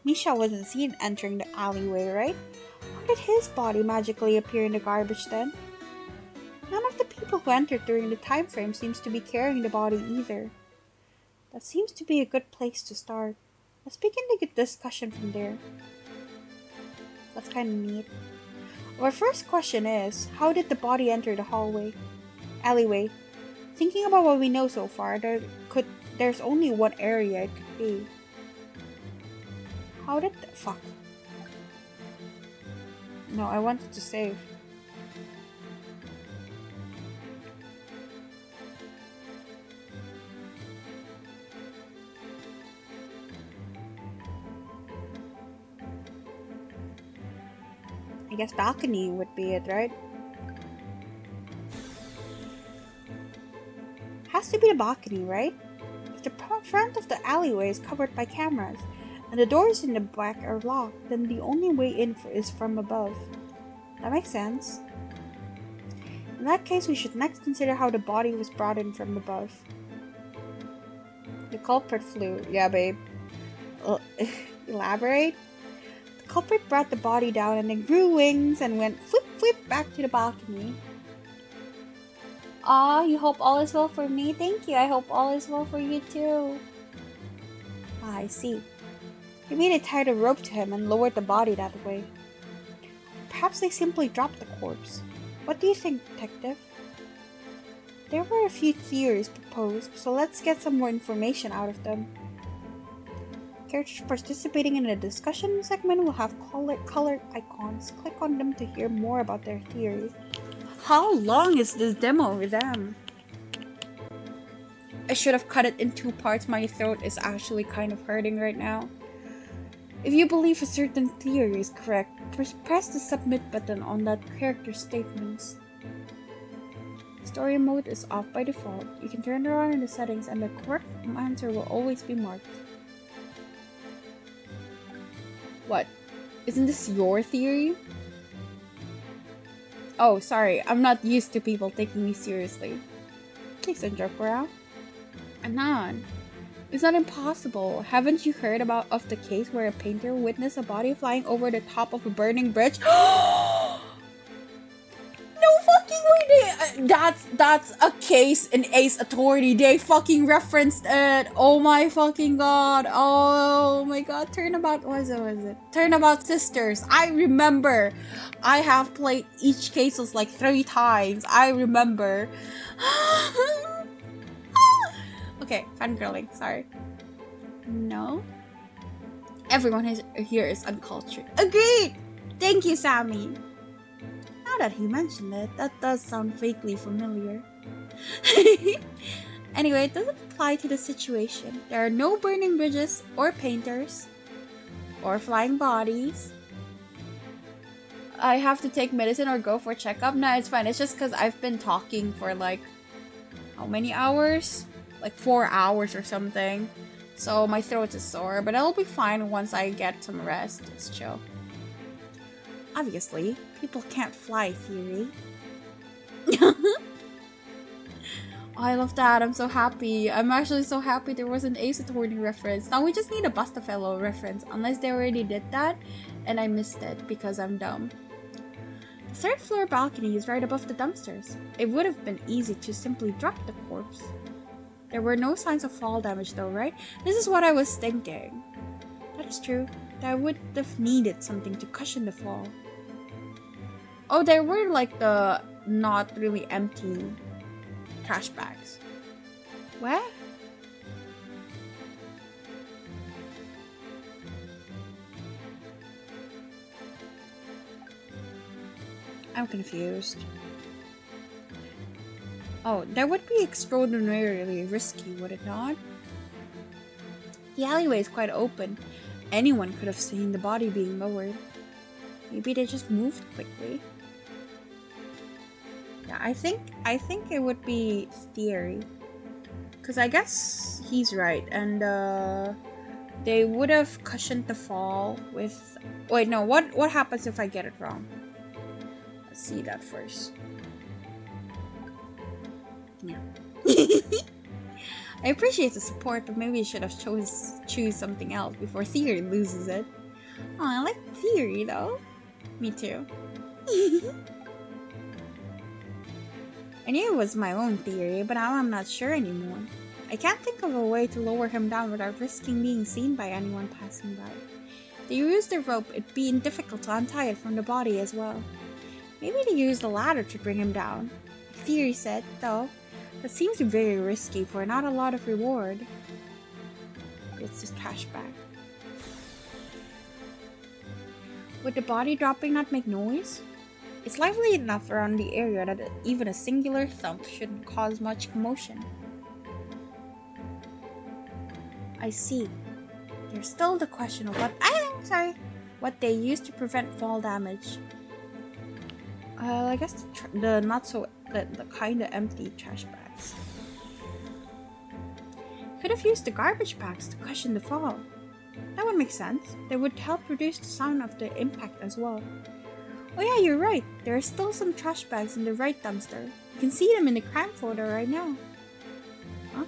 Misha wasn't seen entering the alleyway, right? How did his body magically appear in the garbage then? None of the people who entered during the time frame seems to be carrying the body either. That seems to be a good place to start. Let's begin the good discussion from there. That's kind of neat. Our first question is, how did the body enter the hallway? Alleyway. Thinking about what we know so far, there's only one area it could be. How did the fuck? No, I wanted to save. I guess balcony would be it, right? Has to be the balcony, right? If the front of the alleyway is covered by cameras, and the doors in the back are locked, then the only way in is from above. That makes sense. In that case, we should next consider how the body was brought in from above. The culprit flew. Yeah, babe. Elaborate? The culprit brought the body down and then grew wings and went flip flip back to the balcony. Aw, you hope all is well for me? Thank you. I hope all is well for you too. Ah, I see. Maybe they tied a rope to him and lowered the body that way. Perhaps they simply dropped the corpse. What do you think, detective? There were a few theories proposed, so let's get some more information out of them. Characters participating in the discussion segment will have colored icons. Click on them to hear more about their theories. How long is this demo with them? I should have cut it in 2 parts. My throat is actually kind of hurting right now. If you believe a certain theory is correct, press the submit button on that character's statements. Story mode is off by default. You can turn it on in the settings and the correct answer will always be marked. What? Isn't this your theory? Oh, sorry. I'm not used to people taking me seriously. Please don't joke around. Anon. It's not impossible. Haven't you heard of the case where a painter witnessed a body flying over the top of a burning bridge? No fucking way! That's a case in Ace Attorney. They fucking referenced it. Oh my fucking god. Oh my god. Turnabout, what was it? Turnabout Sisters. I remember. I have played each cases like 3 times. I remember. Okay, fangirling, sorry. No? Everyone here is uncultured. Agreed! Thank you, Sami. Now that he mentioned it, that does sound vaguely familiar. Anyway, it doesn't apply to the situation. There are no burning bridges, or painters, or flying bodies. I have to take medicine or go for a checkup? Nah, it's fine. It's just because I've been talking for like, how many hours? Like 4 hours or something. So my throat is sore, but I'll be fine once I get some rest. It's chill. Obviously, people can't fly theory. Oh, I love that. I'm so happy. I'm actually so happy there was an Ace Attorney reference. Now we just need a Bustafellow reference, unless they already did that and I missed it because I'm dumb. The 3rd floor balcony is right above the dumpsters. It would have been easy to simply drop the corpse. There were no signs of fall damage though, right? This is what I was thinking. That is true. I would have needed something to cushion the fall. Oh, there were like the not really empty trash bags. Where? I'm confused. Oh, that would be extraordinarily risky, would it not? The alleyway is quite open. Anyone could have seen the body being lowered. Maybe they just moved quickly. Yeah, I think it would be Thierry. Because I guess he's right. And they would have cushioned the fall with... Wait, no. What happens if I get it wrong? Let's see that first. Yeah. I appreciate the support, but maybe I should have choose something else before Thierry loses it. Oh, I like Thierry though. Me too. I knew it was my own theory, but now I'm not sure anymore. I can't think of a way to lower him down without risking being seen by anyone passing by. If they used the rope, it'd be difficult to untie it from the body as well. Maybe they used a ladder to bring him down. I Thierry said, though. That seems very risky for not a lot of reward. It's just trash bag. Would the body dropping not make noise? It's lively enough around the area that even a singular thump shouldn't cause much commotion. I see. There's still the question of what they use to prevent fall damage. I guess the kind of empty trash bags. Could have used the garbage bags to cushion the fall. That would make sense. They would help reduce the sound of the impact as well. Oh yeah, you're right. There are still some trash bags in the right dumpster. You can see them in the crime photo right now. Huh?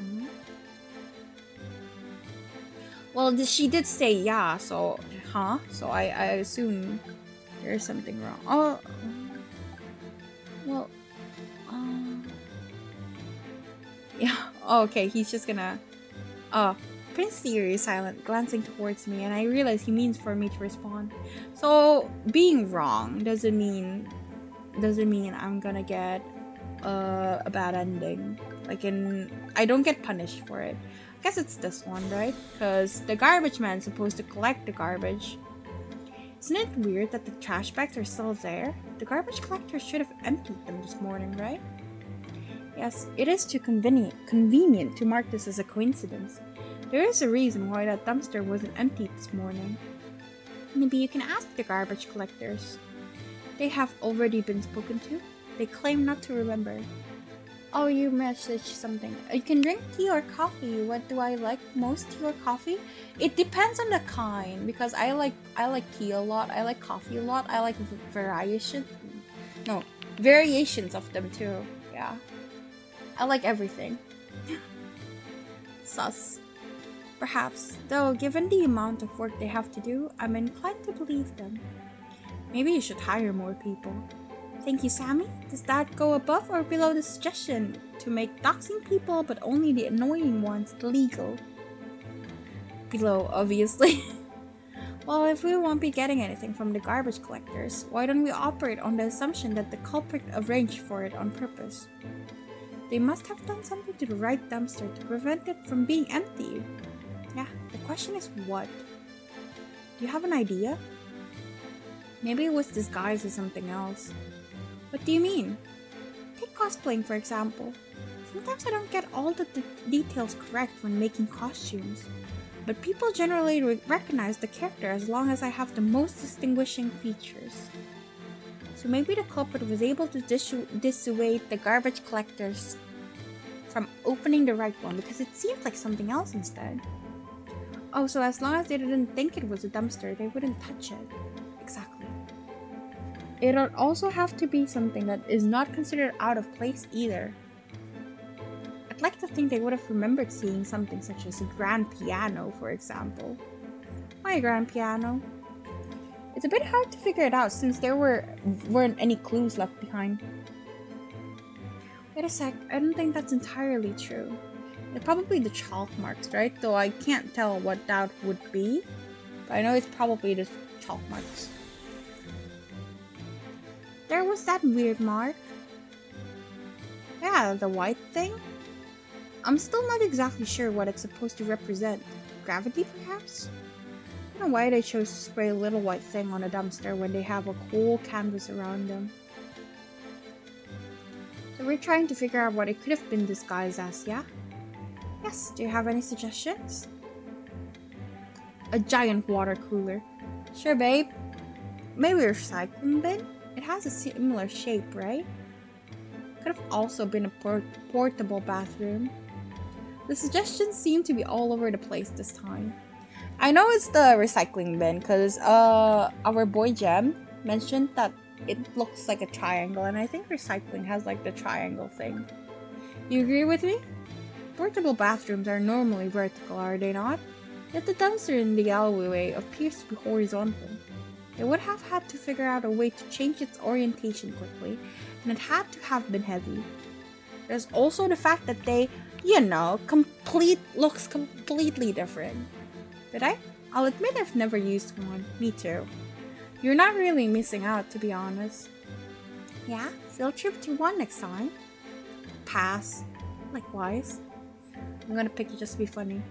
Mm-hmm. Well, she did say yeah, so... Huh? So I assume there's something wrong. Oh... Well... Yeah. Oh, okay, he's just gonna... Prince Thierry is silent, glancing towards me, and I realize he means for me to respond. So, being wrong doesn't mean I'm gonna get a bad ending. I don't get punished for it. I guess it's this one, right? Because the garbage man's supposed to collect the garbage. Isn't it weird that the trash bags are still there? The garbage collector should have emptied them this morning, right? Yes, it is too convenient to mark this as a coincidence. There is a reason why that dumpster wasn't emptied this morning. Maybe you can ask the garbage collectors. They have already been spoken to. They claim not to remember. Oh, you messaged something. You can drink tea or coffee. What do I like most, tea or coffee? It depends on the kind, because I like tea a lot. I like coffee a lot. I like variations of them too. Yeah. I like everything. Sus. Perhaps, though given the amount of work they have to do, I'm inclined to believe them. Maybe you should hire more people. Thank you, Sami. Does that go above or below the suggestion to make doxing people, but only the annoying ones, legal? Below, obviously. Well, if we won't be getting anything from the garbage collectors, why don't we operate on the assumption that the culprit arranged for it on purpose? They must have done something to the right dumpster to prevent it from being emptied. Yeah, the question is what? Do you have an idea? Maybe it was disguised as something else. What do you mean? Take cosplaying for example. Sometimes I don't get all the details correct when making costumes. But people generally recognize the character as long as I have the most distinguishing features. So maybe the culprit was able to dissuade the garbage collectors from opening the right one because it seemed like something else instead. Oh, so as long as they didn't think it was a dumpster, they wouldn't touch it. Exactly. It would also have to be something that is not considered out of place either. I'd like to think they would have remembered seeing something such as a grand piano, for example. Why a grand piano? It's a bit hard to figure it out since there weren't any clues left behind. Wait a sec, I don't think that's entirely true. It's probably the chalk marks, right? Though I can't tell what that would be. But I know it's probably the chalk marks. There was that weird mark. Yeah, the white thing. I'm still not exactly sure what it's supposed to represent. Gravity, perhaps? I don't know why they chose to spray a little white thing on a dumpster when they have a whole canvas around them. So we're trying to figure out what it could have been disguised as, yeah? Yes, do you have any suggestions? A giant water cooler. Sure, babe. Maybe a recycling bin? It has a similar shape, right? Could have also been a portable bathroom. The suggestions seem to be all over the place this time. I know it's the recycling bin because our boy Jem mentioned that it looks like a triangle, and I think recycling has like the triangle thing. You agree with me? Portable bathrooms are normally vertical, are they not? Yet the dumpster in the alleyway appears to be horizontal. They would have had to figure out a way to change its orientation quickly, and it had to have been heavy. There's also the fact that they, looks completely different. Did I? I'll admit I've never used one. Me too. You're not really missing out, to be honest. Yeah, field trip to one next time. Pass. Likewise. I'm gonna pick it just to be funny.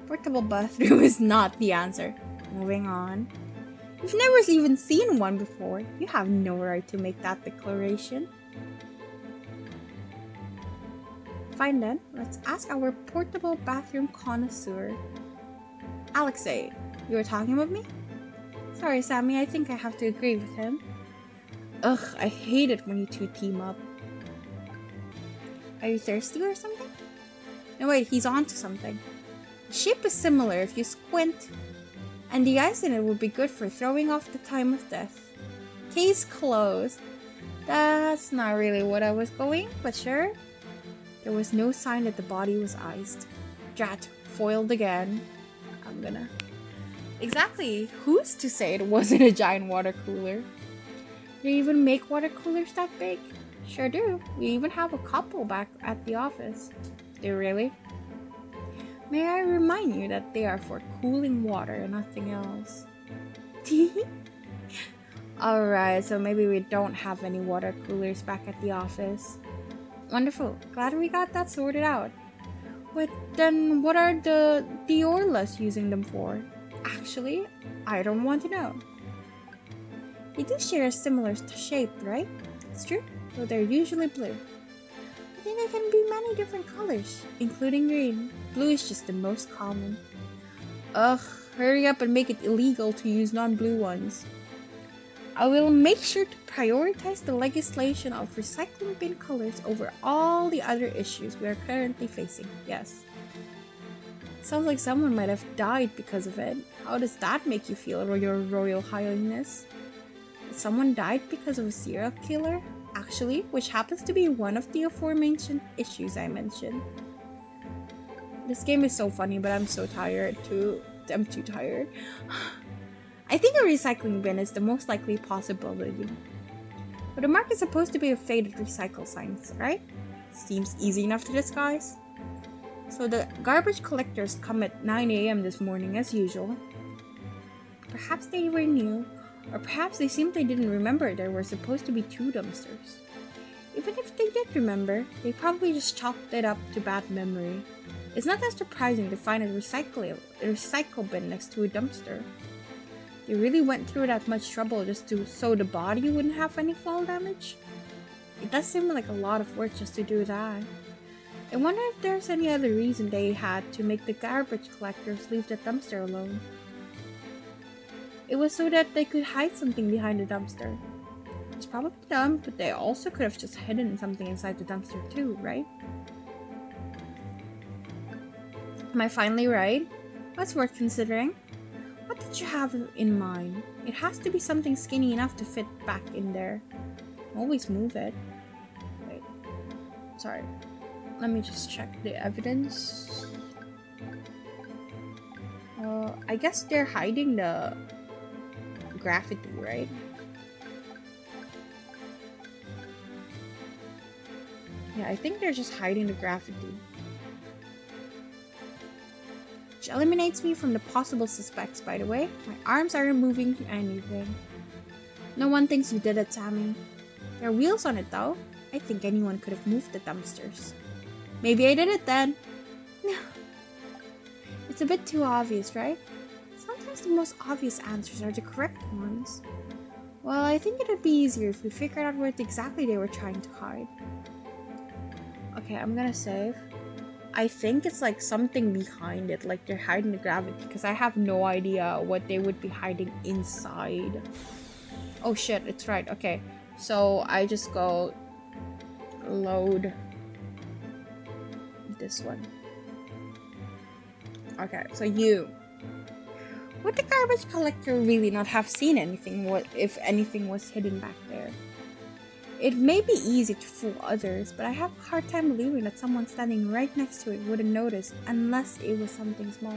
Portable bathroom is not the answer. Moving on. You've never even seen one before. You have no right to make that declaration. Fine then, let's ask our portable bathroom connoisseur. Alexei, you were talking with me? Sorry, Sami, I think I have to agree with him. Ugh, I hate it when you two team up. Are you thirsty or something? No, wait, he's onto something. The shape is similar if you squint, and the ice in it would be good for throwing off the time of death. Case closed. That's not really what I was going, but sure. There was no sign that the body was iced. Drat, foiled again. I'm gonna... Exactly, who's to say it wasn't a giant water cooler? Do you even make water coolers that big? Sure do. We even have a couple back at the office. Do you really? May I remind you that they are for cooling water and nothing else. Alright, so maybe we don't have any water coolers back at the office. Wonderful. Glad we got that sorted out. But then what are the Diorlas using them for? Actually, I don't want to know. They do share a similar shape, right? It's true, though they're usually blue. I think there can be many different colors, including green. Blue is just the most common. Ugh, hurry up and make it illegal to use non-blue ones. I will make sure to prioritize the legislation of recycling bin colors over all the other issues we are currently facing. Yes. Sounds like someone might have died because of it. How does that make you feel, Your Royal Highness? Someone died because of a serial killer? Actually, which happens to be one of the aforementioned issues I mentioned. This game is so funny, but I'm so tired too. I'm too tired. I think a recycling bin is the most likely possibility. But the mark is supposed to be a faded recycle sign, right? Seems easy enough to disguise. So the garbage collectors come at 9 AM this morning as usual. Perhaps they were new, or perhaps they simply didn't remember there were supposed to be 2 dumpsters. Even if they did remember, they probably just chalked it up to bad memory. It's not that surprising to find a recycle bin next to a dumpster. They really went through that much trouble just so the body wouldn't have any fall damage? It does seem like a lot of work just to do that. I wonder if there's any other reason they had to make the garbage collectors leave the dumpster alone. It was so that they could hide something behind the dumpster. It's probably dumb, but they also could have just hidden something inside the dumpster too, right? Am I finally right? That's worth considering. What did you have in mind? It has to be something skinny enough to fit back in there. Always move it. Wait. Sorry. Let me just check the evidence. I guess they're hiding the graffiti, right? Yeah, I think they're just hiding the graffiti. Which eliminates me from the possible suspects, by the way. My arms aren't moving to anything. No one thinks you did it, Sami. There are wheels on it, though. I think anyone could have moved the dumpsters. Maybe I did it then. It's a bit too obvious, right? Sometimes the most obvious answers are the correct ones. Well, I think it would be easier if we figured out what exactly they were trying to hide. Okay, I'm gonna save. I think it's like something behind it, like they're hiding the gravity, because I have no idea what they would be hiding inside. Oh shit, it's right. Okay, so I just go load this one. Okay, so you. Would the garbage collector really not have seen anything if anything was hidden back there? It may be easy to fool others, but I have a hard time believing that someone standing right next to it wouldn't notice unless it was something small.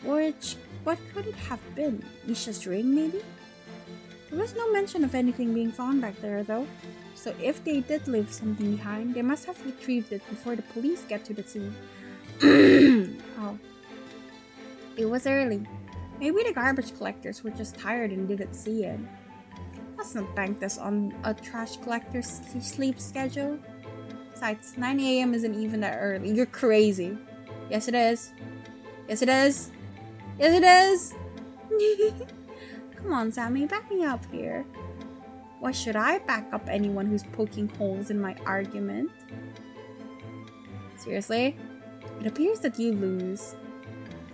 What could it have been? Isha's ring, maybe? There was no mention of anything being found back there, though. So if they did leave something behind, they must have retrieved it before the police get to the scene. Oh. It was early. Maybe the garbage collectors were just tired and didn't see it. Let's not bank this on a trash collector's sleep schedule. Besides, 9 a.m. isn't even that early. You're crazy. Yes, it is. Yes, it is. Yes, it is. Come on, Sami, back me up here. Why should I back up anyone who's poking holes in my argument? Seriously? It appears that you lose.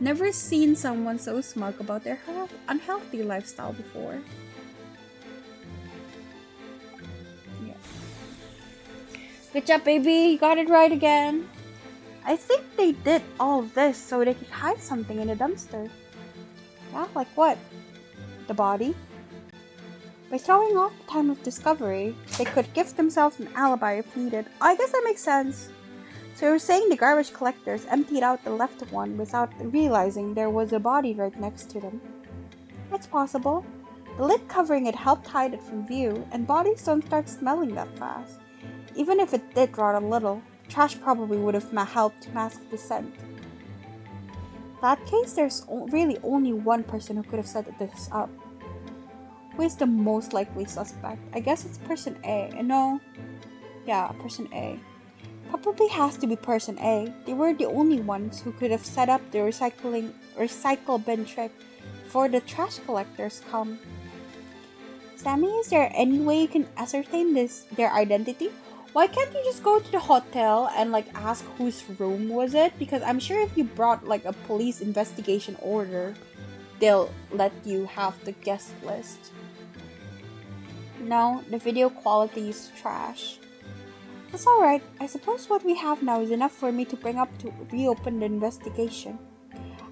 Never seen someone so smug about their unhealthy lifestyle before. Yeah. Good job, baby. You got it right again. I think they did all this so they could hide something in the dumpster. Yeah, like what? The body? By throwing off the time of discovery, they could give themselves an alibi if needed. I guess that makes sense. So you're saying the garbage collectors emptied out the left one without realizing there was a body right next to them? It's possible. The lid covering it helped hide it from view, and bodies don't start smelling that fast. Even if it did rot a little, trash probably would have helped mask the scent. In that case, there's really only one person who could have set this up. Who is the most likely suspect? I guess it's person A. No. Yeah, person A. Probably has to be person A. They were the only ones who could have set up the recycle bin trick before the trash collectors come. Sami, is there any way you can ascertain their identity? Why can't you just go to the hotel and ask whose room was it? Because I'm sure if you brought a police investigation order, they'll let you have the guest list. No, the video quality is trash. That's alright. I suppose what we have now is enough for me to bring up to reopen the investigation.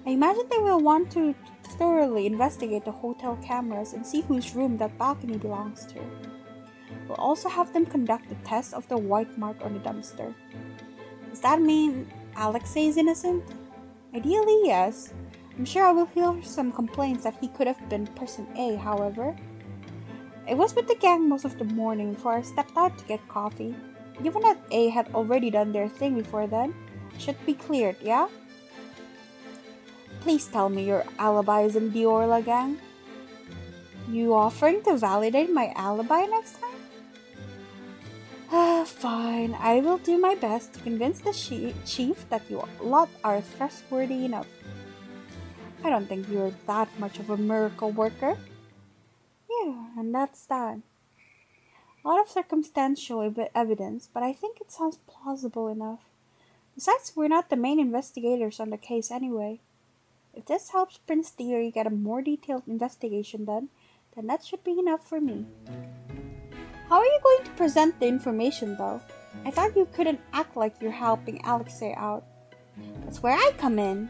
I imagine they will want to thoroughly investigate the hotel cameras and see whose room that balcony belongs to. We'll also have them conduct a test of the white mark on the dumpster. Does that mean Alexei is innocent? Ideally, yes. I'm sure I will hear some complaints that he could have been person A, however. I was with the gang most of the morning before I stepped out to get coffee. Given that A had already done their thing before then, it should be cleared, yeah? Please tell me your alibi isn't the Orla gang. You offering to validate my alibi next time? Fine, I will do my best to convince the chief that you lot are trustworthy enough. I don't think you're that much of a miracle worker. Yeah, and that's that. A lot of circumstantial evidence, but I think it sounds plausible enough. Besides, we're not the main investigators on the case anyway. If this helps Prince Thierry get a more detailed investigation done, then that should be enough for me. How are you going to present the information, though? I thought you couldn't act like you're helping Alexei out. That's where I come in.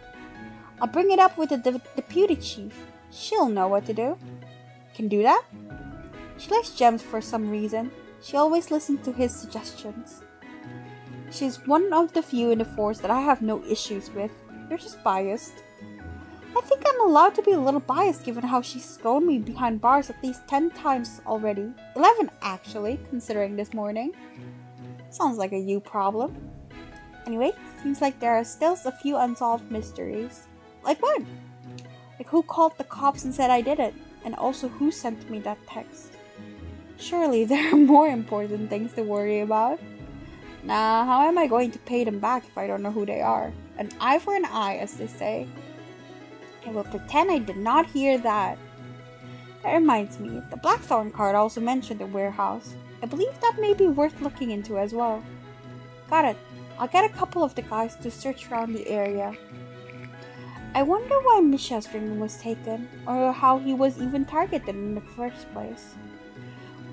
I'll bring it up with the deputy chief. She'll know what to do. Can do that? She likes gems for some reason. She always listens to his suggestions. She's one of the few in the force that I have no issues with. You're just biased. I think I'm allowed to be a little biased given how she's thrown me behind bars at least 10 times already. 11 actually, considering this morning. Sounds like a you problem. Anyway, seems like there are still a few unsolved mysteries. Like what? Like who called the cops and said I did it? And also who sent me that text? Surely there are more important things to worry about. Nah, how am I going to pay them back if I don't know who they are? An eye for an eye, as they say. I will pretend I did not hear that. That reminds me, the Blackthorn card also mentioned the warehouse. I believe that may be worth looking into as well. Got it. I'll get a couple of the guys to search around the area. I wonder why Misha's ring was taken, or how he was even targeted in the first place.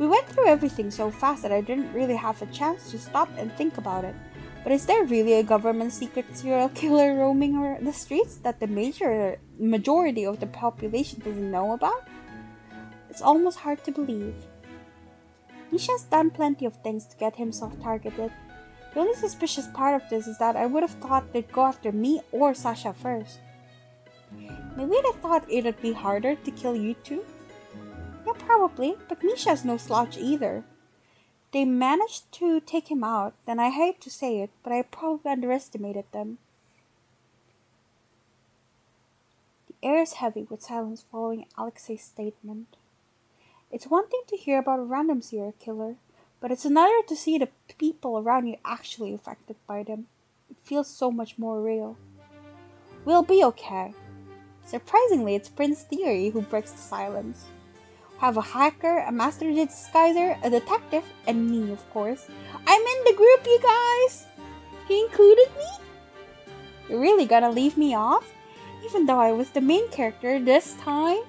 We went through everything so fast that I didn't really have a chance to stop and think about it. But is there really a government secret serial killer roaming the streets that the majority of the population doesn't know about? It's almost hard to believe. Misha's done plenty of things to get himself targeted. The only suspicious part of this is that I would have thought they'd go after me or Sasha first. Maybe they thought it'd be harder to kill you two? Yeah, probably, but Misha's no slouch either. They managed to take him out, then I hate to say it, but I probably underestimated them. The air is heavy with silence following Alexei's statement. It's one thing to hear about a random serial killer, but it's another to see the people around you actually affected by them. It feels so much more real. We'll be okay. Surprisingly, it's Prince Thierry who breaks the silence. We have a hacker, a master disguiser, a detective, and me, of course. I'm in the group, you guys! He included me? You're really gonna leave me off? Even though I was the main character this time?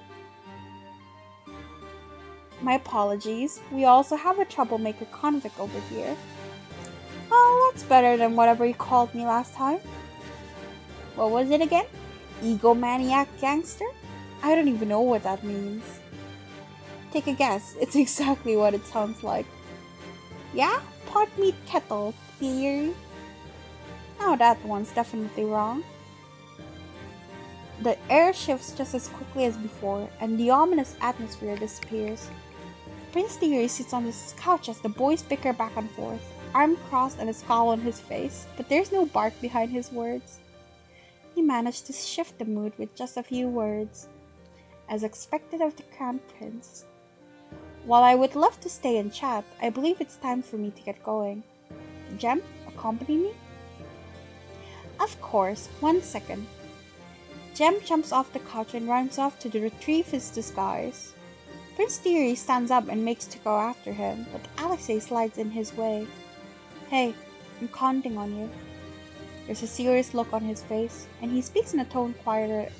My apologies. We also have a troublemaker convict over here. Oh, that's better than whatever you called me last time. What was it again? Egomaniac gangster? I don't even know what that means. Take a guess. It's exactly what it sounds like. Yeah? Pot meat kettle theory? Now that one's definitely wrong. The air shifts just as quickly as before, and the ominous atmosphere disappears. Prince Thierry sits on his couch as the boys bicker back and forth, arm crossed and a scowl on his face, but there's no bark behind his words. He managed to shift the mood with just a few words, as expected of the Crown Prince. While I would love to stay and chat, I believe it's time for me to get going. Jem, accompany me? Of course, 1 second. Jem jumps off the couch and runs off to retrieve his disguise. Prince Thierry stands up and makes to go after him, but Alexei slides in his way. Hey, I'm counting on you. There's a serious look on his face, and he speaks in a tone quieter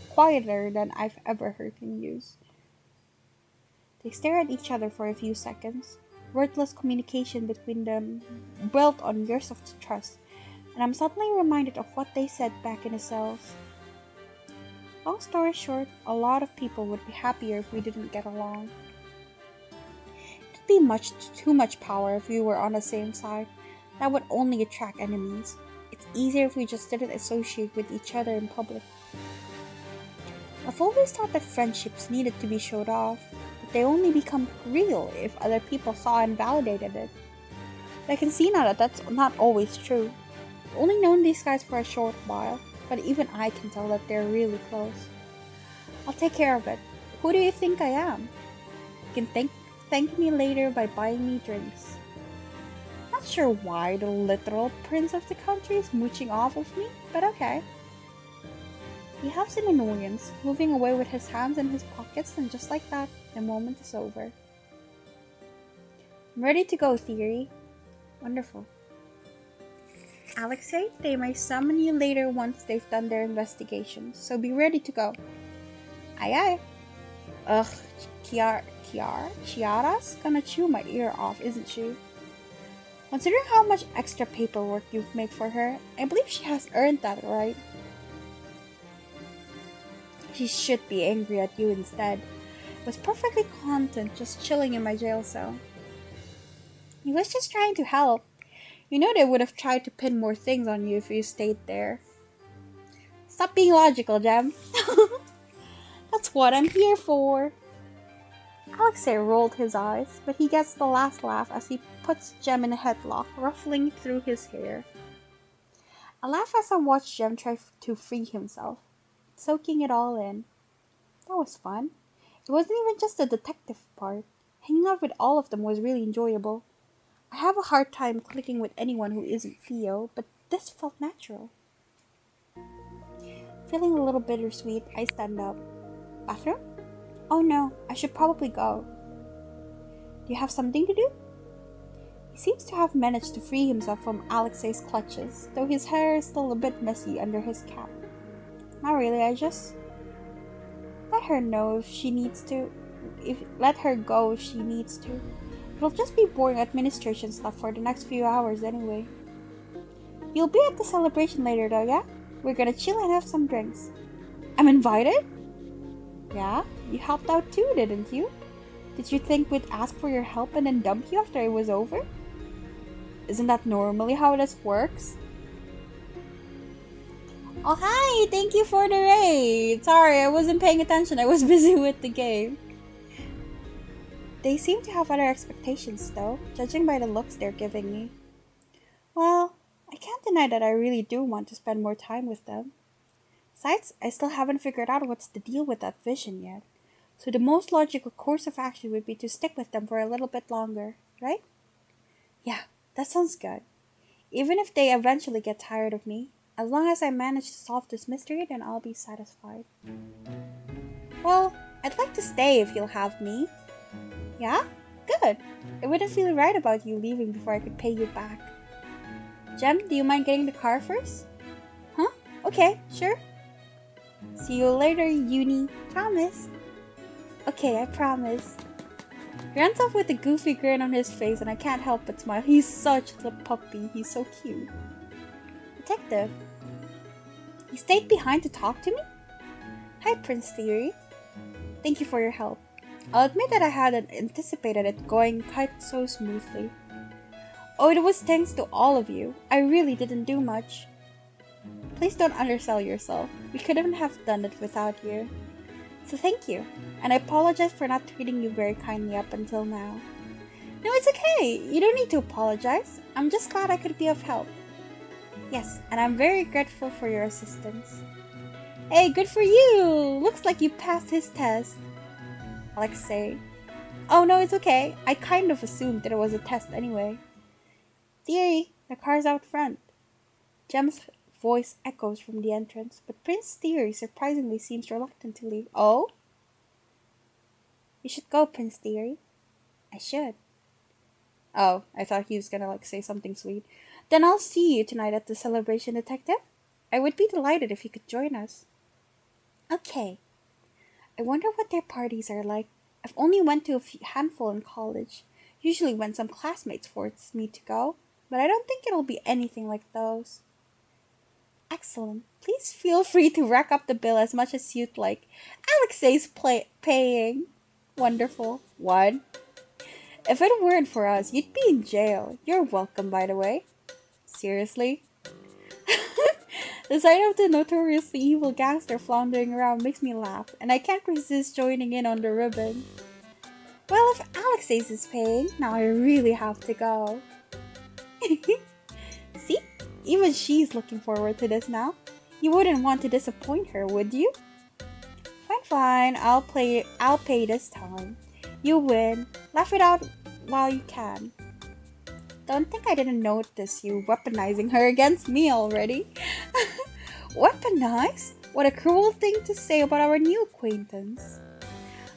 than I've ever heard him use. They stare at each other for a few seconds, wordless communication between them built on years of trust, and I'm suddenly reminded of what they said back in the cells. Long story short, a lot of people would be happier if we didn't get along. It'd be too much power if we were on the same side. That would only attract enemies. It's easier if we just didn't associate with each other in public. I've always thought that friendships needed to be showed off, but they only become real if other people saw and validated it. But I can see now that that's not always true. I've only known these guys for a short while, but even I can tell that they're really close. I'll take care of it. Who do you think I am? You can thank me later by buying me drinks. Not sure why the literal prince of the country is mooching off of me, but okay. He huffs in annoyance, moving away with his hands in his pockets, and just like that, the moment is over. I'm ready to go, Thierry. Wonderful. Alexei, they may summon you later once they've done their investigation, so be ready to go. Aye aye. Ugh, Chiara's gonna chew my ear off, isn't she? Considering how much extra paperwork you've made for her, I believe she has earned that, right? She should be angry at you instead. I was perfectly content just chilling in my jail cell. He was just trying to help. You know they would have tried to pin more things on you if you stayed there. Stop being logical, Jem. That's what I'm here for. Alexei rolled his eyes, but he gets the last laugh as he puts Jem in a headlock, ruffling through his hair. I laugh as I watch Jem try to free himself, soaking it all in. That was fun. It wasn't even just the detective part. Hanging out with all of them was really enjoyable. I have a hard time clicking with anyone who isn't Fio, but this felt natural. Feeling a little bittersweet, I stand up. Bathroom? Oh no, I should probably go. Do you have something to do? He seems to have managed to free himself from Alexei's clutches, though his hair is still a bit messy under his cap. Not really, I just... Let her know if she needs to. Let her go if she needs to. It'll just be boring administration stuff for the next few hours anyway. You'll be at the celebration later though, yeah? We're gonna chill and have some drinks. I'm invited? Yeah, you helped out too, didn't you? Did you think we'd ask for your help and then dump you after it was over? Isn't that normally how this works? Oh hi, thank you for the raid. Sorry, I wasn't paying attention. I was busy with the game. They seem to have other expectations though, judging by the looks they're giving me. Well, I can't deny that I really do want to spend more time with them. Besides, I still haven't figured out what's the deal with that vision yet. So the most logical course of action would be to stick with them for a little bit longer, right? Yeah, that sounds good. Even if they eventually get tired of me, as long as I manage to solve this mystery, then I'll be satisfied. Well, I'd like to stay if you'll have me. Yeah? Good. It wouldn't feel right about you leaving before I could pay you back. Jem, do you mind getting the car first? Huh? Okay, sure. See you later, Yunie. Promise. Okay, I promise. He runs off with a goofy grin on his face, and I can't help but smile. He's such a puppy. He's so cute. Detective. You stayed behind to talk to me? Hi, Prince Thierry. Thank you for your help. I'll admit that I hadn't anticipated it going quite so smoothly. Oh, it was thanks to all of you. I really didn't do much. Please don't undersell yourself. We couldn't have done it without you. So thank you, and I apologize for not treating you very kindly up until now. No, it's okay. You don't need to apologize. I'm just glad I could be of help. Yes, and I'm very grateful for your assistance. Hey, good for you! Looks like you passed his test. Alexei. Oh no, it's okay. I kind of assumed that it was a test anyway. Thierry, the car's out front. Jem's voice echoes from the entrance, but Prince Thierry surprisingly seems reluctant to leave. Oh? You should go, Prince Thierry. I should. Oh, I thought he was gonna say something sweet. Then I'll see you tonight at the celebration, Detective. I would be delighted if you could join us. Okay. I wonder what their parties are like. I've only went to a handful in college, usually when some classmates force me to go, but I don't think it'll be anything like those. Excellent. Please feel free to rack up the bill as much as you'd like. Alexei's paying. Wonderful. What? If it weren't for us, you'd be in jail. You're welcome, by the way. Seriously? The sight of the notoriously evil gangster floundering around makes me laugh, and I can't resist joining in on the ribbon. Well, if Alexei's is paying, now I really have to go. See? Even she's looking forward to this now. You wouldn't want to disappoint her, would you? Fine. I'll pay this time. You win. Laugh it out while you can. Don't think I didn't notice you weaponizing her against me already. Weaponize? What a cruel thing to say about our new acquaintance.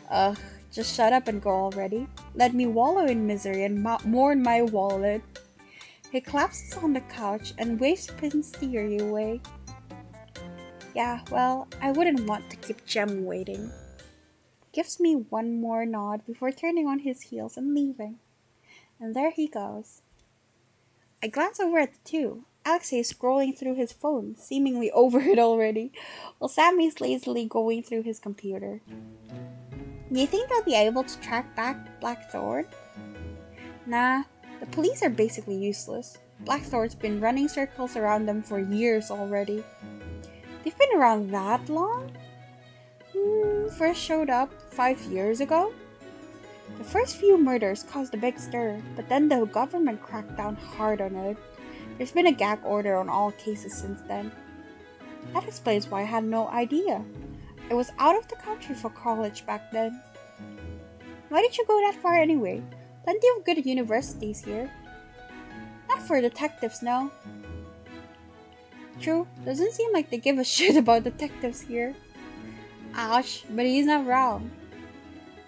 Ugh, just shut up and go already. Let me wallow in misery and mourn my wallet. He collapses on the couch and waves Prince Thierry away. Yeah, well, I wouldn't want to keep Jem waiting. Gives me one more nod before turning on his heels and leaving. And there he goes. I glance over at the two. Alexei is scrolling through his phone, seemingly over it already, while Sami is lazily going through his computer. Do you think they'll be able to track back Blackthorn? Nah, the police are basically useless. Blackthorn's been running circles around them for years already. They've been around that long? First showed up 5 years ago? The first few murders caused a big stir, but then the government cracked down hard on it. There's been a gag order on all cases since then. That explains why I had no idea. I was out of the country for college back then. Why did you go that far anyway? Plenty of good universities here. Not for detectives, no. True, doesn't seem like they give a shit about detectives here. Ouch, but he's not wrong.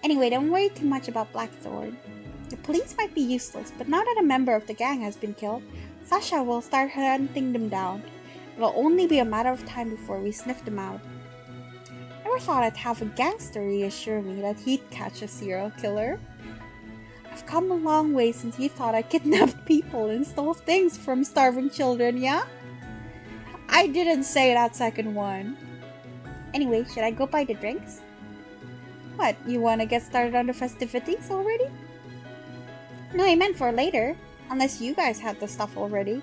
Anyway, don't worry too much about Blackthorn. The police might be useless, but now that a member of the gang has been killed, Sasha will start hunting them down. It'll only be a matter of time before we sniff them out. Never thought I'd have a gangster reassure me that he'd catch a serial killer. I've come a long way since you thought I kidnapped people and stole things from starving children, yeah? I didn't say that second one. Anyway, should I go buy the drinks? What, you wanna get started on the festivities already? No, I meant for later, unless you guys had the stuff already.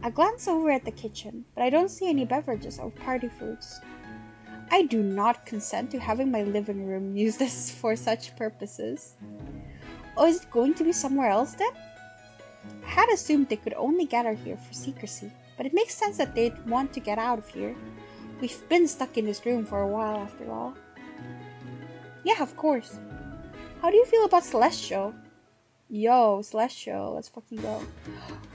I glance over at the kitchen, but I don't see any beverages or party foods. I do not consent to having my living room used as for such purposes. Oh, is it going to be somewhere else then? I had assumed they could only gather here for secrecy, but it makes sense that they'd want to get out of here. We've been stuck in this room for a while after all. Yeah, of course. How do you feel about Celestial? Yo, Celestial, let's fucking go.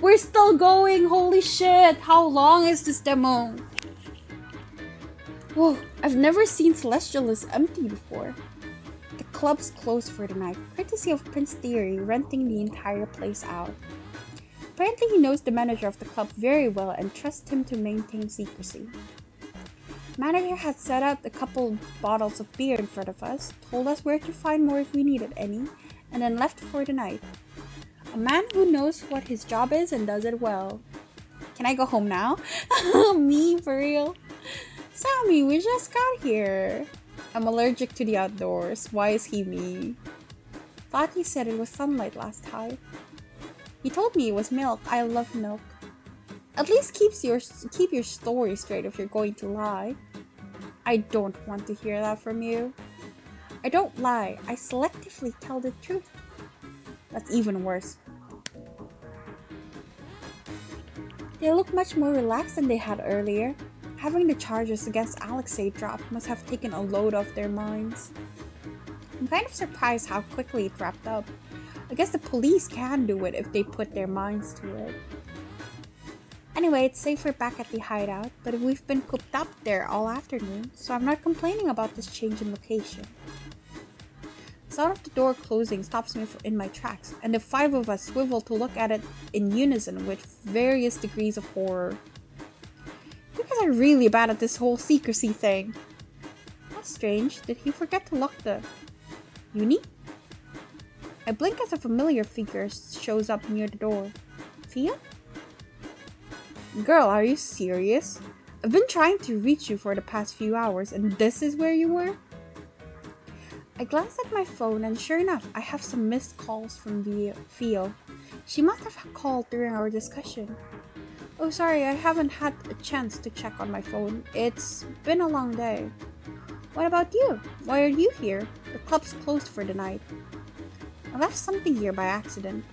We're still going, holy shit! How long is this demo? Whoa, I've never seen Celestial this empty before. The club's closed for the night, courtesy of Prince Thierry renting the entire place out. Apparently he knows the manager of the club very well and trusts him to maintain secrecy. The manager had set out a couple bottles of beer in front of us, told us where to find more if we needed any, and then left for the night. A man who knows what his job is and does it well. Can I go home now? Me, for real? Sami, we just got here. I'm allergic to the outdoors. Why is he me? Thought you said it was sunlight last time. He told me it was milk. I love milk. At least keep your story straight if you're going to lie. I don't want to hear that from you. I don't lie. I selectively tell the truth. That's even worse. They look much more relaxed than they had earlier. Having the charges against Alexei dropped must have taken a load off their minds. I'm kind of surprised how quickly it wrapped up. I guess the police can do it if they put their minds to it. Anyway, it's safer back at the hideout, but we've been cooped up there all afternoon, so I'm not complaining about this change in location. The sound of the door closing stops me in my tracks, and the five of us swivel to look at it in unison with various degrees of horror. You guys are really bad at this whole secrecy thing. That's strange. Did he forget to lock the... Yunie? I blink as a familiar figure shows up near the door. Fio? Girl, are you serious? I've been trying to reach you for the past few hours, and this is where you were? I glance at my phone, and sure enough, I have some missed calls from Fio. She must have called during our discussion. Oh, sorry, I haven't had a chance to check on my phone. It's been a long day. What about you? Why are you here? The club's closed for the night. I left something here by accident.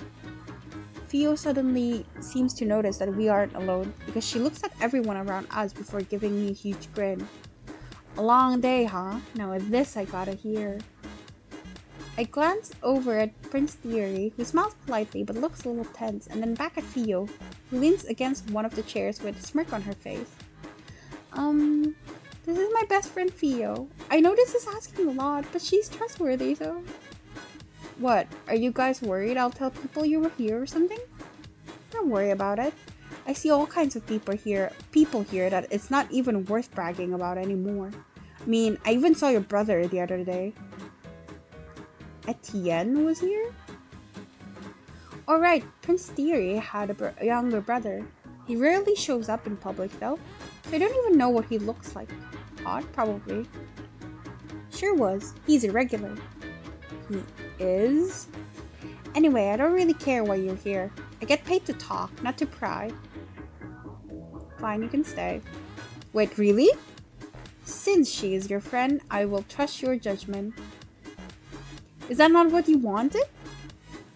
Fio suddenly seems to notice that we aren't alone because she looks at everyone around us before giving me a huge grin. A long day, huh? Now this I gotta hear. I glance over at Prince Thierry, who smiles politely but looks a little tense, and then back at Fio, who leans against one of the chairs with a smirk on her face. This is my best friend Fio. I know this is asking a lot, but she's trustworthy, so... What? Are you guys worried I'll tell people you were here or something? Don't worry about it. I see all kinds of people here that it's not even worth bragging about anymore. I mean, I even saw your brother the other day. Etienne was here? Alright, Prince Thierry had a younger brother. He rarely shows up in public though, so I don't even know what he looks like. Hot, probably. Sure was. He's irregular. He is? Anyway, I don't really care why you're here. I get paid to talk, not to pry. Fine, you can stay. Wait, really? Since she is your friend, I will trust your judgment. Is that not what you wanted?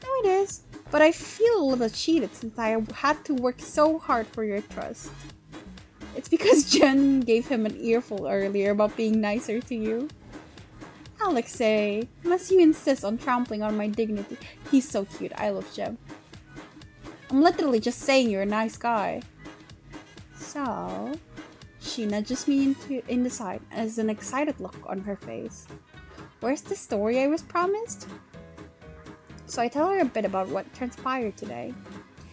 No, it is. But I feel a little cheated since I had to work so hard for your trust. It's because Jen gave him an earful earlier about being nicer to you. Alexei, unless you insist on trampling on my dignity. He's so cute. I love Jem. I'm literally just saying you're a nice guy. So, she nudges me in the side and has an excited look on her face. Where's the story I was promised? So I tell her a bit about what transpired today.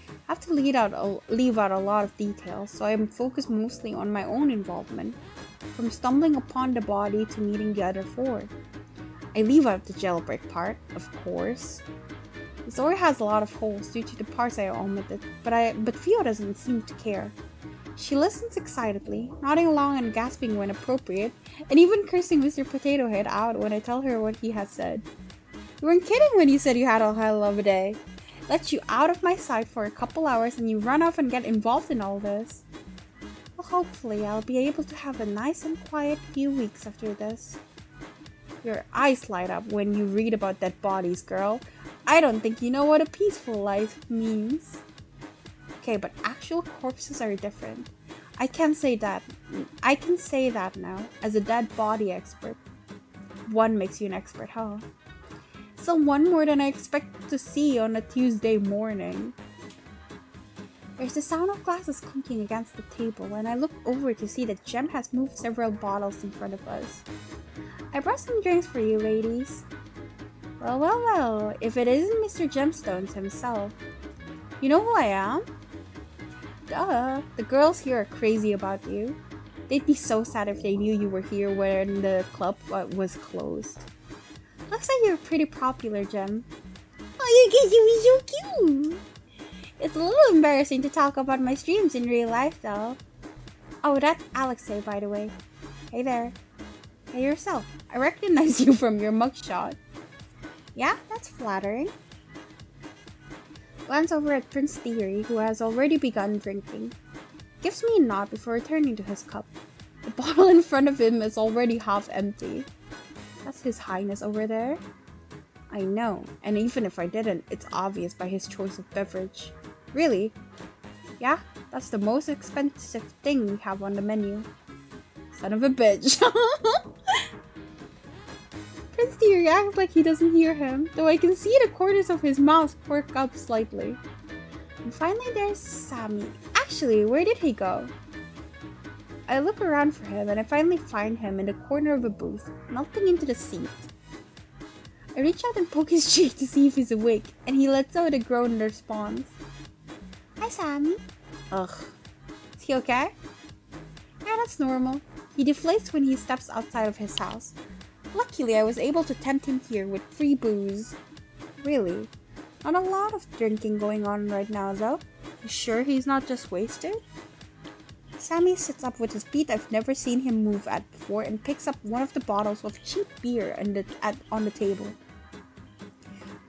I have to leave out a lot of details, so I am focused mostly on my own involvement, from stumbling upon the body to meeting the other four. I leave out the jailbreak part, of course. The story has a lot of holes due to the parts I omitted, but Fio doesn't seem to care. She listens excitedly, nodding along and gasping when appropriate, and even cursing Mr. Potato Head out when I tell her what he has said. You weren't kidding when you said you had a hell of a day. Let you out of my sight for a couple hours and you run off and get involved in all this. Well, hopefully I'll be able to have a nice and quiet few weeks after this. Your eyes light up when you read about dead bodies, girl. I don't think you know what a peaceful life means. Okay, but actual corpses are different. I can say that. I can say that now, as a dead body expert. One makes you an expert, huh? Still one more than I expect to see on a Tuesday morning. There's the sound of glasses clinking against the table, and I look over to see that Jem has moved several bottles in front of us. I brought some drinks for you, ladies. Well, well, well, if it isn't Mr. Gemstones himself. You know who I am? Duh, the girls here are crazy about you. They'd be so sad if they knew you were here when the club was closed. Looks like you're pretty popular, Jem. Oh, you guys are so cute! It's a little embarrassing to talk about my streams in real life, though. Oh, that's Alexei, by the way. Hey there. Hey yourself. I recognize you from your mugshot. Yeah, that's flattering. Glance over at Prince Thierry, who has already begun drinking. Gives me a nod before returning to his cup. The bottle in front of him is already half empty. That's His Highness over there. I know, and even if I didn't, it's obvious by his choice of beverage. Really? Yeah, that's the most expensive thing we have on the menu. Son of a bitch. Prince Thierry acts like he doesn't hear him, though I can see the corners of his mouth quirk up slightly. And finally there's Sami. Actually, where did he go? I look around for him and I finally find him in the corner of a booth, melting into the seat. I reach out and poke his cheek to see if he's awake, and he lets out a groan in response. Hi, Sami. Ugh. Is he okay? Yeah, that's normal. He deflates when he steps outside of his house. Luckily, I was able to tempt him here with free booze. Really? Not a lot of drinking going on right now, though. You sure he's not just wasted? Sami sits up with a speed I've never seen him move at before and picks up one of the bottles of cheap beer on the table.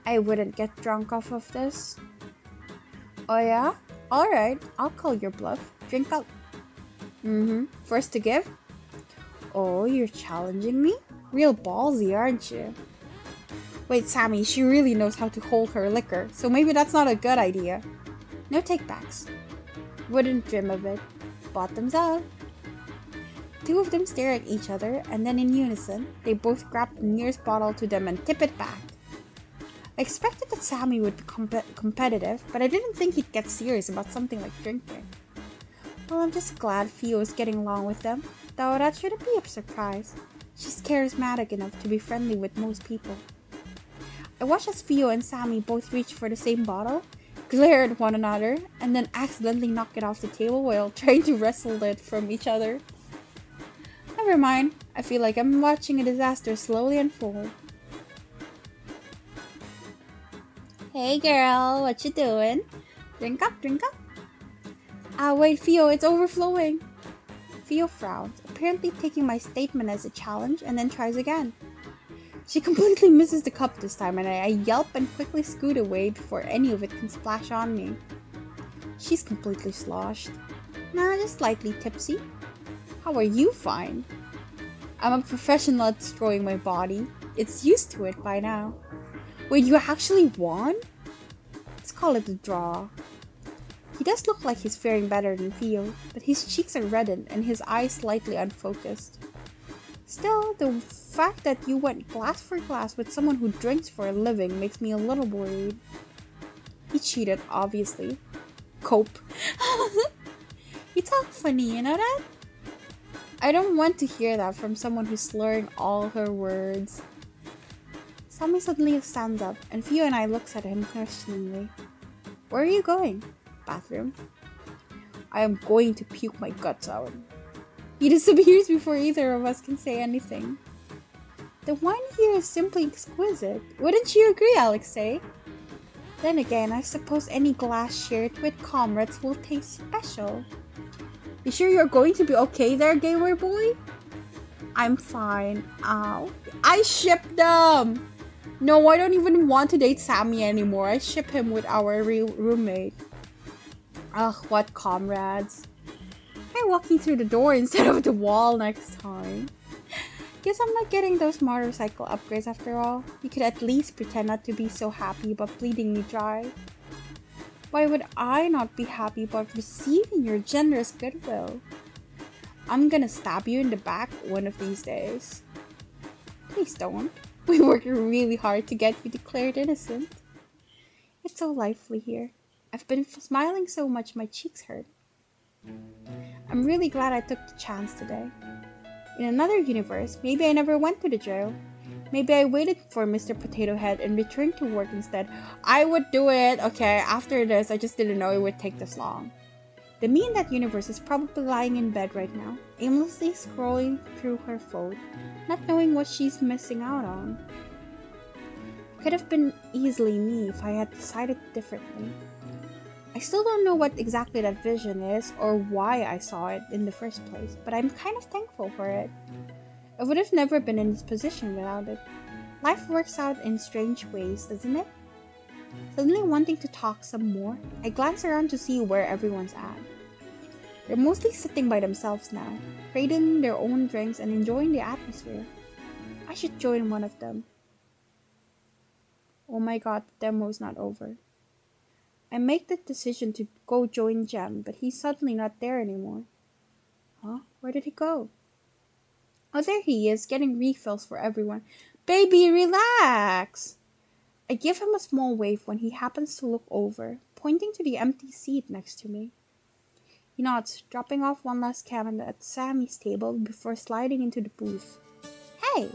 I wouldn't get drunk off of this. Oh yeah? Alright, I'll call your bluff. Drink up. First to give? Oh, you're challenging me? Real ballsy, aren't you? Wait, Sami, she really knows how to hold her liquor, so maybe that's not a good idea. No takebacks. Wouldn't dream of it. Bottoms up. Two of them stare at each other, and then in unison, they both grab the nearest bottle to them and tip it back. I expected that Sami would be competitive, but I didn't think he'd get serious about something like drinking. Well, I'm just glad Fio is getting along with them, though that shouldn't be a surprise. She's charismatic enough to be friendly with most people. I watch as Fio and Sami both reach for the same bottle, glare at one another, and then accidentally knock it off the table while trying to wrestle it from each other. Never mind, I feel like I'm watching a disaster slowly unfold. Hey girl, what you doing? Drink up, drink up. Ah, wait, Fio, it's overflowing. Fio frowns, apparently taking my statement as a challenge, and then tries again. She completely misses the cup this time, and I yelp and quickly scoot away before any of it can splash on me. She's completely sloshed. Nah, just slightly tipsy. How are you fine? I'm a professional at destroying my body. It's used to it by now. Wait, you actually won? Let's call it a draw. He does look like he's faring better than Fio, but his cheeks are reddened and his eyes slightly unfocused. Still, the fact that you went glass for glass with someone who drinks for a living makes me a little worried. He cheated, obviously. Cope. You talk funny, you know that? I don't want to hear that from someone who's slurring all her words. Sami suddenly stands up, and Fio and I looks at him questioningly. Where are you going? Bathroom. I am going to puke my guts out. He disappears before either of us can say anything. The wine here is simply exquisite. Wouldn't you agree, Alexei? Then again, I suppose any glass shared with comrades will taste special. You sure you're going to be okay there, gamer boy? I'm fine. Ow. I ship them! No, I don't even want to date Sami anymore. I ship him with our roommate. Ugh, what comrades. Try walking through the door instead of the wall next time. Guess I'm not getting those motorcycle upgrades after all. You could at least pretend not to be so happy about bleeding me dry. Why would I not be happy about receiving your generous goodwill? I'm gonna stab you in the back one of these days. Please don't. We worked really hard to get you declared innocent. It's so lively here. I've been smiling so much my cheeks hurt. I'm really glad I took the chance today. In another universe, maybe I never went to the jail. Maybe I waited for Mr. Potato Head and returned to work instead. I would do it. Okay, after this, I just didn't know it would take this long. The me in that universe is probably lying in bed right now, aimlessly scrolling through her phone, not knowing what she's missing out on. Could have been easily me if I had decided differently. I still don't know what exactly that vision is or why I saw it in the first place, but I'm kind of thankful for it. I would have never been in this position without it. Life works out in strange ways, doesn't it? Suddenly wanting to talk some more, I glance around to see where everyone's at. They're mostly sitting by themselves now, creating their own drinks and enjoying the atmosphere. I should join one of them. Oh my god, the demo's not over. I make the decision to go join Jem, but he's suddenly not there anymore. Huh? Where did he go? Oh, there he is, getting refills for everyone. Baby, relax! I give him a small wave when he happens to look over, pointing to the empty seat next to me. He nods, dropping off one last can at Sammy's table before sliding into the booth. Hey!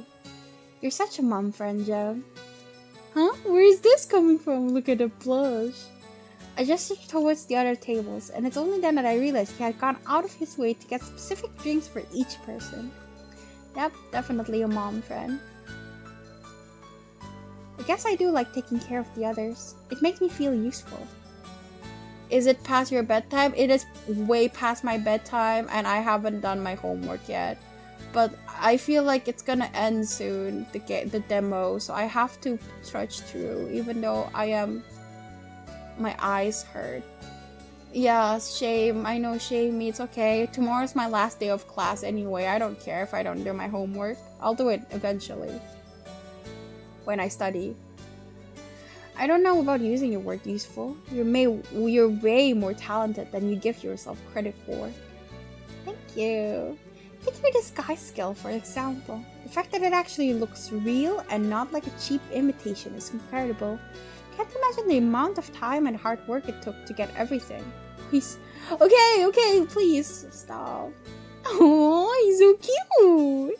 You're such a mom friend, Jem. Huh? Where is this coming from? Look at the blush. I gestured towards the other tables, and it's only then that I realized he had gone out of his way to get specific drinks for each person. Yep, definitely a mom friend. I guess I do like taking care of the others. It makes me feel useful. Is it past your bedtime? It is way past my bedtime, and I haven't done my homework yet. But I feel like it's gonna end soon, the demo, so I have to trudge through, even though my eyes hurt. Yeah, shame. I know, shame me. It's okay. Tomorrow's my last day of class anyway. I don't care if I don't do my homework. I'll do it eventually. When I study. I don't know about using your word useful. You're way more talented than you give yourself credit for. Thank you. Take your disguise skill, for example. The fact that it actually looks real and not like a cheap imitation is incredible. Can't imagine the amount of time and hard work it took to get everything. Please. Okay, please. Stop. Oh, he's so cute.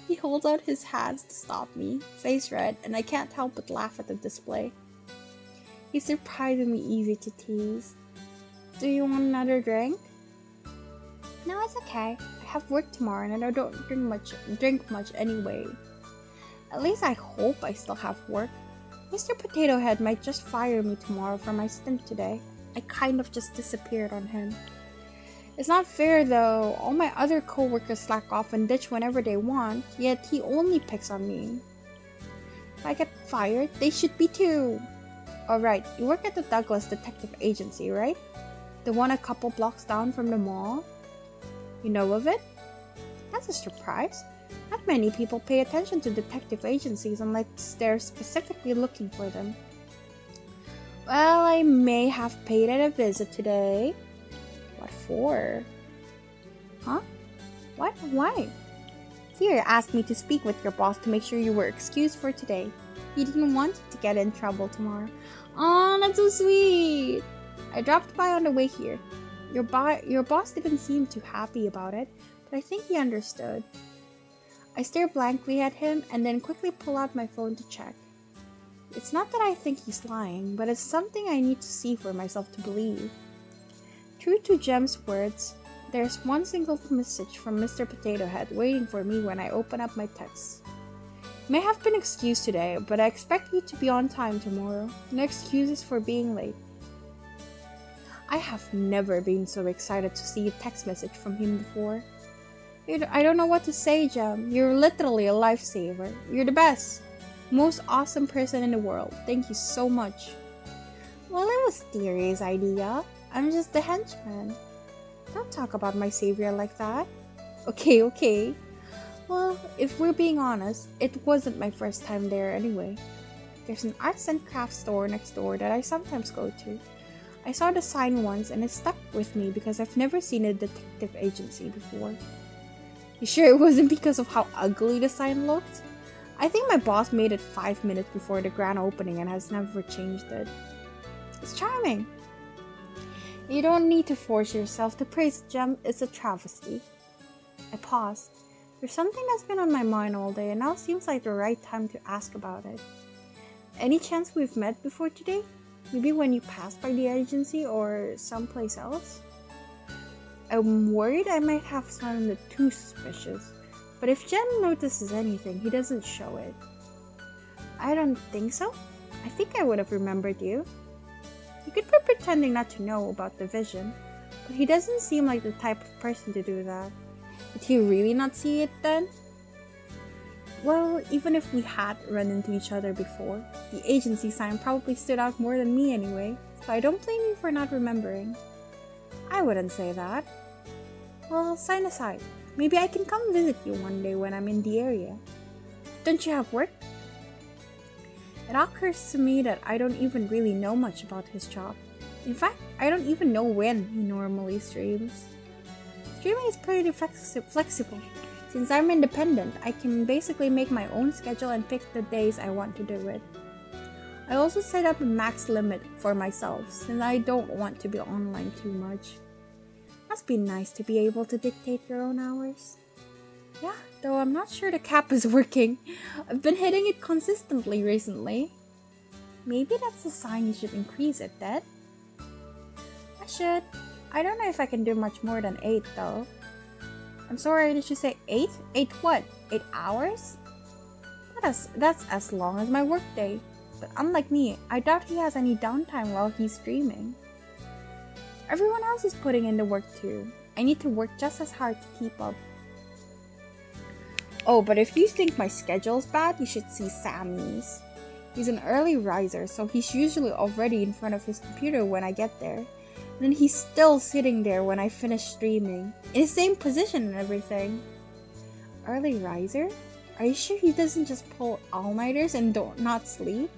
He holds out his hands to stop me, face red, and I can't help but laugh at the display. He's surprisingly easy to tease. Do you want another drink? No, it's okay. I have work tomorrow and I don't drink much anyway. At least I hope I still have work. Mr. Potato Head might just fire me tomorrow for my stint today. I kind of just disappeared on him. It's not fair though. All my other co-workers slack off and ditch whenever they want, yet he only picks on me. If I get fired, they should be too. Alright, you work at the Douglas Detective Agency, right? The one a couple blocks down from the mall? You know of it? That's a surprise. Not many people pay attention to detective agencies unless they're specifically looking for them. Well, I may have paid it a visit today. What for? Huh? What? Why? Thierry asked me to speak with your boss to make sure you were excused for today. He didn't want to get in trouble tomorrow. Oh, that's so sweet! I dropped by on the way here. Your boss didn't seem too happy about it, but I think he understood. I stare blankly at him and then quickly pull out my phone to check. It's not that I think he's lying, but it's something I need to see for myself to believe. True to Jem's words, there's one single message from Mr. Potato Head waiting for me when I open up my texts. May have been excused today, but I expect you to be on time tomorrow. No excuses for being late. I have never been so excited to see a text message from him before. I don't know what to say, Jem. You're literally a lifesaver. You're the best. Most awesome person in the world. Thank you so much. Well, it was Thierry's idea. I'm just the henchman. Don't talk about my savior like that. Okay. Well, if we're being honest, it wasn't my first time there anyway. There's an arts and crafts store next door that I sometimes go to. I saw the sign once and it stuck with me because I've never seen a detective agency before. You sure it wasn't because of how ugly the sign looked? I think my boss made it 5 minutes before the grand opening and has never changed it. It's charming. You don't need to force yourself to praise a gem. It's a travesty. I paused. There's something that's been on my mind all day, and now seems like the right time to ask about it. Any chance we've met before today? Maybe when you passed by the agency or someplace else? I'm worried I might have sounded too suspicious, but if Jem notices anything, he doesn't show it. I don't think so. I think I would have remembered you. You could be pretending not to know about the vision, but he doesn't seem like the type of person to do that. Did he really not see it then? Well, even if we had run into each other before, the agency sign probably stood out more than me anyway, so I don't blame you for not remembering. I wouldn't say that. Well, sign aside. Maybe I can come visit you one day when I'm in the area. Don't you have work? It occurs to me that I don't even really know much about his job. In fact, I don't even know when he normally streams. Streaming is pretty flexible. Since I'm independent, I can basically make my own schedule and pick the days I want to do it. I also set up a max limit for myself since I don't want to be online too much. Must be nice to be able to dictate your own hours. Yeah, though I'm not sure the cap is working. I've been hitting it consistently recently. Maybe that's a sign you should increase it, Dad. I should. I don't know if I can do much more than 8 though. I'm sorry, did you say 8? 8 what? 8 hours? That's as long as my workday. But unlike me, I doubt he has any downtime while he's streaming. Everyone else is putting in the work too. I need to work just as hard to keep up. Oh, but if you think my schedule's bad, you should see Sammy's. He's an early riser, so he's usually already in front of his computer when I get there. And then he's still sitting there when I finish streaming, in the same position and everything. Early riser? Are you sure he doesn't just pull all-nighters and not sleep?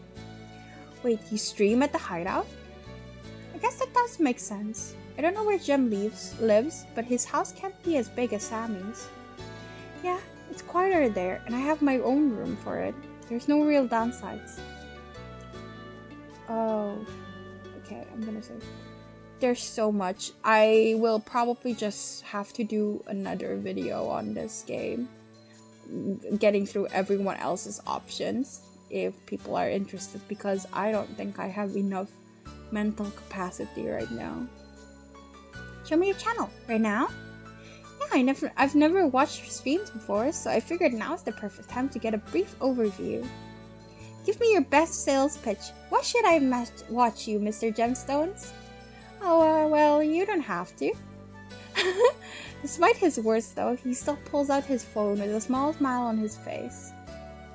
Wait, you stream at the hideout? I guess that does make sense. I don't know where Jem lives, but his house can't be as big as Sammy's. Yeah, it's quieter there, and I have my own room for it. There's no real downsides. Oh, okay, I'm gonna say. There's so much. I will probably just have to do another video on this game. Getting through everyone else's options if people are interested, because I don't think I have enough mental capacity right now. Show me your channel right now. Yeah, I've never watched your streams before, so I figured now's the perfect time to get a brief overview. Give me your best sales pitch. Why should I watch you, Mr. Gemstones? Oh, well, you don't have to. Despite his words, though, he still pulls out his phone with a small smile on his face.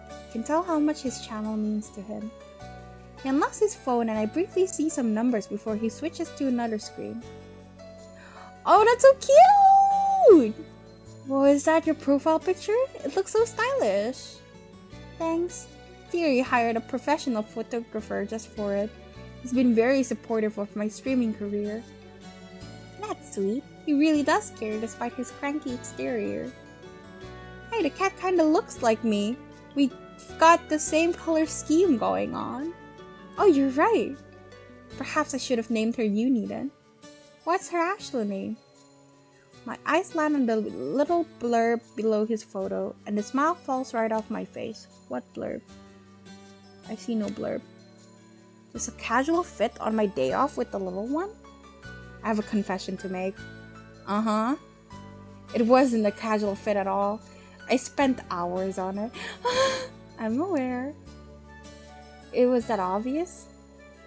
You can tell how much his channel means to him. He unlocks his phone and I briefly see some numbers before he switches to another screen. Oh, that's so cute! Well, is that your profile picture? It looks so stylish. Thanks. Thierry hired a professional photographer just for it. He's been very supportive of my streaming career. That's sweet. He really does care despite his cranky exterior. Hey, the cat kinda looks like me. We've got the same color scheme going on. Oh, you're right. Perhaps I should have named her Yunie then. What's her actual name? My eyes land on the little blurb below his photo, and the smile falls right off my face. What blurb? I see no blurb. Just a casual fit on my day off with the little one? I have a confession to make. Uh-huh. It wasn't a casual fit at all. I spent hours on it. I'm aware. It was that obvious?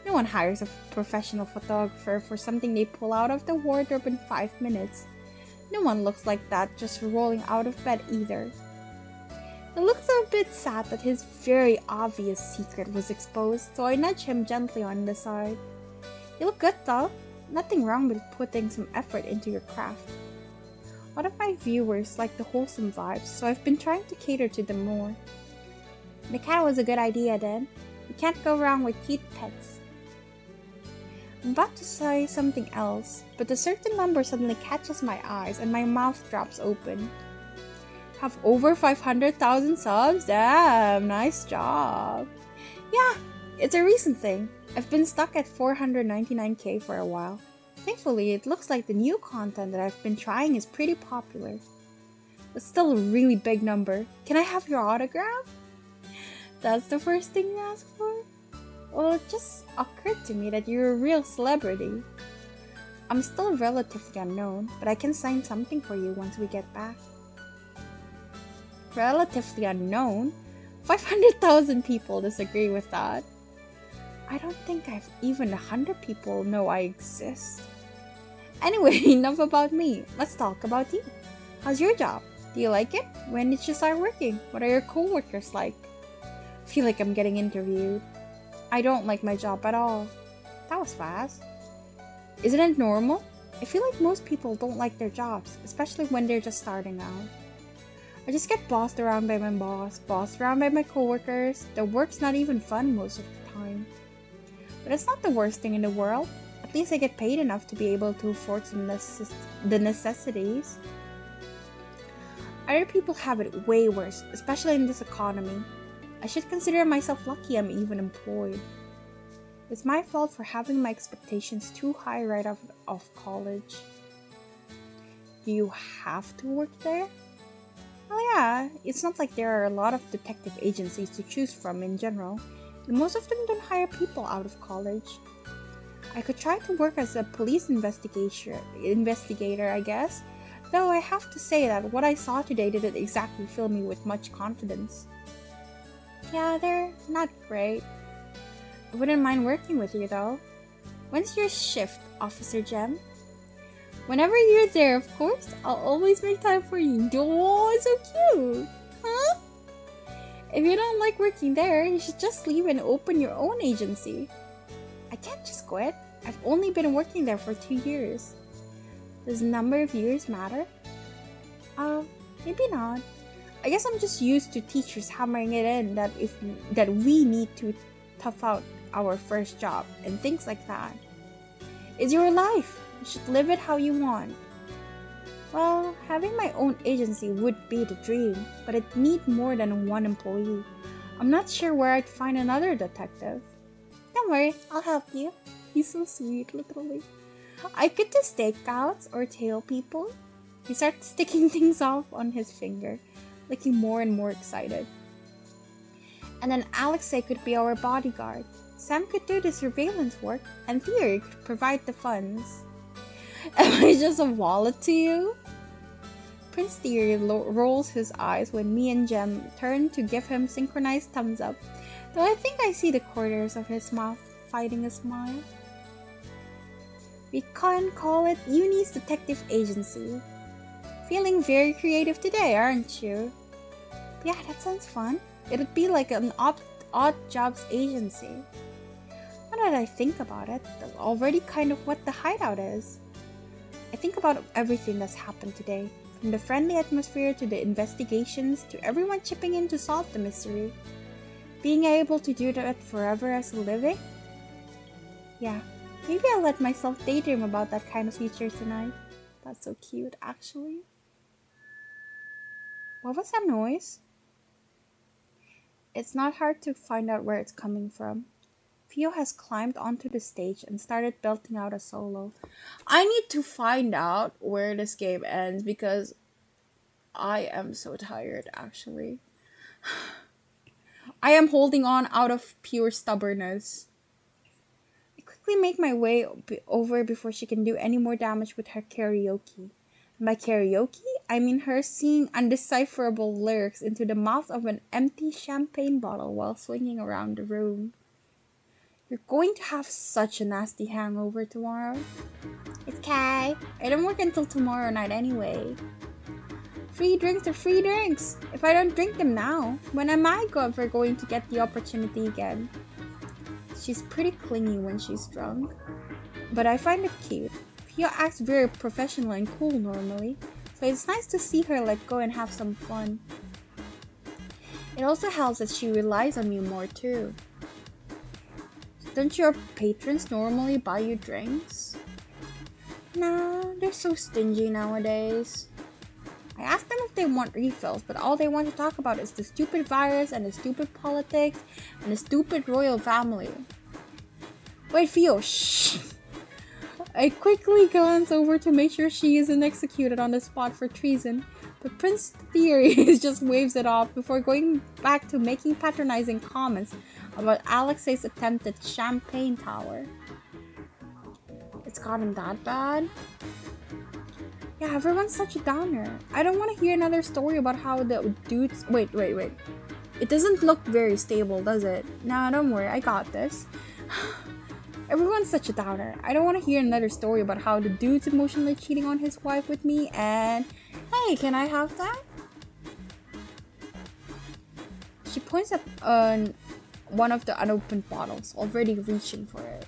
No one hires a professional photographer for something they pull out of the wardrobe in 5 minutes. No one looks like that just rolling out of bed either. It looks a bit sad that his very obvious secret was exposed, so I nudge him gently on the side. You look good though. Nothing wrong with putting some effort into your craft. A lot of my viewers like the wholesome vibes, so I've been trying to cater to them more. The cat was a good idea then. You can't go wrong with cute pets. I'm about to say something else, but a certain number suddenly catches my eyes and my mouth drops open. Have over 500,000 subs? Damn, nice job. Yeah, it's a recent thing. I've been stuck at 499k for a while. Thankfully, it looks like the new content that I've been trying is pretty popular. It's still a really big number. Can I have your autograph? That's the first thing you ask for? Well, it just occurred to me that you're a real celebrity. I'm still relatively unknown, but I can sign something for you once we get back. Relatively unknown? 500,000 people disagree with that. I don't think I've even 100 people know I exist. Anyway, enough about me. Let's talk about you. How's your job? Do you like it? When did you start working? What are your coworkers like? I feel like I'm getting interviewed. I don't like my job at all. That was fast. Isn't it normal? I feel like most people don't like their jobs, especially when they're just starting out. I just get bossed around by my boss, bossed around by my coworkers. The work's not even fun most of the time. But it's not the worst thing in the world. At least I get paid enough to be able to afford the necessities. Other people have it way worse, especially in this economy. I should consider myself lucky I'm even employed. It's my fault for having my expectations too high right out of college. Do you have to work there? Oh yeah, it's not like there are a lot of detective agencies to choose from in general, and most of them don't hire people out of college. I could try to work as a police investigator, I guess, though I have to say that what I saw today didn't exactly fill me with much confidence. Yeah, they're not great. I wouldn't mind working with you though. When's your shift, Officer Jem? Whenever you're there, of course. I'll always make time for you. Oh, it's so cute. Huh? If you don't like working there, you should just leave and open your own agency. I can't just quit. I've only been working there for 2 years. Does the number of years matter? Maybe not. I guess I'm just used to teachers hammering it in that we need to tough out our first job and things like that. It's your life. You should live it how you want. Well, having my own agency would be the dream, but I'd need more than one employee. I'm not sure where I'd find another detective. Don't worry, I'll help you. He's so sweet, literally. I could do stakeouts or tail people. He starts sticking things off on his finger, looking more and more excited. And then Alexei could be our bodyguard. Sam could do the surveillance work, and Thierry could provide the funds. Am I just a wallet to you? Prince Thierry rolls his eyes when me and Jem turn to give him synchronized thumbs up, though I think I see the corners of his mouth fighting a smile. We can call it Yunie's Detective Agency. Feeling very creative today, aren't you? Yeah, that sounds fun. It'd be like an odd jobs agency. Now that I think about it, that's already kind of what the hideout is. I think about everything that's happened today, from the friendly atmosphere to the investigations to everyone chipping in to solve the mystery. Being able to do that forever as a living? Yeah, maybe I'll let myself daydream about that kind of future tonight. That's so cute, actually. What was that noise? It's not hard to find out where it's coming from. Fio has climbed onto the stage and started belting out a solo. I need to find out where this game ends because I am so tired, actually. I am holding on out of pure stubbornness. I quickly make my way over before she can do any more damage with her karaoke. And by karaoke, I mean her singing undecipherable lyrics into the mouth of an empty champagne bottle while swinging around the room. You're going to have such a nasty hangover tomorrow. It's okay. I don't work until tomorrow night anyway. Free drinks are free drinks. If I don't drink them now, when am I ever going to get the opportunity again? She's pretty clingy when she's drunk, but I find it cute. Fio acts very professional and cool normally, so it's nice to see her let go and have some fun. It also helps that she relies on me more too. Don't your patrons normally buy you drinks? Nah, they're so stingy nowadays. I asked them if they want refills, but all they want to talk about is the stupid virus and the stupid politics and the stupid royal family. Wait, Fio, shh! I quickly glance over to make sure she isn't executed on the spot for treason, but Prince Thierry just waves it off before going back to making patronizing comments about Alexei's attempted champagne tower. It's gotten that bad? Yeah, everyone's such a downer. I don't want to hear another story about how the dudes... Wait. It doesn't look very stable, does it? Nah, don't worry, I got this. Everyone's such a downer. I don't want to hear another story about how the dude's emotionally cheating on his wife with me and... Hey, can I have that? She points at one of the unopened bottles, already reaching for it.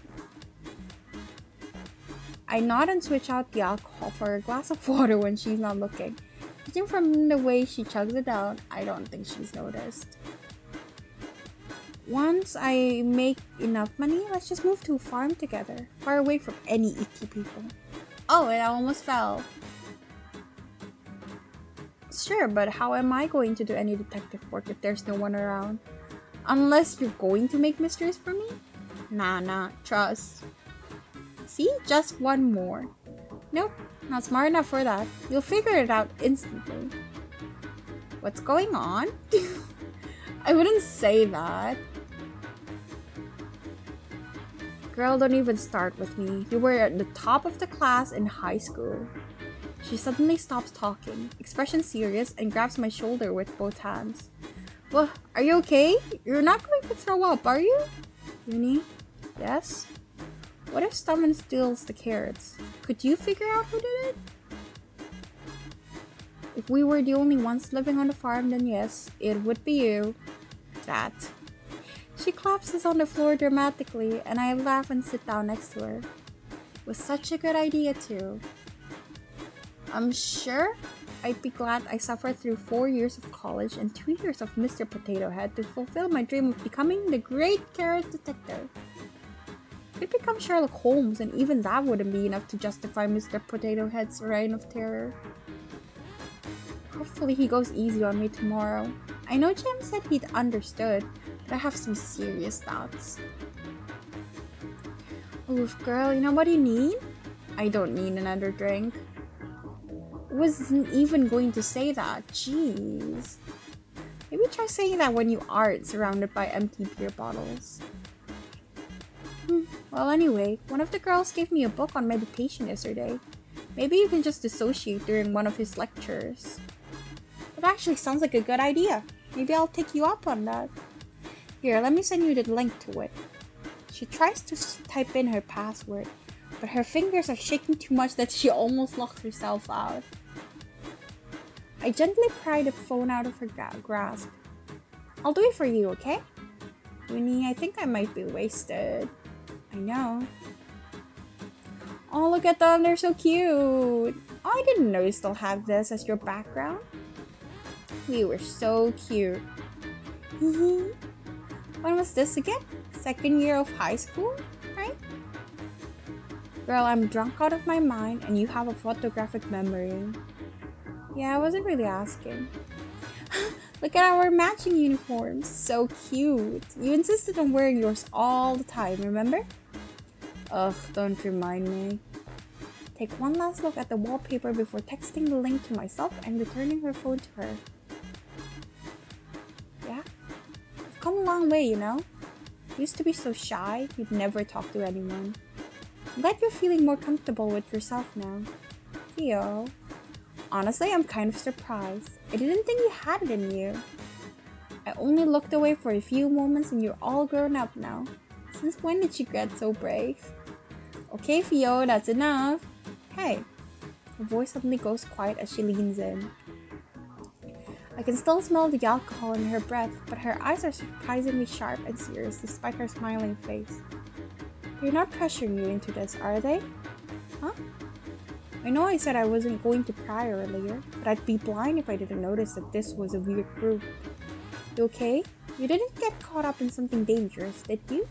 I nod and switch out the alcohol for a glass of water when she's not looking. Judging from the way she chugs it down, I don't think she's noticed. Once I make enough money, let's just move to a farm together, far away from any icky people. Oh, and I almost fell. Sure, but how am I going to do any detective work if there's no one around? Unless you're going to make mysteries for me? Nah, trust. See? Just one more. Nope, not smart enough for that. You'll figure it out instantly. What's going on? I wouldn't say that. Girl, don't even start with me. You were at the top of the class in high school. She suddenly stops talking, expression serious, and grabs my shoulder with both hands. Well, are you okay? You're not going to throw up, are you? Yunie? Yes? What if someone steals the carrots? Could you figure out who did it? If we were the only ones living on the farm, then yes, it would be you. That. She collapses on the floor dramatically, and I laugh and sit down next to her. It was such a good idea, too. I'm sure I'd be glad I suffered through 4 years of college and 2 years of Mr. Potato Head to fulfill my dream of becoming the great carrot detective. Could become Sherlock Holmes, and even that wouldn't be enough to justify Mr. Potato Head's reign of terror. Hopefully he goes easy on me tomorrow. I know Jim said he'd understood, but I have some serious doubts. Oof, girl, you know what you need? I don't need another drink. Wasn't even going to say that. Jeez. Maybe try saying that when you aren't surrounded by empty beer bottles. Well, anyway, one of the girls gave me a book on meditation yesterday. Maybe you can just dissociate during one of his lectures. That actually sounds like a good idea. Maybe I'll take you up on that. Here, let me send you the link to it. She tries to type in her password, but her fingers are shaking too much that she almost locks herself out. I gently pry the phone out of her grasp. I'll do it for you, okay? Yunie, I think I might be wasted. I know. Oh, look at them, they're so cute. Oh, I didn't know you still have this as your background. We were so cute. When was this again? Second year of high school, right? Girl, I'm drunk out of my mind and you have a photographic memory. Yeah, I wasn't really asking. Look at our matching uniforms. So cute. You insisted on wearing yours all the time, remember? Ugh, don't remind me. Take one last look at the wallpaper before texting the link to myself and returning her phone to her. Yeah? You've come a long way, you know? You used to be so shy, you'd never talk to anyone. I'm glad you're feeling more comfortable with yourself now. Fio. Honestly, I'm kind of surprised. I didn't think you had it in you. I only looked away for a few moments and you're all grown up now. Since when did you get so brave? Okay, Fio, that's enough. Hey. Her voice suddenly goes quiet as she leans in. I can still smell the alcohol in her breath, but her eyes are surprisingly sharp and serious despite her smiling face. They're not pressuring you into this, are they? Huh? I know I said I wasn't going to pry earlier, but I'd be blind if I didn't notice that this was a weird group. You okay? You didn't get caught up in something dangerous, did you?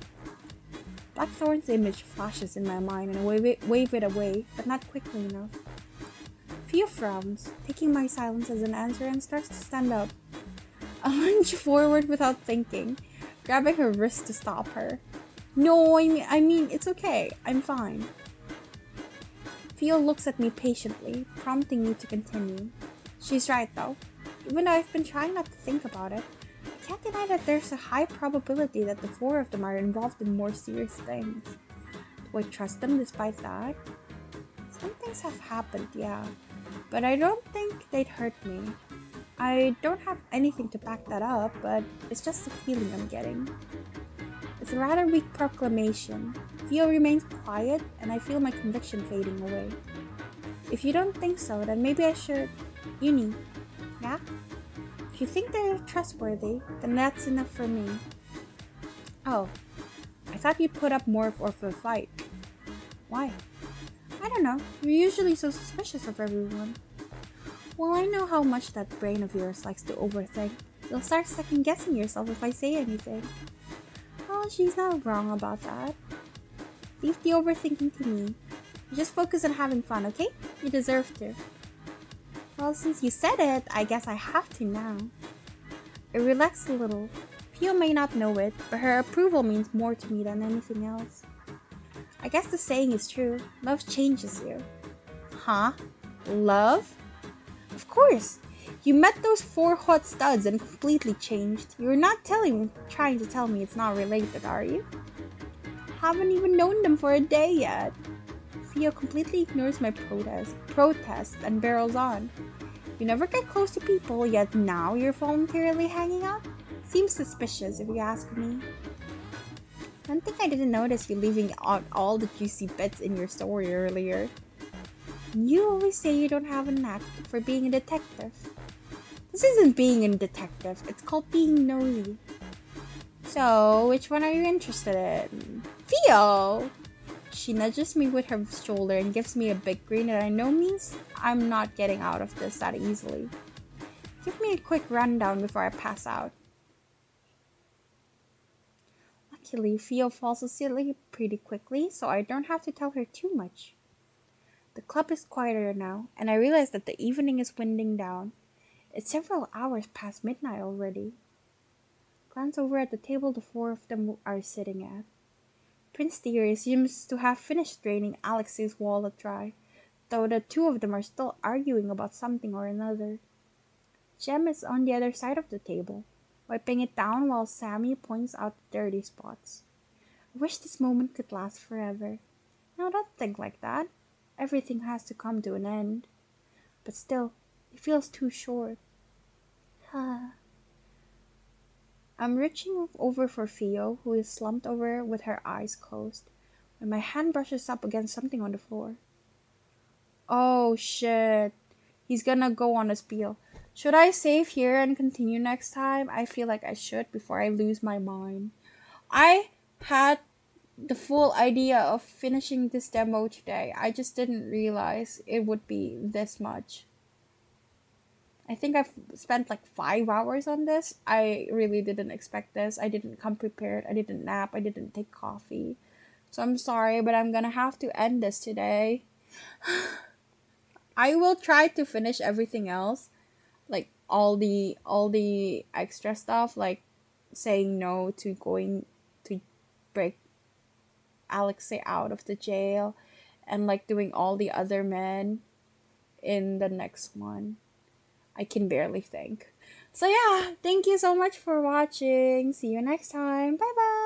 Blackthorn's image flashes in my mind and I wave it away, but not quickly enough. Fio frowns, taking my silence as an answer and starts to stand up. I lunge forward without thinking, grabbing her wrist to stop her. No, I mean, it's okay. I'm fine. Fio looks at me patiently, prompting me to continue. She's right though. Even though I've been trying not to think about it, I can't deny that there's a high probability that the four of them are involved in more serious things. Do I trust them despite that? Some things have happened, yeah, but I don't think they'd hurt me. I don't have anything to back that up, but it's just a feeling I'm getting. It's a rather weak proclamation. Theo remains quiet, and I feel my conviction fading away. If you don't think so, then maybe I should... Yunie, yeah? If you think they're trustworthy, then that's enough for me. Oh, I thought you'd put up more of a fight. Why? I don't know. You're usually so suspicious of everyone. Well, I know how much that brain of yours likes to overthink. You'll start second-guessing yourself if I say anything. Well, she's not wrong about that. Leave the overthinking to me. You just focus on having fun, okay? You deserve to. Well, since you said it, I guess I have to now. I relaxed a little. Fio may not know it, but her approval means more to me than anything else. I guess the saying is true. Love changes you. Huh? Love? Of course! You met those four hot studs and completely changed. You're not trying to tell me it's not related, are you? Haven't even known them for a day yet. Theo completely ignores my protest and barrels on. You never get close to people, yet now you're voluntarily hanging out? Seems suspicious if you ask me. One thing I didn't notice you leaving out all the juicy bits in your story earlier. You always say you don't have a knack for being a detective. This isn't being a detective, it's called being nosy. So, which one are you interested in? Theo! She nudges me with her shoulder and gives me a big grin that I know means I'm not getting out of this that easily. Give me a quick rundown before I pass out. Luckily, Theo falls asleep pretty quickly, so I don't have to tell her too much. The club is quieter now, and I realize that the evening is winding down. It's several hours past midnight already. Glance over at the table the four of them are sitting at. Prince Thierry seems to have finished draining Alexei's wallet dry, though the two of them are still arguing about something or another. Jem is on the other side of the table, wiping it down while Sami points out the dirty spots. I wish this moment could last forever. No, don't think like that. Everything has to come to an end. But still, it feels too short. I'm reaching over for Fio, who is slumped over with her eyes closed, when my hand brushes up against something on the floor. Oh shit. He's gonna go on a spiel. Should I save here and continue next time? I feel like I should before I lose my mind. I had the full idea of finishing this demo today. I just didn't realize it would be this much. I think I've spent like 5 hours on this. I really didn't expect this. I didn't come prepared. I didn't nap. I didn't take coffee. So I'm sorry, but I'm gonna have to end this today. I will try to finish everything else. Like all the extra stuff, like saying no to going to break Alexei out of the jail, and like doing all the other men in the next one. I can barely think. So yeah, thank you so much for watching. See you next time. Bye bye.